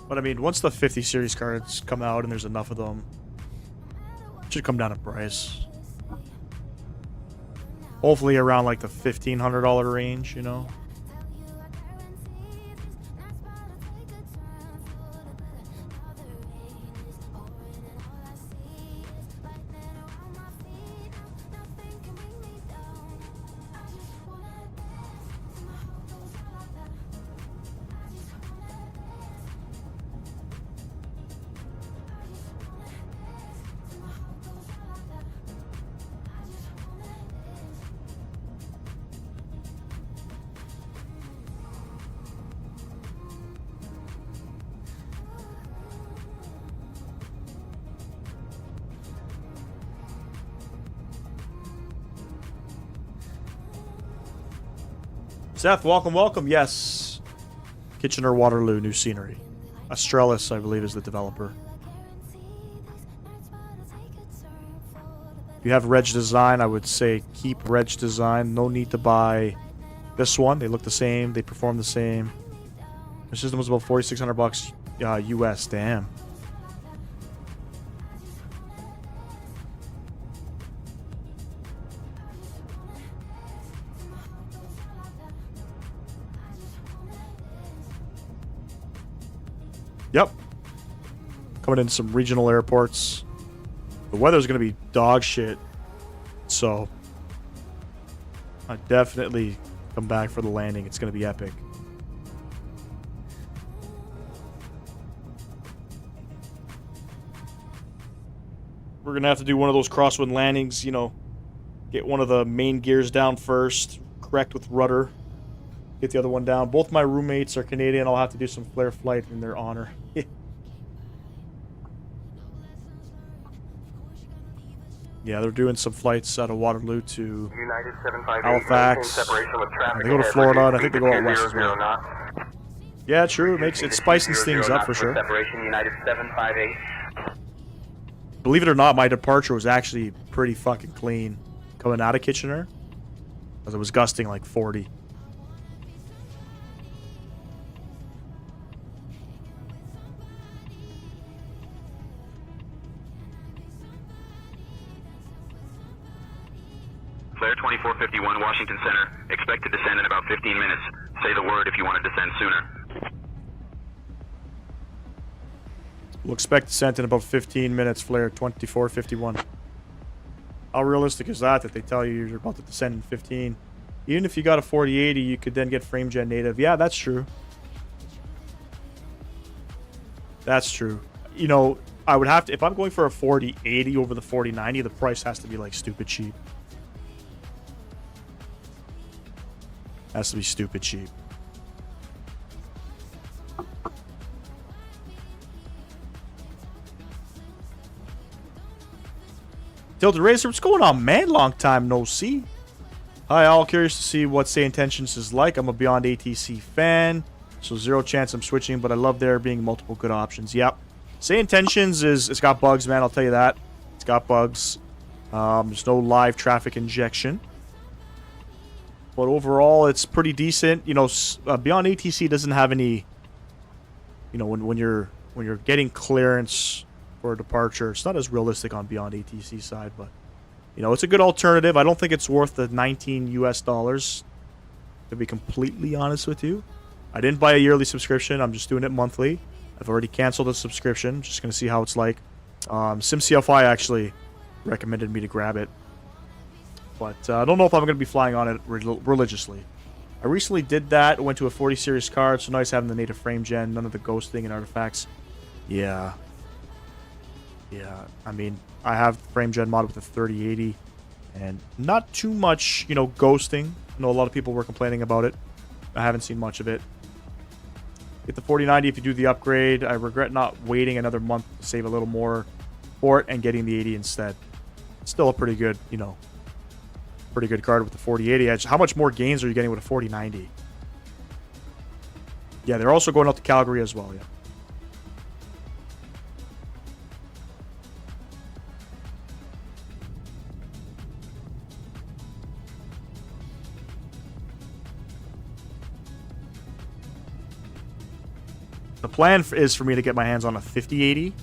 But I mean, once the 50 series cards come out and there's enough of them, it should come down in price. Hopefully around like the $1,500 range, you know. Seth, welcome, welcome. Yes. Kitchener Waterloo, new scenery. Australis, I believe, is the developer. If you have Reg Design, I would say keep Reg Design. No need to buy this one. They look the same. They perform the same. The system was about $4,600 US. Damn. Yep. Coming into some regional airports. The weather's going to be dog shit. So, I definitely come back for the landing. It's going to be epic. We're going to have to do one of those crosswind landings, you know, get one of the main gears down first, correct with rudder, get the other one down. Both my roommates are Canadian. I'll have to do some flare flight in their honor. Yeah, they're doing some flights out of Waterloo to United 758, Halifax. separation with traffic They go to ahead, Florida, and I reduce think they go out speed to west as 0 well. knots. Yeah, true. It spices things up for sure. Separation, United 758. Believe it or not, my departure was actually pretty fucking clean coming out of Kitchener, because it was gusting like 40. Flare 2451, Washington Center. Expect to descend in about 15 minutes. Say the word if you want to descend sooner. We'll expect descent in about 15 minutes, Flare 2451. How realistic is that they tell you you're about to descend in 15? Even if you got a 4080, you could then get frame gen native. Yeah, that's true. That's true. You know, I would have to, if I'm going for a 4080 over the 4090, the price has to be like stupid cheap. Has to be stupid cheap. Tilted Racer, what's going on, man? Long time no see. Hi, all. Curious to see what Say Intentions is like. I'm a Beyond ATC fan, so zero chance I'm switching, but I love there being multiple good options. Yep. Say Intentions it's got bugs, man. I'll tell you that. It's got bugs. There's no live traffic injection. But overall, it's pretty decent. You know, Beyond ATC doesn't have any. You know, when you're getting clearance for a departure, it's not as realistic on Beyond ATC side, but you know, it's a good alternative. I don't think it's worth the $19 US, to be completely honest with you. I didn't buy a yearly subscription. I'm just doing it monthly. I've already canceled the subscription. Just gonna see how it's like. SimCFI actually recommended me to grab it. But I don't know if I'm going to be flying on it religiously. I recently did that. Went to a 40 series card. So nice having the native frame gen. None of the ghosting and artifacts. Yeah. Yeah. I mean, I have frame gen mod with the 3080. And not too much, you know, ghosting. I know a lot of people were complaining about it. I haven't seen much of it. Get the 4090 if you do the upgrade. I regret not waiting another month to save a little more for it and getting the 80 instead. It's still a pretty good, you know, pretty good card with the 4080 edge. How much more gains are you getting with a 4090? Yeah, they're also going out to Calgary as well, yeah. The plan is for me to get my hands on a 5080.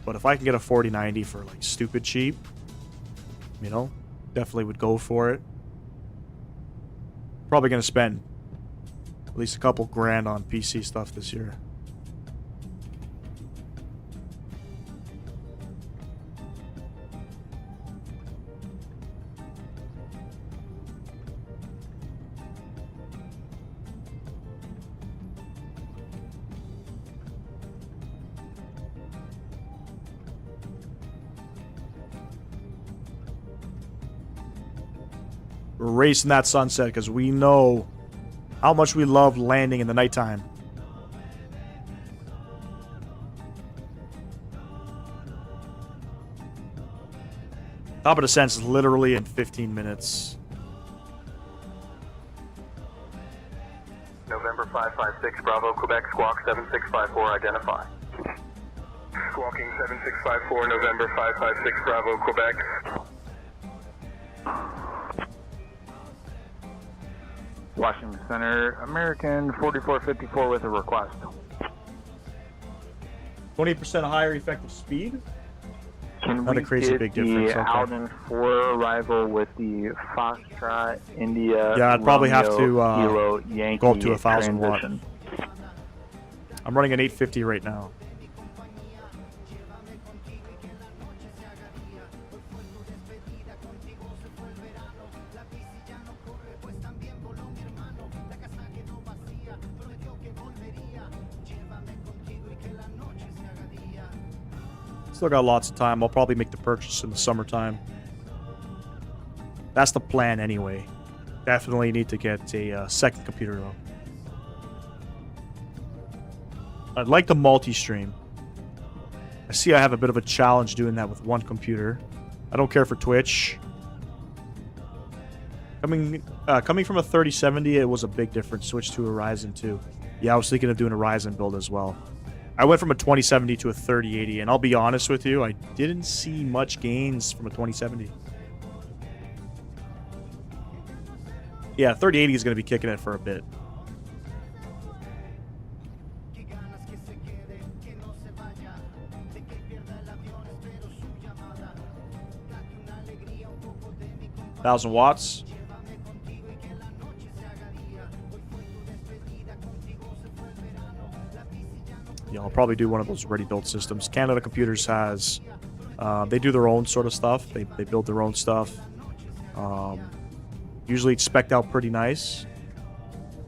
But if I can get a 4090 for like stupid cheap, you know, definitely would go for it. Probably going to spend at least a couple grand on PC stuff this year. We're racing that sunset because we know how much we love landing in the nighttime. Top of descent is literally in 15 minutes. November 556 Bravo, Quebec, squawk 7654, identify. Squawking 7654, November 556 Bravo, Quebec. Washington Center, American 4454 with a request. 20% higher effective speed? Can Not we a crazy get big the difference. Okay. Alden 4 arrival with the Foxtrot India? Yeah, I'd probably have to Kilo Yankee go up to 1,000 watt. transition. I'm running an 850 right now. Still got lots of time. I'll probably make the purchase in the summertime. That's the plan anyway. Definitely need to get a second computer though. I'd like to multi-stream. I see I have a bit of a challenge doing that with one computer. I don't care for Twitch. Coming from a 3070, it was a big difference. Switch to a Ryzen 2. Yeah, I was thinking of doing a Ryzen build as well. I went from a 2070 to a 3080, and I'll be honest with you, I didn't see much gains from a 2070. Yeah, 3080 is going to be kicking it for a bit. $1,000 watts. Yeah, I'll probably do one of those ready-built systems. Canada Computers has... they do their own sort of stuff. They build their own stuff. Usually it's spec'd out pretty nice.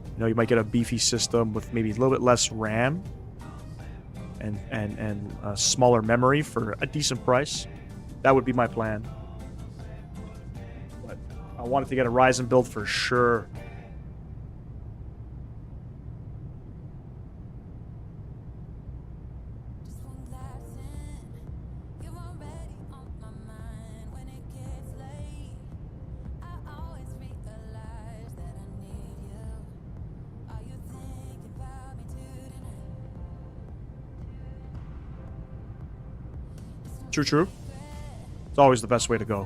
You know, you might get a beefy system with maybe a little bit less RAM and a smaller memory for a decent price. That would be my plan. But I wanted to get a Ryzen build for sure. True. It's always the best way to go.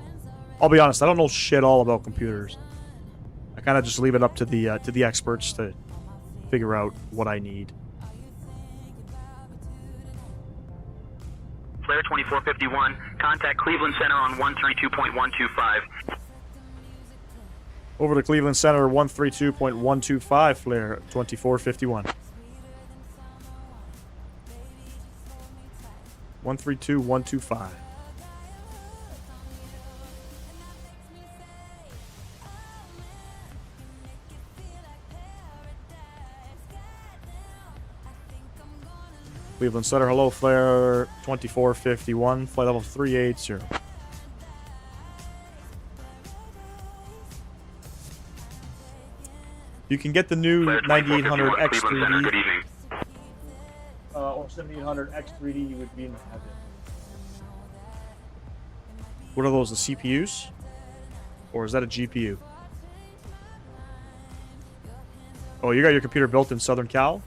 I'll be honest, I don't know shit all about computers. I kind of just leave it up to the experts to figure out what I need. Flare 2451, contact Cleveland Center on 132.125. Over to Cleveland Center, 132.125, Flare 2451. 132.125. Cleveland Center, hello, Flare 2451, flight level 380. You can get the new 9800 X3D. Or 7800 X3D, you would be in heaven. What are those, the CPUs? Or is that a GPU? Oh, you got your computer built in Southern Cal?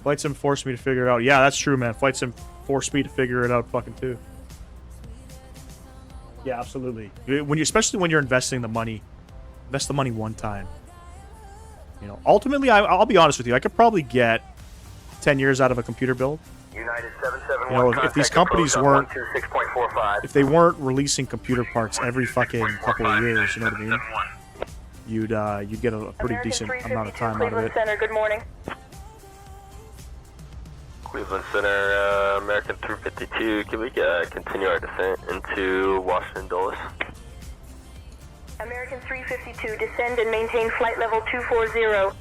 Flight Sim forced me to figure it out. Yeah, that's true, man. Flight Sim forced me to figure it out fucking too. Yeah, absolutely. Especially when you're investing the money. Invest the money one time. You know, ultimately, I'll be honest with you. I could probably get 10 years out of a computer build. United 771, you know, if these companies weren't, 126.45. if they weren't releasing computer parts every fucking couple of years, you know what I mean? You'd get a pretty decent amount of time out of it. Center, good morning. Cleveland Center, American 352. Can we continue our descent into Washington Dulles? American 352, descend and maintain flight level 240.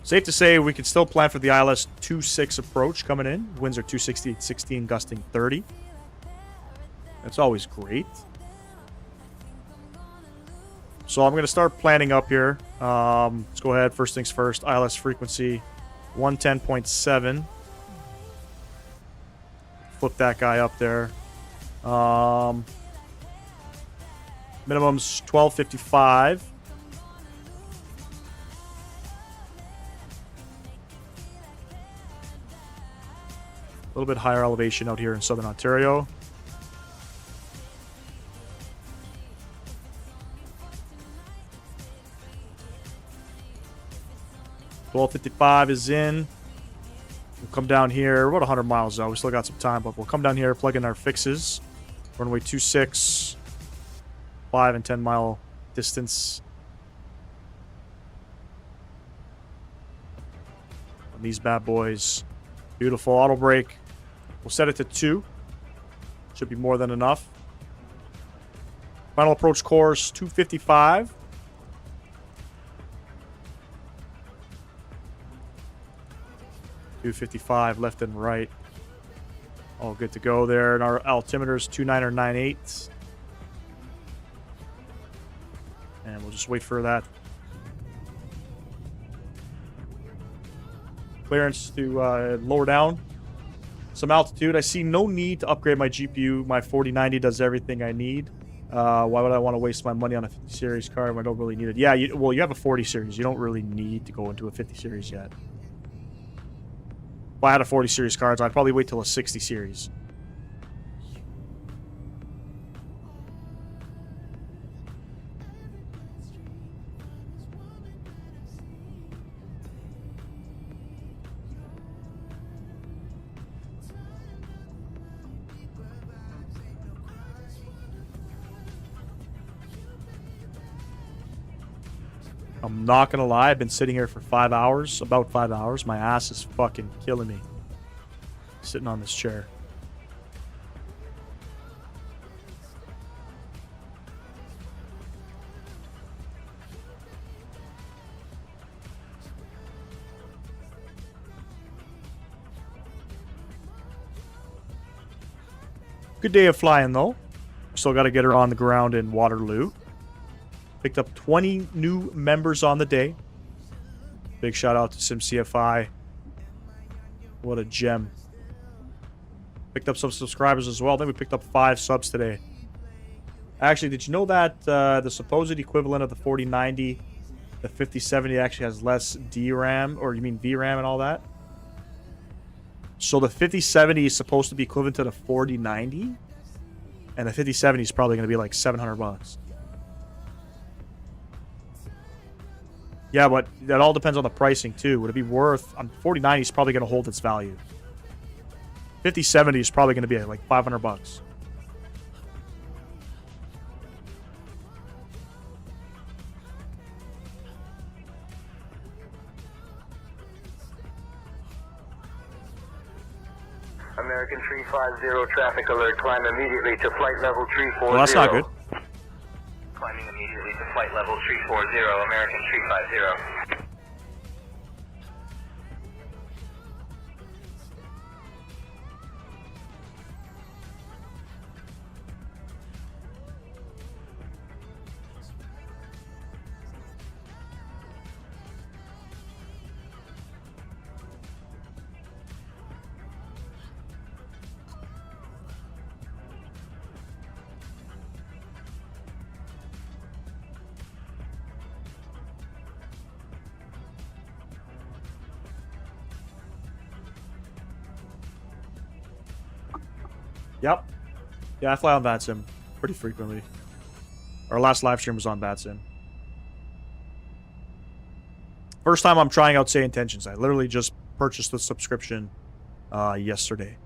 Safe to say we can still plan for the ILS 26 approach coming in. Winds are 260 at 16, gusting 30. That's always great. So I'm going to start planning up here. Let's go ahead. First things first. ILS frequency 110.7. Flip that guy up there. Minimum's 1255. A little bit higher elevation out here in Southern Ontario. $12.55 is in. We'll come down here. We're about 100 miles out. We still got some time, but we'll come down here, plug in our fixes. Runway 26, 5 and 10 mile distance. On these bad boys. Beautiful auto brake. We'll set it to 2. Should be more than enough. Final approach course 255. Left and right. All good to go there. And our altimeter is 2998. And we'll just wait for that clearance to lower down some altitude. I see no need to upgrade my GPU. My 4090 does everything I need. Why would I want to waste my money on a 50 series card when I don't really need it? Yeah, well, you have a 40 series. You don't really need to go into a 50 series yet. If I had a 40 series card, I'd probably wait till a 60 series. I'm not gonna lie, I've been sitting here for 5 hours, about 5 hours. My ass is fucking killing me. Sitting on this chair. Good day of flying though. Still got to get her on the ground in Waterloo. Picked up 20 new members on the day. Big shout out to SimCFI. What a gem. Picked up some subscribers as well. I think we picked up 5 subs today. Actually, did you know that the supposed equivalent of the 4090, the 5070 actually has less DRAM, or you mean VRAM and all that? So the 5070 is supposed to be equivalent to the 4090, and the 5070 is probably going to be like $700. Yeah, but that all depends on the pricing too. Would it be worth... 4090 is probably going to hold its value. 5070 is probably going to be like $500. American 350, traffic alert. Climb immediately to flight level 340. Well, that's not good. Climbing immediately to flight level 340, American 350. Yep. Yeah, I fly on VATSIM pretty frequently. Our last live stream was on VATSIM. First time I'm trying out SayIntentionsAI. I literally just purchased the subscription yesterday.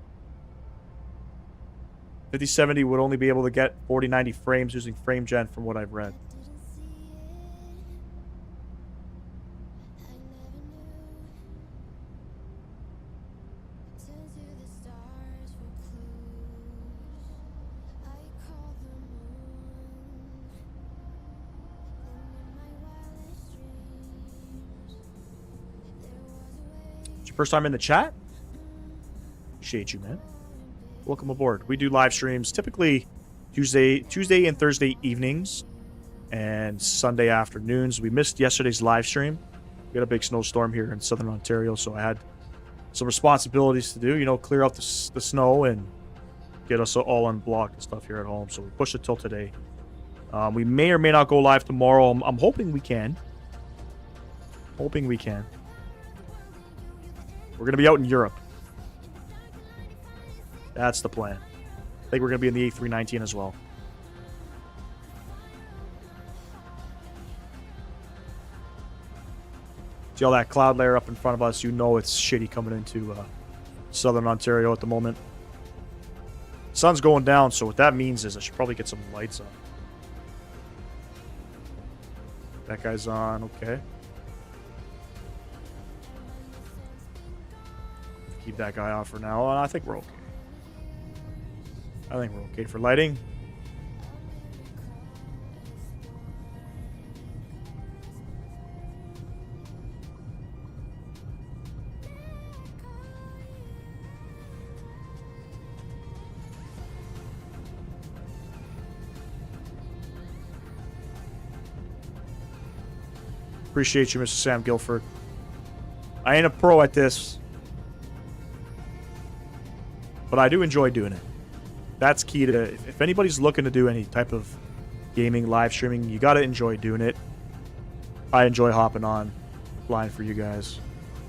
5070 would only be able to get 4090 frames using FrameGen from what I've read. First time in the chat? Appreciate you, man. Welcome aboard. We do live streams typically Tuesday and Thursday evenings and Sunday afternoons. We missed yesterday's live stream. We had a big snowstorm here in southern Ontario, so I had some responsibilities to do. You know, clear out the snow and get us all unblocked and stuff here at home. So we pushed it till today. We may or may not go live tomorrow. I'm hoping we can. Hoping we can. We're going to be out in Europe. That's the plan. I think we're going to be in the A319 as well. See all that cloud layer up in front of us? You know it's shitty coming into Southern Ontario at the moment. Sun's going down, so what that means is I should probably get some lights on. That guy's on, okay. Keep that guy off for now. I think we're okay. I think we're okay for lighting. Appreciate you, Mr. Sam Guilford. I ain't a pro at this, but I do enjoy doing it. That's key to it. If anybody's looking to do any type of gaming, live streaming, you got to enjoy doing it. I enjoy hopping on, flying for you guys.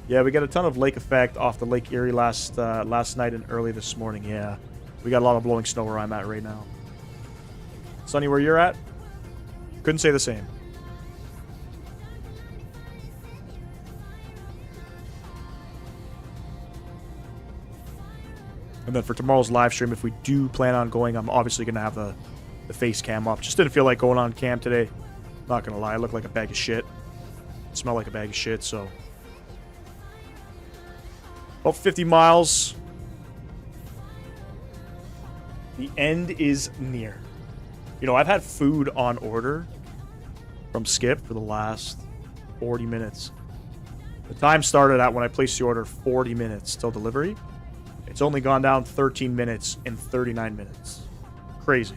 Yeah, we got a ton of lake effect off the Lake Erie last night and early this morning. Yeah, we got a lot of blowing snow where I'm at right now. Sunny, where you're at? Couldn't say the same. And then for tomorrow's live stream, if we do plan on going, I'm obviously going to have the face cam up. Just didn't feel like going on cam today. Not going to lie, I look like a bag of shit. Smell like a bag of shit, so. About 50 miles. The end is near. You know, I've had food on order from Skip for the last 40 minutes. The time started at when I placed the order 40 minutes till delivery. It's only gone down 13 minutes in 39 minutes. Crazy.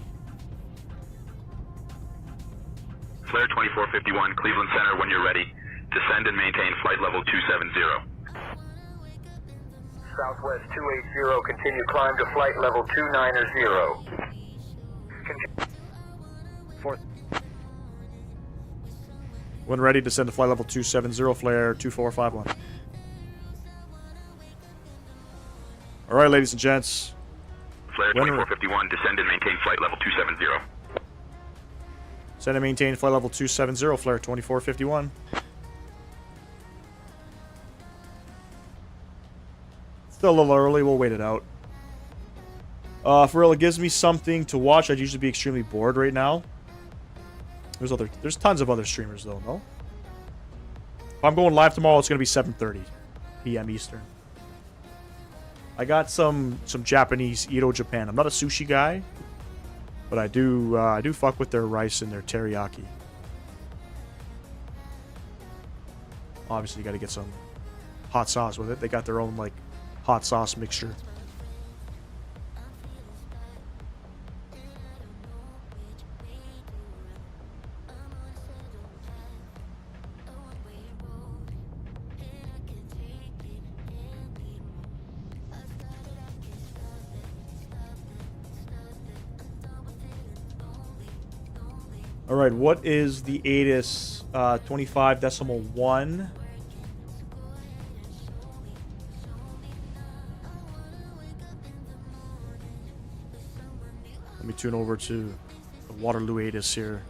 Flare 2451, Cleveland Center when you're ready. Descend and maintain flight level 270. Southwest 280, continue climb to flight level 290. Fourth. When ready, descend to flight level 270, flare 2451. All right, ladies and gents. Flare 2451, descend and maintain flight level 270. Descend and maintain flight level 270, flare 2451. Still a little early, we'll wait it out. For real, it gives me something to watch. I'd usually be extremely bored right now. There's tons of other streamers though, no? If I'm going live tomorrow, it's gonna be 7:30 p.m. Eastern. I got some Japanese Edo Japan. I'm not a sushi guy, but I do fuck with their rice and their teriyaki. Obviously, you got to get some hot sauce with it. They got their own like hot sauce mixture. All right, what is the ATIS 25.1? Let me tune over to the Waterloo ATIS here.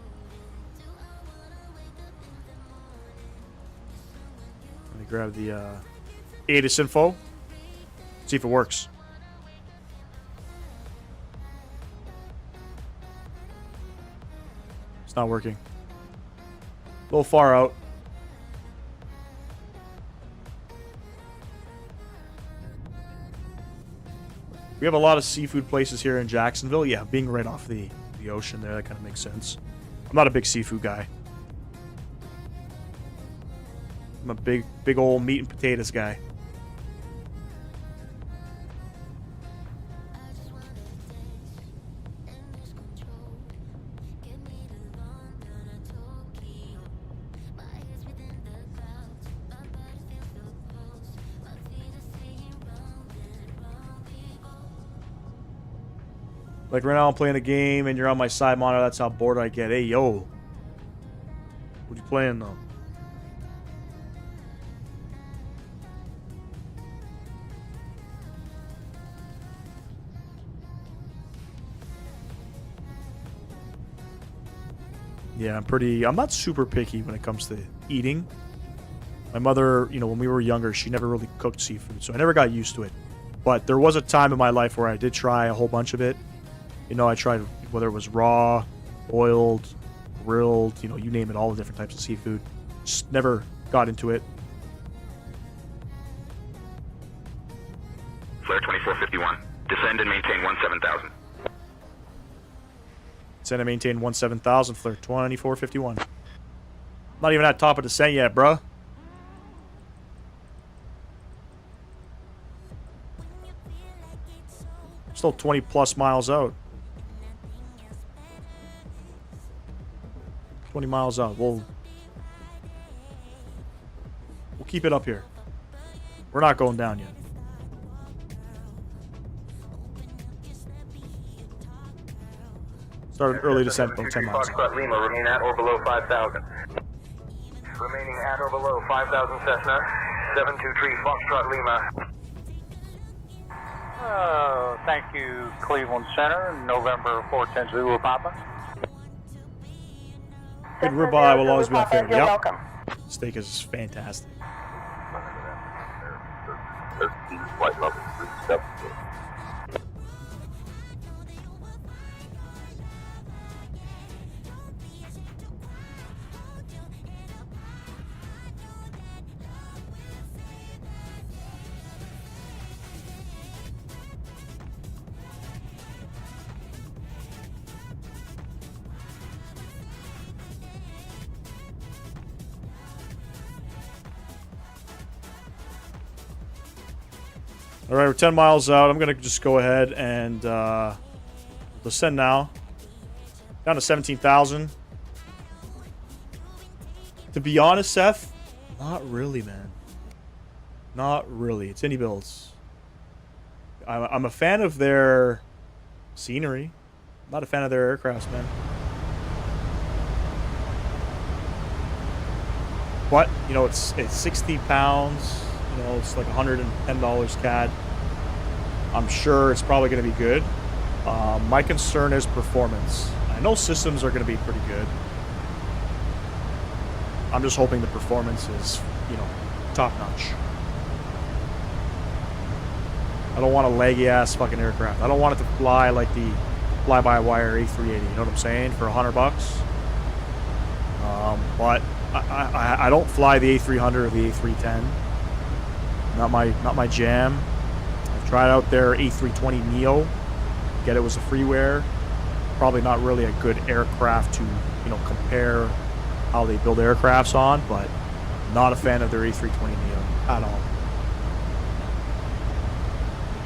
Let me grab the ATIS info. See if it works. Not working. A little far out. We have a lot of seafood places here in Jacksonville. Yeah, being right off the ocean there, that kind of makes sense. I'm not a big seafood guy. I'm a big old meat and potatoes guy. Like right now I'm playing a game and you're on my side monitor, that's how bored I get. Hey, yo. What are you playing though? Yeah, I'm not super picky when it comes to eating. My mother, you know, when we were younger, she never really cooked seafood, so I never got used to it. But there was a time in my life where I did try a whole bunch of it. You know, I tried whether it was raw, boiled, grilled, you know, you name it, all the different types of seafood. Just never got into it. Flare 2451. Descend and maintain 17,000. Descend and maintain 17,000, flare 2451. Not even at top of descent yet, bruh. Still 20 plus miles out. 20 miles out. We'll keep it up here. We're not going down yet. Started early descent, about 10 miles. Foxtrot Lima, remain at or below 5,000. Remaining at or below 5,000 Cessna. 723 Foxtrot Lima. Thank you, Cleveland Center, November 410 Zulu Papa. Good ribeye will always be my favorite. You're Yep. welcome. Steak is fantastic. Flight level 370. All right, we're 10 miles out. I'm going to just go ahead and descend now. Down to 17,000. To be honest, Seth, not really, man. Not really. It's indie builds. I'm a fan of their scenery. Not a fan of their aircrafts, man. But, you know, it's 60 pounds. You know, it's like $110 CAD. I'm sure it's probably going to be good. My concern is performance. I know systems are going to be pretty good. I'm just hoping the performance is, you know, top notch. I don't want a laggy ass fucking aircraft. I don't want it to fly like the fly-by-wire A380. You know what I'm saying? For $100. But I don't fly the A300 or the A310. Not my jam. I've tried out their A320 Neo. Get it was a freeware. Probably not really a good aircraft to, you know, compare how they build aircrafts on, but not a fan of their A320 Neo at all.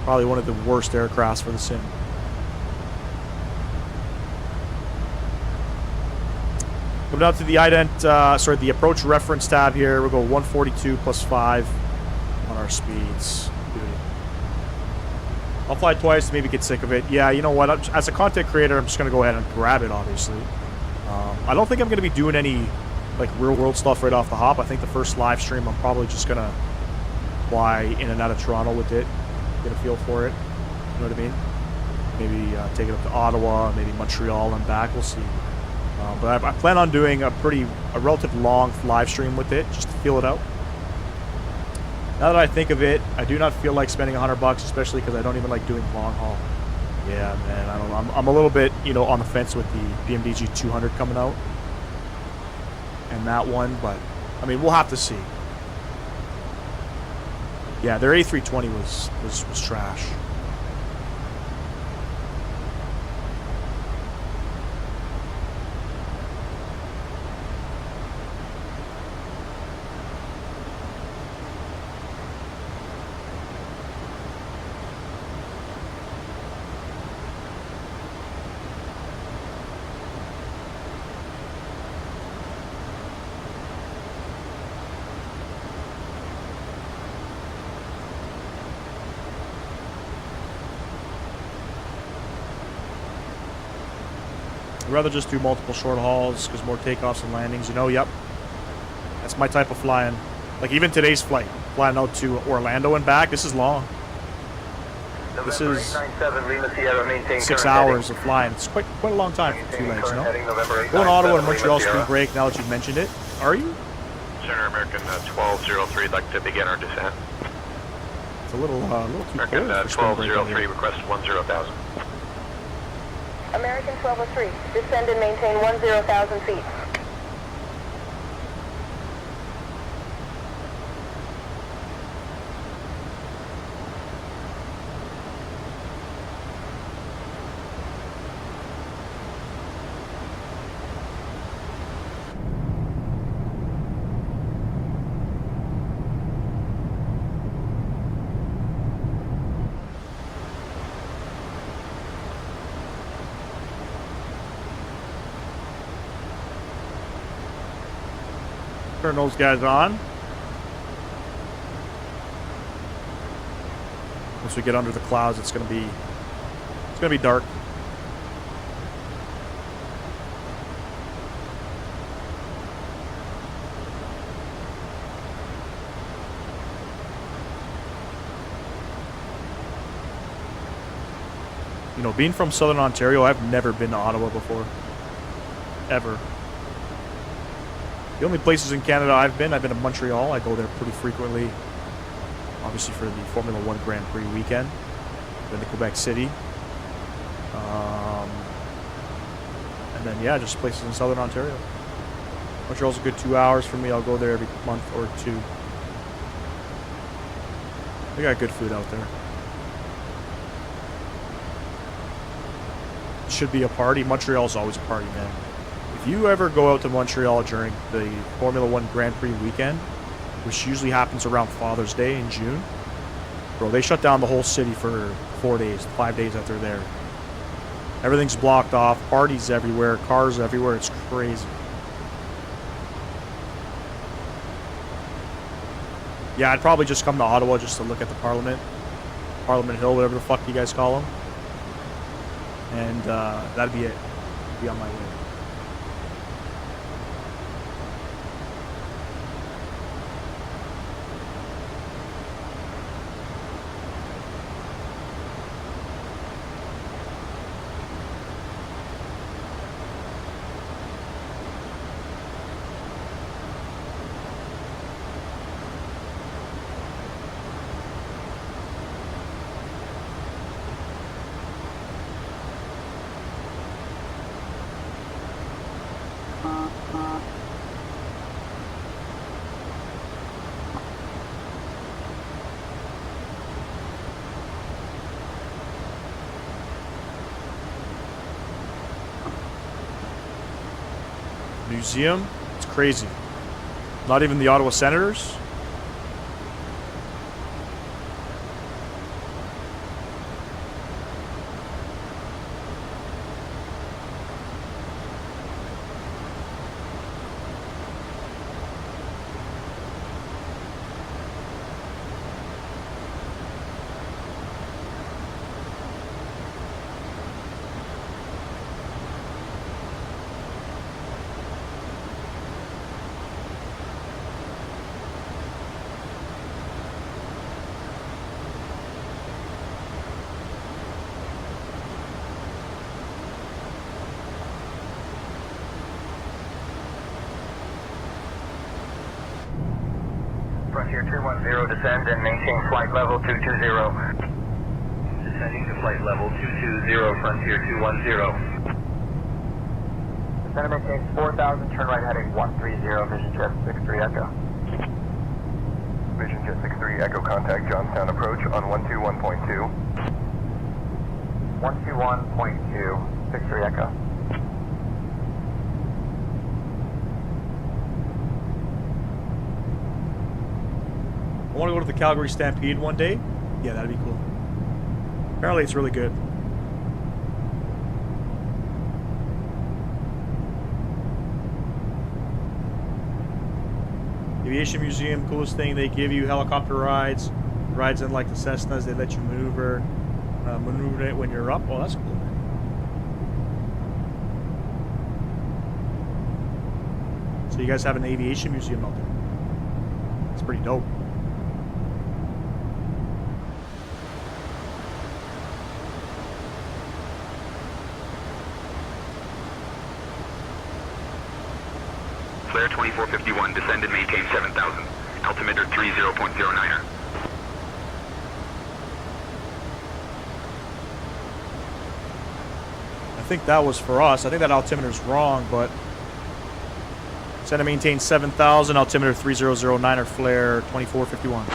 Probably one of the worst aircrafts for the sim. Come down to the the approach reference tab here. We'll go 142 plus 5 on our speeds. Beauty. I'll fly twice to maybe get sick of it. Yeah, you know what? As a content creator, I'm just going to go ahead and grab it, obviously. I don't think I'm going to be doing any like real-world stuff right off the hop. I think the first live stream, I'm probably just going to fly in and out of Toronto with it. Get a feel for it. You know what I mean? Maybe take it up to Ottawa, maybe Montreal and back. We'll see. But I plan on doing a relative long live stream with it, just to feel it out. Now that I think of it, I do not feel like spending $100, especially because I don't even like doing long haul. Yeah, man, I don't know. I'm a little bit, you know, on the fence with the PMDG 200 coming out, and that one. But I mean, we'll have to see. Yeah, their A320 was trash. I'd rather just do multiple short hauls because more takeoffs and landings, you know. Yep, that's my type of flying. Like even today's flight, flying out to Orlando and back, this is long. This is 6 hours of flying. It's quite a long time for 2 legs, you know. Going to Ottawa and Montreal spring break, now that you've mentioned it. Are you? Center American 1203, like to begin our descent. It's a little too American cold for spring break out 1203, here. request 10,000. American 1203, descend and maintain 10,000 feet. Turn those guys on. Once we get under the clouds, it's gonna be dark. You know, being from Southern Ontario, I've never been to Ottawa before. Ever. The only places in Canada I've been to Montreal. I go there pretty frequently. Obviously for the Formula 1 Grand Prix weekend. Been to Quebec City. And then, yeah, just places in Southern Ontario. Montreal's a good 2 hours for me. I'll go there every month or two. They got good food out there. Should be a party. Montreal's always a party, man. If you ever go out to Montreal during the Formula 1 Grand Prix weekend, which usually happens around Father's Day in June, bro, they shut down the whole city for 4 days, 5 days that they're there. Everything's blocked off, parties everywhere, cars everywhere, it's crazy. Yeah, I'd probably just come to Ottawa just to look at the Parliament Hill, whatever the fuck you guys call them. And that'd be it. Be on my way. Museum, it's crazy. Not even the Ottawa Senators. Frontier 210, descend and maintain flight level 220. Descending to flight level 220, Frontier 210. Descend and maintain 4,000, turn right heading 130, Vision Jet 63 Echo. Vision Jet 63 Echo, contact Johnstown approach on 121.2. 121.2, 63 Echo. I want to go to the Calgary Stampede one day. Yeah, that'd be cool. Apparently it's really good. Aviation Museum, coolest thing, they give you helicopter rides. Rides in like the Cessnas, they let you maneuver it when you're up. Oh, that's cool. So you guys have an aviation museum out there. It's pretty dope. Flare 2451, descend and maintain 7,000. Altimeter 30.09er. think that was for us. I think that altimeter's wrong, but set to maintain 7,000, altimeter 3009er flare 2451.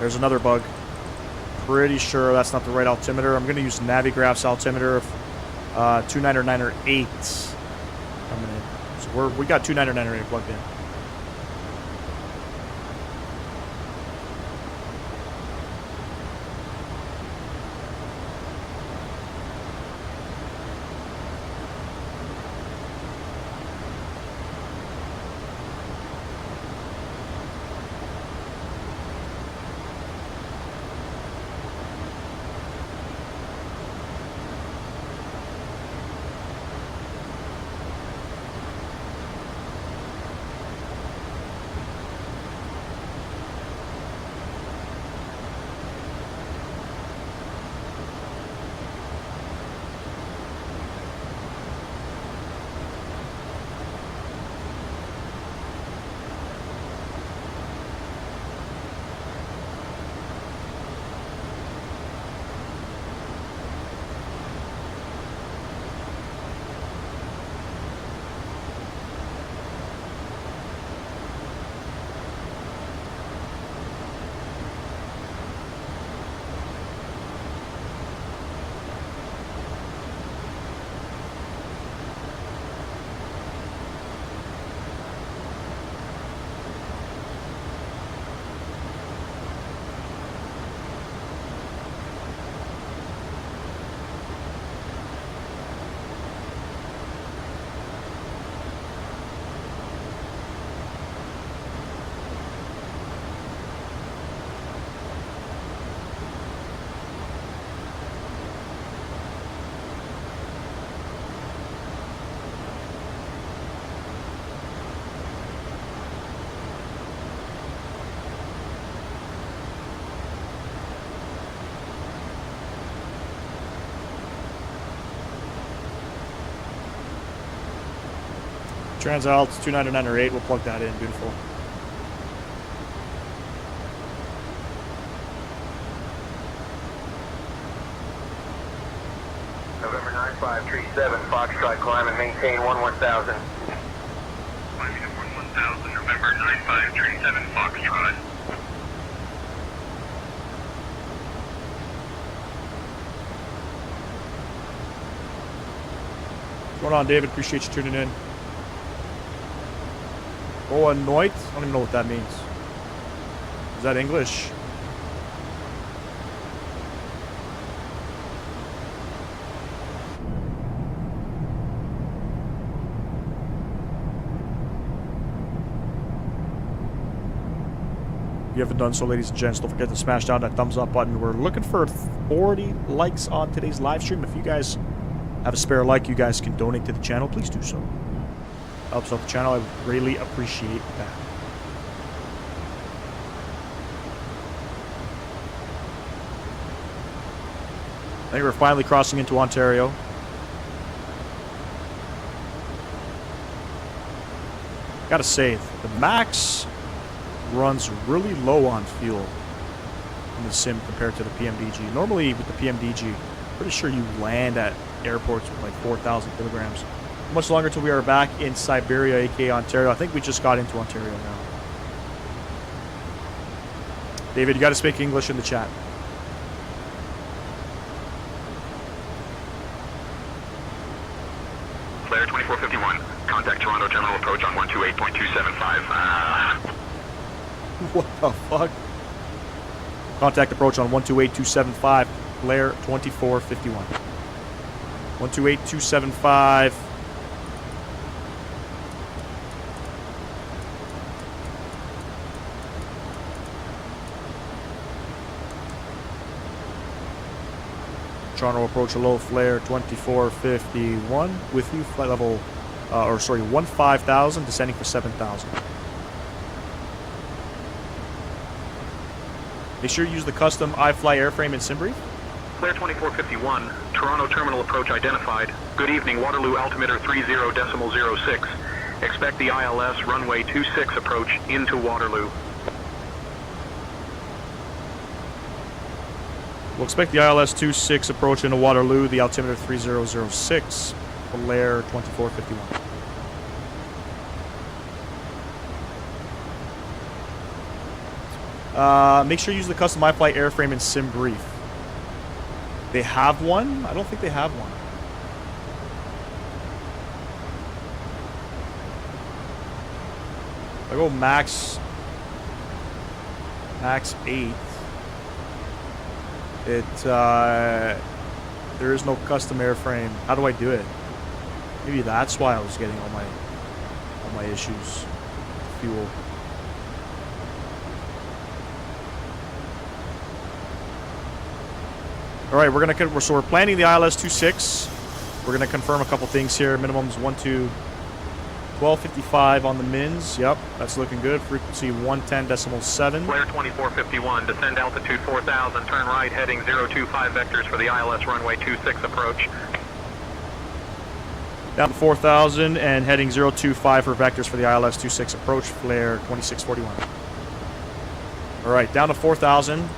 There's another bug. Pretty sure that's not the right altimeter. I'm going to use Navigraph's altimeter of 299er8 coming in. So we got 299er8 plugged in. Transalt's 299er8, we'll plug that in, beautiful. November 9537, Foxtrot, climb and maintain 11,000. Climbing at 11,000, November 9537, Foxtrot. What's going on, David? Appreciate you tuning in. Oh, annoyed? I don't even know what that means. Is that English? If you haven't done so, ladies and gents, don't forget to smash down that thumbs up button. We're looking for 40 likes on today's live stream. If you guys have a spare like, you guys can donate to the channel. Please do so. Helps out the channel. I would really appreciate that. I think we're finally crossing into Ontario. Gotta say, the Max runs really low on fuel in the sim compared to the PMDG. Normally with the PMDG, pretty sure you land at airports with like 4,000 kilograms. Much longer till we are back in Siberia, aka Ontario. I think we just got into Ontario now. David, you got to speak English in the chat. Flare 2451, contact Toronto terminal approach on 128.275. What the fuck? Contact approach on 128.275, Flare 2451. 128.275. Toronto approach low flare 2451 with you, flight level, 15,000, descending for 7,000. Make sure you use the custom iFly airframe and SimBrief. Flare 2451, Toronto terminal approach identified. Good evening, Waterloo altimeter 30.06. Expect the ILS runway 26 approach into Waterloo. We'll expect the ILS 26 approach into Waterloo, the altimeter 3006, flare 2451. Make sure you use the custom iFly airframe and sim brief. They have one? I don't think they have one. I go max 8. There is no custom airframe. How do I do it? Maybe that's why I was getting all my issues. Fuel. All right, we're planning the ILS 26. We're gonna confirm a couple things here. Minimums 1255 on the mins. Yep, that's looking good. Frequency 110.7. Flare 2451, descend altitude 4000, turn right, heading 025 vectors for the ILS runway 26 approach. Down to 4000 and heading 025 for vectors for the ILS 26 approach, flare 2641. All right, down to 4000.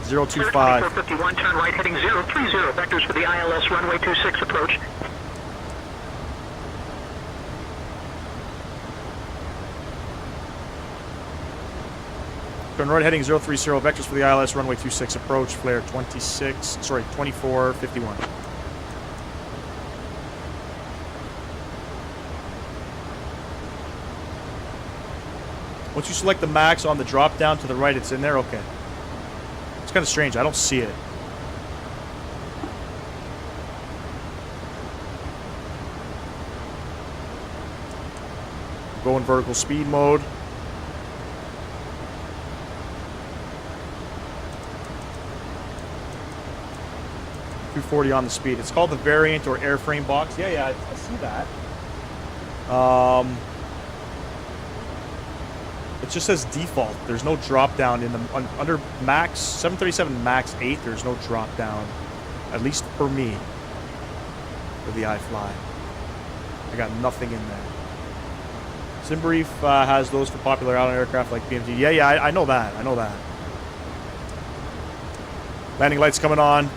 025. Flare 2451, turn right, heading 030 vectors for the ILS runway 26 approach. Turn right heading 030 vectors for the ILS runway 26 approach, flare 2451. Once you select the max on the drop down to the right, it's in there? Okay. It's kind of strange. I don't see it. Go in vertical speed mode. .240 on the speed. It's called the variant or airframe box. Yeah, I see that. It just says default. There's no drop down in the under max 737 max 8. There's no drop down, at least for me, for the iFly. I got nothing in there. SimBrief has those for popular island aircraft like PMG. Yeah, I know that. I know that. Landing lights coming on.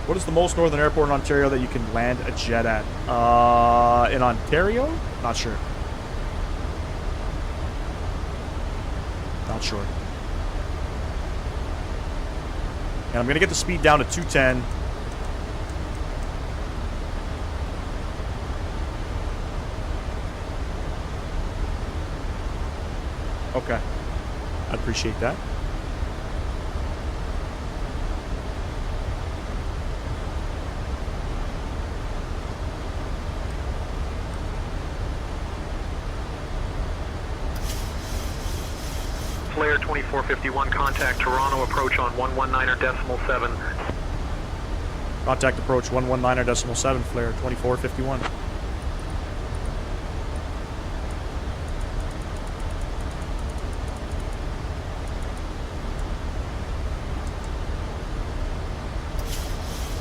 What is the most northern airport in Ontario that you can land a jet at? In Ontario? Not sure. Not sure. And I'm going to get the speed down to 210. Okay. I appreciate that. Flare 2451, contact Toronto approach on 119.7. Contact approach 119.7, flare 2451.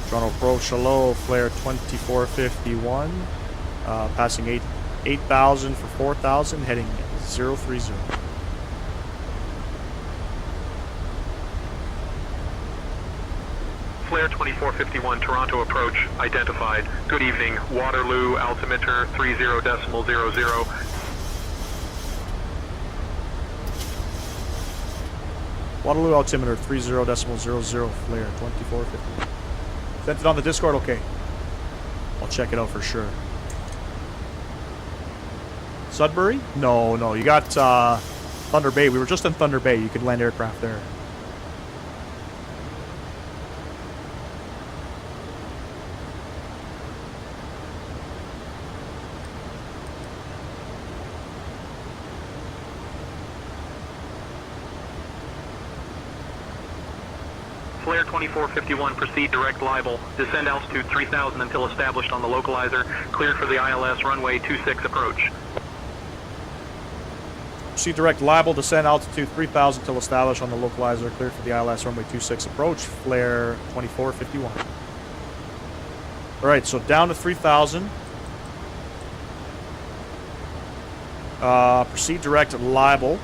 Toronto approach, hello, flare 2451. Passing 8,000 for 4,000, heading 030. Flare 2451, Toronto approach, identified. Good evening, Waterloo, altimeter 30.00. Waterloo altimeter 30.00, flare 2450. Sent it on the Discord? Okay. I'll check it out for sure. Sudbury? No, you got Thunder Bay. We were just in Thunder Bay. You could land aircraft there. Flare 2451, proceed direct libel. Descend altitude 3000 until established on the localizer. Cleared for the ILS runway 26 approach. Proceed direct libel, descend altitude 3000 until established on the localizer. Cleared for the ILS runway 26 approach. Flare 2451. Alright, so down to 3000. Proceed direct at Libel.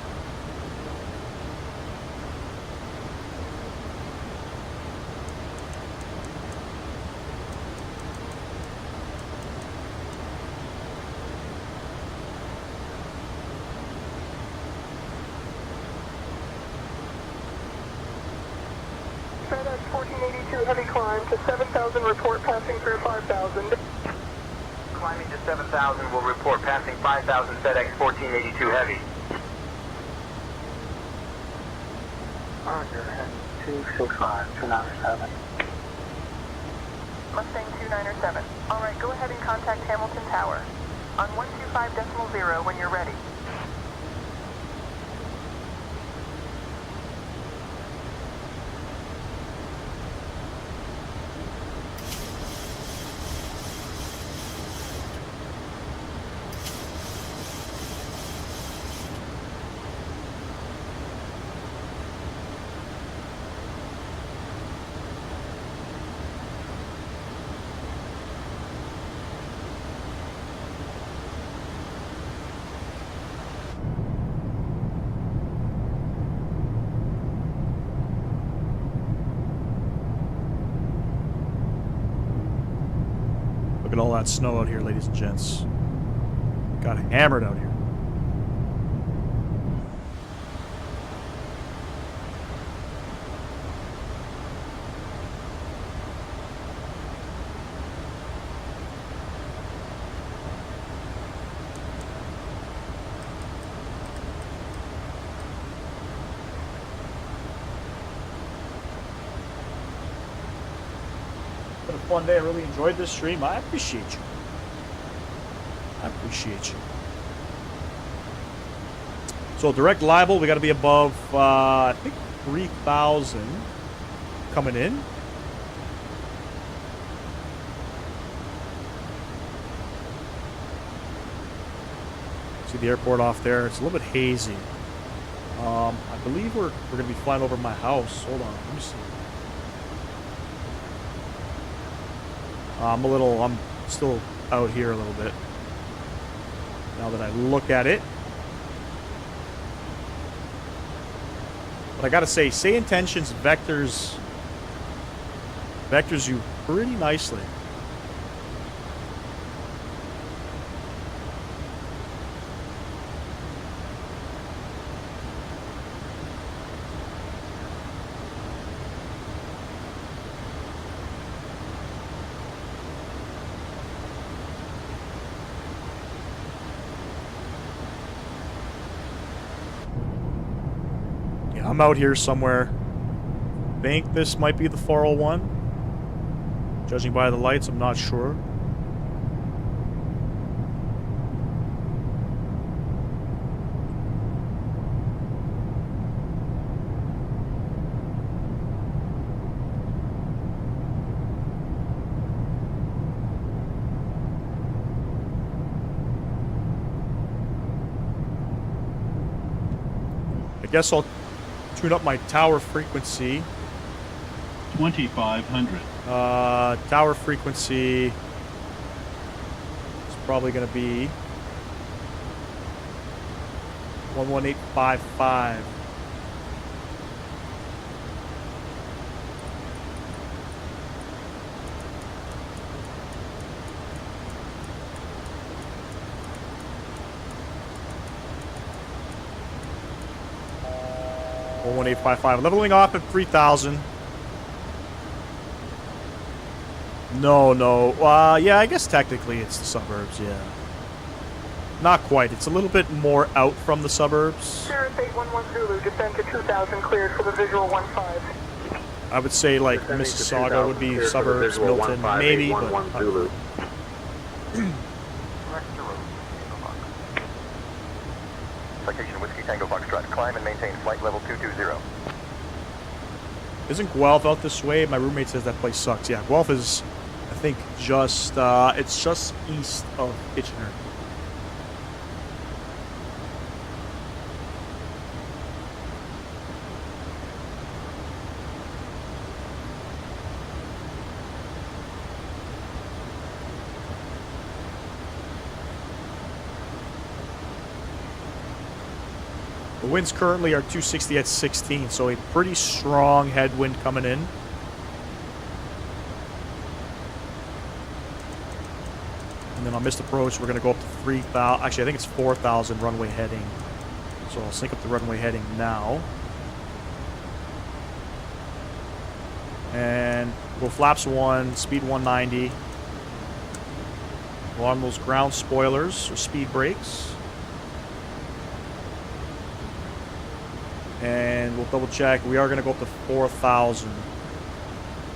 FedEx 1482 heavy climb to 7,000, report passing through 5,000. Climbing to 7,000 will report passing 5,000 FedEx 1482 heavy. Roger, 265, 297. Mustang 297. Alright, go ahead and contact Hamilton Tower. On 125.0 when you're ready. Look at all that snow out here, ladies and gents. Got hammered out here. Been a fun day. I really enjoyed this stream. I appreciate you. I appreciate you. So direct libel, we got to be above, I think 3,000 coming in. See the airport off there. It's a little bit hazy. I believe we're going to be flying over my house. Hold on, let me see. I'm still out here a little bit. Now that I look at it. But I gotta say, SayIntentionsAI vectors you pretty nicely. I'm out here somewhere. Think this might be the 401. Judging by the lights, I'm not sure. I guess I'll tune up my tower frequency. 2,500. Tower frequency is probably going to be 11855. Or 1855. Leveling off at 3,000. No. Yeah, I guess technically it's the suburbs, yeah. Not quite. It's a little bit more out from the suburbs. Cirrus 811 Zulu, descend to 2,000, cleared for the visual 15. I would say like Mississauga would be suburbs, Milton, maybe, but Zulu. Citation Whiskey Tango Foxtrot. Climb and maintain flight level 220. Isn't Guelph out this way? My roommate says that place sucks. Yeah, Guelph is, I think, just, it's just east of Kitchener. The winds currently are 260 at 16, so a pretty strong headwind coming in. And then on missed approach, we're going to go up to 3,000. Actually, I think it's 4,000 runway heading. So I'll sync up the runway heading now. And we'll go flaps 1, speed 190. Go on those ground spoilers or speed brakes. And we'll double check. We are going to go up to 4,000.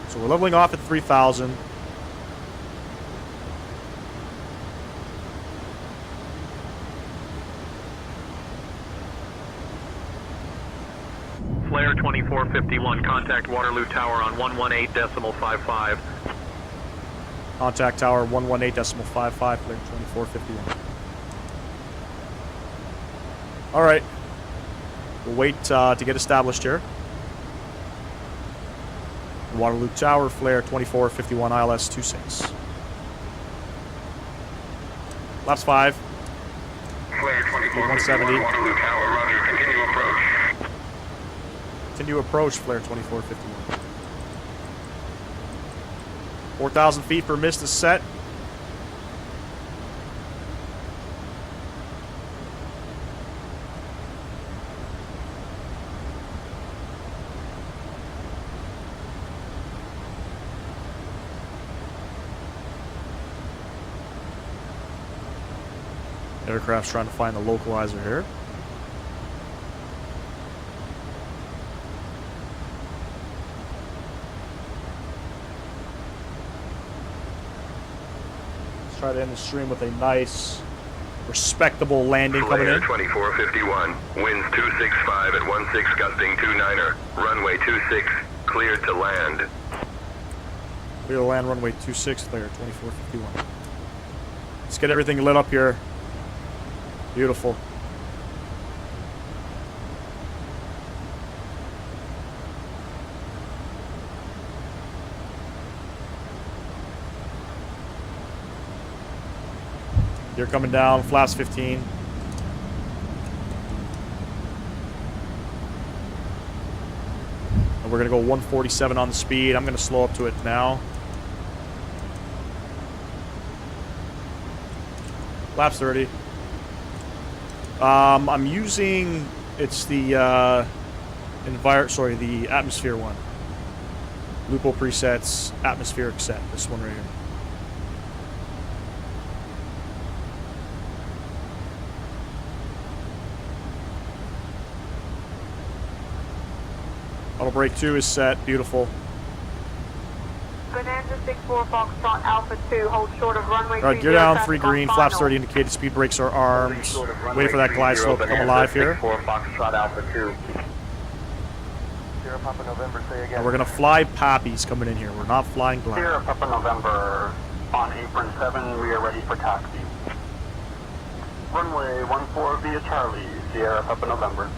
So we're leveling off at 3,000. Flare 2451, contact Waterloo Tower on 118.55. Contact tower 118.55, flare 2451. All right. We'll wait to get established here. Waterloo Tower, flare 2451, ILS 26. Laps 5. Flare 170. Waterloo Tower, roger. Continue approach. Continue approach, flare 2451. 4,000 feet per mist is set. Aircraft's trying to find the localizer here. Let's try to end the stream with a nice, respectable landing coming Flare in. 2451, winds 265 at 16 gusting 29er, runway 26, cleared to land. Clear to land runway 26, flare 2451. Let's get everything lit up here. Beautiful. You're coming down, flaps 15. And we're gonna go 147 on the speed. I'm gonna slow up to it now. Flaps 30. I'm using, it's the the atmosphere one. Lupo presets, atmospheric set, this one right here. Auto brake 2 is set, beautiful. Bonanza 64 Foxtrot Alpha 2, hold short of runway 30. Alright, gear down, 3 green, flaps 30 indicated, speed brakes are armed. Waiting for that glide slope to come alive here. 64 Foxtrot Alpha 2. 0 Papa November, say again. And we're going to fly poppies coming in here. We're not flying glide. 0 Papa November, on apron 7, we are ready for taxi. Runway 14 via Charlie, Sierra Papa November.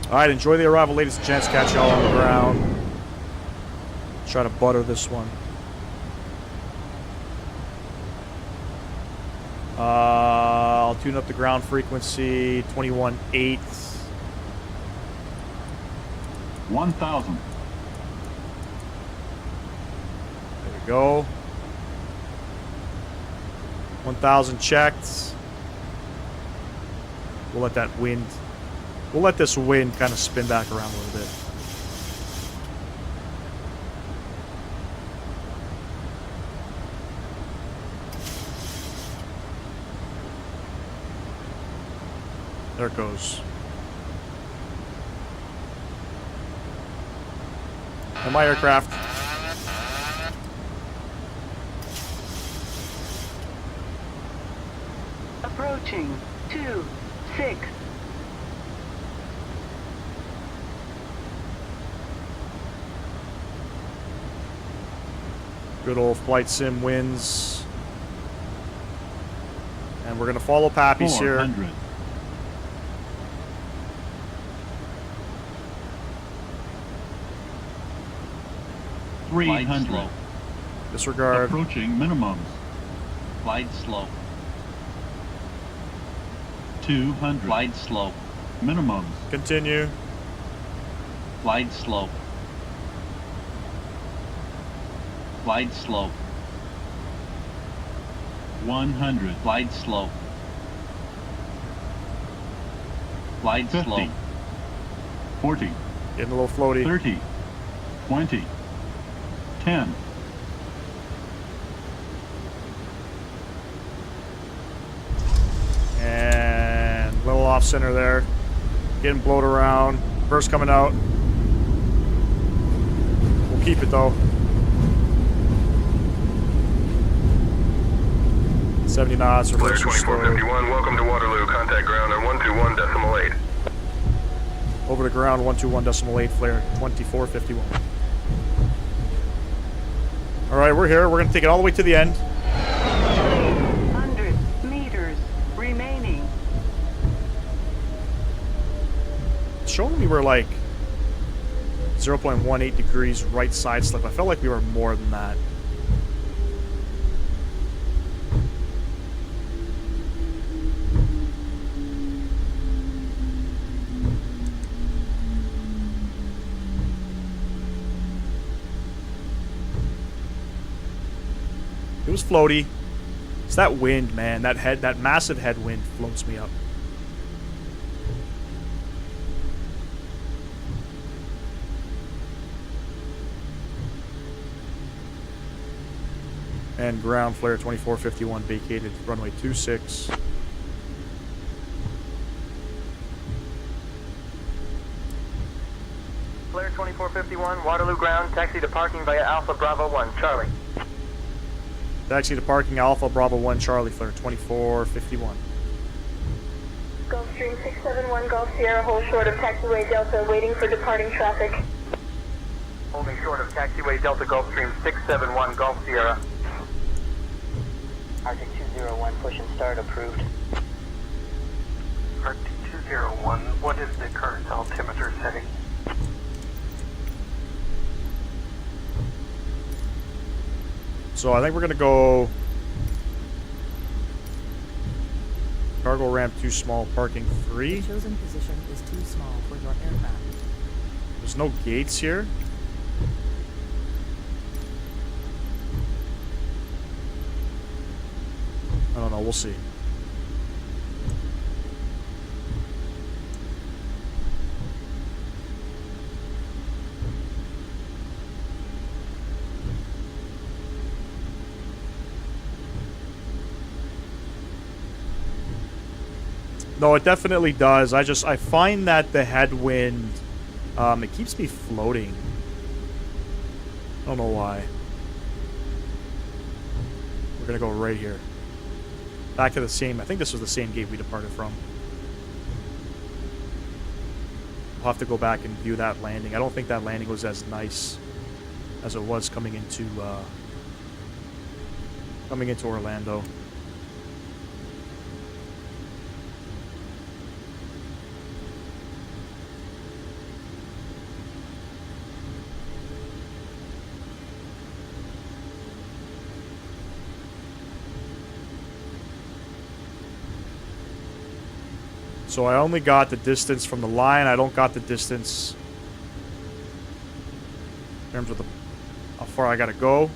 Alright, enjoy the arrival, ladies and gents. Catch y'all on the ground. Try to butter this one. I'll tune up the ground frequency, 21.8. 1,000. There we go. 1,000 checked. We'll let that wind... We'll let this wind kind of spin back around a little bit. There it goes. And my aircraft. Approaching 26. Good old flight sim wins. And we're going to follow Pappies here. 400. $300. Disregard. Approaching minimums. Glide slope. 200. Glide slope. Minimums. Continue. Glide slope. Glide slope. 100. Glide slope. Glide 50. Slope. 40. Getting a little floaty. 30. 20. 10. And a little off center there. Getting blowed around. First coming out. We'll keep it though. 70 knots. Flare 2451, welcome to Waterloo. Contact ground on 121.8. Over to ground 121.8, flare 2451. Alright, we're here. We're going to take it all the way to the end. 100 meters remaining. It's showing me we're like 0.18 degrees right side slip. I felt like we were more than that. It was floaty. It's that wind, man. That massive headwind floats me up. And ground flare 2451 vacated runway 26. Flare 2451, Waterloo ground, taxi to parking via Alpha Bravo 1, Charlie. Taxi to parking Alpha Bravo 1 Charlie, flare 2451. Gulfstream 671 Golf Sierra, hold short of taxiway Delta, waiting for departing traffic. Holding short of taxiway Delta Gulfstream 671 Golf Sierra. Arctic 201, push and start approved. Arctic 201, what is the current altimeter setting? So I think we're gonna go cargo ramp too small, parking 3. The chosen position is too small for your aircraft. There's no gates here. I don't know, we'll see. No, it definitely does. I find that the headwind, it keeps me floating. I don't know why. We're gonna go right here. Back to the same, I think this was the same gate we departed from. I'll have to go back and view that landing. I don't think that landing was as nice as it was coming into Orlando. So I only got the distance from the line. I don't got the distance in terms of how far I gotta go.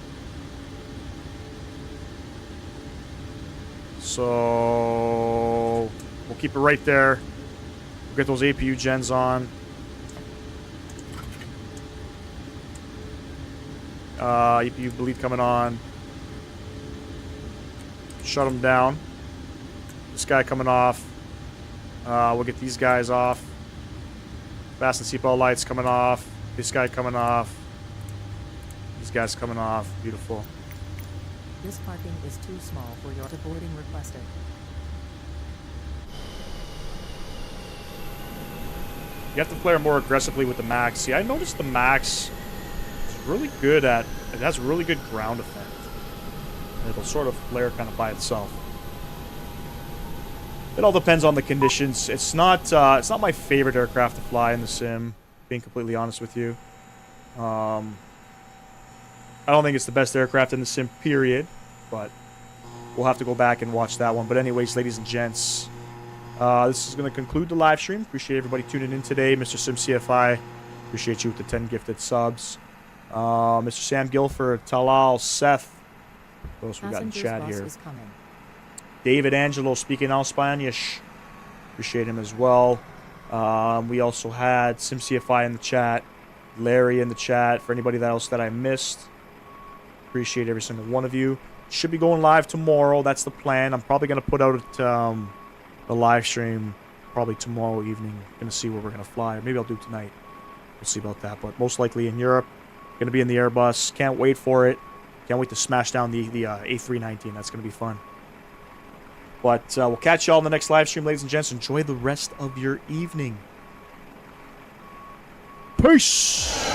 So we'll keep it right there. We'll get those APU gens on. APU bleed coming on. Shut them down. This guy coming off. We'll get these guys off. Fasten seatbelt lights coming off. This guy coming off. These guys coming off. Beautiful. This parking is too small for your boarding requested. You have to flare more aggressively with the Max. See, I noticed the Max is really good at... It has really good ground effect. And it'll sort of flare kind of by itself. It all depends on the conditions. It's not my favorite aircraft to fly in the sim, being completely honest with you. I I don't think it's the best aircraft in the sim, period. But we'll have to go back and watch that one. But anyways, ladies and gents, this is going to conclude the live stream. Appreciate everybody tuning in today. Mr. Sim CFI, appreciate you with the 10 gifted subs. Mr. Sam Guilford, Talal, Seth. What else we got in chat here? David Angelo speaking now Spanish. Appreciate him as well. We also had SimCFI in the chat. Larry in the chat. For anybody else that I missed, appreciate every single one of you. Should be going live tomorrow. That's the plan. I'm probably going to put out the live stream probably tomorrow evening. Going to see where we're going to fly. Or maybe I'll do it tonight. We'll see about that. But most likely in Europe. Going to be in the Airbus. Can't wait for it. Can't wait to smash down the A319. That's going to be fun. But we'll catch y'all in the next live stream, ladies and gents. Enjoy the rest of your evening. Peace!